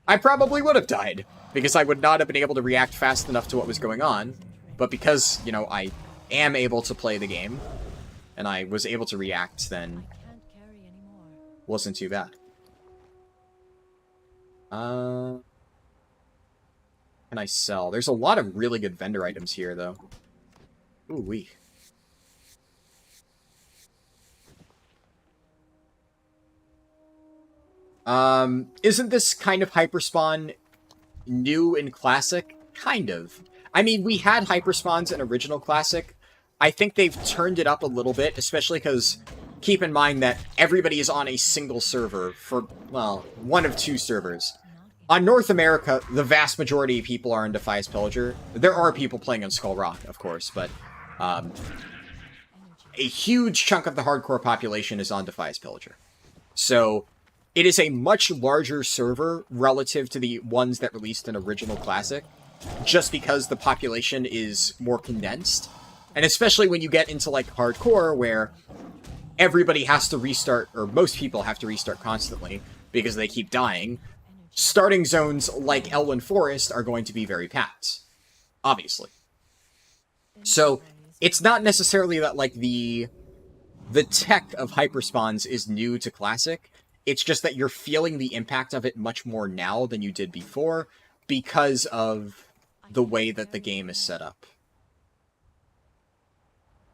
I probably would have died, because I would not have been able to react fast enough to what was going on. But because, I am able to play the game, and I was able to react, then wasn't too bad. Can I sell? There's a lot of really good vendor items here, though. Ooh-wee. Isn't this kind of hyperspawn new in Classic? Kind of. I mean, we had hyperspawns in original Classic. I think they've turned it up a little bit, especially because keep in mind that everybody is on a single server for, well, one of two servers. On North America, the vast majority of people are in Defias Pillager. There are people playing on Skull Rock, of course, but a huge chunk of the hardcore population is on Defias Pillager. So it is a much larger server relative to the ones that released in original Classic, just because the population is more condensed. And especially when you get into, like, hardcore, where everybody has to restart, or most people have to restart constantly, because they keep dying, starting zones like Elwyn Forest are going to be very packed. Obviously. So, it's not necessarily that, like, the tech of hyperspawns is new to Classic. It's just that you're feeling the impact of it much more now than you did before, because of the way that the game is set up.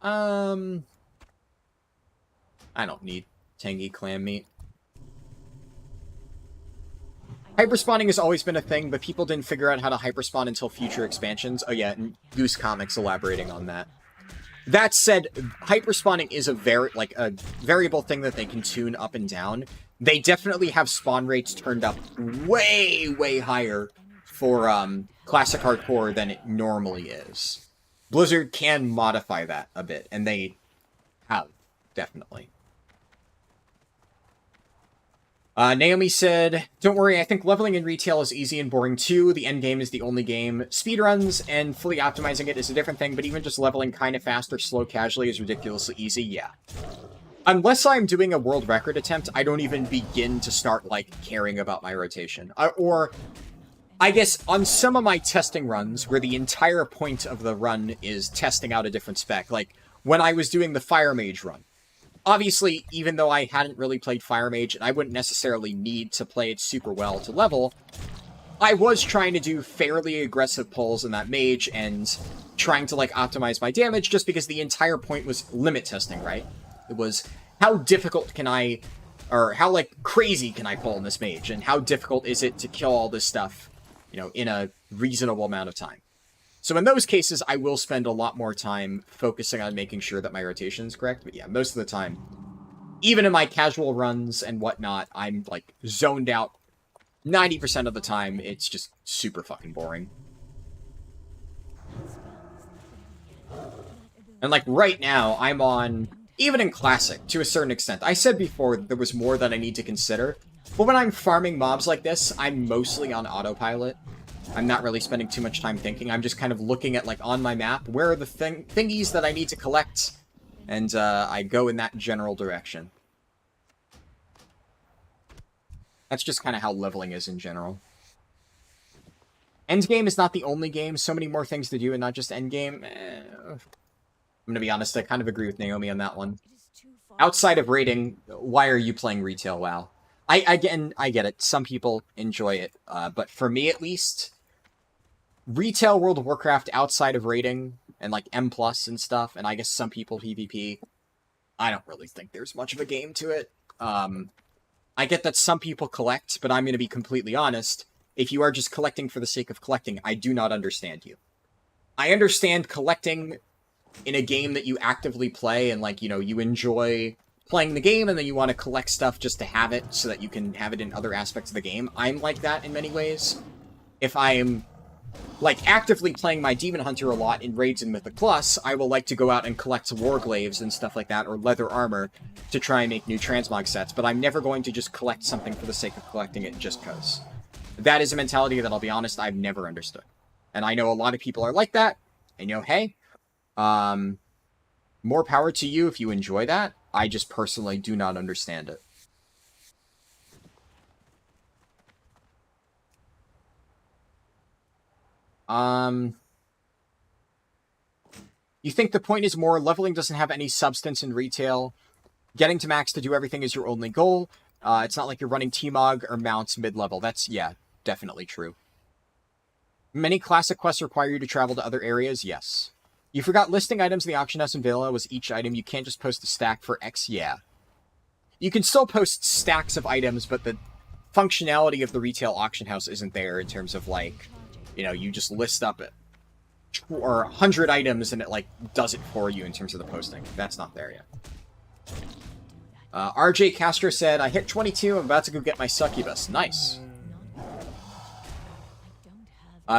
I don't need tangy clam meat. Hyperspawning has always been a thing, but people didn't figure out how to hyperspawn until future expansions. Oh yeah, and Goose Comics elaborating on that. That said, hyperspawning is a variable thing that they can tune up and down. They definitely have spawn rates turned up way, way higher for classic hardcore than it normally is. Blizzard can modify that a bit, and they have, definitely. Naomi said, don't worry, I think leveling in retail is easy and boring too. The end game is the only game. Speedruns and fully optimizing it is a different thing, but even just leveling kind of fast or slow casually is ridiculously easy, yeah. Unless I'm doing a world record attempt, I don't even begin to start, like, caring about my rotation. Or, I guess, on some of my testing runs, where the entire point of the run is testing out a different spec, like, when I was doing the Fire Mage run, obviously, even though I hadn't really played Fire Mage, and I wouldn't necessarily need to play it super well to level, I was trying to do fairly aggressive pulls in that Mage, and trying to, like, optimize my damage, just because the entire point was limit testing, right? It was, how difficult can I, or how, like, crazy can I pull in this Mage, and how difficult is it to kill all this stuff, you know, in a reasonable amount of time. So in those cases, I will spend a lot more time focusing on making sure that my rotation is correct. But yeah, most of the time, even in my casual runs and whatnot, I'm, like, zoned out 90% of the time. It's just super fucking boring. And, like, right now, I'm on, even in Classic, to a certain extent. I said before that there was more that I need to consider. But when I'm farming mobs like this, I'm mostly on autopilot. I'm not really spending too much time thinking. I'm just kind of looking at, like, on my map, where are the thingies that I need to collect, and I go in that general direction. That's just kind of how leveling is in general. Endgame is not the only game. So many more things to do, and not just endgame. I'm gonna be honest, I kind of agree with Naomi on that one. Outside of raiding, why are you playing retail WoW? I get it. Some people enjoy it, but for me at least, retail World of Warcraft outside of raiding and, like, M+ and stuff, and I guess some people PvP, I don't really think there's much of a game to it. I get that some people collect, but I'm going to be completely honest. If you are just collecting for the sake of collecting, I do not understand you. I understand collecting in a game that you actively play and, like, you know, you enjoy playing the game and then you want to collect stuff just to have it so that you can have it in other aspects of the game. I'm like that in many ways. If I'm, like, actively playing my Demon Hunter a lot in Raids and Mythic Plus, I will like to go out and collect Warglaives and stuff like that, or leather armor, to try and make new transmog sets, but I'm never going to just collect something for the sake of collecting it just cause. That is a mentality that, I'll be honest, I've never understood. And I know a lot of people are like that, and, you know, hey, more power to you if you enjoy that. I just personally do not understand it. You think the point is more leveling doesn't have any substance in retail. Getting to max to do everything is your only goal. It's not like you're running T-Mog or mounts mid-level. That's, yeah, definitely true. Many classic quests require you to travel to other areas. Yes. You forgot listing items in the auction house in Villa was each item. You can't just post a stack for X. Yeah. You can still post stacks of items, but the functionality of the retail auction house isn't there in terms of, like, you know, you just list up it or 100 items and it, like, does it for you in terms of the posting. That's not there yet. RJ Castro said, I hit 22. I'm about to go get my succubus. Nice.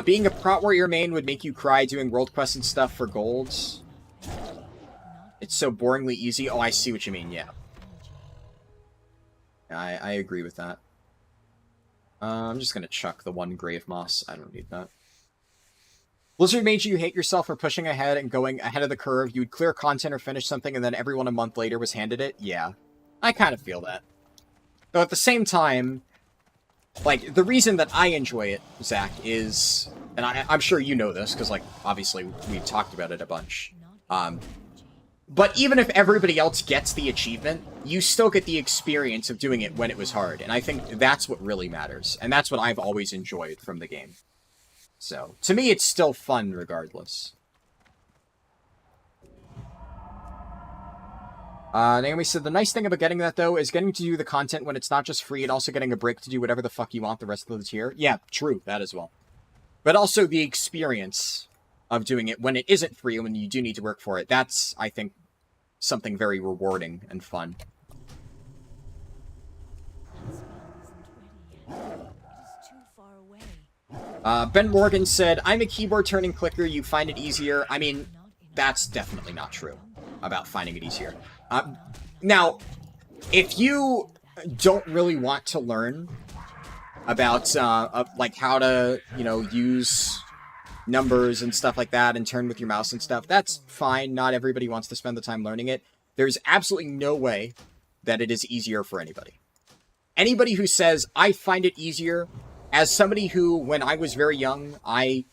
Being a Prot Warrior main would make you cry doing world quests and stuff for golds. It's so boringly easy. Oh, I see what you mean, yeah. I agree with that. I'm just gonna chuck the one Grave Moss. I don't need that. Blizzard made you hate yourself for pushing ahead and going ahead of the curve. You would clear content or finish something and then everyone a month later was handed it? Yeah. I kind of feel that. Though at the same time, like, the reason that I enjoy it, Zach, is... And I'm sure you know this, because, like, obviously we've talked about it a bunch. But even if everybody else gets the achievement, you still get the experience of doing it when it was hard. And I think that's what really matters. And that's what I've always enjoyed from the game. So, to me, it's still fun regardless. Naomi said, the nice thing about getting that, though, is getting to do the content when it's not just free, and also getting a break to do whatever the fuck you want the rest of the tier. Yeah, true, that as well. But also the experience of doing it when it isn't free and when you do need to work for it. That's, I think, something very rewarding and fun. Ben Morgan said, I'm a keyboard turning clicker, you find it easier. I mean, that's definitely not true about finding it easier. Now, if you don't really want to learn about, like, how to, you know, use numbers and stuff like that and turn with your mouse and stuff, that's fine. Not everybody wants to spend the time learning it. There's absolutely no way that it is easier for anybody. Anybody who says, I find it easier, as somebody who, when I was very young, I,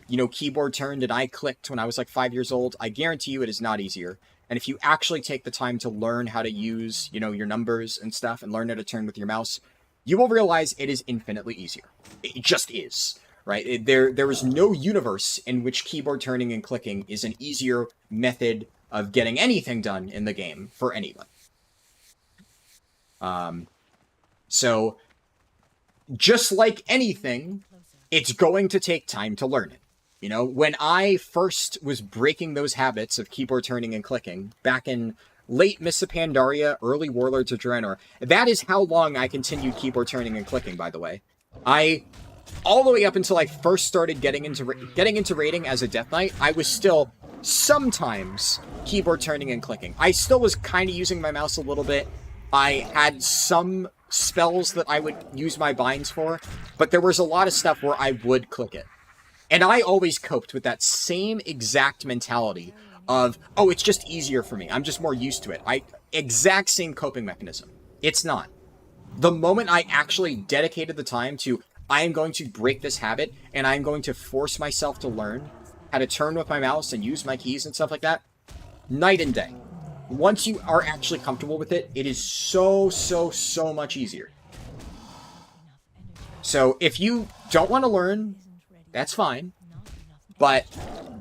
you know, keyboard turned and I clicked when I was like 5 years old, I guarantee you it is not easier. And if you actually take the time to learn how to use, you know, your numbers and stuff and learn how to turn with your mouse, you will realize it is infinitely easier. It just is, right? There is no universe in which keyboard turning and clicking is an easier method of getting anything done in the game for anyone. So, just like anything, it's going to take time to learn it. You know, when I first was breaking those habits of keyboard turning and clicking, back in late Mists of Pandaria, early Warlords of Draenor, that is how long I continued keyboard turning and clicking, by the way. All the way up until I first started getting into raiding as a Death Knight, I was still sometimes keyboard turning and clicking. I still was kind of using my mouse a little bit. I had some spells that I would use my binds for, but there was a lot of stuff where I would click it. And I always coped with that same exact mentality of, oh, it's just easier for me. I'm just more used to it. Exact same coping mechanism. It's not. The moment I actually dedicated the time to, I am going to break this habit, and I'm going to force myself to learn how to turn with my mouse and use my keys and stuff like that, night and day. Once you are actually comfortable with it, it is so much easier. So if you don't want to learn, that's fine. But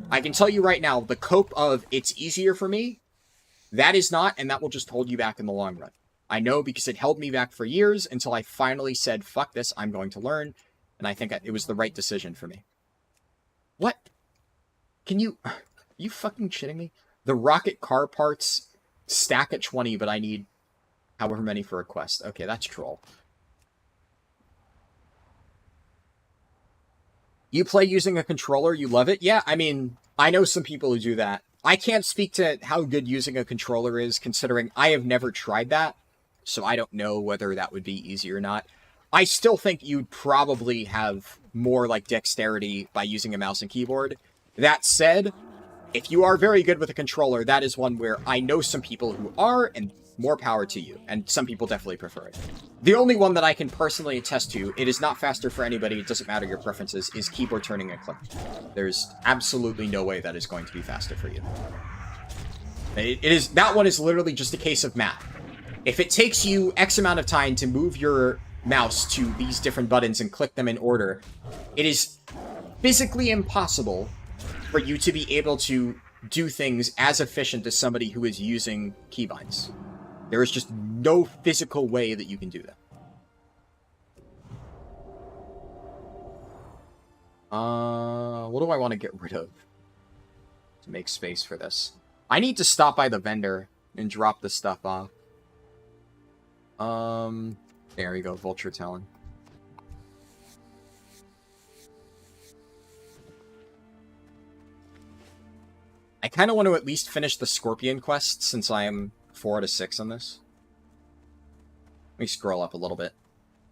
I can tell you right now, the cope of it's easier for me, that is not, and that will just hold you back in the long run. I know because it held me back for years until I finally said, fuck this, I'm going to learn. And I think it was the right decision for me. What? Are you fucking shitting me? The rocket car parts stack at 20, but I need however many for a quest. Okay, that's troll. You play using a controller, you love it? Yeah, I mean, I know some people who do that. I can't speak to how good using a controller is, considering I have never tried that, so I don't know whether that would be easy or not. I still think you'd probably have more, like, dexterity by using a mouse and keyboard. That said, if you are very good with a controller, that is one where I know some people who are, and more power to you. And some people definitely prefer it. The only one that I can personally attest to, it is not faster for anybody, it doesn't matter your preferences, is keyboard turning and click. There's absolutely no way that is going to be faster for you. That one is literally just a case of math. If it takes you X amount of time to move your mouse to these different buttons and click them in order, it is physically impossible for you to be able to do things as efficient as somebody who is using keybinds. There is just no physical way that you can do that. What do I want to get rid of to make space for this? I need to stop by the vendor and drop this stuff off. There we go, Vulture Talon. I kind of want to at least finish the Scorpion quest, since I am 4 out of 6 on this. Let me scroll up a little bit,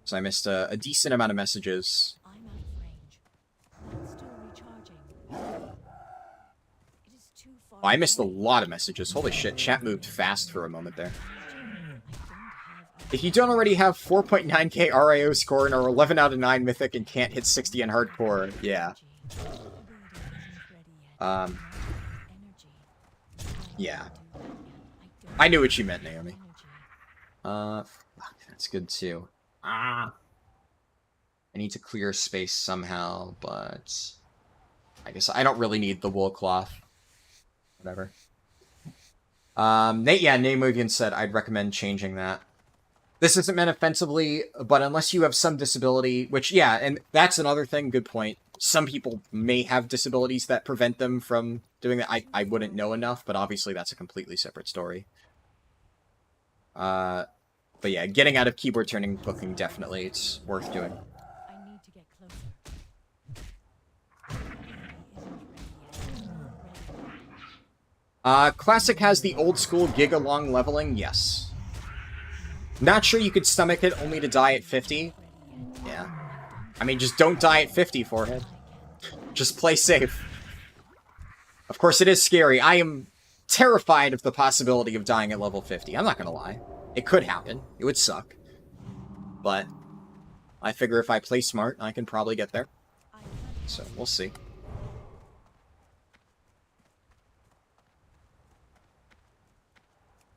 so I missed a decent amount of messages. I'm out of range. It's still recharging. It is too far Oh, I missed a away. lot of messages. Holy shit, chat moved fast for a moment there. If you don't already have 4.9k RIO score and are 11 out of 9 mythic and can't hit 60 on hardcore, yeah. Yeah. I knew what you meant, Naomi. Fuck, that's good too. I need to clear space somehow, but I guess I don't really need the wool cloth. Whatever. Namovian said I'd recommend changing that. This isn't meant offensively, but unless you have some disability, which, yeah, and that's another thing, good point. some people may have disabilities that prevent them from doing that. I wouldn't know enough, but obviously that's a completely separate story. But yeah, getting out of keyboard turning booking, definitely, it's worth doing. I need to get closer. Classic has the old school giga-long leveling, yes. Not sure you could stomach it only to die at 50. Yeah. I mean, just don't die at 50, Forehead. Just play safe. Of course, it is scary. I am terrified of the possibility of dying at level 50. I'm not gonna lie. It could happen. It would suck. But I figure if I play smart, I can probably get there. So, we'll see.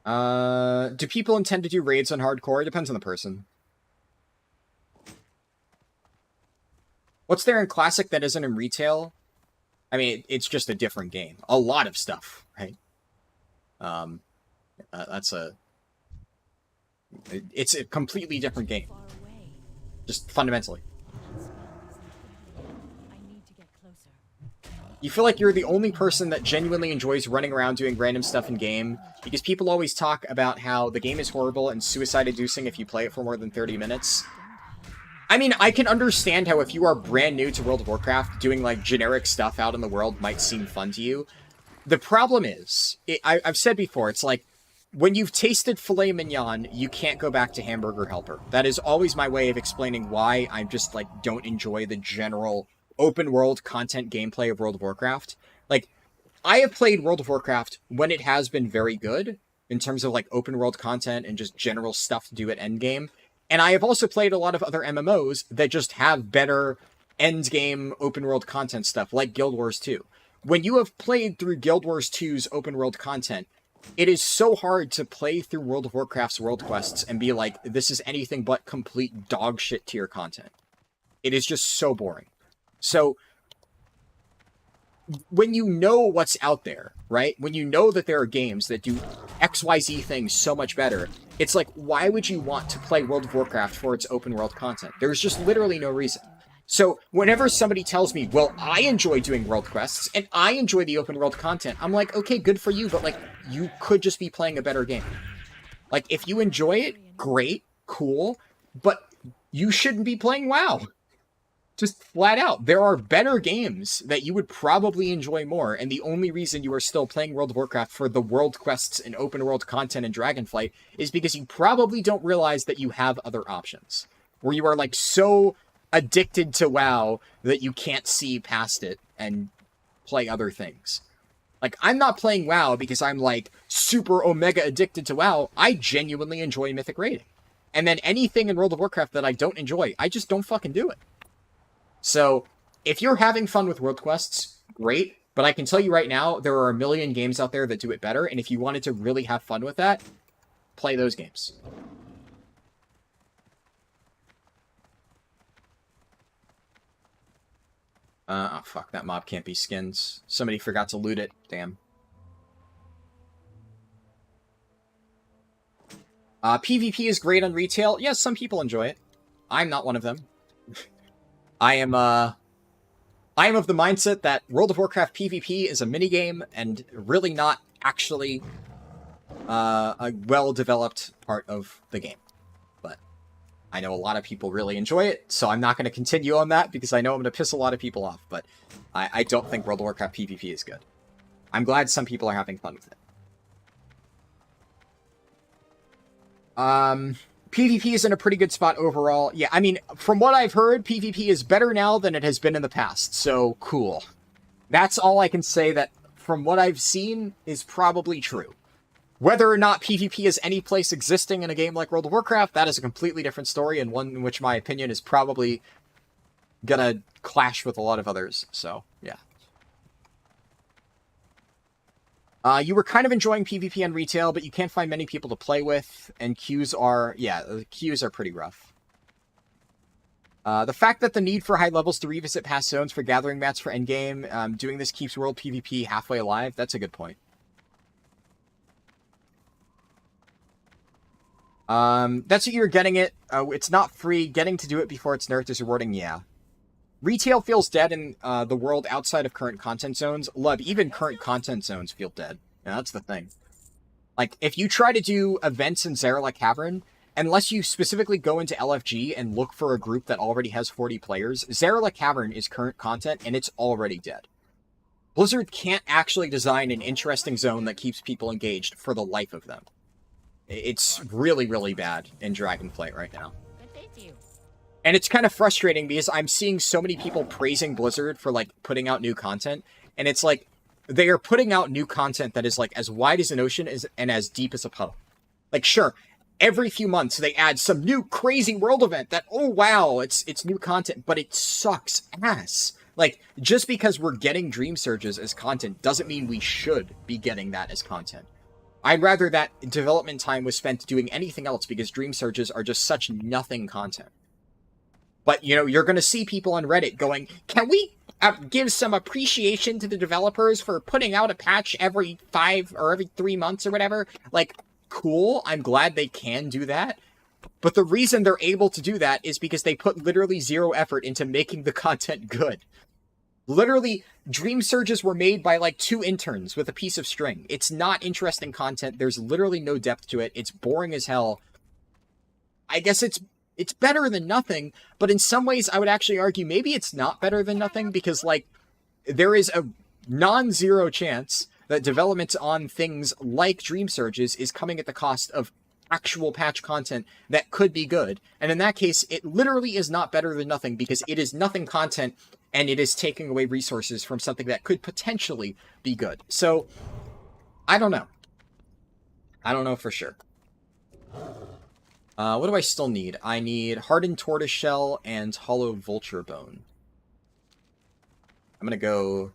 Do people intend to do raids on hardcore? It depends on the person. What's there in Classic that isn't in retail? I mean, it's just a different game. A lot of stuff, right? It's a completely different game. Just fundamentally. You feel like you're the only person that genuinely enjoys running around doing random stuff in game, because people always talk about how the game is horrible and suicide-inducing if you play it for more than 30 minutes. I mean, I can understand how if you are brand new to World of Warcraft, doing, like, generic stuff out in the world might seem fun to you. The problem is, I've said before, it's like, when you've tasted filet mignon, you can't go back to hamburger helper. That is always my way of explaining why I just, like, don't enjoy the general open world content gameplay of World of Warcraft. Like, I have played World of Warcraft when it has been very good, in terms of, like, open world content and just general stuff to do at endgame. And I have also played a lot of other MMOs that just have better endgame open world content stuff, like Guild Wars 2. When you have played through Guild Wars 2's open world content, it is so hard to play through World of Warcraft's world quests and be like, this is anything but complete dog shit tier content. It is just so boring. So, when you know what's out there, right? When you know that there are games that do XYZ things so much better, it's like, why would you want to play World of Warcraft for its open world content? There's just literally no reason. So, whenever somebody tells me, well, I enjoy doing world quests, and I enjoy the open world content, I'm like, okay, good for you, but, like, you could just be playing a better game. Like, if you enjoy it, great, cool, but you shouldn't be playing WoW. Just flat out, there are better games that you would probably enjoy more, and the only reason you are still playing World of Warcraft for the world quests and open world content and Dragonflight is because you probably don't realize that you have other options. Where you are, like, so addicted to WoW that you can't see past it and play other things. Like, I'm not playing WoW because I'm, like, super omega addicted to WoW. I genuinely enjoy Mythic Raiding. And then anything in World of Warcraft that I don't enjoy, I just don't fucking do it. So, if you're having fun with world quests, great. But I can tell you right now, there are a million games out there that do it better. And if you wanted to really have fun with that, play those games. Oh, fuck. That mob can't be skins. Somebody forgot to loot it. Damn. PvP is great on retail. Yes, some people enjoy it. I'm not one of them. I am of the mindset that World of Warcraft PvP is a minigame and really not actually a well-developed part of the game. But I know a lot of people really enjoy it, so I'm not going to continue on that because I know I'm going to piss a lot of people off, but I don't think World of Warcraft PvP is good. I'm glad some people are having fun with it. PvP is in a pretty good spot overall. Yeah, I mean, from what I've heard, PvP is better now than it has been in the past, so cool. That's all I can say that, from what I've seen, is probably true. Whether or not PvP is any place existing in a game like World of Warcraft, that is a completely different story, and one in which my opinion is probably gonna clash with a lot of others, so, yeah. You were kind of enjoying PvP on retail, but you can't find many people to play with, and queues are... Yeah, the queues are pretty rough. The fact that the need for high levels to revisit past zones for gathering mats for endgame, doing this keeps world PvP halfway alive, that's a good point. That's what you're getting it. It's not free. Getting to do it before it's nerfed is rewarding, yeah. Retail feels dead in the world outside of current content zones. Love, even current content zones feel dead. Yeah, that's the thing. Like, if you try to do events in Zarela Cavern, unless you specifically go into LFG and look for a group that already has 40 players, Zarela Cavern is current content, and it's already dead. Blizzard can't actually design an interesting zone that keeps people engaged for the life of them. It's really, really bad in Dragonflight right now. And it's kind of frustrating because I'm seeing so many people praising Blizzard for, like, putting out new content, and it's like, they are putting out new content that is, like, as wide as an ocean and as deep as a puddle. Like, sure, every few months they add some new crazy world event that, oh wow, it's new content, but it sucks ass. Like, just because we're getting Dream Surges as content doesn't mean we should be getting that as content. I'd rather that development time was spent doing anything else because Dream Surges are just such nothing content. But, you know, you're going to see people on Reddit going, can we give some appreciation to the developers for putting out a patch every 5 or every 3 months or whatever? Like, cool, I'm glad they can do that. But the reason they're able to do that is because they put literally zero effort into making the content good. Literally, Dream Surges were made by, like, 2 interns with a piece of string. It's not interesting content. There's literally no depth to it. It's boring as hell. I guess it's better than nothing, but in some ways I would actually argue maybe it's not better than nothing because, like, there is a non-zero chance that development on things like Dream Surges is coming at the cost of actual patch content that could be good. And in that case, it literally is not better than nothing because it is nothing content and it is taking away resources from something that could potentially be good. So, I don't know. I don't know for sure. What do I still need? I need Hardened Tortoiseshell and Hollow Vulture Bone. I'm gonna go...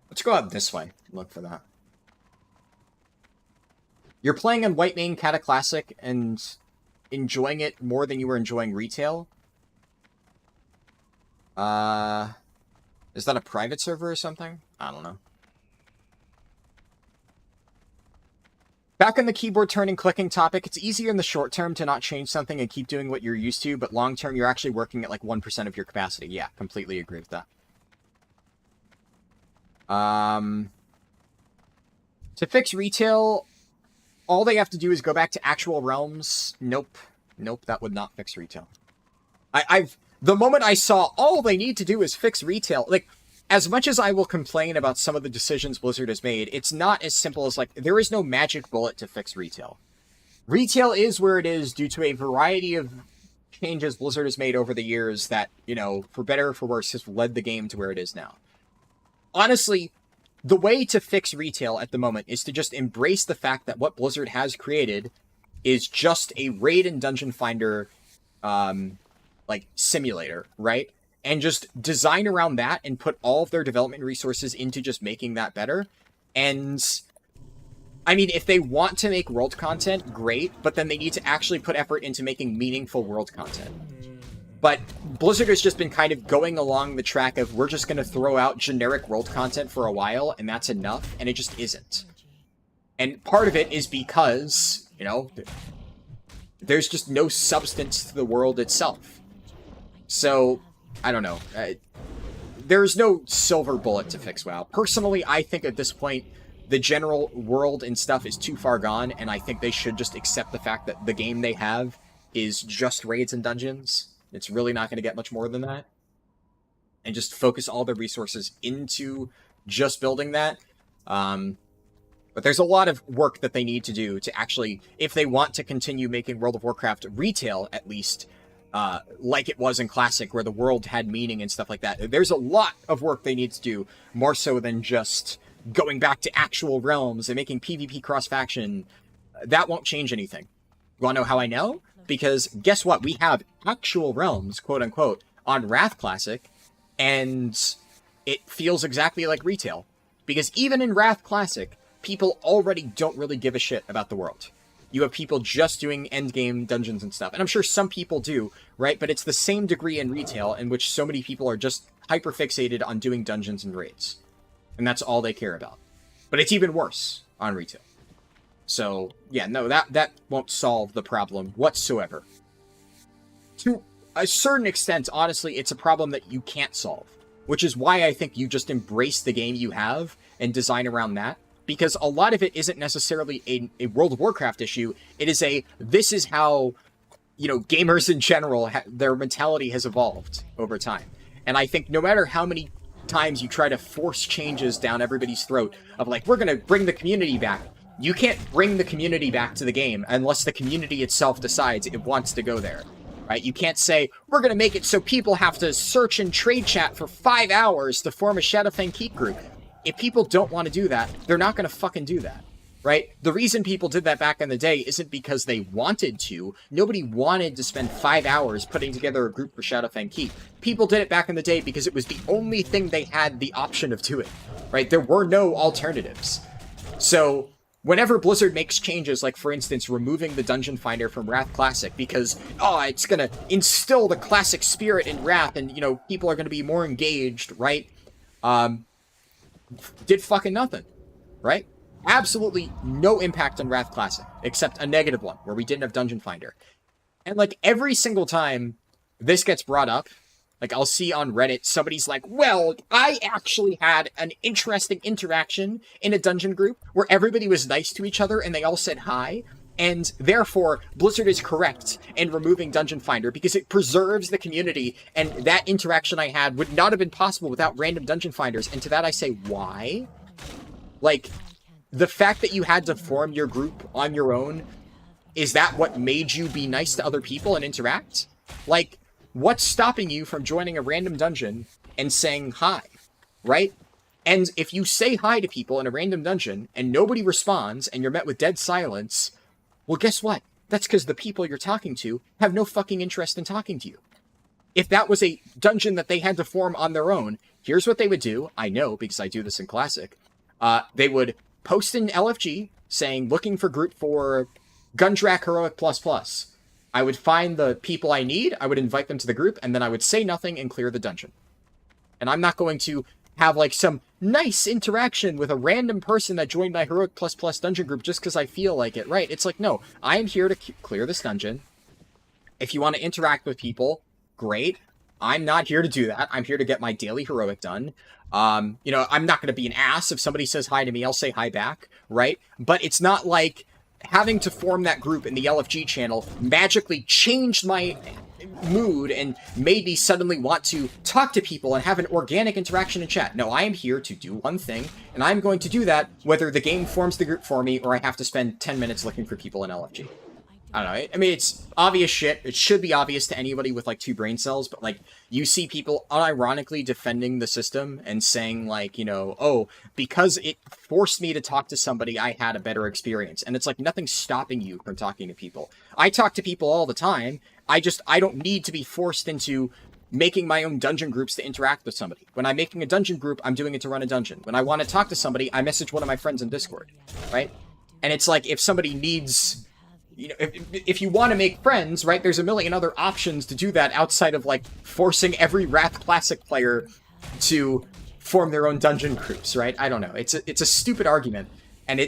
Let's go out this way. Look for that. You're playing on White Mane Cata Classic and enjoying it more than you were enjoying retail? Is that a private server or something? I don't know. Back on the keyboard turning clicking topic, it's easier in the short term to not change something and keep doing what you're used to, but long term you're actually working at like 1% of your capacity. Yeah, completely agree with that. To fix retail, all they have to do is go back to actual realms. Nope. Nope, that would not fix retail. The moment I saw all they need to do is fix retail, like, as much as I will complain about some of the decisions Blizzard has made, it's not as simple as, like, there is no magic bullet to fix retail. Retail is where it is due to a variety of changes Blizzard has made over the years that, you know, for better or for worse, has led the game to where it is now. Honestly, the way to fix retail at the moment is to just embrace the fact that what Blizzard has created is just a raid and dungeon finder, like, simulator, right? And just design around that and put all of their development resources into just making that better. And, I mean, if they want to make world content, great, but then they need to actually put effort into making meaningful world content. But Blizzard has just been kind of going along the track of, we're just going to throw out generic world content for a while, and that's enough, and it just isn't. And part of it is because, you know, there's just no substance to the world itself. So, I don't know. There's no silver bullet to fix WoW. Personally, I think at this point, the general world and stuff is too far gone, and I think they should just accept the fact that the game they have is just raids and dungeons. It's really not going to get much more than that. And just focus all their resources into just building that. But there's a lot of work that they need to do to actually, if they want to continue making World of Warcraft retail, at least, like it was in Classic, where the world had meaning and stuff like that. There's a lot of work they need to do, more so than just going back to actual realms and making PvP cross-faction. That won't change anything. You want to know how I know? Because guess what? We have actual realms, quote-unquote, on Wrath Classic, and it feels exactly like retail. Because even in Wrath Classic, people already don't really give a shit about the world. You have people just doing endgame dungeons and stuff. And I'm sure some people do, right? But it's the same degree in retail in which so many people are just hyper-fixated on doing dungeons and raids. And that's all they care about. But it's even worse on retail. So, yeah, no, that won't solve the problem whatsoever. To a certain extent, honestly, it's a problem that you can't solve, which is why I think you just embrace the game you have and design around that. Because a lot of it isn't necessarily a World of Warcraft issue. It is this is how, gamers in general, their mentality has evolved over time. And I think no matter how many times you try to force changes down everybody's throat of like, we're going to bring the community back, you can't bring the community back to the game unless the community itself decides it wants to go there. Right? You can't say, we're going to make it so people have to search and trade chat for 5 hours to form a Shadowfang Keep group. If people don't want to do that, they're not going to fucking do that, right? The reason people did that back in the day isn't because they wanted to. Nobody wanted to spend 5 hours putting together a group for Shadowfang Keep. People did it back in the day because it was the only thing they had the option of doing, right? There were no alternatives. So whenever Blizzard makes changes, like, for instance, removing the Dungeon Finder from Wrath Classic because, it's going to instill the classic spirit in Wrath and, people are going to be more engaged, right? Did fucking nothing, right? Absolutely no impact on Wrath Classic, except a negative one, where we didn't have Dungeon Finder. And, like, every single time this gets brought up, like, I'll see on Reddit, somebody's like, well, I actually had an interesting interaction in a dungeon group where everybody was nice to each other and they all said hi, and therefore, Blizzard is correct in removing Dungeon Finder because it preserves the community, and that interaction I had would not have been possible without random Dungeon Finders, and to that I say, why? Like, the fact that you had to form your group on your own, is that what made you be nice to other people and interact? Like, what's stopping you from joining a random dungeon and saying hi, right? And if you say hi to people in a random dungeon and nobody responds and you're met with dead silence, well, guess what? That's because the people you're talking to have no fucking interest in talking to you. If that was a dungeon that they had to form on their own, here's what they would do. I know because I do this in Classic. They would post in LFG saying, looking for group for Gundrak Heroic ++. I would find the people I need, I would invite them to the group, and then I would say nothing and clear the dungeon. And I'm not going to have, like, some nice interaction with a random person that joined my Heroic ++ dungeon group just because I feel like it, right? It's like, no, I am here to clear this dungeon. If you want to interact with people, great. I'm not here to do that. I'm here to get my daily Heroic done. I'm not going to be an ass. If somebody says hi to me, I'll say hi back, right? But it's not like having to form that group in the LFG channel magically changed my mood and made me suddenly want to talk to people and have an organic interaction in chat. No, I am here to do one thing, and I'm going to do that whether the game forms the group for me or I have to spend 10 minutes looking for people in LFG. I don't know. I mean, it's obvious shit. It should be obvious to anybody with, like, 2 brain cells, but, like, you see people unironically defending the system and saying, like, oh, because it forced me to talk to somebody, I had a better experience. And it's like, nothing's stopping you from talking to people. I talk to people all the time. I don't need to be forced into making my own dungeon groups to interact with somebody. When I'm making a dungeon group, I'm doing it to run a dungeon. When I want to talk to somebody, I message one of my friends in Discord, right? And it's like, if somebody needs... if you want to make friends, right, there's a million other options to do that outside of, like, forcing every Wrath Classic player to form their own dungeon groups, right? I don't know. It's a stupid argument, and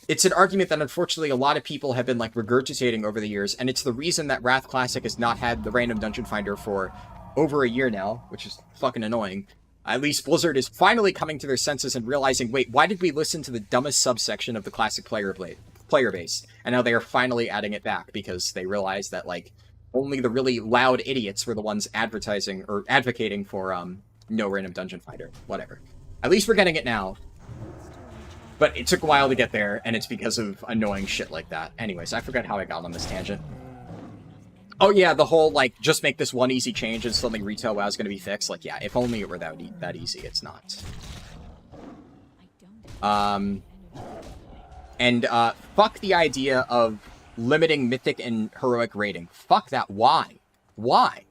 it's an argument that unfortunately a lot of people have been, like, regurgitating over the years, and it's the reason that Wrath Classic has not had the random Dungeon Finder for over a year now, which is fucking annoying. At least Blizzard is finally coming to their senses and realizing, wait, why did we listen to the dumbest subsection of the Classic player base? And now they are finally adding it back because they realize that, like, only the really loud idiots were the ones advertising or advocating for no random Dungeon Finder. Whatever. At least we're getting it now. But it took a while to get there, and it's because of annoying shit like that. Anyways, I forgot how I got on this tangent. Oh yeah, the whole, like, just make this one easy change and suddenly retail WoW is going to be fixed. Like, yeah, if only it were that easy. It's not. And fuck the idea of limiting Mythic and Heroic rating. Fuck that. Why? Why?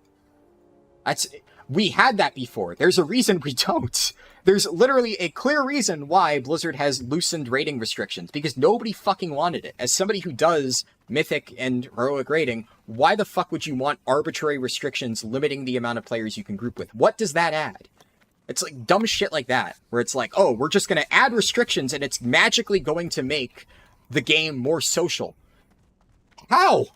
We had that before. There's a reason we don't. There's literally a clear reason why Blizzard has loosened rating restrictions, because nobody fucking wanted it. As somebody who does Mythic and Heroic rating, why the fuck would you want arbitrary restrictions limiting the amount of players you can group with? What does that add? It's like dumb shit like that, where it's like, oh, we're just going to add restrictions and it's magically going to make the game more social. How?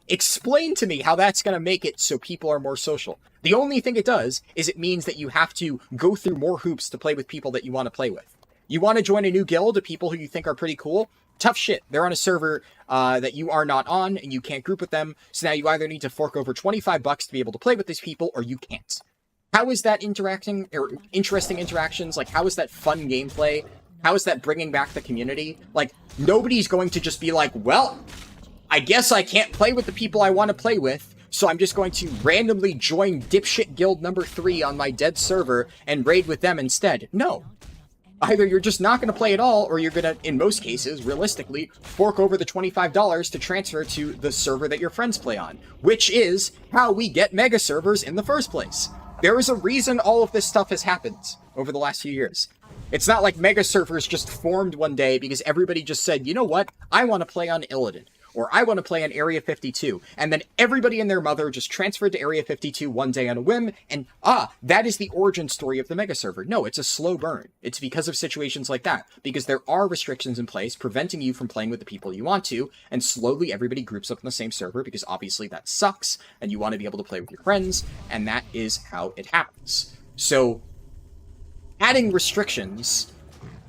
Explain to me how that's going to make it so people are more social. The only thing it does is it means that you have to go through more hoops to play with people that you want to play with. You want to join a new guild of people who you think are pretty cool? Tough shit. They're on a server that you are not on, and you can't group with them, so now you either need to fork over $25 to be able to play with these people, or you can't. How is that interacting, or interesting interactions? Like, how is that fun gameplay? How is that bringing back the community? Like, nobody's going to just be like, well, I guess I can't play with the people I want to play with, so I'm just going to randomly join dipshit guild number 3 on my dead server and raid with them instead. No. Either you're just not going to play at all, or you're going to, in most cases, realistically, fork over the $25 to transfer to the server that your friends play on, which is how we get mega servers in the first place. There is a reason all of this stuff has happened over the last few years. It's not like mega servers just formed one day because everybody just said, you know what, I want to play on Illidan, or I want to play on Area 52, and then everybody and their mother just transferred to Area 52 one day on a whim, and that is the origin story of the mega server. No, it's a slow burn. It's because of situations like that, because there are restrictions in place preventing you from playing with the people you want to, and slowly everybody groups up in the same server, because obviously that sucks, and you want to be able to play with your friends, and that is how it happens. So, adding restrictions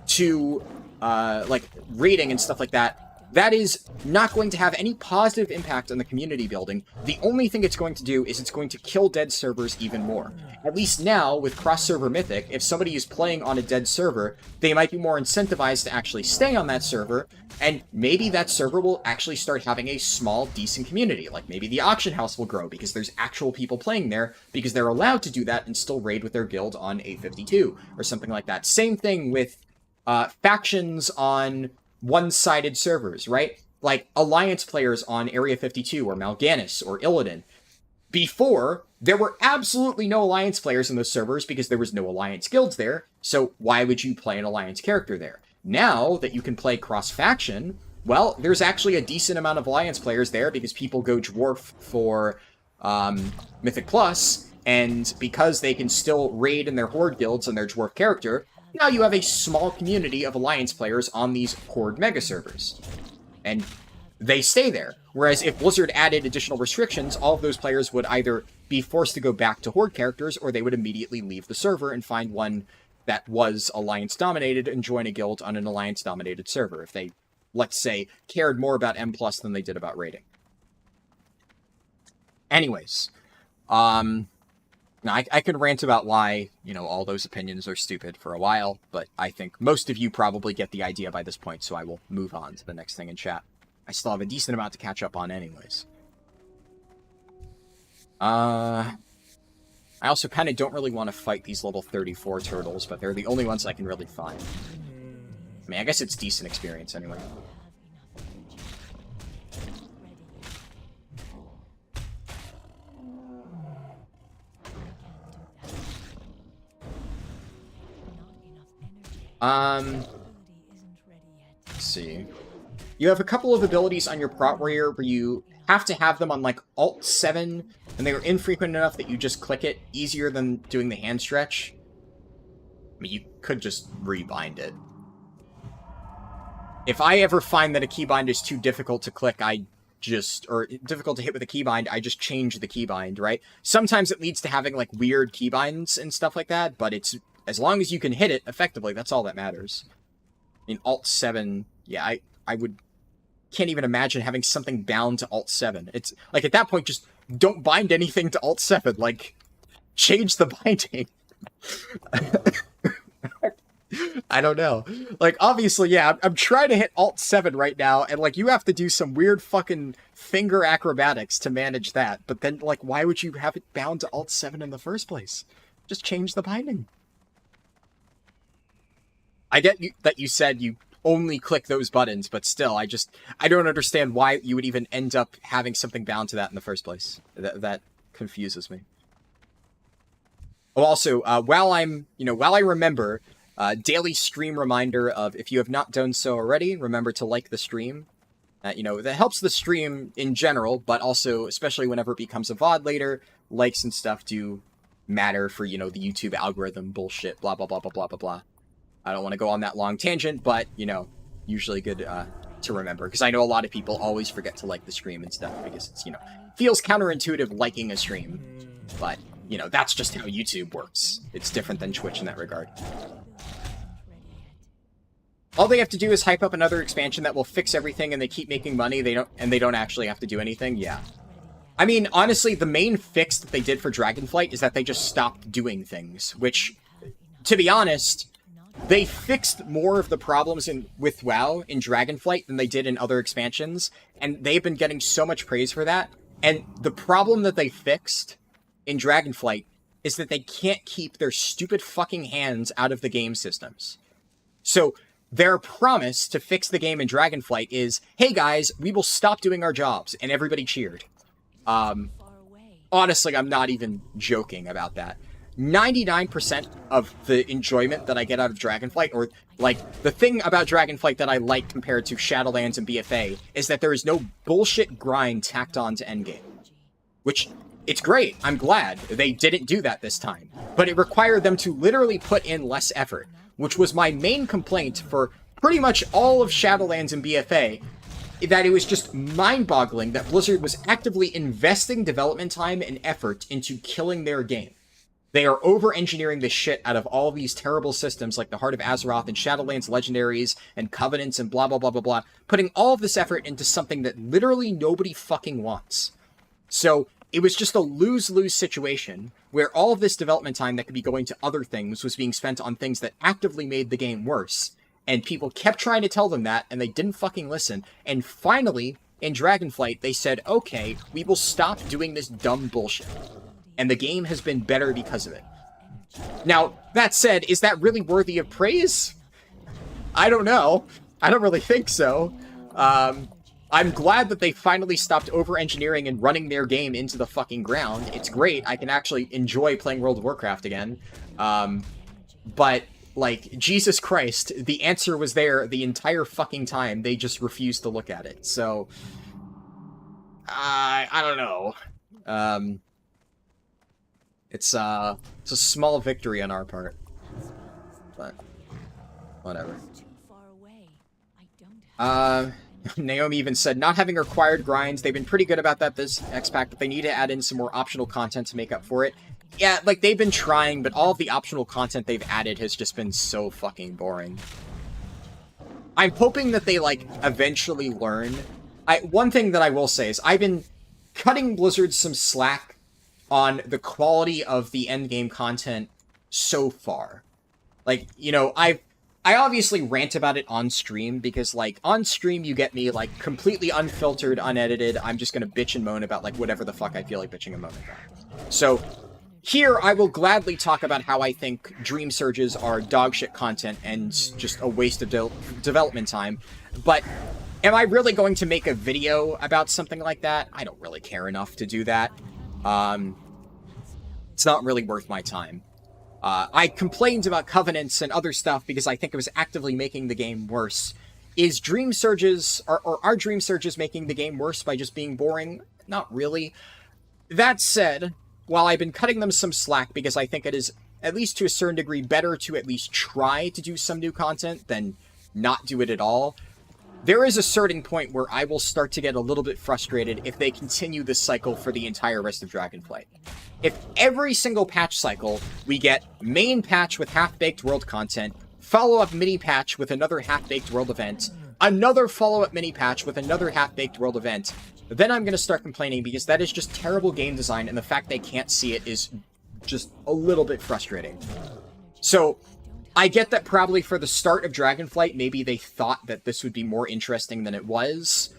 to, like, raiding and stuff like that, that is not going to have any positive impact on the community building. The only thing it's going to do is it's going to kill dead servers even more. At least now, with cross-server Mythic, if somebody is playing on a dead server, they might be more incentivized to actually stay on that server, and maybe that server will actually start having a small, decent community. Like, maybe the auction house will grow because there's actual people playing there, because they're allowed to do that and still raid with their guild on A52, or something like that. Same thing with factions on one-sided servers, right? Like Alliance players on Area 52 or Mal'Ganis or Illidan. Before, there were absolutely no Alliance players in those servers because there was no Alliance guilds there, so why would you play an Alliance character there? Now that you can play cross-faction, well, there's actually a decent amount of Alliance players there because people go Dwarf for Mythic Plus, and because they can still raid in their Horde guilds on their Dwarf character, now you have a small community of Alliance players on these Horde mega servers. And they stay there. Whereas if Blizzard added additional restrictions, all of those players would either be forced to go back to Horde characters, or they would immediately leave the server and find one that was Alliance-dominated and join a guild on an Alliance-dominated server, if they, let's say, cared more about M+ than they did about raiding. Anyways, now, I could rant about why, you know, all those opinions are stupid for a while, but I think most of you probably get the idea by this point, so I will move on to the next thing in chat. I still have a decent amount to catch up on anyways. I also kind of don't really want to fight these level 34 turtles, but they're the only ones I can really find. I mean, I guess it's decent experience anyway. Let's see. You have a couple of abilities on your Prot Warrior where you have to have them on, like, Alt 7, and they are infrequent enough that you just click it, easier than doing the hand stretch. I mean, you could just rebind it. If I ever find that a keybind is too difficult to click, or difficult to hit with a keybind, I just change the keybind, right? Sometimes it leads to having, like, weird keybinds and stuff like that, but it's, as long as you can hit it effectively, that's all that matters. I mean, Alt 7, yeah, I can't even imagine having something bound to Alt 7. It's, like, at that point, just don't bind anything to Alt 7. Like, change the binding. I don't know. Like, obviously, yeah, I'm trying to hit Alt 7 right now, and, like, you have to do some weird fucking finger acrobatics to manage that. But then, like, why would you have it bound to Alt 7 in the first place? Just change the binding. I get that you said you only click those buttons, but still, I don't understand why you would even end up having something bound to that in the first place. That confuses me. Oh, also, while I remember, daily stream reminder of, if you have not done so already, remember to like the stream. That helps the stream in general, but also, especially whenever it becomes a VOD later, likes and stuff do matter for, the YouTube algorithm bullshit, blah, blah, blah, blah, blah, blah, blah. I don't want to go on that long tangent, but, usually good to remember, because I know a lot of people always forget to like the stream and stuff, because it's, feels counterintuitive liking a stream. But, that's just how YouTube works. It's different than Twitch in that regard. All they have to do is hype up another expansion that will fix everything, and they keep making money. They don't actually have to do anything. Yeah. I mean, honestly, the main fix that they did for Dragonflight is that they just stopped doing things, which, to be honest, they fixed more of the problems with WoW in Dragonflight than they did in other expansions, and they've been getting so much praise for that. And the problem that they fixed in Dragonflight is that they can't keep their stupid fucking hands out of the game systems. So their promise to fix the game in Dragonflight is, hey guys, we will stop doing our jobs, and everybody cheered. Honestly, I'm not even joking about that. 99% of the enjoyment that I get out of Dragonflight, or, the thing about Dragonflight that I like compared to Shadowlands and BFA, is that there is no bullshit grind tacked on to endgame. Which, it's great, I'm glad they didn't do that this time. But it required them to literally put in less effort, which was my main complaint for pretty much all of Shadowlands and BFA, that it was just mind-boggling that Blizzard was actively investing development time and effort into killing their game. They are over-engineering the shit out of all of these terrible systems like the Heart of Azeroth and Shadowlands Legendaries and Covenants and blah blah blah blah blah, putting all of this effort into something that literally nobody fucking wants. So it was just a lose-lose situation where all of this development time that could be going to other things was being spent on things that actively made the game worse. And people kept trying to tell them that, and they didn't fucking listen. And finally, in Dragonflight, they said, okay, we will stop doing this dumb bullshit. And the game has been better because of it. Now, that said, is that really worthy of praise? I don't know. I don't really think so. I'm glad that they finally stopped over-engineering and running their game into the fucking ground. It's great. I can actually enjoy playing World of Warcraft again. But, Jesus Christ, the answer was there the entire fucking time. They just refused to look at it. So, I don't know. It's a small victory on our part. But, whatever. Naomi even said, not having required grinds, they've been pretty good about that this X-Pack, but they need to add in some more optional content to make up for it. Yeah, they've been trying, but all of the optional content they've added has just been so fucking boring. I'm hoping that they, eventually learn. One thing that I will say is, I've been cutting Blizzard some slack on the quality of the endgame content so far. I obviously rant about it on stream, because, on stream you get me, completely unfiltered, unedited, I'm just gonna bitch and moan about, whatever the fuck I feel like bitching and moaning about. So, here I will gladly talk about how I think Dream Surges are dogshit content and just a waste of development time, but am I really going to make a video about something like that? I don't really care enough to do that. It's not really worth my time. I complained about Covenants and other stuff because I think it was actively making the game worse. Is Dream Surges, or are Dream Surges making the game worse by just being boring? Not really. That said, while I've been cutting them some slack because I think it is, at least to a certain degree, better to at least try to do some new content than not do it at all, there is a certain point where I will start to get a little bit frustrated if they continue this cycle for the entire rest of Dragonflight. If every single patch cycle, we get main patch with half-baked world content, follow-up mini-patch with another half-baked world event, another follow-up mini-patch with another half-baked world event, then I'm going to start complaining, because that is just terrible game design, and the fact they can't see it is just a little bit frustrating. So, I get that probably for the start of Dragonflight, maybe they thought that this would be more interesting than it was.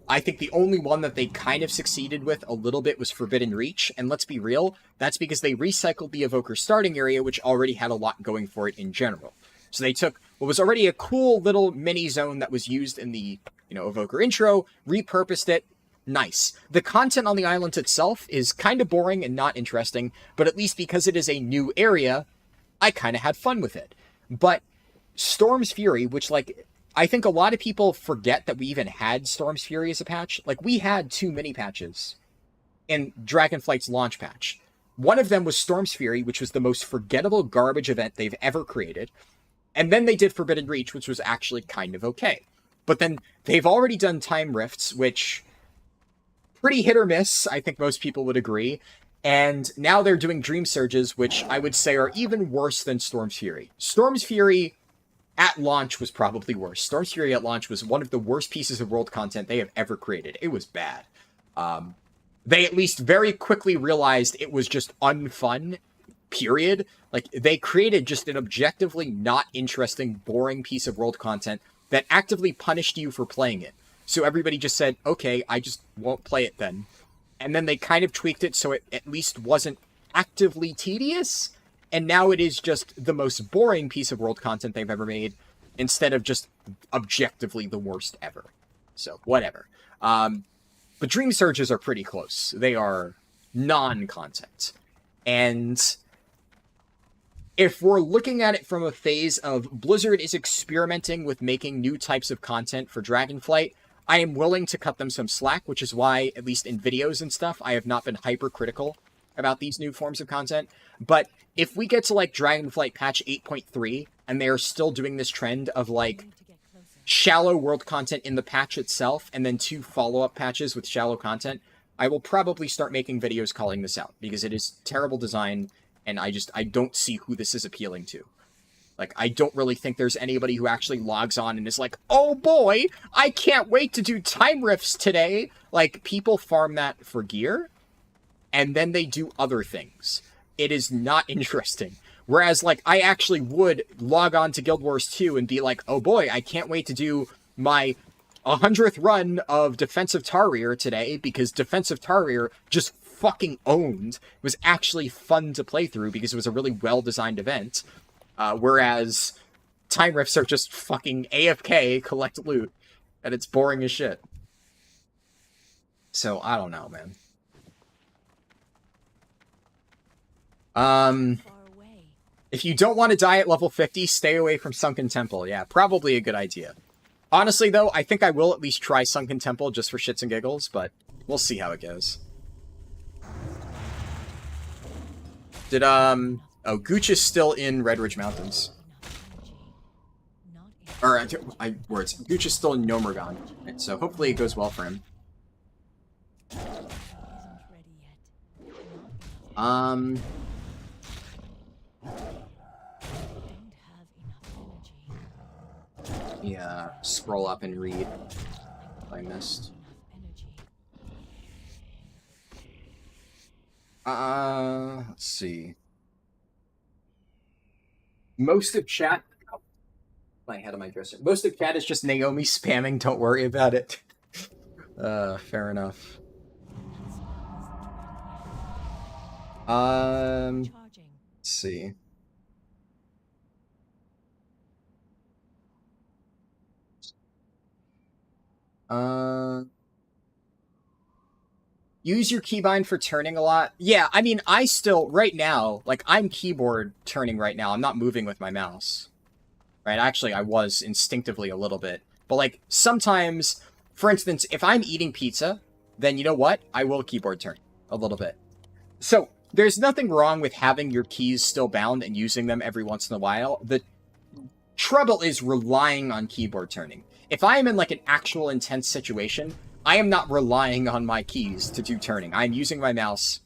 I think the only one that they kind of succeeded with a little bit was Forbidden Reach, and let's be real, that's because they recycled the Evoker starting area, which already had a lot going for it in general. So they took what was already a cool little mini zone that was used in the, Evoker intro, repurposed it. Nice. The content on the island itself is kind of boring and not interesting, but at least because it is a new area, I kind of had fun with it. But Storm's Fury, which, I think a lot of people forget that we even had Storm's Fury as a patch. We had 2 mini patches in Dragonflight's launch patch. One of them was Storm's Fury, which was the most forgettable garbage event they've ever created. And then they did Forbidden Reach, which was actually kind of okay. But then they've already done time rifts, which pretty hit or miss, I think most people would agree. And now they're doing dream surges, which I would say are even worse than Storm's Fury. Storm's Fury at launch was probably worse. Storm's Fury at launch was one of the worst pieces of world content they have ever created. It was bad. They at least very quickly realized it was just unfun, period. Like, they created just an objectively not interesting, boring piece of world content that actively punished you for playing it. So everybody just said, okay, I just won't play it then. And then they kind of tweaked it so it at least wasn't actively tedious. And now it is just the most boring piece of world content they've ever made, instead of just objectively the worst ever. So, whatever. But Dream Surges are pretty close. They are non-content. And if we're looking at it from a phase of Blizzard is experimenting with making new types of content for Dragonflight, I am willing to cut them some slack, which is why, at least in videos and stuff, I have not been hypercritical about these new forms of content. But if we get to, like, Dragonflight patch 8.3, and they are still doing this trend of, like, shallow world content in the patch itself, and then 2 follow-up patches with shallow content, I will probably start making videos calling this out, because it is terrible design, and I don't see who this is appealing to. Like, I don't really think there's anybody who actually logs on and is like, oh boy, I can't wait to do time rifts today. Like, people farm that for gear, and then they do other things. It is not interesting. Whereas, like, I actually would log on to Guild Wars 2 and be like, oh boy, I can't wait to do my 100th run of Defensive Tarrier today, because Defensive Tarrier just fucking owned. It was actually fun to play through because it was a really well-designed event. Whereas time rifts are just fucking AFK, collect loot, and it's boring as shit. So, I don't know, man. If you don't want to die at level 50, stay away from Sunken Temple. Yeah, probably a good idea. Honestly, though, I think I will at least try Sunken Temple just for shits and giggles, but we'll see how it goes. Did, oh, Gooch is still in Red Ridge Mountains. Or, words. Gooch is still in Nomergon, so hopefully it goes well for him. Yeah, scroll up and read. I missed. Let's see. Most of chat... Oh, my head on my dresser. Most of chat is just Naomi spamming, don't worry about it. Fair enough. Let's see. Use your keybind for turning a lot. Yeah, I mean, I still, right now, like, I'm keyboard turning right now. I'm not moving with my mouse. Right, actually, I was instinctively a little bit. But, like, sometimes, for instance, if I'm eating pizza, then you know what? I will keyboard turn a little bit. So, there's nothing wrong with having your keys still bound and using them every once in a while. The trouble is relying on keyboard turning. If I am in, like, an actual intense situation, I am not relying on my keys to do turning. I am using my mouse,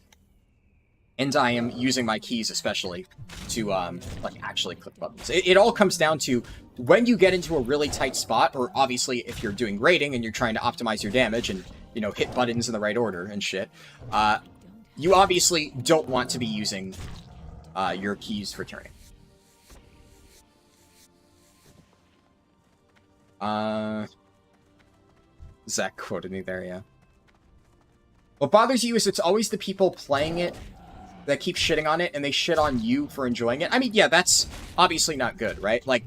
and I am using my keys especially to, like, actually click buttons. It all comes down to when you get into a really tight spot, or obviously if you're doing raiding and you're trying to optimize your damage and, you know, hit buttons in the right order and shit, you obviously don't want to be using your keys for turning. Zach quoted me there, yeah. What bothers you is it's always the people playing it that keep shitting on it, and they shit on you for enjoying it. I mean, yeah, that's obviously not good, right? Like,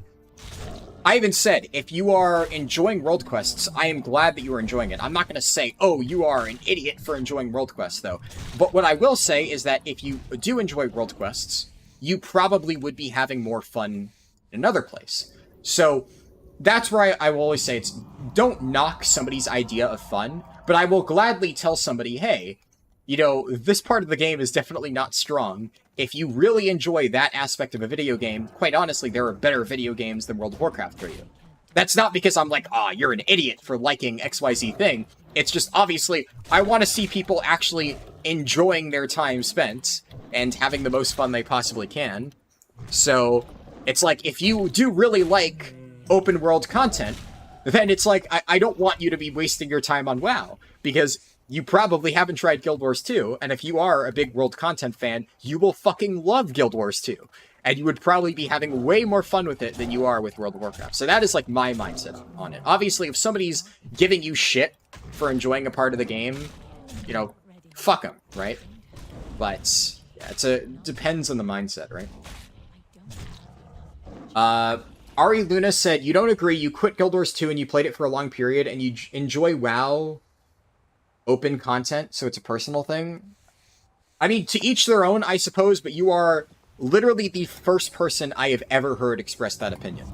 I even said, if you are enjoying world quests, I am glad that you are enjoying it. I'm not going to say, oh, you are an idiot for enjoying world quests, though. But what I will say is that if you do enjoy world quests, you probably would be having more fun in another place. So that's where I will always say, it's don't knock somebody's idea of fun, but I will gladly tell somebody, hey, you know, this part of the game is definitely not strong. If you really enjoy that aspect of a video game, quite honestly, there are better video games than World of Warcraft for you. That's not because I'm like, oh, you're an idiot for liking XYZ thing. It's just, obviously, I want to see people actually enjoying their time spent and having the most fun they possibly can. So, it's like, if you do really like open world content, then it's like, I don't want you to be wasting your time on WoW, because you probably haven't tried Guild Wars 2, and if you are a big world content fan, you will fucking love Guild Wars 2. And you would probably be having way more fun with it than you are with World of Warcraft. So that is, like, my mindset on it. Obviously, if somebody's giving you shit for enjoying a part of the game, you know, fuck them, right? But, yeah, depends on the mindset, right? Ari Luna said, you don't agree, you quit Guild Wars 2 and you played it for a long period, and you enjoy WoW open content, so it's a personal thing. I mean, to each their own, I suppose, but you are literally the first person I have ever heard express that opinion.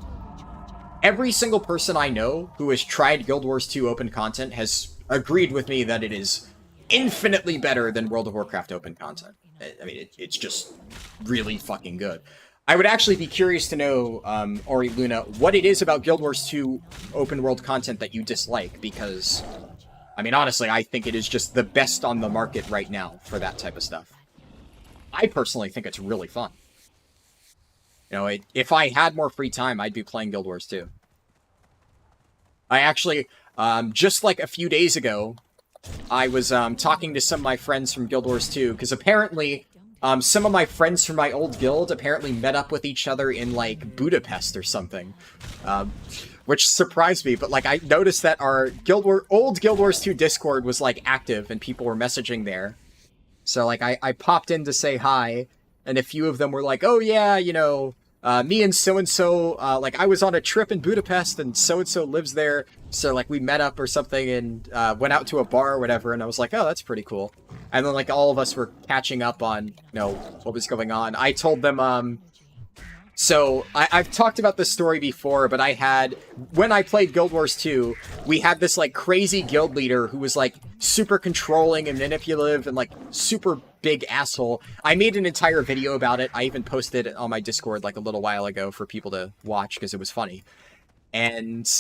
Every single person I know who has tried Guild Wars 2 open content has agreed with me that it is infinitely better than World of Warcraft open content. I mean, it's just really fucking good. I would actually be curious to know, Ori Luna, what it is about Guild Wars 2 open world content that you dislike, because, I mean, honestly, I think it is just the best on the market right now for that type of stuff. I personally think it's really fun. You know, if I had more free time, I'd be playing Guild Wars 2. I actually, just like a few days ago, I was talking to some of my friends from Guild Wars 2, because apparently, some of my friends from my old guild apparently met up with each other in, like, Budapest or something. Which surprised me, but, like, I noticed that our old Guild Wars 2 Discord was, like, active, and people were messaging there. So, like, I popped in to say hi, and a few of them were like, oh, yeah, you know, me and so-and-so, like, I was on a trip in Budapest, and so-and-so lives there, so, like, we met up or something, and went out to a bar or whatever, and I was like, oh, that's pretty cool. And then, like, all of us were catching up on, you know, what was going on. I told them, so, I've talked about this story before, but when I played Guild Wars 2, we had this, like, crazy guild leader who was, like, super controlling and manipulative and, like, super big asshole. I made an entire video about it. I even posted it on my Discord, like, a little while ago for people to watch because it was funny. And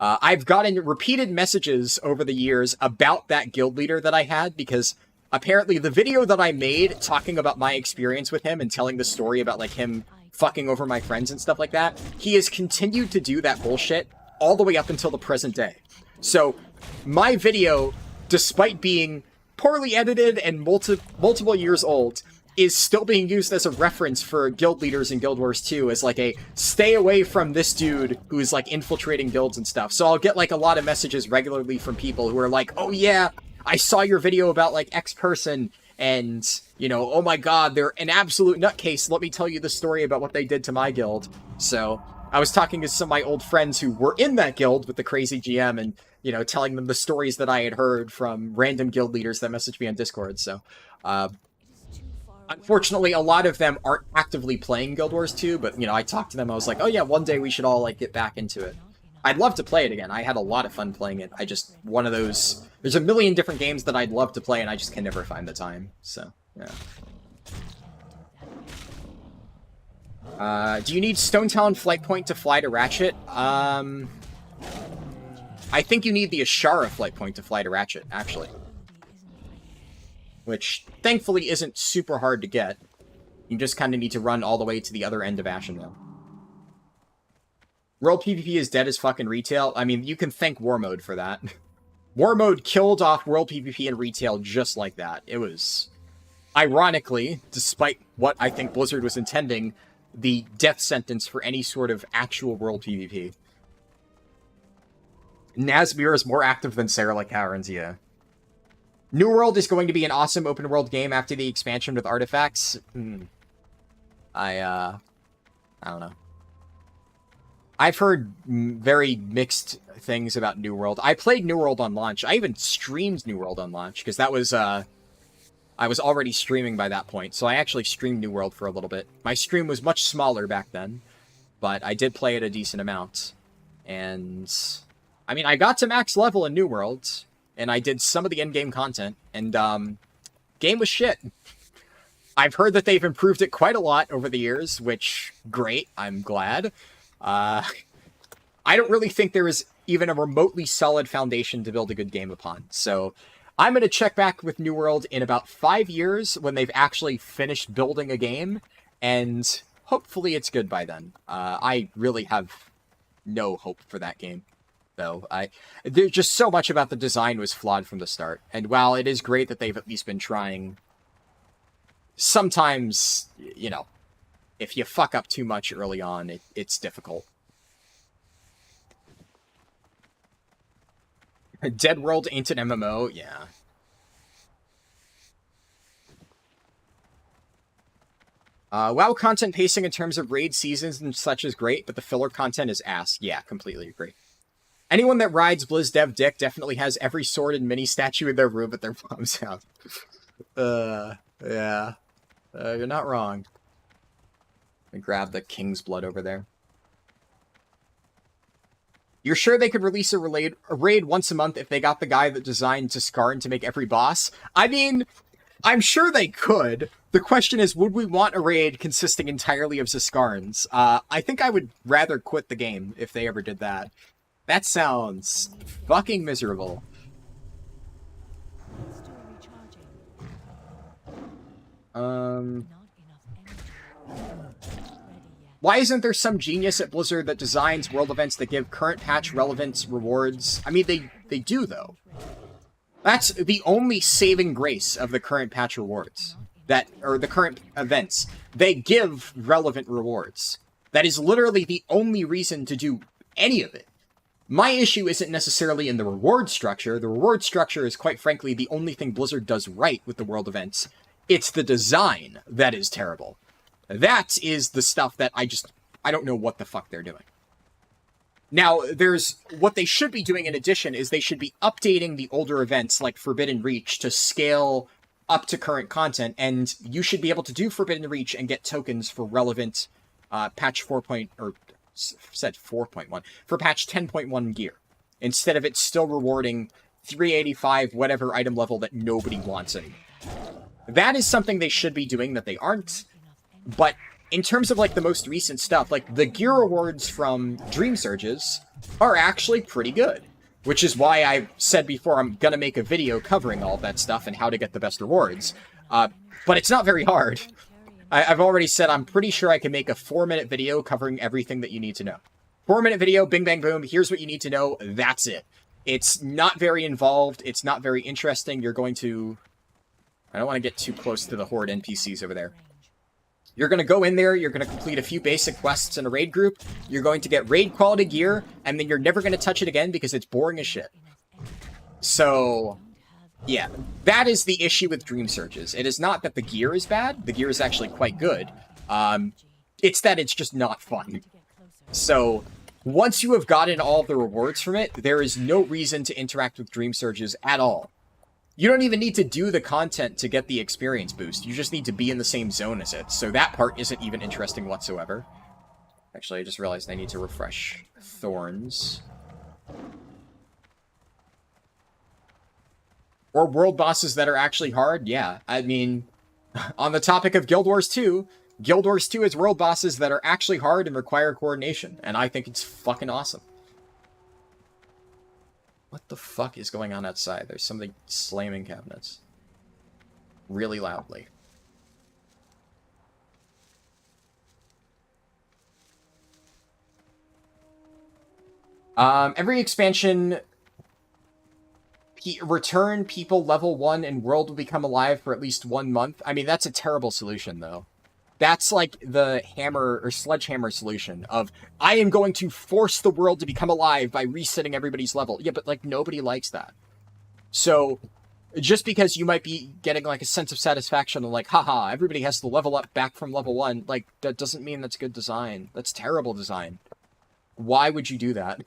I've gotten repeated messages over the years about that guild leader that I had, because apparently the video that I made talking about my experience with him and telling the story about, like, him fucking over my friends and stuff like that, he has continued to do that bullshit all the way up until the present day. So, my video, despite being poorly edited and multiple years old, is still being used as a reference for guild leaders in Guild Wars 2 as, like, a stay away from this dude who's, like, infiltrating guilds and stuff. So I'll get, like, a lot of messages regularly from people who are like, oh yeah, I saw your video about, like, X person, and, you know, oh my god, they're an absolute nutcase, let me tell you the story about what they did to my guild. So, I was talking to some of my old friends who were in that guild with the crazy GM, and, you know, telling them the stories that I had heard from random guild leaders that messaged me on Discord, so, unfortunately, a lot of them aren't actively playing Guild Wars 2, but, you know, I talked to them, I was like, oh yeah, one day we should all, like, get back into it. I'd love to play it again. I had a lot of fun playing it. I just, one of those, there's a million different games that I'd love to play, and I just can never find the time, so, yeah. Do you need Stone Talon Flight Point to fly to Ratchet? I think you need the Ashara Flight Point to fly to Ratchet, actually. Which, thankfully, isn't super hard to get. You just kind of need to run all the way to the other end of Ashenvale. World PvP is dead as fucking retail. I mean, you can thank War Mode for that. War Mode killed off World PvP and retail just like that. It was, ironically, despite what I think Blizzard was intending, the death sentence for any sort of actual World PvP. Nazmir is more active than Sarah like Caverns, yeah. New World is going to be an awesome open world game after the expansion with artifacts. I don't know. I've heard very mixed things about New World. I played New World on launch. I even streamed New World on launch, because that was, I was already streaming by that point, so I actually streamed New World for a little bit. My stream was much smaller back then, but I did play it a decent amount. And, I mean, I got to max level in New World, and I did some of the in-game content, and, game was shit. I've heard that they've improved it quite a lot over the years, which, great, I'm glad. I I don't really think there is even a remotely solid foundation to build a good game upon. So I'm going to check back with New World in about 5 years when they've actually finished building a game, and hopefully it's good by then. I really have no hope for that game, though. There's just so much about the design was flawed from the start. And while it is great that they've at least been trying, sometimes, you know, if you fuck up too much early on, it's difficult. Dead World ain't an MMO? Yeah. WoW content pacing in terms of raid seasons and such is great, but the filler content is ass. Yeah, completely agree. Anyone that rides Blizz Dev Dick definitely has every sword and mini statue in their room at their mom's house. Yeah. You're not wrong. Let me grab the King's Blood over there. You're sure they could release a raid once a month if they got the guy that designed Tiskarn to make every boss? I mean, I'm sure they could. The question is, would we want a raid consisting entirely of Tiskarns? I think I would rather quit the game if they ever did that. That sounds fucking miserable. Still recharging. Um... Not enough energy. Ready yet. Why isn't there some genius at Blizzard that designs world events that give current patch relevance rewards? I mean, they do, though. That's the only saving grace of the current patch rewards. Or the current events. They give relevant rewards. That is literally the only reason to do any of it. My issue isn't necessarily in the reward structure. The reward structure is, quite frankly, the only thing Blizzard does right with the world events. It's the design that is terrible. That is the stuff that I don't know what the fuck they're doing. Now, what they should be doing in addition is they should be updating the older events like Forbidden Reach to scale up to current content, and you should be able to do Forbidden Reach and get tokens for relevant patch 4.1, for patch 10.1 gear, instead of it still rewarding 385 whatever item level that nobody wants anymore. That is something they should be doing that they aren't. But in terms of, like, the most recent stuff, like, the gear rewards from Dream Surges are actually pretty good. Which is why I said before I'm gonna make a video covering all of that stuff and how to get the best rewards. But it's not very hard. I've already said I'm pretty sure I can make a 4-minute video covering everything that you need to know. 4-minute video, bing bang boom, here's what you need to know, that's it. It's not very involved, it's not very interesting, you're going to... I don't want to get too close to the Horde NPCs over there. You're going to go in there, you're going to complete a few basic quests in a raid group, you're going to get raid quality gear, and then you're never going to touch it again because it's boring as shit. So, yeah, that is the issue with Dream Surges. It is not that the gear is bad, the gear is actually quite good. It's that it's just not fun. So, once you have gotten all of the rewards from it, there is no reason to interact with Dream Surges at all. You don't even need to do the content to get the experience boost. You just need to be in the same zone as it. So that part isn't even interesting whatsoever. Actually, I just realized I need to refresh Thorns. Or world bosses that are actually hard? Yeah, I mean, on the topic of Guild Wars 2, Guild Wars 2 has world bosses that are actually hard and require coordination. And I think it's fucking awesome. What the fuck is going on outside? There's somebody slamming cabinets. Really loudly. Every expansion... return people level 1 and world will become alive for at least 1 month. I mean, that's a terrible solution, though. That's like the hammer or sledgehammer solution of, I am going to force the world to become alive by resetting everybody's level. Yeah, but like nobody likes that. So just because you might be getting like a sense of satisfaction of like, haha, everybody has to level up back from level 1, like that doesn't mean that's good design. That's terrible design. Why would you do that?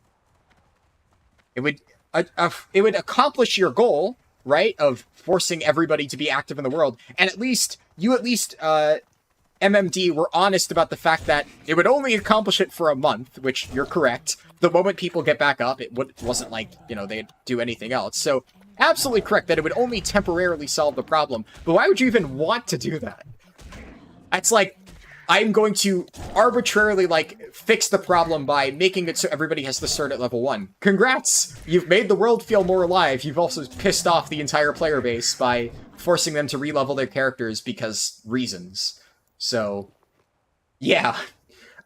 It would accomplish your goal, right, of forcing everybody to be active in the world, and MMD were honest about the fact that it would only accomplish it for a month, which you're correct. The moment people get back up, it wasn't like, you know, they'd do anything else. So, absolutely correct that it would only temporarily solve the problem. But why would you even want to do that? It's like, I'm going to arbitrarily, like, fix the problem by making it so everybody has to start at level 1. Congrats! You've made the world feel more alive. You've also pissed off the entire player base by forcing them to re-level their characters because reasons. So, yeah.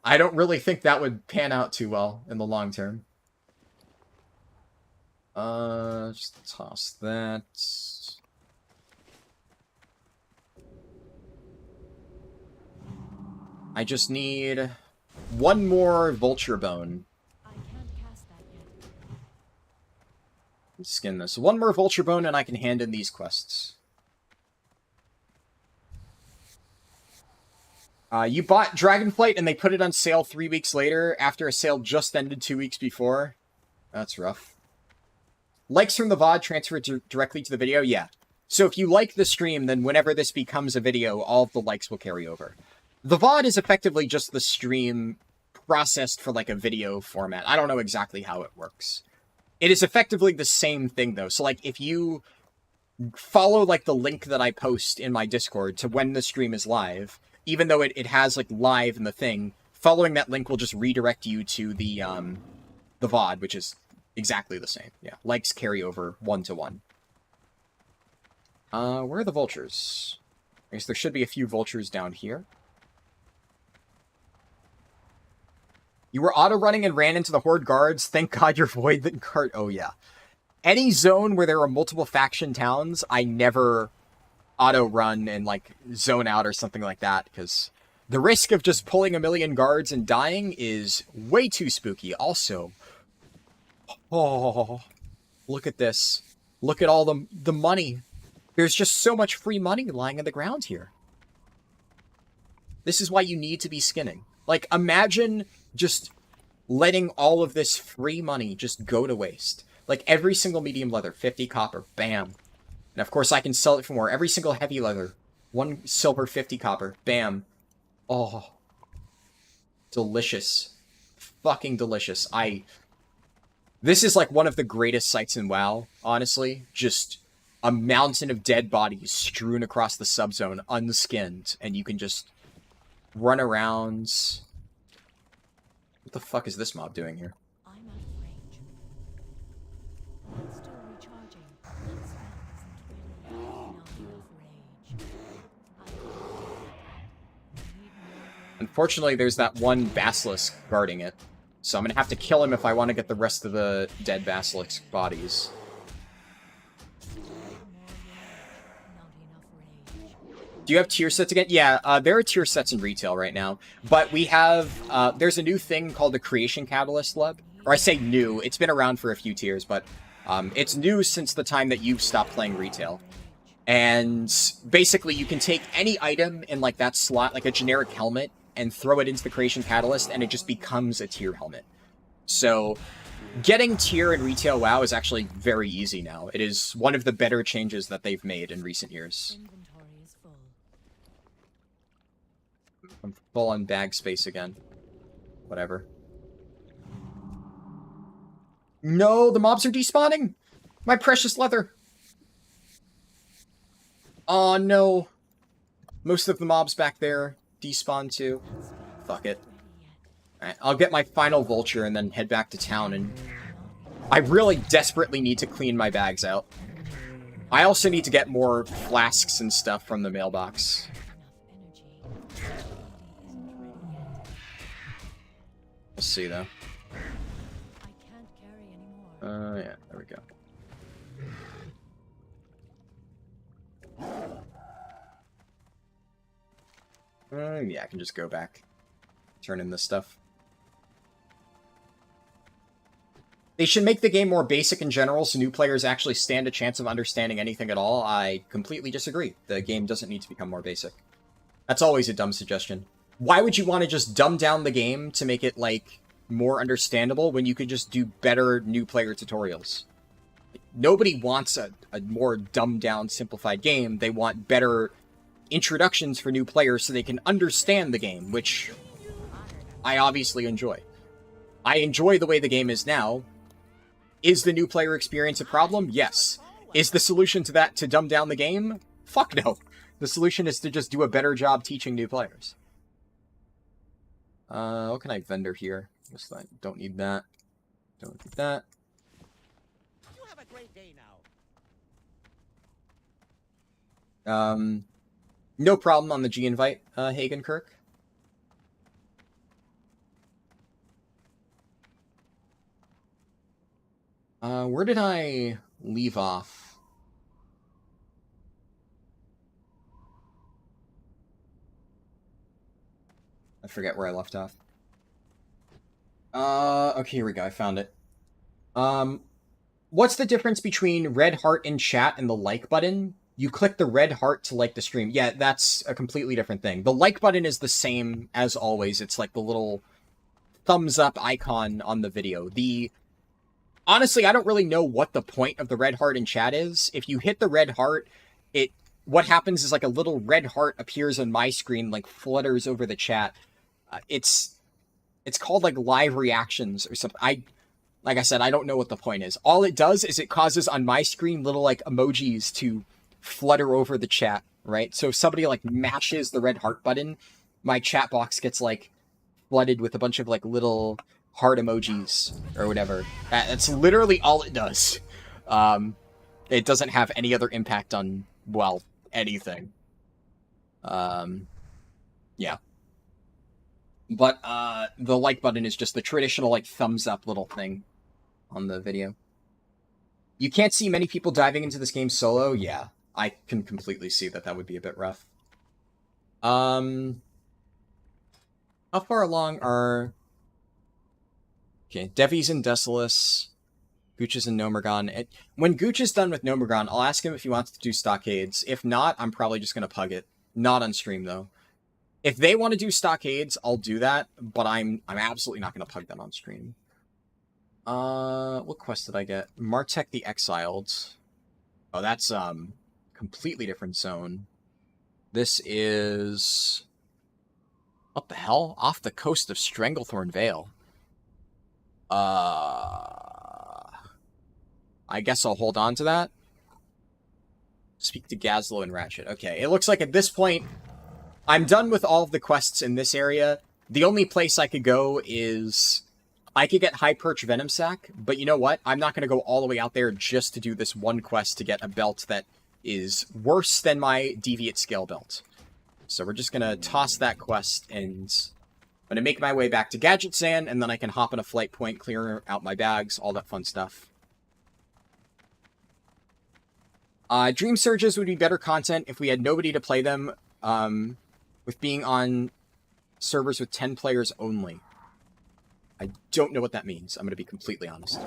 I don't really think that would pan out too well in the long term. Just toss that. I just need one more vulture bone. I can't cast that yet. Skin this. One more vulture bone and I can hand in these quests. You bought Dragonflight and they put it on sale 3 weeks later after a sale just ended 2 weeks before. That's rough. Likes from the VOD transfer directly to the video? Yeah. So if you like the stream, then whenever this becomes a video, all of the likes will carry over. The VOD is effectively just the stream processed for like a video format. I don't know exactly how it works. It is effectively the same thing though. So like if you follow like the link that I post in my Discord to when the stream is live, even though it has like live in the thing, following that link will just redirect you to the VOD, which is exactly the same. Yeah, likes carry over 1-to-1. Where are the vultures? I guess there should be a few vultures down here. You were auto-running and ran into the Horde guards. Thank God you're void that cart. Oh, yeah. Any zone where there are multiple faction towns, I never auto-run and, like, zone out or something like that, because the risk of just pulling a million guards and dying is way too spooky. Also, oh, look at this. Look at all the money. There's just so much free money lying on the ground here. This is why you need to be skinning. Like, imagine just letting all of this free money just go to waste. Like, every single medium leather, 50 copper, bam. And of course I can sell it for more. Every single heavy leather, 1 silver, 50 copper, bam. Oh. Delicious. Fucking delicious. This is like one of the greatest sights in WoW, honestly. Just a mountain of dead bodies strewn across the subzone, unskinned, and you can just run around. What the fuck is this mob doing here? I'm out of range. I'm still recharging. That spell isn't really not enough rage. I need more. Unfortunately, there's that one basilisk guarding it. So I'm gonna have to kill him if I want to get the rest of the dead basilisk bodies. Do you have tier sets again? Yeah, there are tier sets in retail right now. But we have, there's a new thing called the Creation Catalyst Lab. Or I say new, it's been around for a few tiers, but it's new since the time that you've stopped playing retail. And basically you can take any item in like that slot, like a generic helmet, and throw it into the Creation Catalyst, and it just becomes a tier helmet. So getting tier in retail WoW is actually very easy now. It is one of the better changes that they've made in recent years. Inventory is full. I'm full on bag space again. Whatever. No, the mobs are despawning! My precious leather! Oh no. Most of the mobs back there despawn too. Fuck it. Alright, I'll get my final vulture and then head back to town, and I really desperately need to clean my bags out. I also need to get more flasks and stuff from the mailbox. We'll see though. I can't carry anymore. Yeah, there we go. Yeah, I can just go back. Turn in this stuff. They should make the game more basic in general so new players actually stand a chance of understanding anything at all. I completely disagree. The game doesn't need to become more basic. That's always a dumb suggestion. Why would you want to just dumb down the game to make it, like, more understandable when you could just do better new player tutorials? Nobody wants a more dumbed down, simplified game. They want better introductions for new players so they can understand the game, which I obviously enjoy. I enjoy the way the game is now. Is the new player experience a problem? Yes. Is the solution to that to dumb down the game? Fuck no. The solution is to just do a better job teaching new players. What can I vendor here? Just like, don't need that. Don't need that. You have a great day now. No problem on the G invite, Hagen Kirk. Where did I leave off? I forget where I left off. Okay, here we go. I found it. What's the difference between red heart in chat and the like button? You click the red heart to like the stream. Yeah, that's a completely different thing. The like button is the same as always. It's like the little thumbs up icon on the video. Honestly, I don't really know what the point of the red heart in chat is. If you hit the red heart, what happens is like a little red heart appears on my screen, like flutters over the chat. It's called like live reactions or something. Like I said, I don't know what the point is. All it does is it causes on my screen little like emojis to flutter over the chat, right? So if somebody like mashes the red heart button, my chat box gets like flooded with a bunch of like little heart emojis or whatever. That's literally all it does. It doesn't have any other impact on, well, anything. Yeah. But the like button is just the traditional like thumbs up little thing on the video. You can't see many people diving into this game solo. Yeah, I can completely see that would be a bit rough. How far along are... Okay, Devi's in Desolus. Gooch is in Nomergon. When Gooch is done with Nomergon, I'll ask him if he wants to do Stockades. If not, I'm probably just going to pug it. Not on stream, though. If they want to do Stockades, I'll do that, but I'm absolutely not going to pug them on stream. What quest did I get? Martek the Exiled. Oh, that's, completely different zone. This is... What the hell? Off the coast of Stranglethorn Vale. I guess I'll hold on to that. Speak to Gazlo and Ratchet. Okay, it looks like at this point, I'm done with all of the quests in this area. The only place I could go is... I could get High Perch Venom Sac, but you know what? I'm not going to go all the way out there just to do this one quest to get a belt that is worse than my Deviate Scale belt. So we're just going to toss that quest, and I'm going to make my way back to Gadget Sand, and then I can hop on a flight point, clear out my bags, all that fun stuff. Dream Surges would be better content if we had nobody to play them, with being on servers with 10 players only. I don't know what that means. I'm going to be completely honest.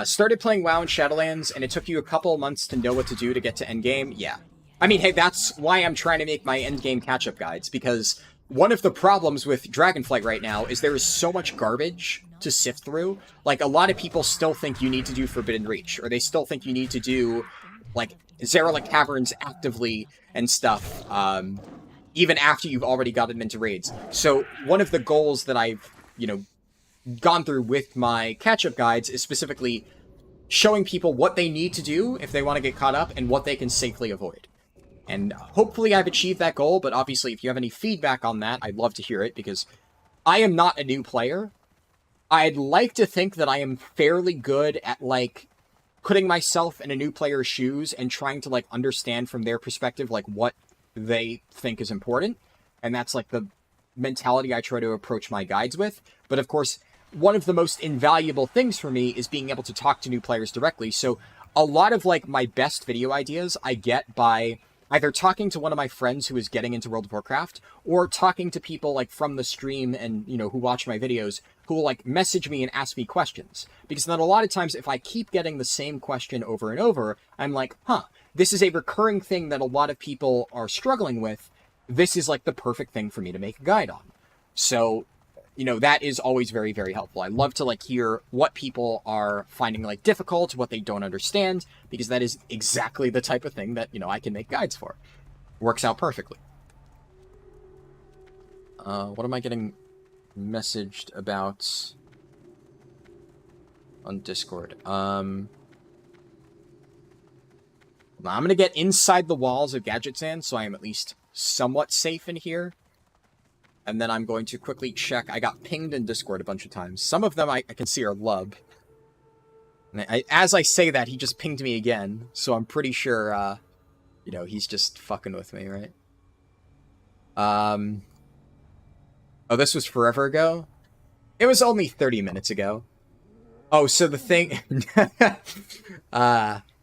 Started playing WoW in Shadowlands, and it took you a couple of months to know what to do to get to endgame? Yeah. I mean, hey, that's why I'm trying to make my endgame catch-up guides, because one of the problems with Dragonflight right now is there is so much garbage to sift through. Like, a lot of people still think you need to do Forbidden Reach, or they still think you need to do, like, Zerala Caverns actively and stuff, even after you've already gotten into raids. So one of the goals that I've, gone through with my catch-up guides is specifically showing people what they need to do if they want to get caught up and what they can safely avoid. And hopefully I've achieved that goal, but obviously if you have any feedback on that, I'd love to hear it, because I am not a new player. I'd like to think that I am fairly good at, like, putting myself in a new player's shoes and trying to, like, understand from their perspective, like, what they think is important, and that's like the mentality I try to approach my guides with. But of course, one of the most invaluable things for me is being able to talk to new players directly. So a lot of like my best video ideas I get by either talking to one of my friends who is getting into World of Warcraft, or talking to people like from the stream and who watch my videos, who will like message me and ask me questions. Because then a lot of times if I keep getting the same question over and over, I'm like, this is a recurring thing that a lot of people are struggling with. This is like the perfect thing for me to make a guide on. So, that is always very, very helpful. I love to like hear what people are finding like difficult, what they don't understand, because that is exactly the type of thing that, I can make guides for. Works out perfectly. What am I getting messaged about on Discord? I'm going to get inside the walls of Gadget Sand, so I am at least somewhat safe in here. And then I'm going to quickly check. I got pinged in Discord a bunch of times. Some of them I can see are Lub. And as I say that, he just pinged me again. So I'm pretty sure, you know, he's just fucking with me, right? Oh, this was forever ago? It was only 30 minutes ago. Oh, so the thing...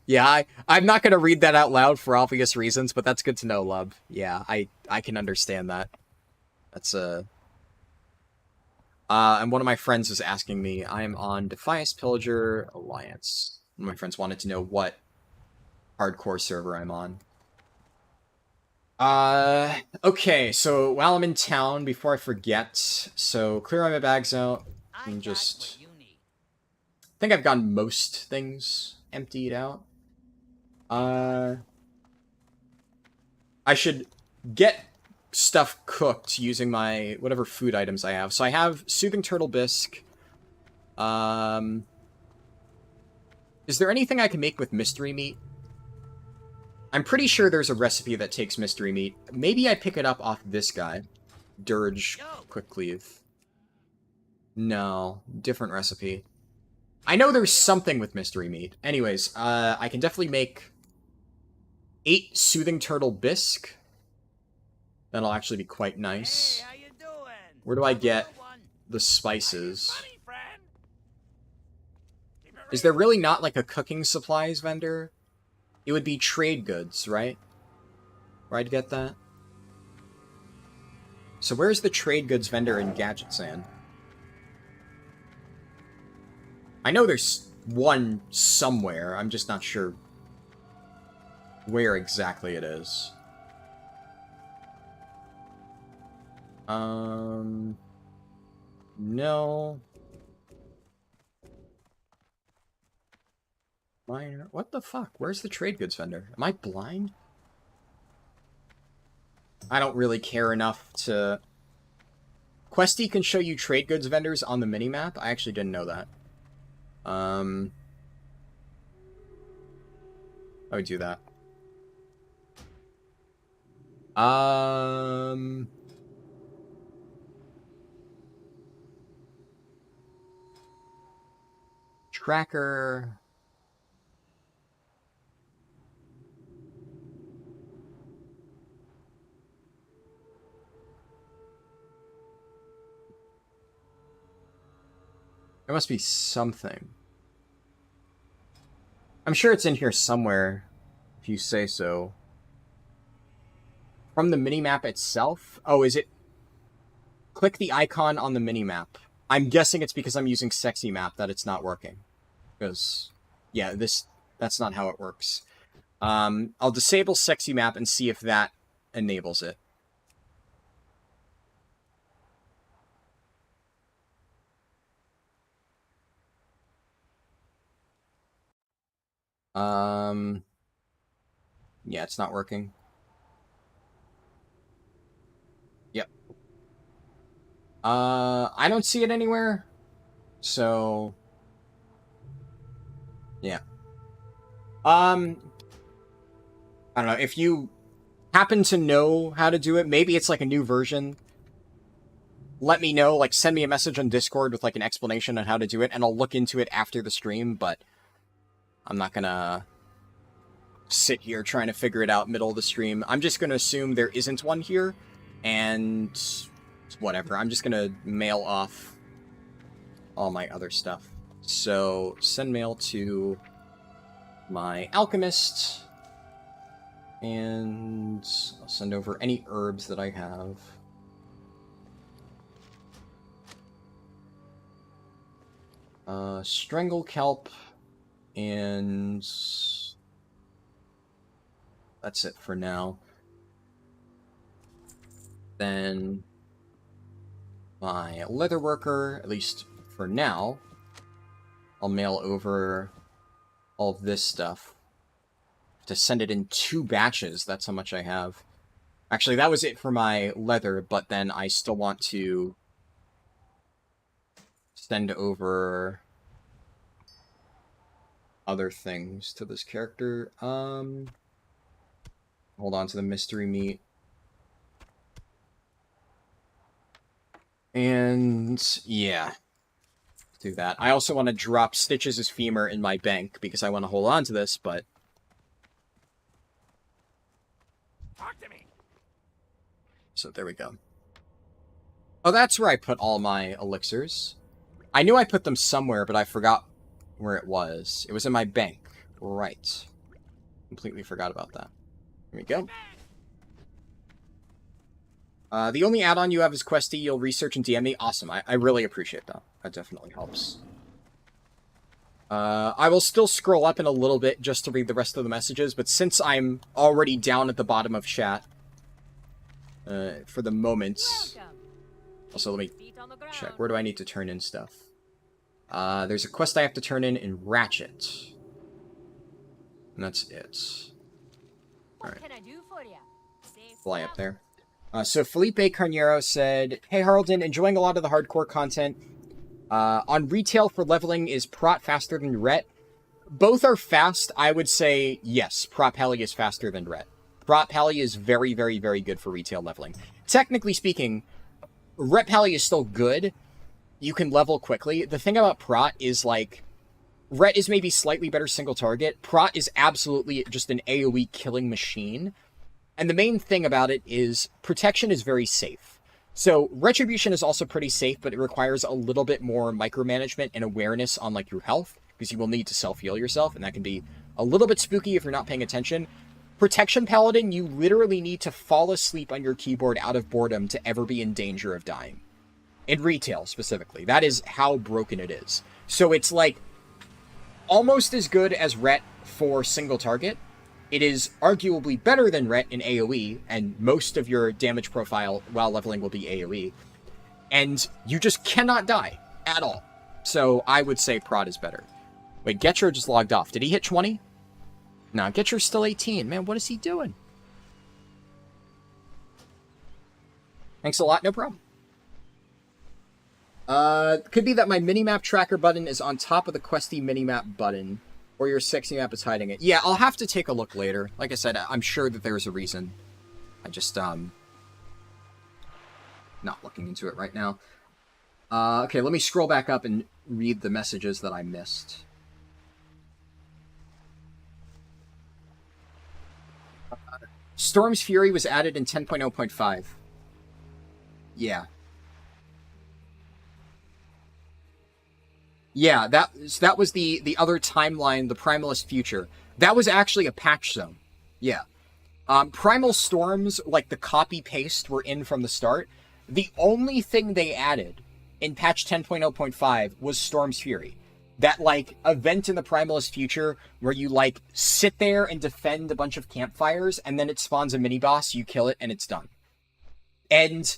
yeah, I'm not going to read that out loud for obvious reasons, but that's good to know, Lub. Yeah, I can understand that. That's and one of my friends was asking me, I am on Defias Pillager Alliance. One of my friends wanted to know what hardcore server I'm on. Okay, so while I'm in town, before I forget, so clear all my bags out, and just... I think I've gotten most things emptied out. I should get stuff cooked using my whatever food items I have. So I have Soothing Turtle Bisque. Is there anything I can make with mystery meat? I'm pretty sure there's a recipe that takes mystery meat. Maybe I pick it up off this guy. Dirge Quickleave. No, different recipe. I know there's something with mystery meat. Anyways, I can definitely make 8 Soothing Turtle Bisque. That'll actually be quite nice. Hey, how you doing? Where do I get the spices? Is there really not like a cooking supplies vendor? It would be trade goods, right? Where I'd get that? So where's the trade goods vendor in Gadgetsan? I know there's one somewhere. I'm just not sure where exactly it is. No. Minor. What the fuck? Where's the trade goods vendor? Am I blind? I don't really care enough to... Questy can show you trade goods vendors on the minimap? I actually didn't know that. I would do that. Tracker... There must be something. I'm sure it's in here somewhere, if you say so. From the minimap itself? Oh, is it... Click the icon on the minimap. I'm guessing it's because I'm using Sexy Map that it's not working. Because, yeah, that's not how it works. I'll disable Sexy Map and see if that enables it. Yeah, it's not working. Yep. I don't see it anywhere. So... Yeah. I don't know, if you happen to know how to do it, maybe it's like a new version. Let me know, like send me a message on Discord with like an explanation on how to do it, and I'll look into it after the stream, but I'm not gonna sit here trying to figure it out middle of the stream. I'm just gonna assume there isn't one here, and whatever. I'm just gonna mail off all my other stuff. So, send mail to my alchemist, and I'll send over any herbs that I have. Strangle kelp, and that's it for now. Then my leather worker, at least for now, I'll mail over all of this stuff to send it in 2 batches. That's how much I have. Actually, that was it for my leather, but then I still want to send over other things to this character. Hold on to the mystery meat. And yeah, do that. I also want to drop Stitches' femur in my bank because I want to hold on to this, but Talk to me. so there we go. Oh, that's where I put all my elixirs. I knew I put them somewhere, but I forgot where it was. It was in my bank. Right. Completely forgot about that. Here we go. The only add-on you have is Questy. You'll research and DM me. Awesome. I really appreciate that. That definitely helps. I will still scroll up in a little bit just to read the rest of the messages, but since I'm already down at the bottom of chat, for the moment... Also, let me check. Where do I need to turn in stuff? There's a quest I have to turn in Ratchet. And that's it. Alright. Fly up there. So Felipe Carnero said, "Hey Harldan, enjoying a lot of the hardcore content. On retail for leveling, is Prot faster than Ret? Both are fast. I would say yes, Prot Pally is faster than Ret. Prot Pally is very, very, very good for retail leveling. Technically speaking, Ret Pally is still good. You can level quickly. The thing about Prot is, like, Ret is maybe slightly better single target. Prot is absolutely just an AoE killing machine. And the main thing about it is protection is very safe. So Retribution is also pretty safe, but it requires a little bit more micromanagement and awareness on, like, your health, because you will need to self-heal yourself, and that can be a little bit spooky if you're not paying attention. Protection Paladin, you literally need to fall asleep on your keyboard out of boredom to ever be in danger of dying. In retail, specifically. That is how broken it is. So it's, like, almost as good as Ret for single target. It is arguably better than Ret in AoE, and most of your damage profile while leveling will be AoE. And you just cannot die at all. So I would say Prot is better. Wait, Getcher just logged off. Did he hit 20? No, Getcher's still 18. Man, what is he doing? Thanks a lot, no problem. Could be that my minimap tracker button is on top of the Questy minimap button, or your sexy map is hiding it. Yeah, I'll have to take a look later. Like I said, I'm sure that there's a reason. I just, not looking into it right now. Okay, let me scroll back up and read the messages that I missed. Storm's Fury was added in 10.0.5. Yeah. Yeah, that was the other timeline, the Primalist Future. That was actually a patch zone. Yeah. Primal Storms, like the copy-paste, were in from the start. The only thing they added in patch 10.0.5 was Storm's Fury. That, like, event in the Primalist Future where you, like, sit there and defend a bunch of campfires, and then it spawns a mini-boss, you kill it, and it's done. And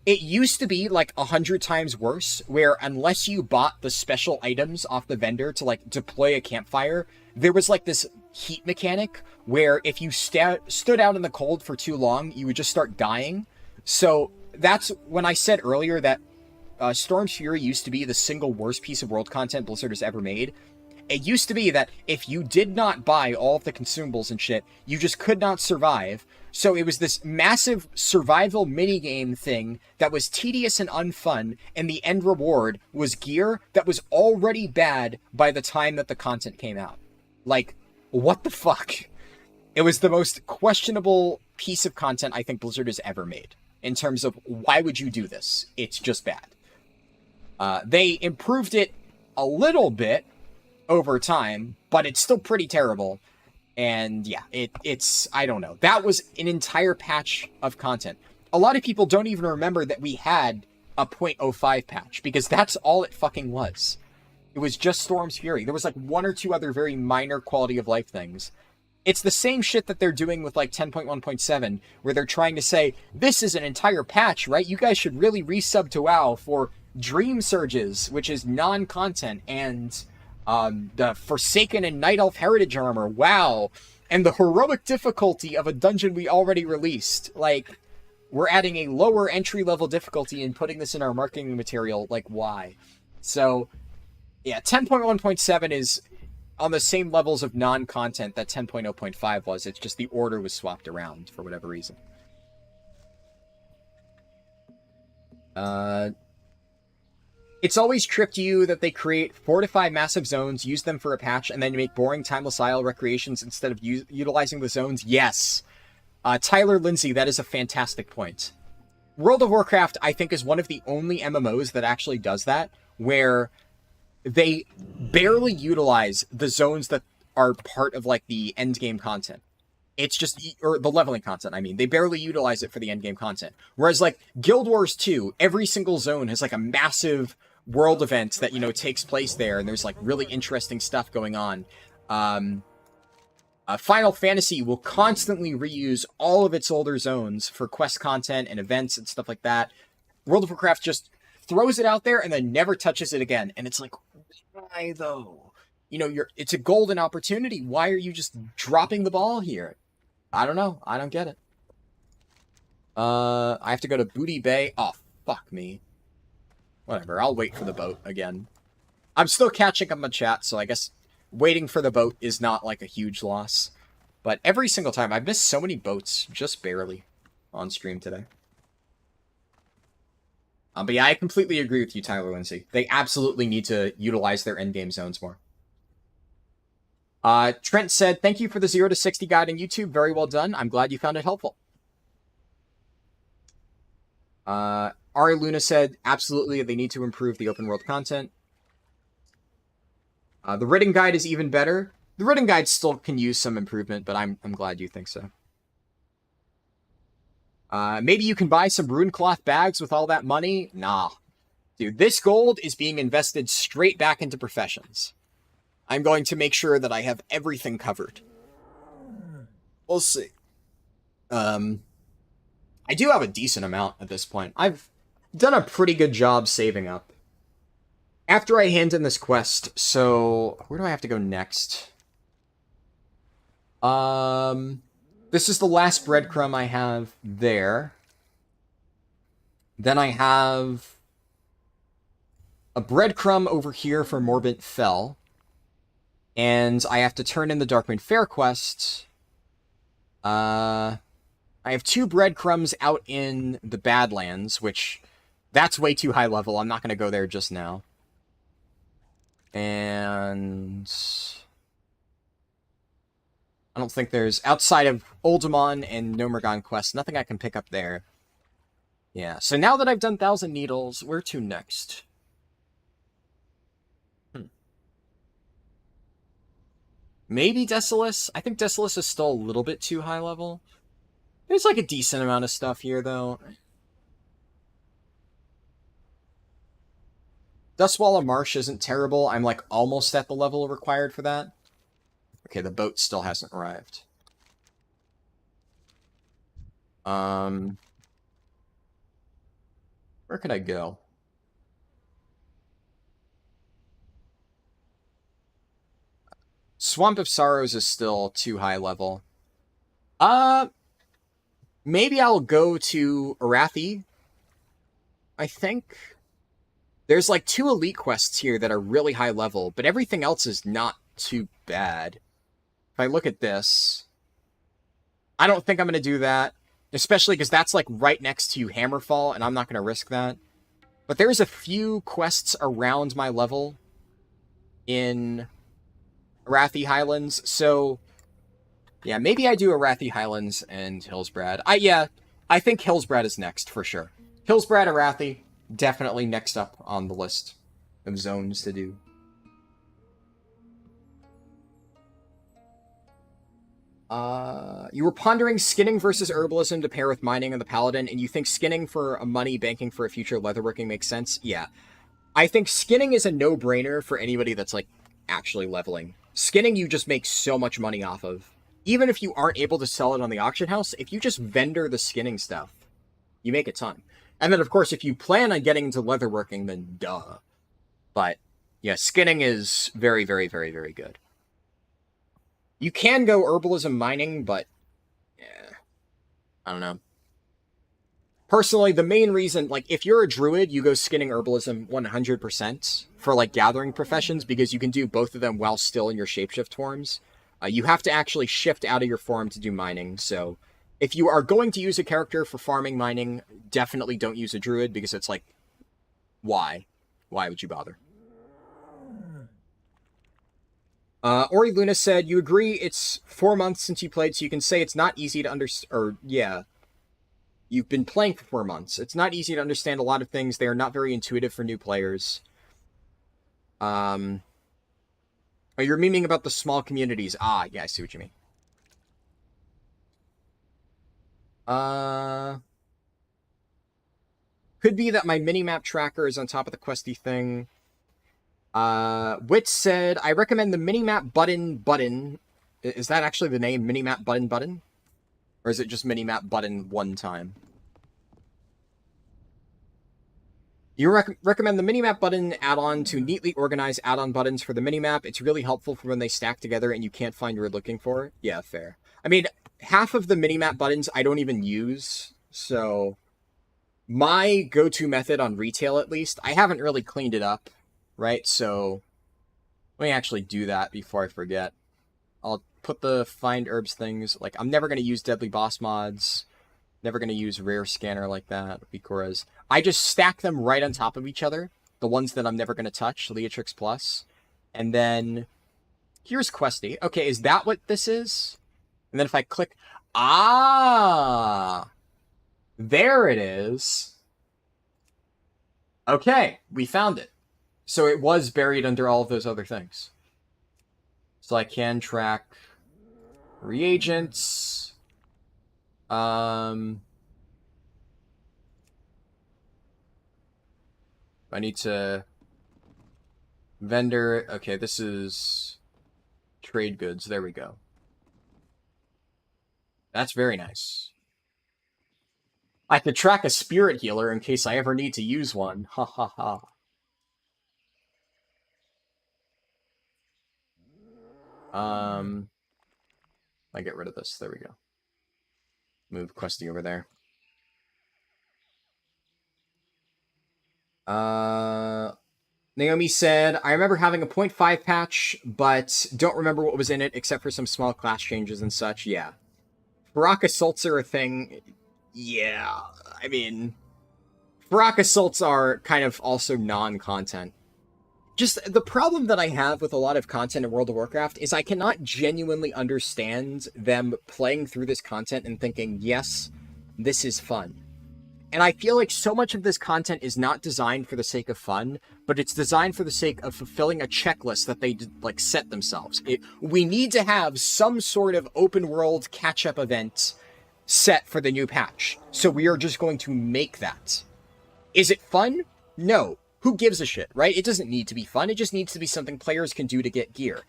it used to be, like, 100 times worse, where unless you bought the special items off the vendor to, like, deploy a campfire, there was, like, this heat mechanic where if you stood out in the cold for too long, you would just start dying. So that's when I said earlier that Storm's Fury used to be the single worst piece of world content Blizzard has ever made. It used to be that if you did not buy all of the consumables and shit, you just could not survive. So it was this massive survival minigame thing that was tedious and unfun, and the end reward was gear that was already bad by the time that the content came out. Like, what the fuck? It was the most questionable piece of content I think Blizzard has ever made. In terms of, why would you do this? It's just bad. They improved it a little bit over time, but it's still pretty terrible. And yeah, it's, I don't know. That was an entire patch of content. A lot of people don't even remember that we had a 0.05 patch, because that's all it fucking was. It was just Storm's Fury. There was like one or two other very minor quality of life things. It's the same shit that they're doing with like 10.1.7, where they're trying to say, this is an entire patch, right? You guys should really resub to WoW for Dream Surges, which is non-content, and the Forsaken and Night Elf Heritage Armor, wow, and the heroic difficulty of a dungeon we already released. Like, we're adding a lower entry-level difficulty and putting this in our marketing material, like, why? So, yeah, 10.1.7 is on the same levels of non-content that 10.0.5 was. It's just the order was swapped around for whatever reason. It's always tripped you that they create 4 to 5 massive zones, use them for a patch, and then make boring timeless isle recreations instead of utilizing the zones. Yes. Tyler Lindsay, that is a fantastic point. World of Warcraft, I think, is one of the only MMOs that actually does that, where they barely utilize the zones that are part of, like, the endgame content. It's just, or the leveling content, I mean. They barely utilize it for the endgame content. Whereas, like, Guild Wars 2, every single zone has, like, a massive world event that, you know, takes place there, and there's, like, really interesting stuff going on. Final Fantasy will constantly reuse all of its older zones for quest content and events and stuff like that. World of Warcraft just throws it out there and then never touches it again. And it's like, why though? You know, it's a golden opportunity. Why are you just dropping the ball here? I don't know. I don't get it. I have to go to Booty Bay. Oh, fuck me. Whatever. I'll wait for the boat again. I'm still catching up on chat, so I guess waiting for the boat is not like a huge loss. But every single time, I've missed so many boats, just barely, on stream today. But yeah, I completely agree with you, Tyler Lindsay. They absolutely need to utilize their endgame zones more. Trent said, thank you for the 0 to 60 guide on YouTube. Very well done. I'm glad you found it helpful. Ari Luna said, absolutely, they need to improve the open world content. The written guide is even better. The written guide still can use some improvement, but I'm glad you think so. Maybe you can buy some rune cloth bags with all that money? Nah. Dude, this gold is being invested straight back into professions. I'm going to make sure that I have everything covered. We'll see. I do have a decent amount at this point. I've done a pretty good job saving up. After I hand in this quest, so where do I have to go next? This is the last breadcrumb I have there. Then I have a breadcrumb over here for Morbid Fell. And I have to turn in the Darkwind Fair quest. I have 2 breadcrumbs out in the Badlands, which that's way too high level. I'm not going to go there just now. And I don't think there's, outside of Oldemon and Nomergon quest, nothing I can pick up there. Yeah, so now that I've done Thousand Needles, where to next? Maybe Desolus? I think Desolus is still a little bit too high level. There's like a decent amount of stuff here, though. Dustwallow Marsh isn't terrible. I'm like almost at the level required for that. Okay, the boat still hasn't arrived. Where could I go? Swamp of Sorrows is still too high level. Maybe I'll go to Arathi. I think. There's like 2 elite quests here that are really high level, but everything else is not too bad. If I look at this, I don't think I'm going to do that, especially because that's like right next to Hammerfall, and I'm not going to risk that. But there's a few quests around my level in Arathi Highlands, so yeah, maybe I do Arathi Highlands and Hillsbrad. I think Hillsbrad is next for sure. Hillsbrad, Arathi, definitely next up on the list of zones to do. You were pondering skinning versus herbalism to pair with mining on the Paladin, and you think skinning for a money, banking for a future leatherworking makes sense? Yeah. I think skinning is a no-brainer for anybody that's, like, actually leveling. Skinning you just make so much money off of. Even if you aren't able to sell it on the auction house, if you just vendor the skinning stuff, you make a ton. And then, of course, if you plan on getting into leatherworking, then duh. But, yeah, skinning is very, very, very, very good. You can go herbalism mining, but, yeah, I don't know. Personally, the main reason, like, if you're a druid, you go skinning herbalism 100% for, like, gathering professions, because you can do both of them while still in your shapeshift forms. You have to actually shift out of your form to do mining, so if you are going to use a character for farming mining, definitely don't use a druid, because it's like, why? Why would you bother? Ori Luna said, you agree it's 4 months since you played, so you can say it's not easy to understand, or, yeah. You've been playing for 4 months. It's not easy to understand a lot of things. They are not very intuitive for new players. Oh, you're memeing about the small communities. Ah, yeah, I see what you mean. Could be that my minimap tracker is on top of the questy thing. Wit said, I recommend the minimap button. Is that actually the name? Minimap button? Or is it just minimap button one time? You recommend the minimap button add-on to neatly organize add-on buttons for the minimap. It's really helpful for when they stack together and you can't find what you're looking for. Yeah, fair. I mean, half of the minimap buttons I don't even use, so my go-to method on retail, at least, I haven't really cleaned it up, right? So let me actually do that before I forget. I'll put the find herbs things, like, I'm never going to use deadly boss mods, never going to use rare scanner like that, because I just stack them right on top of each other, the ones that I'm never going to touch, Leatrix Plus, and then here's questy. Okay, is that what this is? And then if I click, ah, there it is. Okay, we found it. So it was buried under all of those other things. So I can track reagents. I need to vendor. Okay, this is trade goods. There we go. That's very nice. I could track a spirit healer in case I ever need to use one. Ha ha ha. I get rid of this. There we go. Move questy over there. Naomi said, I remember having a 0.5 patch, but don't remember what was in it except for some small class changes and such. Yeah. Faraka assaults are a thing. Yeah. I mean, Faraka assaults are kind of also non-content. Just the problem that I have with a lot of content in World of Warcraft is I cannot genuinely understand them playing through this content and thinking, yes, this is fun. And I feel like so much of this content is not designed for the sake of fun, but it's designed for the sake of fulfilling a checklist that they like set themselves. We need to have some sort of open world catch-up event set for the new patch. So we are just going to make that. Is it fun? No. Who gives a shit, right? It doesn't need to be fun. It just needs to be something players can do to get gear.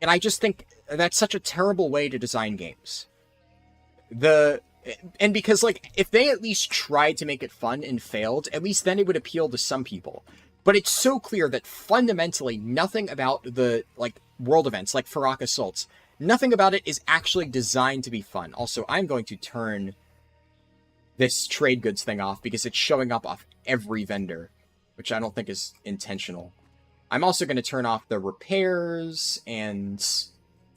And I just think that's such a terrible way to design games. And because, like, if they at least tried to make it fun and failed, at least then it would appeal to some people. But it's so clear that fundamentally nothing about the, like, world events, like Faraka Assaults, nothing about it is actually designed to be fun. Also, I'm going to turn this trade goods thing off because it's showing up off every vendor, which I don't think is intentional. I'm also going to turn off the repairs and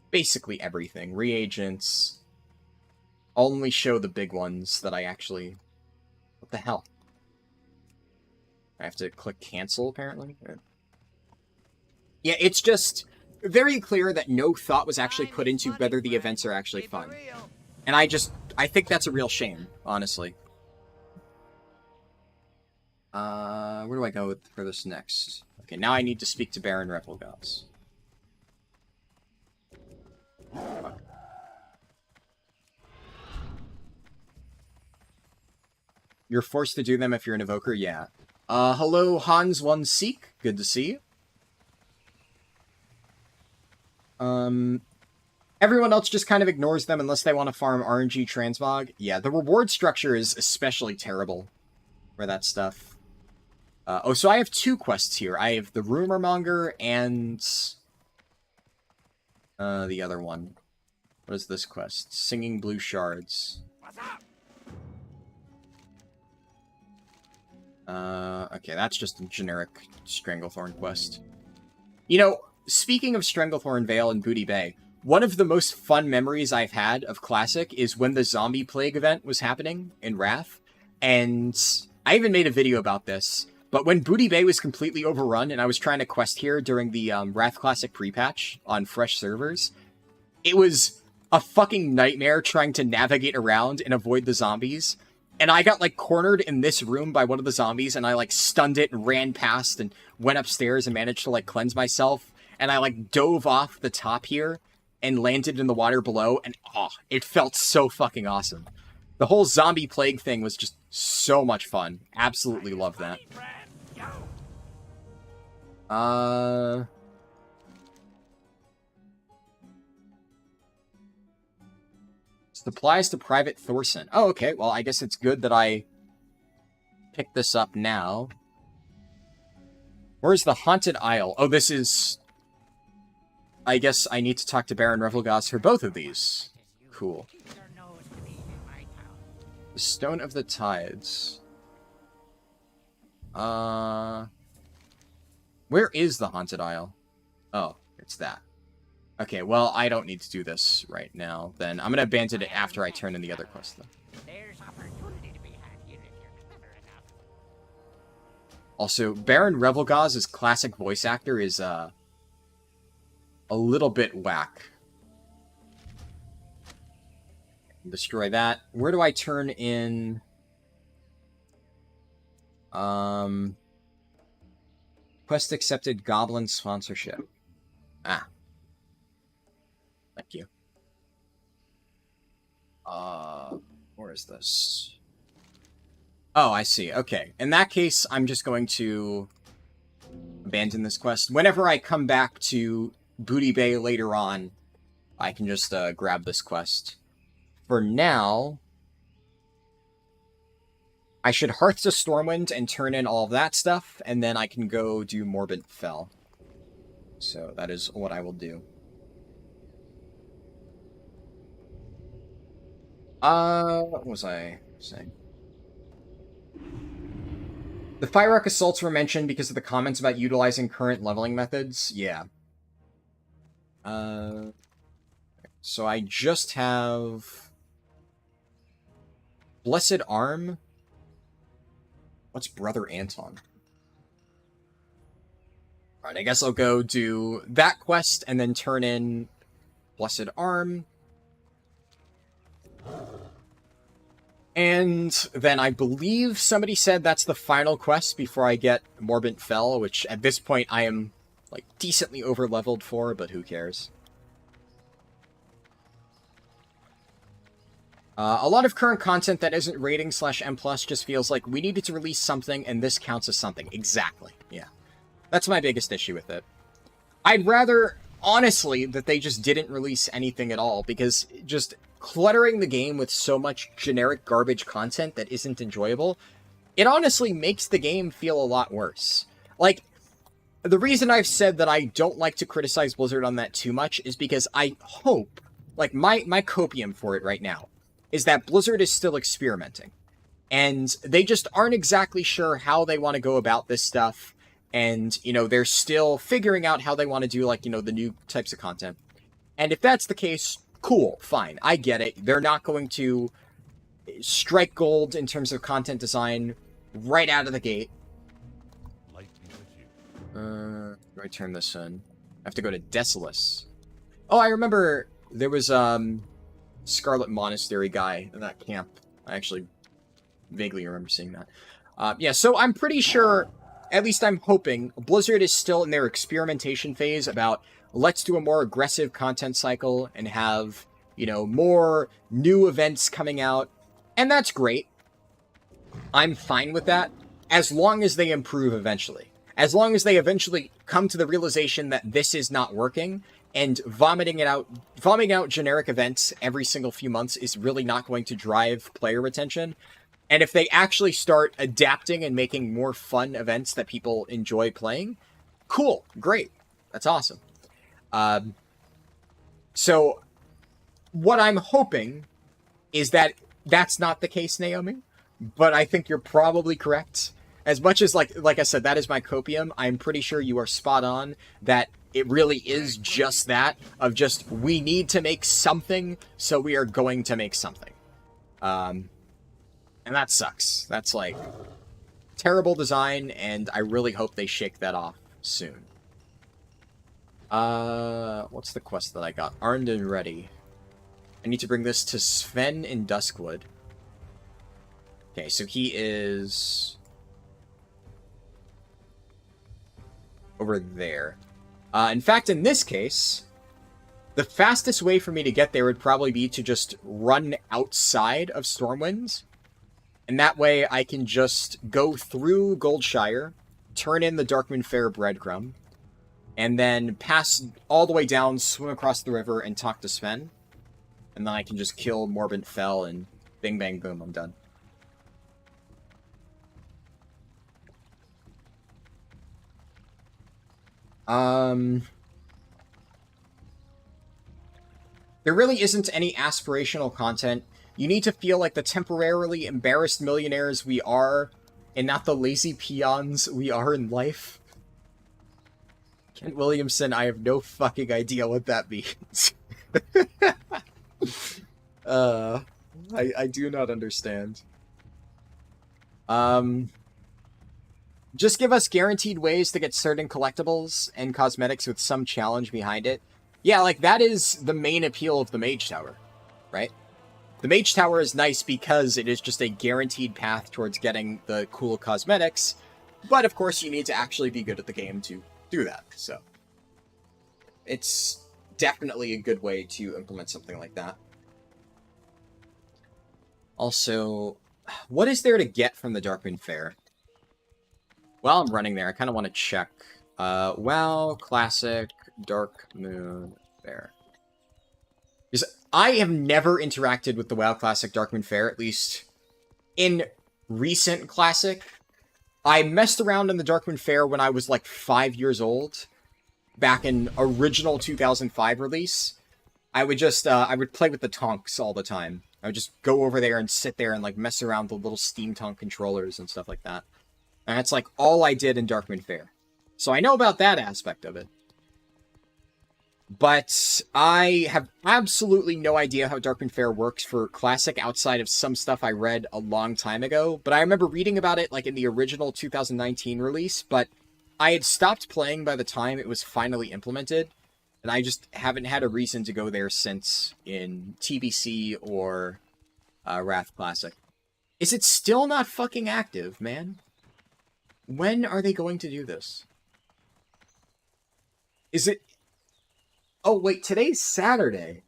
basically everything. Reagents. I'll only show the big ones that I actually... What the hell? I have to click cancel, apparently? Yeah, it's just very clear that no thought was actually put into whether the events are actually fun. And I think that's a real shame, honestly. Where do I go for this next? Okay, now I need to speak to Baron Repelgoss. Fuck. You're forced to do them if you're an evoker? Yeah. Hello, Hans1Seek. Good to see you. Everyone else just kind of ignores them unless they want to farm RNG transmog. Yeah, the reward structure is especially terrible for that stuff. Oh, so I have 2 quests here. I have the Rumor Monger and the other one. What is this quest? Singing Blue Shards. What's up? Okay, that's just a generic Stranglethorn quest. You know, speaking of Stranglethorn Vale and Booty Bay, one of the most fun memories I've had of Classic is when the Zombie Plague event was happening in Wrath, and I even made a video about this. But when Booty Bay was completely overrun and I was trying to quest here during the Wrath Classic pre-patch on fresh servers, it was a fucking nightmare trying to navigate around and avoid the zombies. And I got, like, cornered in this room by one of the zombies, and I, like, stunned it and ran past and went upstairs and managed to, like, cleanse myself. And I, like, dove off the top here and landed in the water below, and, oh, it felt so fucking awesome. The whole zombie plague thing was just so much fun. Absolutely love that. Supplies to Private Thorson. Oh, okay. Well, I guess it's good that I picked this up now. Where's the Haunted Isle? Oh, this is... I guess I need to talk to Baron Revelgaz for both of these. Cool. The Stone of the Tides. Where is the Haunted Isle? Oh, it's that. Okay, well, I don't need to do this right now, then. I'm gonna abandon it after I turn in the other quest, though. There's opportunity to be had here if you're clever enough. Also, Baron Revelgaz's classic voice actor is, a little bit whack. Destroy that. Where do I turn in... Quest accepted Goblin sponsorship. Ah. Thank you. Where is this? Oh, I see. Okay. In that case, I'm just going to abandon this quest. Whenever I come back to Booty Bay later on, I can just grab this quest. For now, I should Hearth to Stormwind and turn in all of that stuff, and then I can go do Morbid Fell. So that is what I will do. What was I saying? The Fire Rock Assaults were mentioned because of the comments about utilizing current leveling methods. Yeah. So I just have... Blessed Arm? What's Brother Anton? Alright, I guess I'll go do that quest and then turn in Blessed Arm. And then I believe somebody said that's the final quest before I get Morbid Fell, which at this point I am, like, decently over-leveled for, but who cares? A lot of current content that isn't rating /M+ just feels like we needed to release something and this counts as something. Exactly, yeah. That's my biggest issue with it. I'd rather, honestly, that they just didn't release anything at all, because just cluttering the game with so much generic garbage content that isn't enjoyable, it honestly makes the game feel a lot worse. Like, the reason I've said that I don't like to criticize Blizzard on that too much is because I hope, like, my copium for it right now is that Blizzard is still experimenting. And they just aren't exactly sure how they want to go about this stuff. And, you know, they're still figuring out how they want to do, like, you know, the new types of content. And if that's the case, cool, fine, I get it. They're not going to strike gold in terms of content design right out of the gate. Do I turn this in? I have to go to Desolus. Oh, I remember there was, Scarlet Monastery guy in that camp. I actually vaguely remember seeing that. Yeah, so I'm pretty sure, at least I'm hoping, Blizzard is still in their experimentation phase about, let's do a more aggressive content cycle and have, you know, more new events coming out. And that's great. I'm fine with that, as long as they improve eventually. As long as they eventually come to the realization that this is not working, and vomiting out generic events every single few months is really not going to drive player retention. And if they actually start adapting and making more fun events that people enjoy playing, cool, great, that's awesome. So what I'm hoping is that that's not the case, Naomi, but I think you're probably correct. As much as, like I said, that is my copium, I'm pretty sure you are spot on that it really is just that, of just, we need to make something, so we are going to make something. And that sucks. That's like, terrible design, and I really hope they shake that off soon. What's the quest that I got? Armed and ready. I need to bring this to Sven in Duskwood. Okay, so he is over there. In fact, in this case, the fastest way for me to get there would probably be to just run outside of Stormwinds. And that way I can just go through Goldshire, turn in the Darkmoon Fair breadcrumb, and then pass all the way down, swim across the river, and talk to Sven. And then I can just kill Morbent Fell, and bing bang boom, I'm done. There really isn't any aspirational content. You need to feel like the temporarily embarrassed millionaires we are, and not the lazy peons we are in life. Kent Williamson, I have no fucking idea what that means. I do not understand. Just give us guaranteed ways to get certain collectibles and cosmetics with some challenge behind it. Yeah, like, that is the main appeal of the Mage Tower, right? The Mage Tower is nice because it is just a guaranteed path towards getting the cool cosmetics, but of course you need to actually be good at the game to do that, so. It's definitely a good way to implement something like that. Also, what is there to get from the Darkmoon Fair? While I'm running there, I kind of want to check. WoW, Classic, Darkmoon Fair. Because I have never interacted with the WoW Classic Darkmoon Fair, at least in recent Classic. I messed around in the Darkmoon Fair when I was like 5 years old, back in original 2005 release. I would just, I would play with the Tonks all the time. I would just go over there and sit there and like mess around with the little Steam Tonk controllers and stuff like that. And that's like all I did in Darkmoon Fair. So I know about that aspect of it. But I have absolutely no idea how Darkmoon Fair works for Classic outside of some stuff I read a long time ago. But I remember reading about it like in the original 2019 release, but I had stopped playing by the time it was finally implemented. And I just haven't had a reason to go there since in TBC or Wrath Classic. Is it still not fucking active, man? When are they going to do this? Is it... Oh, wait, today's Saturday.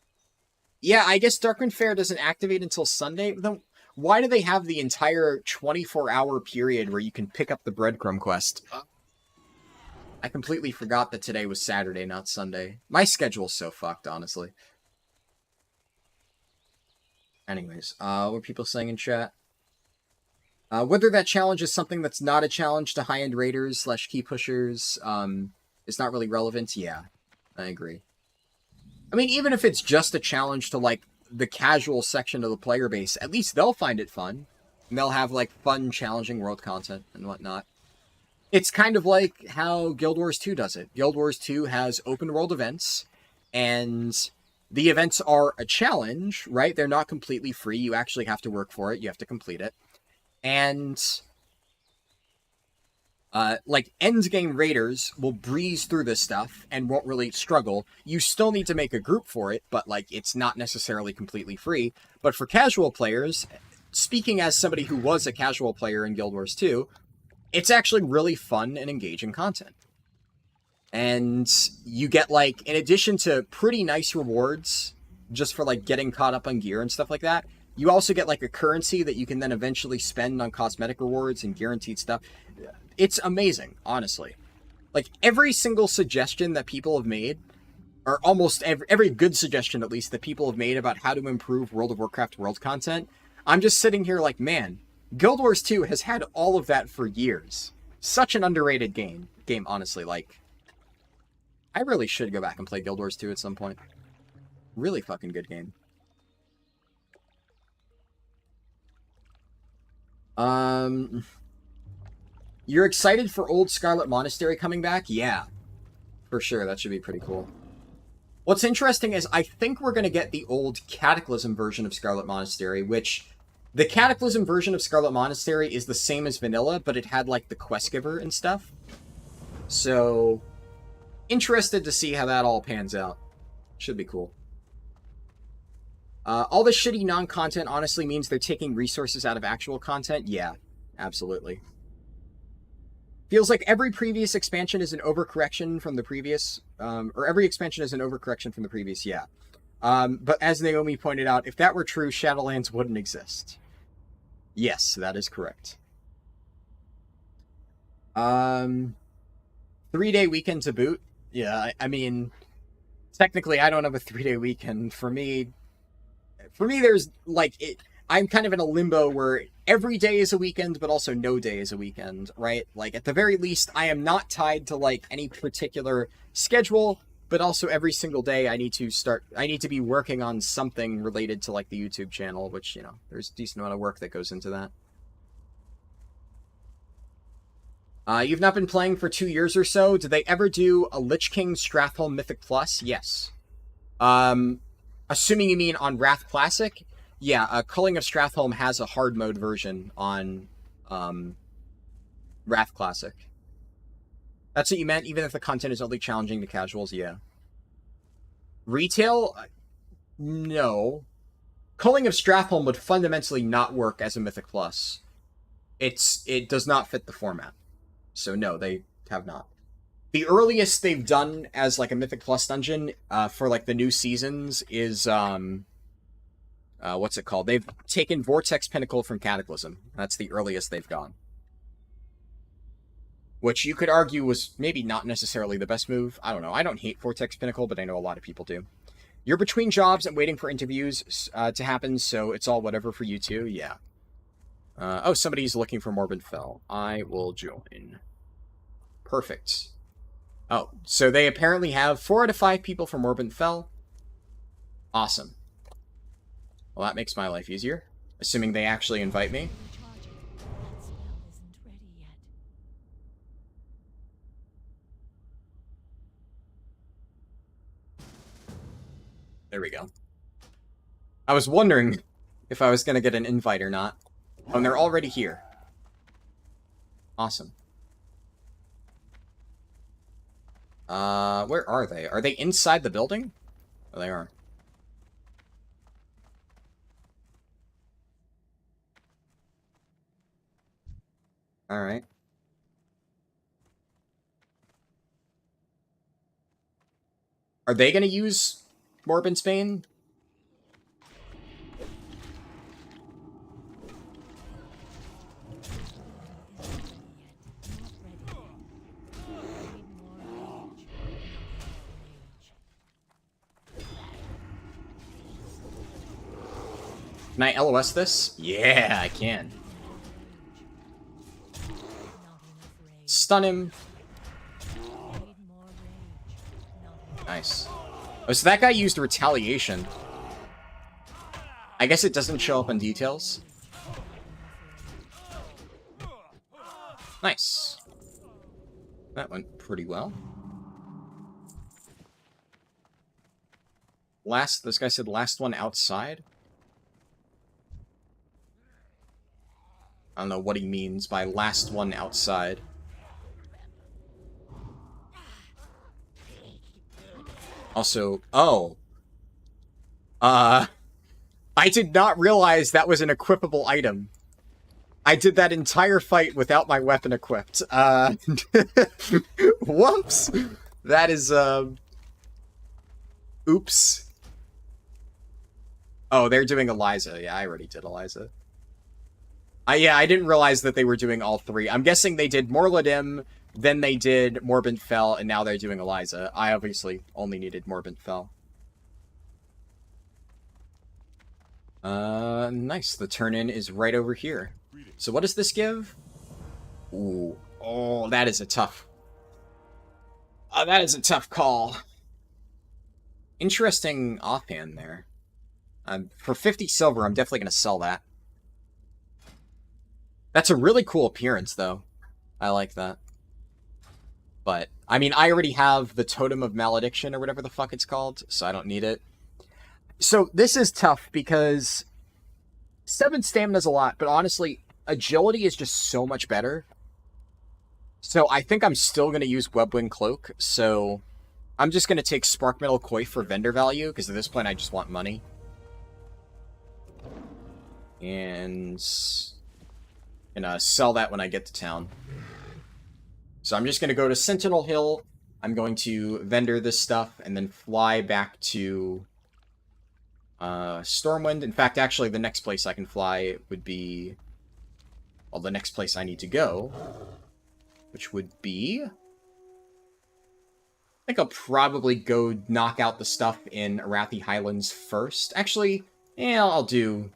Yeah, I guess Darkmoon Fair doesn't activate until Sunday. Then why do they have the entire 24-hour period where you can pick up the breadcrumb quest? I completely forgot that today was Saturday, not Sunday. My schedule's so fucked, honestly. Anyways, what are people saying in chat? Whether that challenge is something that's not a challenge to high-end raiders / key pushers, is not really relevant. Yeah, I agree. I mean, even if it's just a challenge to, like, the casual section of the player base, at least they'll find it fun. And they'll have, like, fun, challenging world content and whatnot. It's kind of like how Guild Wars 2 does it. Guild Wars 2 has open-world events, and the events are a challenge, right? They're not completely free. You actually have to work for it. You have to complete it. And, like, endgame raiders will breeze through this stuff and won't really struggle. You still need to make a group for it, but, like, it's not necessarily completely free. But for casual players, speaking as somebody who was a casual player in Guild Wars 2, it's actually really fun and engaging content. And you get, like, in addition to pretty nice rewards, just for, like, getting caught up on gear and stuff like that, you also get, like, a currency that you can then eventually spend on cosmetic rewards and guaranteed stuff. It's amazing, honestly. Like, every single suggestion that people have made, or almost every good suggestion, at least, that people have made about how to improve World of Warcraft world content, I'm just sitting here like, man, Guild Wars 2 has had all of that for years. Such an underrated game, honestly. Like, I really should go back and play Guild Wars 2 at some point. Really fucking good game. You're excited for Old Scarlet Monastery coming back? Yeah, for sure. That should be pretty cool. What's interesting is I think we're going to get the old Cataclysm version of Scarlet Monastery, which The Cataclysm version of Scarlet Monastery is the same as vanilla, but it had, like, the quest giver and stuff. So, interested to see how that all pans out. Should be cool. All the shitty non-content honestly means they're taking resources out of actual content? Yeah, absolutely. Feels like every previous expansion is an overcorrection from the previous, or every expansion is an overcorrection from the previous, yeah. But as Naomi pointed out, if that were true, Shadowlands wouldn't exist. Yes, that is correct. 3-day weekend to boot? Yeah, I mean, technically I don't have a 3-day weekend. For me there's, like, I'm kind of in a limbo where every day is a weekend, but also no day is a weekend, right? Like, at the very least, I am not tied to, like, any particular schedule, but also every single day I need to be working on something related to, like, the YouTube channel, which, you know, there's a decent amount of work that goes into that. You've not been playing for 2 years or so. Did they ever do a Lich King Stratholme Mythic Plus? Yes. Assuming you mean on Wrath Classic, yeah, Culling of Stratholme has a hard mode version on Wrath Classic. That's what you meant, even if the content is only challenging to casuals, yeah. Retail? No. Culling of Stratholme would fundamentally not work as a Mythic Plus. It does not fit the format. So no, they have not. The earliest they've done as, like, a Mythic Plus dungeon for, like, the new seasons is, what's it called? They've taken Vortex Pinnacle from Cataclysm. That's the earliest they've gone. Which you could argue was maybe not necessarily the best move. I don't know. I don't hate Vortex Pinnacle, but I know a lot of people do. You're between jobs and waiting for interviews to happen, so it's all whatever for you too? Yeah. Oh, somebody's looking for Morbid Fell. I will join. Perfect. Oh, so they apparently have 4 out of 5 people from Morbid Fell. Awesome. Well, that makes my life easier. Assuming they actually invite me. There we go. I was wondering if I was going to get an invite or not. Oh, and they're already here. Awesome. Where are they? Are they inside the building? Oh, they are. Alright. Are they gonna use Morbid Spain? Can I LOS this? Yeah, I can. Stun him. Nice. Oh, so that guy used retaliation. I guess it doesn't show up in details. Nice. That went pretty well. This guy said last one outside. I don't know what he means by last one outside. Also, oh. I did not realize that was an equipable item. I did that entire fight without my weapon equipped. Whoops! That is, oops. Oh, they're doing Eliza. Yeah, I already did Eliza. Yeah, I didn't realize that they were doing all 3. I'm guessing they did Morladim, then they did Morbid Fell, and now they're doing Eliza. I obviously only needed Morbid Fell. Nice. The turn-in is right over here. So what does this give? Ooh. Oh, that is a tough... that is a tough call. Interesting offhand there. For 50 silver, I'm definitely going to sell that. That's a really cool appearance, though. I like that. But, I mean, I already have the Totem of Malediction, or whatever the fuck it's called, so I don't need it. So, this is tough, because 7 stamina is a lot, but honestly, agility is just so much better. So I think I'm still going to use Webwing Cloak, so I'm just going to take Spark Metal Coif for vendor value, because at this point I just want money. And sell that when I get to town. So I'm just going to go to Sentinel Hill. I'm going to vendor this stuff and then fly back to Stormwind. In fact, actually, the next place I can fly would be... Well, the next place I need to go, which would be... I think I'll probably go knock out the stuff in Arathi Highlands first. Actually, yeah, I'll do...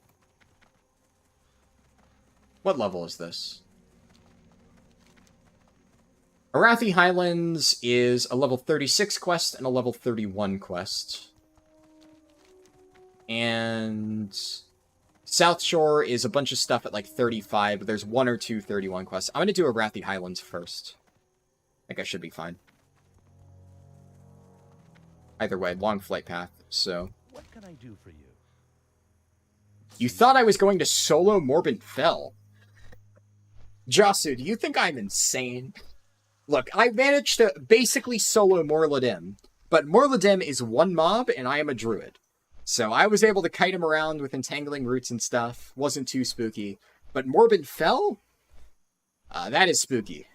What level is this? Arathi Highlands is a level 36 quest and a level 31 quest. And South Shore is a bunch of stuff at like 35, but there's 1 or 2 31 quests. I'm going to do Arathi Highlands first. I think I should be fine. Either way, long flight path, so... What can I do for you? You thought I was going to solo Morbid Fell. Jasu, do you think I'm insane? Look, I managed to basically solo Morladim, but Morladim is 1 mob, and I am a druid. So I was able to kite him around with entangling roots and stuff. Wasn't too spooky. But Morbid Fell? That is spooky.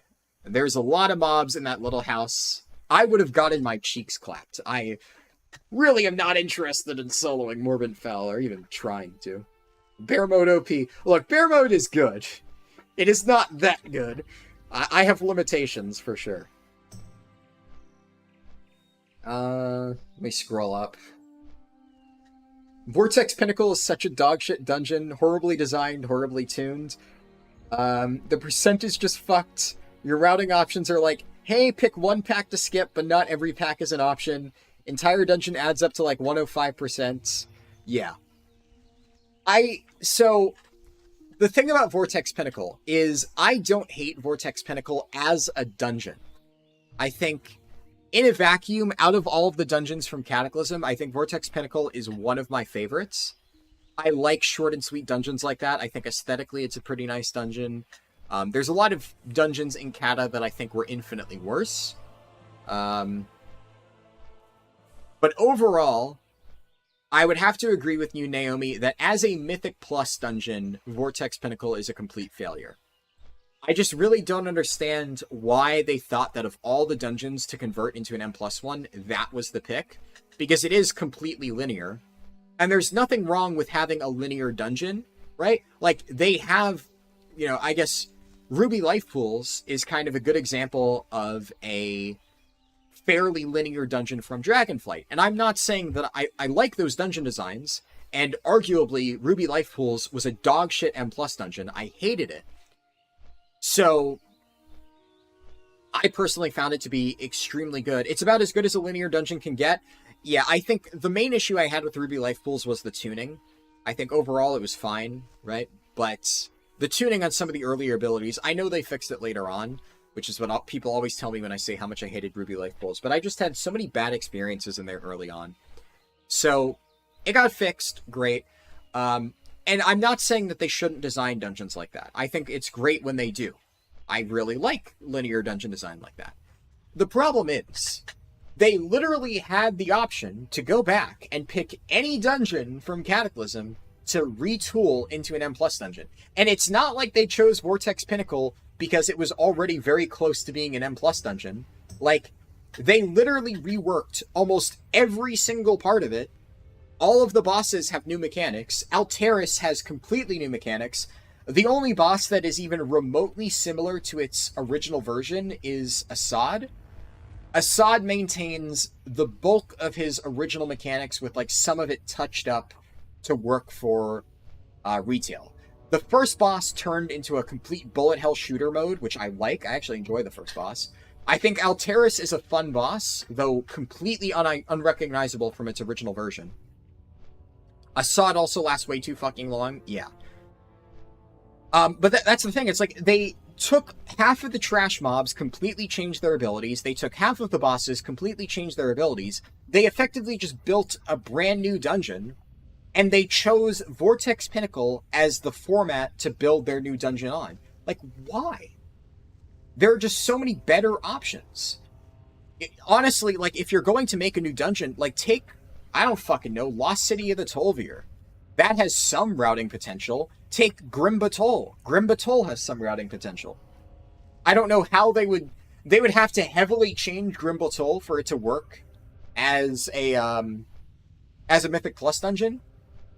There's a lot of mobs in that little house. I would have gotten my cheeks clapped. I really am not interested in soloing Morbid Fell, or even trying to. Bear mode OP. Look, bear mode is good. It is not that good. I have limitations, for sure. Let me scroll up. Vortex Pinnacle is such a dogshit dungeon. Horribly designed, horribly tuned. The percent is just fucked. Your routing options are like, hey, pick 1 pack to skip, but not every pack is an option. Entire dungeon adds up to like 105%. Yeah. So... The thing about Vortex Pinnacle is I don't hate Vortex Pinnacle as a dungeon. I think in a vacuum, out of all of the dungeons from Cataclysm, I think Vortex Pinnacle is one of my favorites. I like short and sweet dungeons like that. I think aesthetically it's a pretty nice dungeon. There's a lot of dungeons in Cata that I think were infinitely worse. But overall... I would have to agree with you, Naomi, that as a Mythic Plus dungeon, Vortex Pinnacle is a complete failure. I just really don't understand why they thought that of all the dungeons to convert into an M+1, that was the pick. Because it is completely linear. And there's nothing wrong with having a linear dungeon, right? Like, they have, you know, I guess Ruby Life Pools is kind of a good example of a... fairly linear dungeon from Dragonflight. And I'm not saying that I like those dungeon designs, and arguably Ruby Life Pools was a dogshit M+ dungeon. I hated it. So, I personally found it to be extremely good. It's about as good as a linear dungeon can get. Yeah, I think the main issue I had with Ruby Life Pools was the tuning. I think overall it was fine, right? But the tuning on some of the earlier abilities, I know they fixed it later on, which is what people always tell me when I say how much I hated Ruby Life Pools. But I just had so many bad experiences in there early on. So, it got fixed. Great. And I'm not saying that they shouldn't design dungeons like that. I think it's great when they do. I really like linear dungeon design like that. The problem is, they literally had the option to go back and pick any dungeon from Cataclysm to retool into an M+ dungeon. And it's not like they chose Vortex Pinnacle because it was already very close to being an M+ dungeon. Like, they literally reworked almost every single part of it. All of the bosses have new mechanics. Alteris has completely new mechanics. The only boss that is even remotely similar to its original version is Assad. Assad maintains the bulk of his original mechanics with, like, some of it touched up to work for retail. The first boss turned into a complete bullet hell shooter mode, which I like. I actually enjoy the first boss. I think Alteris is a fun boss, though completely unrecognizable from its original version. Assad also lasts way too fucking long. Yeah. But that's the thing. It's like they took half of the trash mobs, completely changed their abilities. They took half of the bosses, completely changed their abilities. They effectively just built a brand new dungeon and they chose Vortex Pinnacle as the format to build their new dungeon on. Like, why? There are just so many better options. Honestly, like, if you're going to make a new dungeon, like, take, I don't fucking know, Lost City of the Tol'vir. That has some routing potential. Take Grim Batol. Grim Batol has some routing potential. I don't know how they would have to heavily change Grim Batol for it to work as a Mythic Plus dungeon.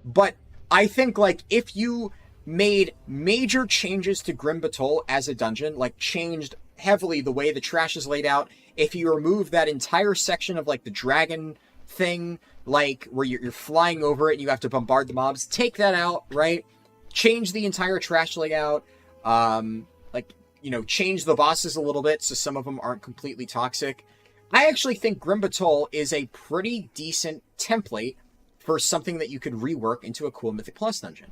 But I think, like, if you made major changes to Grim Batol as a dungeon, like, changed heavily the way the trash is laid out, if you remove that entire section of, like, the dragon thing, like, where you're flying over it and you have to bombard the mobs, take that out, right? Change the entire trash layout, like, you know, change the bosses a little bit so some of them aren't completely toxic. I actually think Grim Batol is a pretty decent template for something that you could rework into a cool Mythic Plus dungeon.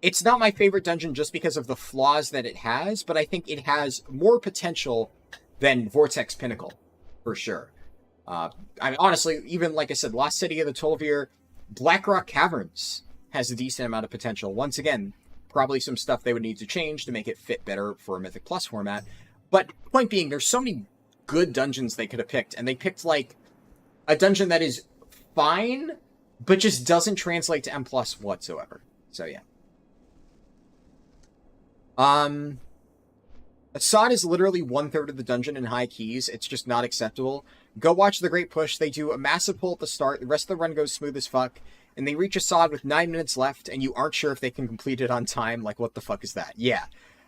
It's not my favorite dungeon just because of the flaws that it has, but I think it has more potential than Vortex Pinnacle, for sure. I mean, honestly, even, like I said, Lost City of the Tol'vir, Blackrock Caverns has a decent amount of potential. Once again, probably some stuff they would need to change to make it fit better for a Mythic Plus format. But point being, there's so many good dungeons they could have picked, and they picked, like, a dungeon that is fine, but just doesn't translate to M+ whatsoever. So, yeah. Assad is literally 1/3 of the dungeon in high keys. It's just not acceptable. Go watch The Great Push. They do a massive pull at the start. The rest of the run goes smooth as fuck. And they reach Assad with 9 minutes left, and you aren't sure if they can complete it on time. Like, what the fuck is that? Yeah.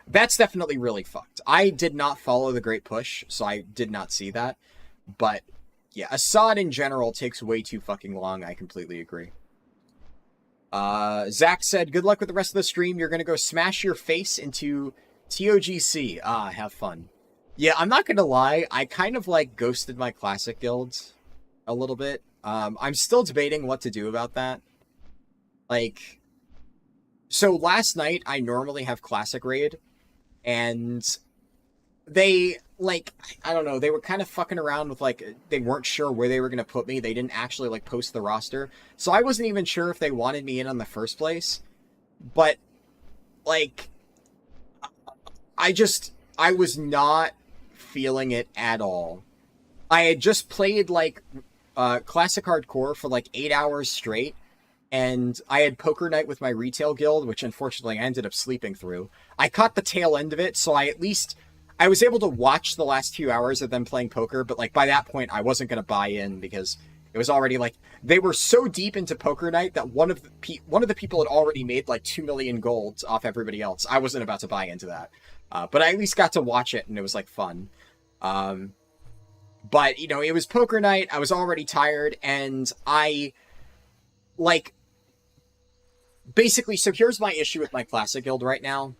That's definitely really fucked. I did not follow The Great Push, so I did not see that. But, yeah, Assad in general takes way too fucking long. I completely agree. Zach said, good luck with the rest of the stream. You're going to go smash your face into TOGC. Have fun. Yeah, I'm not going to lie. I kind of, like, ghosted my classic guilds a little bit. I'm still debating what to do about that. Like, so last night, I normally have classic raid, and they, like, I don't know, they were kind of fucking around with, like, they weren't sure where they were going to put me. They didn't actually, like, post the roster. So I wasn't even sure if they wanted me in the first place. But, like, I was not feeling it at all. I had just played, like, classic hardcore for, like, 8 hours straight. And I had poker night with my retail guild, which unfortunately I ended up sleeping through. I caught the tail end of it, so I was able to watch the last few hours of them playing poker, but, like, by that point, I wasn't going to buy in because it was already, like, they were so deep into poker night that one of the people had already made, like, 2 million gold off everybody else. I wasn't about to buy into that. But I at least got to watch it, and it was, like, fun. But, you know, it was poker night, I was already tired, and I, like, basically, so here's my issue with my classic guild right now.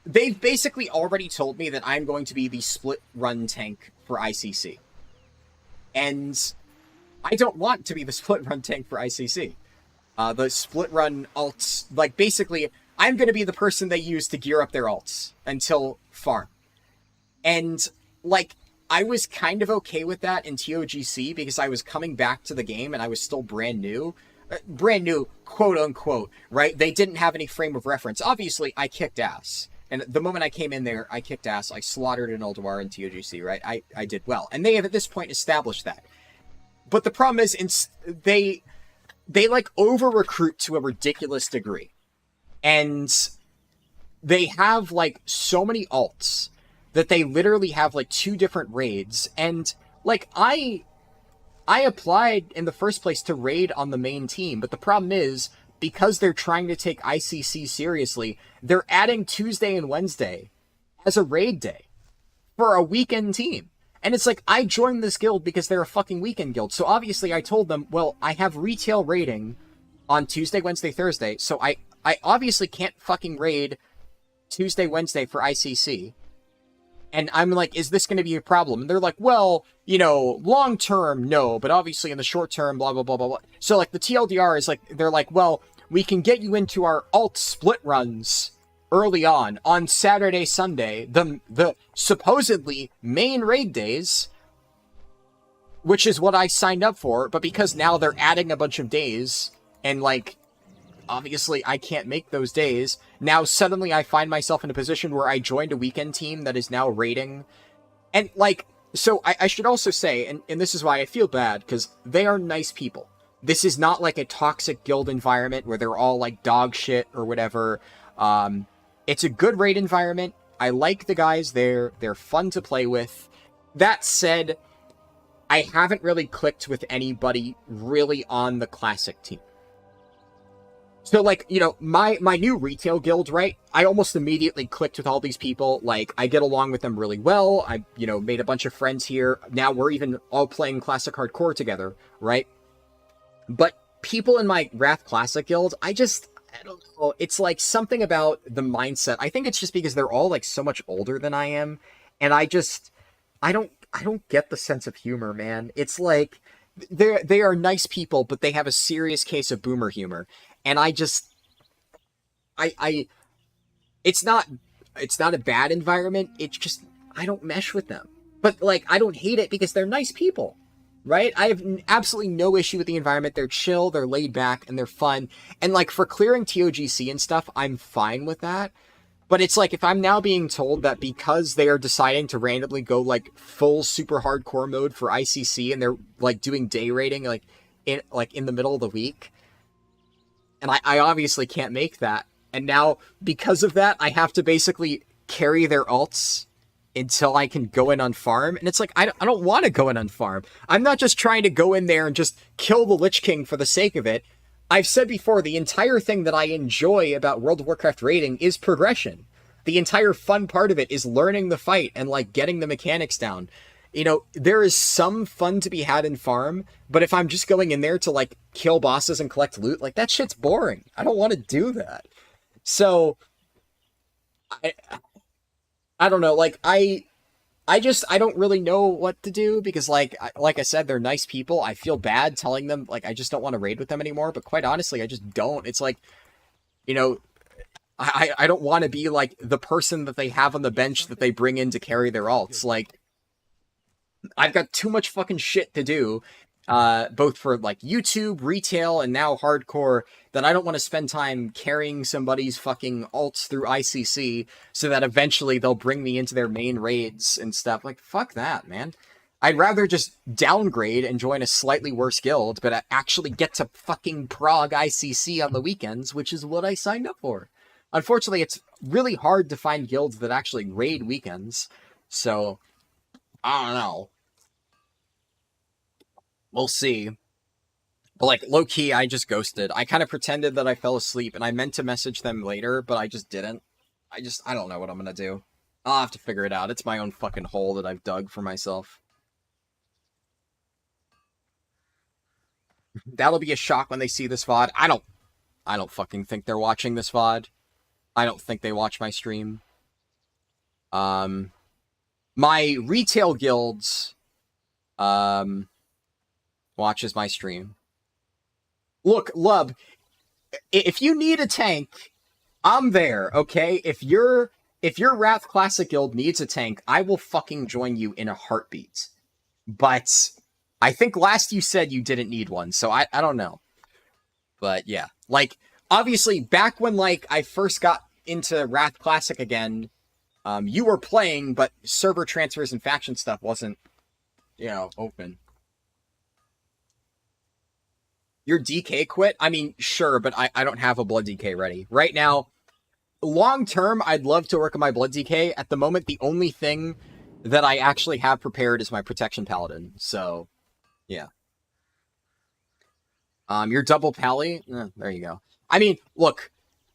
They've basically already told me that I'm going to be the split run tank for ICC. And I don't want to be the split run tank for ICC. The split run alts, like, basically, I'm going to be the person they use to gear up their alts until farm. And, like, I was kind of okay with that in TOGC because I was coming back to the game and I was still brand new. Brand new, quote unquote, right? They didn't have any frame of reference. Obviously, I kicked ass. And the moment I came in there, I kicked ass. I slaughtered an Ulduar in TOGC, right? I did well. And they have, at this point, established that. But the problem is, they like, over-recruit to a ridiculous degree. And they have, like, so many alts that they literally have, like, 2 different raids. And, like, I applied in the first place to raid on the main team, but the problem is, because they're trying to take ICC seriously, they're adding Tuesday and Wednesday as a raid day for a weekend team. And it's like, I joined this guild because they're a fucking weekend guild. So obviously I told them, well, I have retail raiding on Tuesday, Wednesday, Thursday, so I obviously can't fucking raid Tuesday, Wednesday for ICC. And I'm like, is this going to be a problem? And they're like, well, you know, long term, no, but obviously in the short term, blah, blah, blah, blah, blah. So, like, the TLDR is like, they're like, well, we can get you into our alt split runs early on Saturday, Sunday, the supposedly main raid days, which is what I signed up for, but because now they're adding a bunch of days, and, like, obviously I can't make those days, now suddenly I find myself in a position where I joined a weekend team that is now raiding, and, like, so I should also say, and this is why I feel bad, because they are nice people. This is not like a toxic guild environment where they're all, like, dog shit or whatever. It's a good raid environment. I like the guys there. They're fun to play with. That said, I haven't really clicked with anybody really on the classic team. So, like, you know, my new retail guild, right? I almost immediately clicked with all these people. Like, I get along with them really well. I, you know, made a bunch of friends here. Now we're even all playing Classic Hardcore together, right? But people in my Wrath Classic guild, I don't know. It's like something about the mindset. I think it's just because they're all, like, so much older than I am. And I don't get the sense of humor, man. It's like, they are nice people, but they have a serious case of boomer humor. And it's not a bad environment. It's just, I don't mesh with them. But, like, I don't hate it because they're nice people, right? I have absolutely no issue with the environment. They're chill, they're laid back, and they're fun. And, like, for clearing TOGC and stuff, I'm fine with that. But it's like, if I'm now being told that because they are deciding to randomly go, like, full super hardcore mode for ICC, and they're, like, doing day raiding, like, in the middle of the week, and I obviously can't make that. And now, because of that, I have to basically carry their ults until I can go in on farm. And it's like, I don't want to go in on farm. I'm not just trying to go in there and just kill the Lich King for the sake of it. I've said before, the entire thing that I enjoy about World of Warcraft raiding is progression. The entire fun part of it is learning the fight and, like, getting the mechanics down. You know, there is some fun to be had in farm, but if I'm just going in there to, like, kill bosses and collect loot, like, that shit's boring. I don't want to do that. So, I don't know, like, I don't really know what to do, because, like I said, they're nice people. I feel bad telling them, like, I just don't want to raid with them anymore, but quite honestly, I just don't. It's like, you know, I don't want to be, like, the person that they have on the bench that they bring in to carry their alts. Like, I've got too much fucking shit to do, both for, like, YouTube, retail, and now hardcore, that I don't want to spend time carrying somebody's fucking alts through ICC so that eventually they'll bring me into their main raids and stuff. Like, fuck that, man. I'd rather just downgrade and join a slightly worse guild, but I actually get to fucking prog ICC on the weekends, which is what I signed up for. Unfortunately, it's really hard to find guilds that actually raid weekends, so I don't know. We'll see. But, like, low-key, I just ghosted. I kind of pretended that I fell asleep, and I meant to message them later, but I just didn't. I don't know what I'm gonna do. I'll have to figure it out. It's my own fucking hole that I've dug for myself. That'll be a shock when they see this VOD. I don't fucking think they're watching this VOD. I don't think they watch my stream. My retail guilds, watches my stream. Look, Lub, if you need a tank, I'm there, okay? If your Wrath Classic guild needs a tank, I will fucking join you in a heartbeat. But I think last you said you didn't need one, so I don't know. But yeah, like, obviously, back when, like, I first got into Wrath Classic again, you were playing, but server transfers and faction stuff wasn't, you know, open. Your DK quit? I mean, sure, but I don't have a Blood DK ready. Right now, long term, I'd love to work on my Blood DK. At the moment, the only thing that I actually have prepared is my Protection Paladin. So, yeah. Your double Pally? There you go. I mean, look,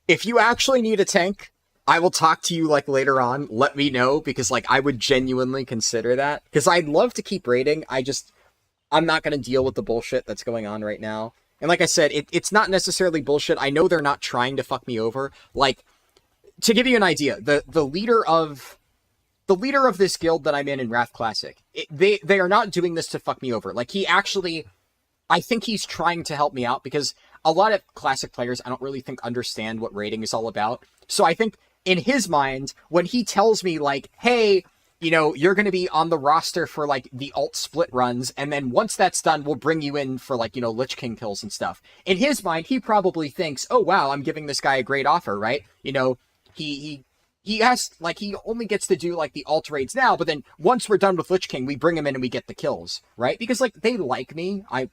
if you actually need a tank, I will talk to you, like, later on. Let me know, because, like, I would genuinely consider that. Because I'd love to keep raiding. I'm not going to deal with the bullshit that's going on right now. And like I said, it's not necessarily bullshit. I know they're not trying to fuck me over. Like, to give you an idea, the leader of this guild that I'm in Wrath Classic, they are not doing this to fuck me over. Like, he actually, I think he's trying to help me out, because a lot of Classic players, I don't really think understand what raiding is all about. So I think in his mind, when he tells me, like, hey, you know, you're going to be on the roster for like the alt split runs, and then once that's done, we'll bring you in for like, you know, Lich King kills and stuff. In his mind, he probably thinks, oh wow, I'm giving this guy a great offer, right? You know, he has, like, he only gets to do like the alt raids now, but then once we're done with Lich King, we bring him in and we get the kills, right? Because like they like me. I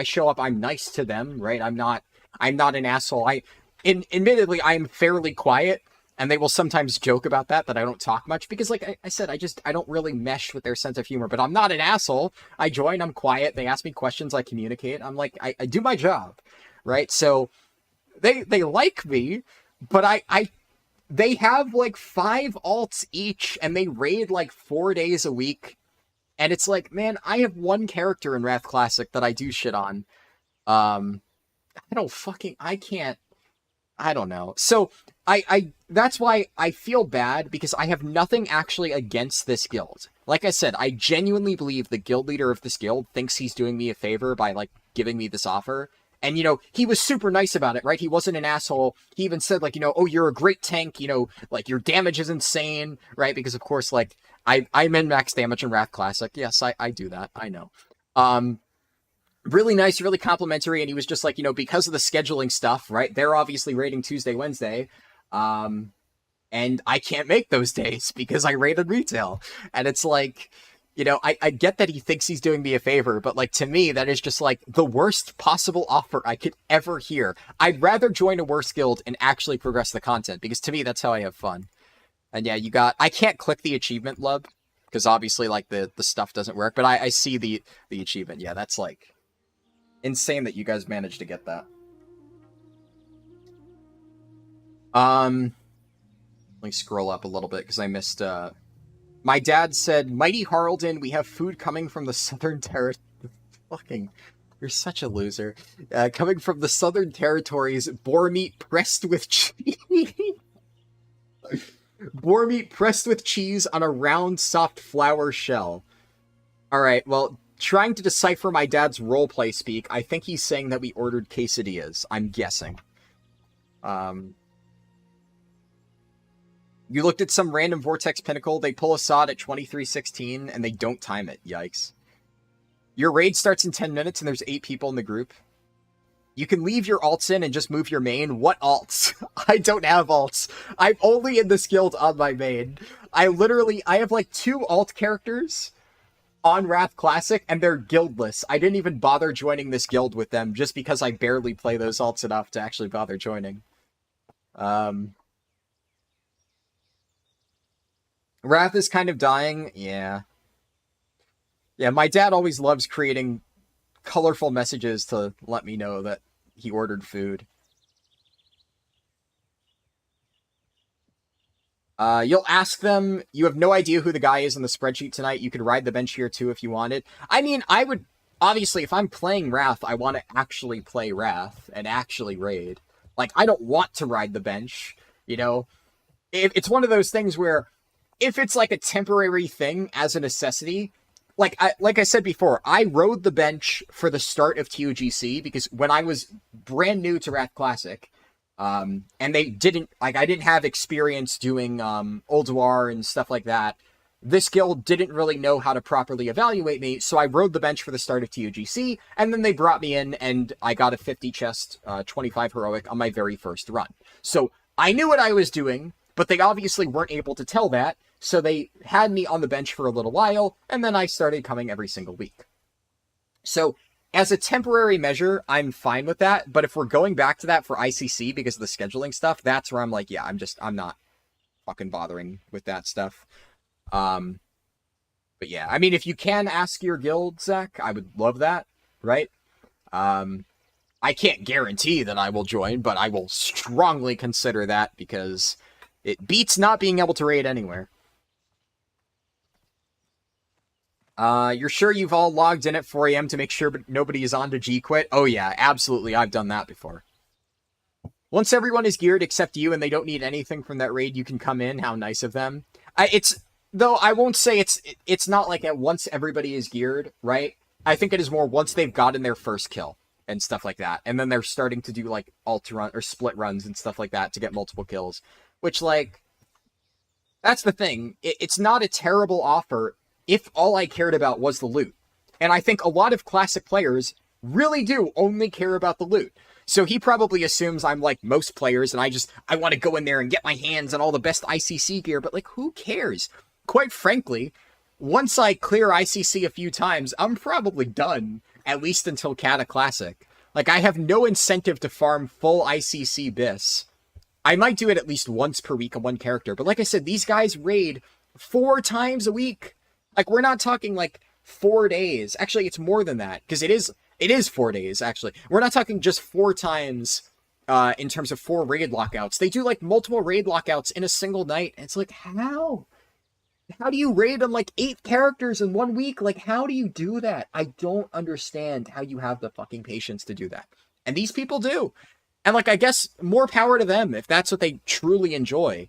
show up, I'm nice to them, right? I'm not an asshole. Admittedly, I am fairly quiet. And they will sometimes joke about that I don't talk much because, like I said, I don't really mesh with their sense of humor. But I'm not an asshole. I join, I'm quiet. They ask me questions, I communicate. I'm like, I do my job, right? So they like me, but they have like 5 alts each, and they raid like 4 days a week. And it's like, man, I have one character in Wrath Classic that I do shit on. I don't know. So that's why I feel bad, because I have nothing actually against this guild. Like I said, I genuinely believe the guild leader of this guild thinks he's doing me a favor by like giving me this offer. And, you know, he was super nice about it, right? He wasn't an asshole. He even said, like, you know, oh, you're a great tank, you know, like your damage is insane, right? Because of course, like I min-max damage in Wrath Classic. Yes, I do that. I know. Really nice, really complimentary, and he was just like, you know, because of the scheduling stuff, right? They're obviously raiding Tuesday, Wednesday, and I can't make those days because I raided retail. And it's like, you know, I get that he thinks he's doing me a favor, but like to me, that is just like the worst possible offer I could ever hear. I'd rather join a worse guild and actually progress the content, because to me, that's how I have fun. And yeah, I can't click the achievement lub because obviously like the stuff doesn't work, but I see the achievement. Yeah, that's like insane that you guys managed to get that. Let me scroll up a little bit because I missed, my dad said, Mighty Harldan, we have food coming from the Southern Fucking, you're such a loser. Coming from the Southern Territories, boar meat pressed with cheese. Boar meat pressed with cheese on a round, soft flour shell. Alright, well, trying to decipher my dad's roleplay speak, I think he's saying that we ordered quesadillas. I'm guessing. You looked at some random Vortex Pinnacle, they pull a sod at 23:16, and they don't time it. Yikes. Your raid starts in 10 minutes, and there's 8 people in the group. You can leave your alts in and just move your main. What alts? I don't have alts. I'm only in this guild on my main. I have like 2 alt characters on Wrath Classic, and they're guildless. I didn't even bother joining this guild with them, just because I barely play those alts enough to actually bother joining. Wrath is kind of dying. Yeah. Yeah, my dad always loves creating colorful messages to let me know that he ordered food. You'll ask them, you have no idea who the guy is in the spreadsheet tonight. You could ride the bench here too if you wanted. I mean, I would, obviously, if I'm playing Wrath, I want to actually play Wrath and actually raid. Like, I don't want to ride the bench, you know? It's one of those things where, if it's like a temporary thing as a necessity, like I said before, I rode the bench for the start of TOGC because when I was brand new to Wrath Classic, and they didn't, like, I didn't have experience doing Ulduar and stuff like that, this guild didn't really know how to properly evaluate me, so I rode the bench for the start of TOGC, and then they brought me in, and I got a 50 chest, 25 heroic on my very first run. So I knew what I was doing, but they obviously weren't able to tell that, so they had me on the bench for a little while, and then I started coming every single week. So, as a temporary measure, I'm fine with that, but if we're going back to that for ICC because of the scheduling stuff, that's where I'm like, yeah, I'm not fucking bothering with that stuff. But yeah, I mean, if you can ask your guild, Zach, I would love that, right? I can't guarantee that I will join, but I will strongly consider that because it beats not being able to raid anywhere. You're sure you've all logged in at 4 AM to make sure nobody is on to G-Quit? Oh yeah, absolutely, I've done that before. Once everyone is geared except you and they don't need anything from that raid, you can come in. How nice of them. Though I won't say it's not like at once everybody is geared, right? I think it is more once they've gotten their first kill and stuff like that. And then they're starting to do like alt run or split runs and stuff like that to get multiple kills. Which, like, That's the thing. It's not a terrible offer if all I cared about was the loot. And I think a lot of classic players really do only care about the loot. So he probably assumes I'm like most players and I want to go in there and get my hands on all the best ICC gear, but like who cares? Quite frankly, once I clear ICC a few times, I'm probably done, at least until Cata Classic. Like I have no incentive to farm full ICC bis. I might do it at least once per week on one character, but like I said, these guys raid 4 times a week. Like we're not talking like 4 days. Actually, it's more than that because it is 4 days, actually. We're not talking just 4 times in terms of 4 raid lockouts. They do, like, multiple raid lockouts in a single night. And it's like, how? How do you raid on, like, 8 characters in 1 week? Like, how do you do that? I don't understand how you have the fucking patience to do that. And these people do. And, like, I guess more power to them if that's what they truly enjoy.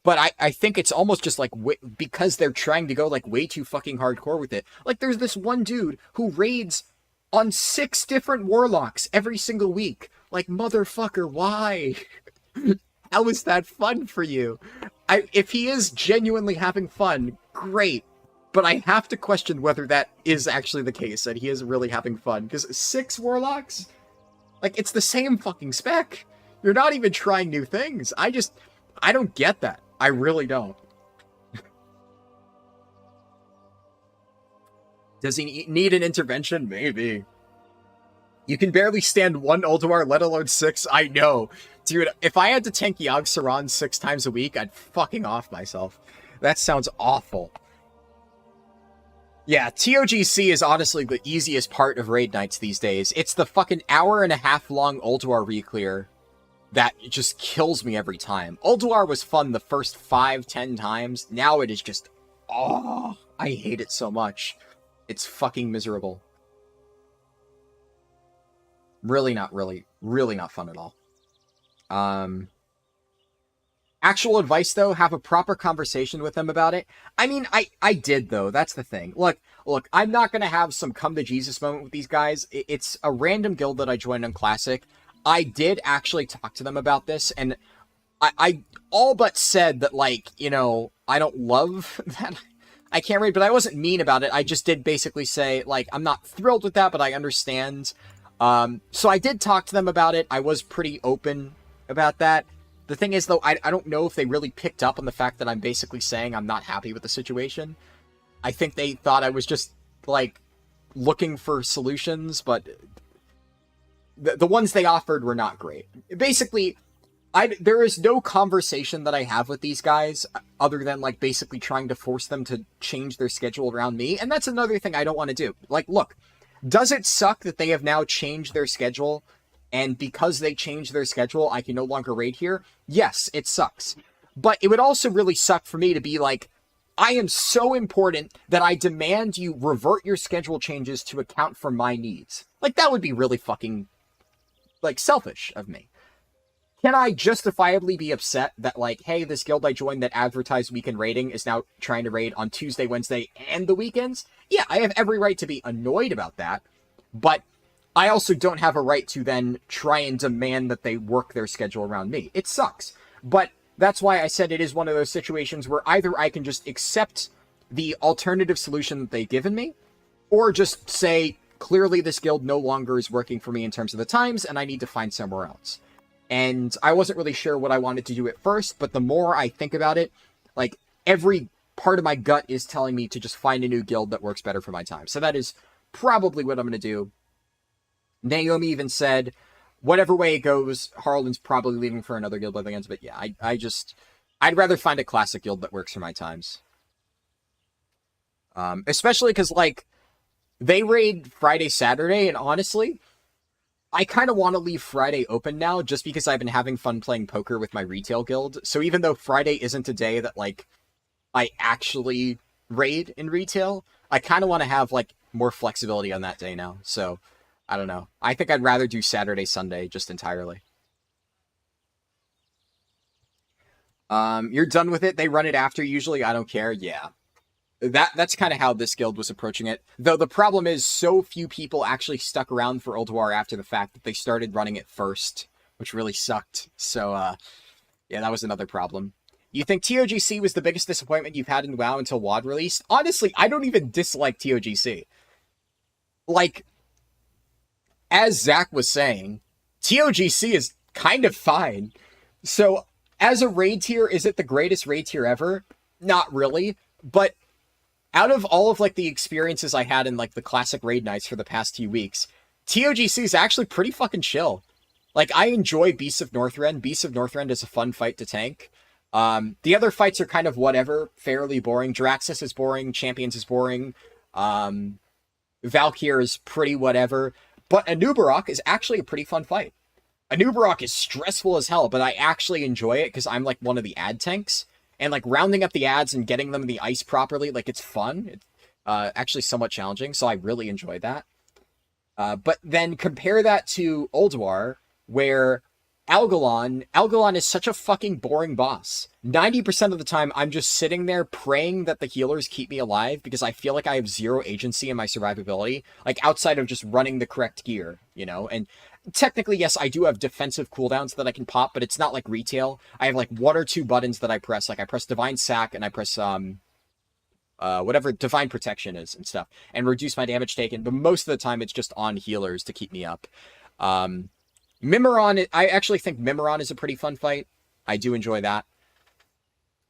But I think it's almost just, like, because they're trying to go, like, way too fucking hardcore with it. Like, there's this one dude who raids on 6 different warlocks every single week. Like, motherfucker, why? How is that fun for you? If he is genuinely having fun, great. But I have to question whether that is actually the case, that he is really having fun. Because 6 warlocks? Like, it's the same fucking spec. You're not even trying new things. I don't get that. I really don't. Does he need an intervention? Maybe. You can barely stand 1 Ulduar, let alone 6. I know. Dude, if I had to tank Yogg Saron 6 times a week, I'd fucking off myself. That sounds awful. Yeah, TOGC is honestly the easiest part of raid nights these days. It's the fucking hour-and-a-half long Ulduar reclear that just kills me every time. Ulduar was fun the first 5-10 times. Now it is just... Oh, I hate it so much. It's fucking miserable. Really not fun at all. Actual advice, though, have a proper conversation with them about it. I mean, I did, though. That's the thing. Look, I'm not going to have some come-to-Jesus moment with these guys. It's a random guild that I joined on Classic. I did actually talk to them about this, and I all but said that, like, you know, I don't love that I can't raid, but I wasn't mean about it. I just did basically say, like, I'm not thrilled with that, but I understand. So I did talk to them about it. I was pretty open about that. The thing is, though, I don't know if they really picked up on the fact that I'm basically saying I'm not happy with the situation. I think they thought I was just, like, looking for solutions, but the ones they offered were not great. Basically, there is no conversation that I have with these guys other than, like, basically trying to force them to change their schedule around me, and that's another thing I don't want to do. Like, look, does it suck that they have now changed their schedule, and because they changed their schedule, I can no longer raid here? Yes, it sucks. But it would also really suck for me to be like, I am so important that I demand you revert your schedule changes to account for my needs. Like, that would be really fucking, like, selfish of me. Can I justifiably be upset that, like, hey, this guild I joined that advertised weekend raiding is now trying to raid on Tuesday, Wednesday, and the weekends? Yeah, I have every right to be annoyed about that, but I also don't have a right to then try and demand that they work their schedule around me. It sucks, but that's why I said it is one of those situations where either I can just accept the alternative solution that they've given me, or just say, clearly this guild no longer is working for me in terms of the times, and I need to find somewhere else. And I wasn't really sure what I wanted to do at first, but the more I think about it, like, every part of my gut is telling me to just find a new guild that works better for my time. So that is probably what I'm going to do. Naomi even said, whatever way it goes, Harldan's probably leaving for another guild by the end of it. Yeah, I'd rather find a classic guild that works for my times. Especially because, like, they raid Friday, Saturday, and honestly, I kind of want to leave Friday open now just because I've been having fun playing poker with my retail guild. So even though Friday isn't a day that, like, I actually raid in retail, I kind of want to have, like, more flexibility on that day now. So, I don't know. I think I'd rather do Saturday, Sunday just entirely. You're done with it? They run it after usually? I don't care. Yeah. That's kind of how this guild was approaching it. Though the problem is so few people actually stuck around for Ulduar after the fact that they started running it first, which really sucked. So, yeah, that was another problem. You think TOGC was the biggest disappointment you've had in WoW until WoD released? Honestly, I don't even dislike TOGC. Like, as Zach was saying, TOGC is kind of fine. So, as a raid tier, is it the greatest raid tier ever? Not really. But out of all of, like, the experiences I had in, like, the classic raid nights for the past few weeks, TOGC is actually pretty fucking chill. Like, I enjoy Beasts of Northrend. Beasts of Northrend is a fun fight to tank. The other fights are kind of whatever, fairly boring. Draxus is boring, Champions is boring, Valkyr is pretty whatever, but Anubarak is actually a pretty fun fight. Anubarak is stressful as hell, but I actually enjoy it because I'm like one of the ad tanks, and like rounding up the ads and getting them in the ice properly, like it's fun. It's actually somewhat challenging, so I really enjoyed that. But then compare that to Ulduar, where Algalon is such a fucking boring boss. 90% of the time, I'm just sitting there praying that the healers keep me alive because I feel like I have zero agency in my survivability, like outside of just running the correct gear, you know? And technically, yes, I do have defensive cooldowns that I can pop, but it's not like retail. I have like 1 or 2 buttons that I press. Like I press Divine Sack and I press whatever Divine Protection is and stuff, and reduce my damage taken. But most of the time, it's just on healers to keep me up. Mimiron, I actually think Mimiron is a pretty fun fight. I do enjoy that.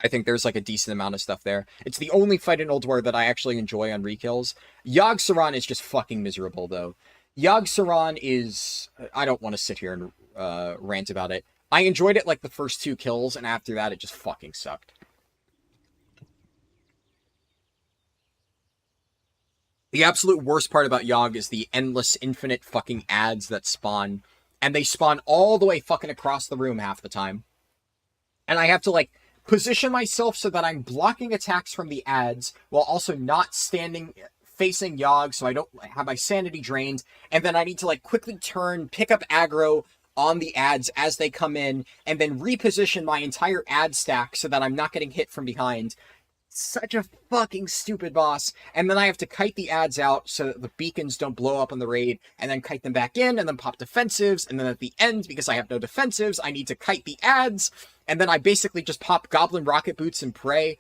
I think there's like a decent amount of stuff there. It's the only fight in Ulduar that I actually enjoy on rekills. Yogg-Saron is just fucking miserable, though. Yogg-Saron is... I don't want to sit here and rant about it. I enjoyed it like the first 2 kills, and after that, it just fucking sucked. The absolute worst part about Yogg is the endless, infinite fucking ads that spawn. And they spawn all the way fucking across the room half the time. And I have to, like, position myself so that I'm blocking attacks from the ads while also not standing facing Yogg so I don't have my sanity drained. And then I need to, like, quickly turn, pick up aggro on the ads as they come in, and then reposition my entire ad stack so that I'm not getting hit from behind. Such a fucking stupid boss. And then I have to kite the ads out so that the beacons don't blow up on the raid, and then kite them back in, and then pop defensives, and then at the end, because I have no defensives, I need to kite the ads, and then I basically just pop Goblin Rocket Boots and pray.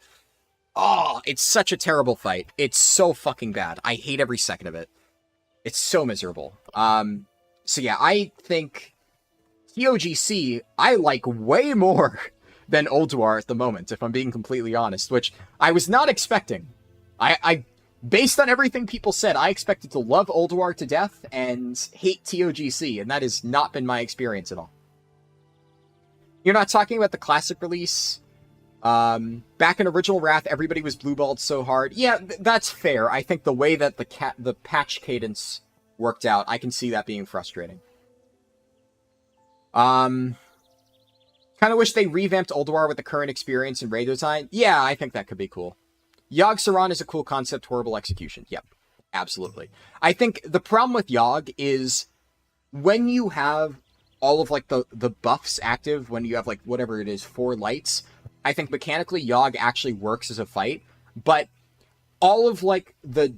Oh, it's such a terrible fight. It's so fucking bad. I hate every second of it. It's so miserable. So yeah, I think TOGC, I like way more than Ulduar at the moment, if I'm being completely honest, which I was not expecting. I based on everything people said, I expected to love Ulduar to death and hate TOGC, and that has not been my experience at all. You're not talking about the classic release? Back in Original Wrath, everybody was blueballed so hard. Yeah, that's fair. I think the way that the patch cadence worked out, I can see that being frustrating. Kind of wish they revamped Ulduar with the current experience in raid design. Yeah, I think that could be cool. Yogg-Saron is a cool concept, horrible execution. Yep, absolutely. I think the problem with Yogg is when you have all of like the buffs active, when you have like whatever it is, 4 lights, I think mechanically Yogg actually works as a fight, but all of like the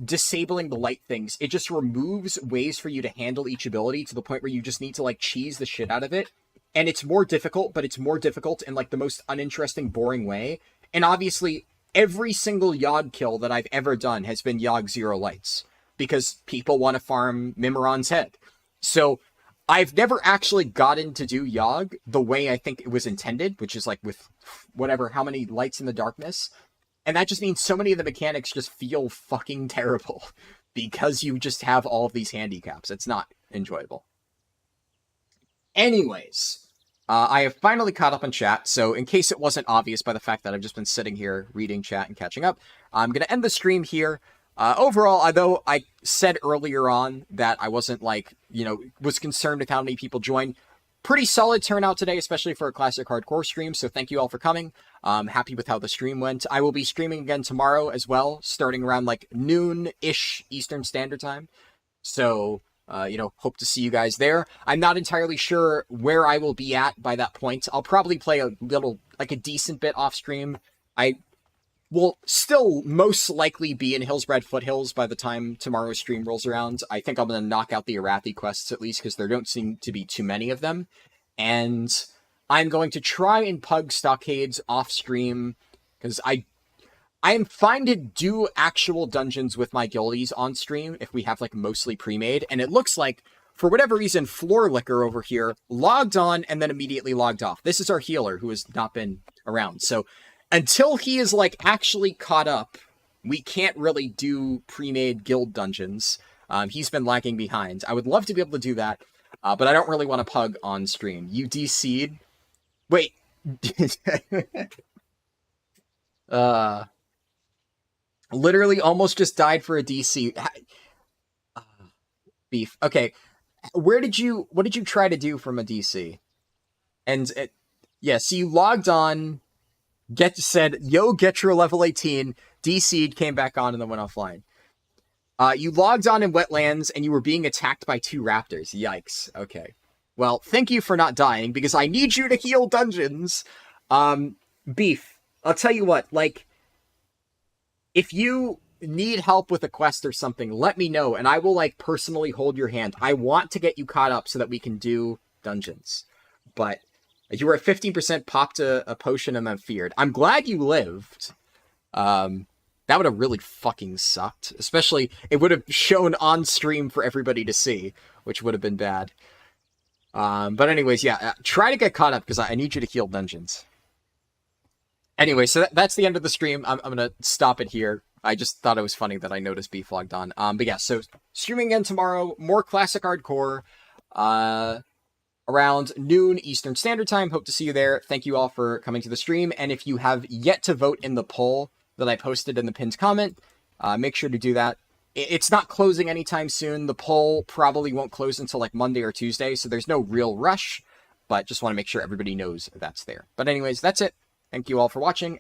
disabling the light things, it just removes ways for you to handle each ability to the point where you just need to like cheese the shit out of it. And it's more difficult, but it's more difficult in, like, the most uninteresting, boring way. And obviously, every single Yogg kill that I've ever done has been Yogg Zero Lights. Because people want to farm Mimiron's head. So, I've never actually gotten to do Yogg the way I think it was intended, which is, like, with whatever, how many lights in the darkness. And that just means so many of the mechanics just feel fucking terrible. Because you just have all of these handicaps. It's not enjoyable. Anyways, I have finally caught up on chat, so in case it wasn't obvious by the fact that I've just been sitting here reading chat and catching up, I'm going to end the stream here. Overall, although I said earlier on that I wasn't, like, you know, was concerned with how many people joined, pretty solid turnout today, especially for a classic hardcore stream, so thank you all for coming. I'm happy with how the stream went. I will be streaming again tomorrow as well, starting around, like, noon-ish Eastern Standard Time, so... you know, hope to see you guys there. I'm not entirely sure where I will be at by that point. I'll probably play a little, like a decent bit off stream. I will still most likely be in Hillsbred Foothills by the time tomorrow's stream rolls around. I think I'm going to knock out the Arathi quests at least because there don't seem to be too many of them. And I'm going to try and pug stockades off stream, because I am fine to do actual dungeons with my guildies on stream if we have like mostly pre-made, and it looks like, for whatever reason, Floor Liquor over here logged on and then immediately logged off. This is our healer who has not been around. So until he is like actually caught up, we can't really do pre-made guild dungeons. He's been lagging behind. I would love to be able to do that, but I don't really want to pug on stream. You DC'd? Wait. Literally almost just died for a DC. Beef. Okay. What did you try to do from a DC? And so you logged on, said, yo, get your level 18, DC'd, came back on, and then went offline. You logged on in Wetlands, and you were being attacked by 2 raptors. Yikes. Okay. Well, thank you for not dying, because I need you to heal dungeons. Beef, I'll tell you what, like, if you need help with a quest or something, let me know, and I will, like, personally hold your hand. I want to get you caught up so that we can do dungeons. But you were at 15%, popped a potion, and then feared. I'm glad you lived. That would have really fucking sucked. Especially, it would have shown on stream for everybody to see, which would have been bad. But anyways, yeah, try to get caught up, because I need you to heal dungeons. Anyway, so that's the end of the stream. I'm going to stop it here. I just thought it was funny that I noticed Beef logged on. But yeah, so streaming again tomorrow, more classic hardcore, around noon Eastern Standard Time. Hope to see you there. Thank you all for coming to the stream. And if you have yet to vote in the poll that I posted in the pinned comment, make sure to do that. It's not closing anytime soon. The poll probably won't close until like Monday or Tuesday, so there's no real rush, but just want to make sure everybody knows that's there. But anyways, that's it. Thank you all for watching.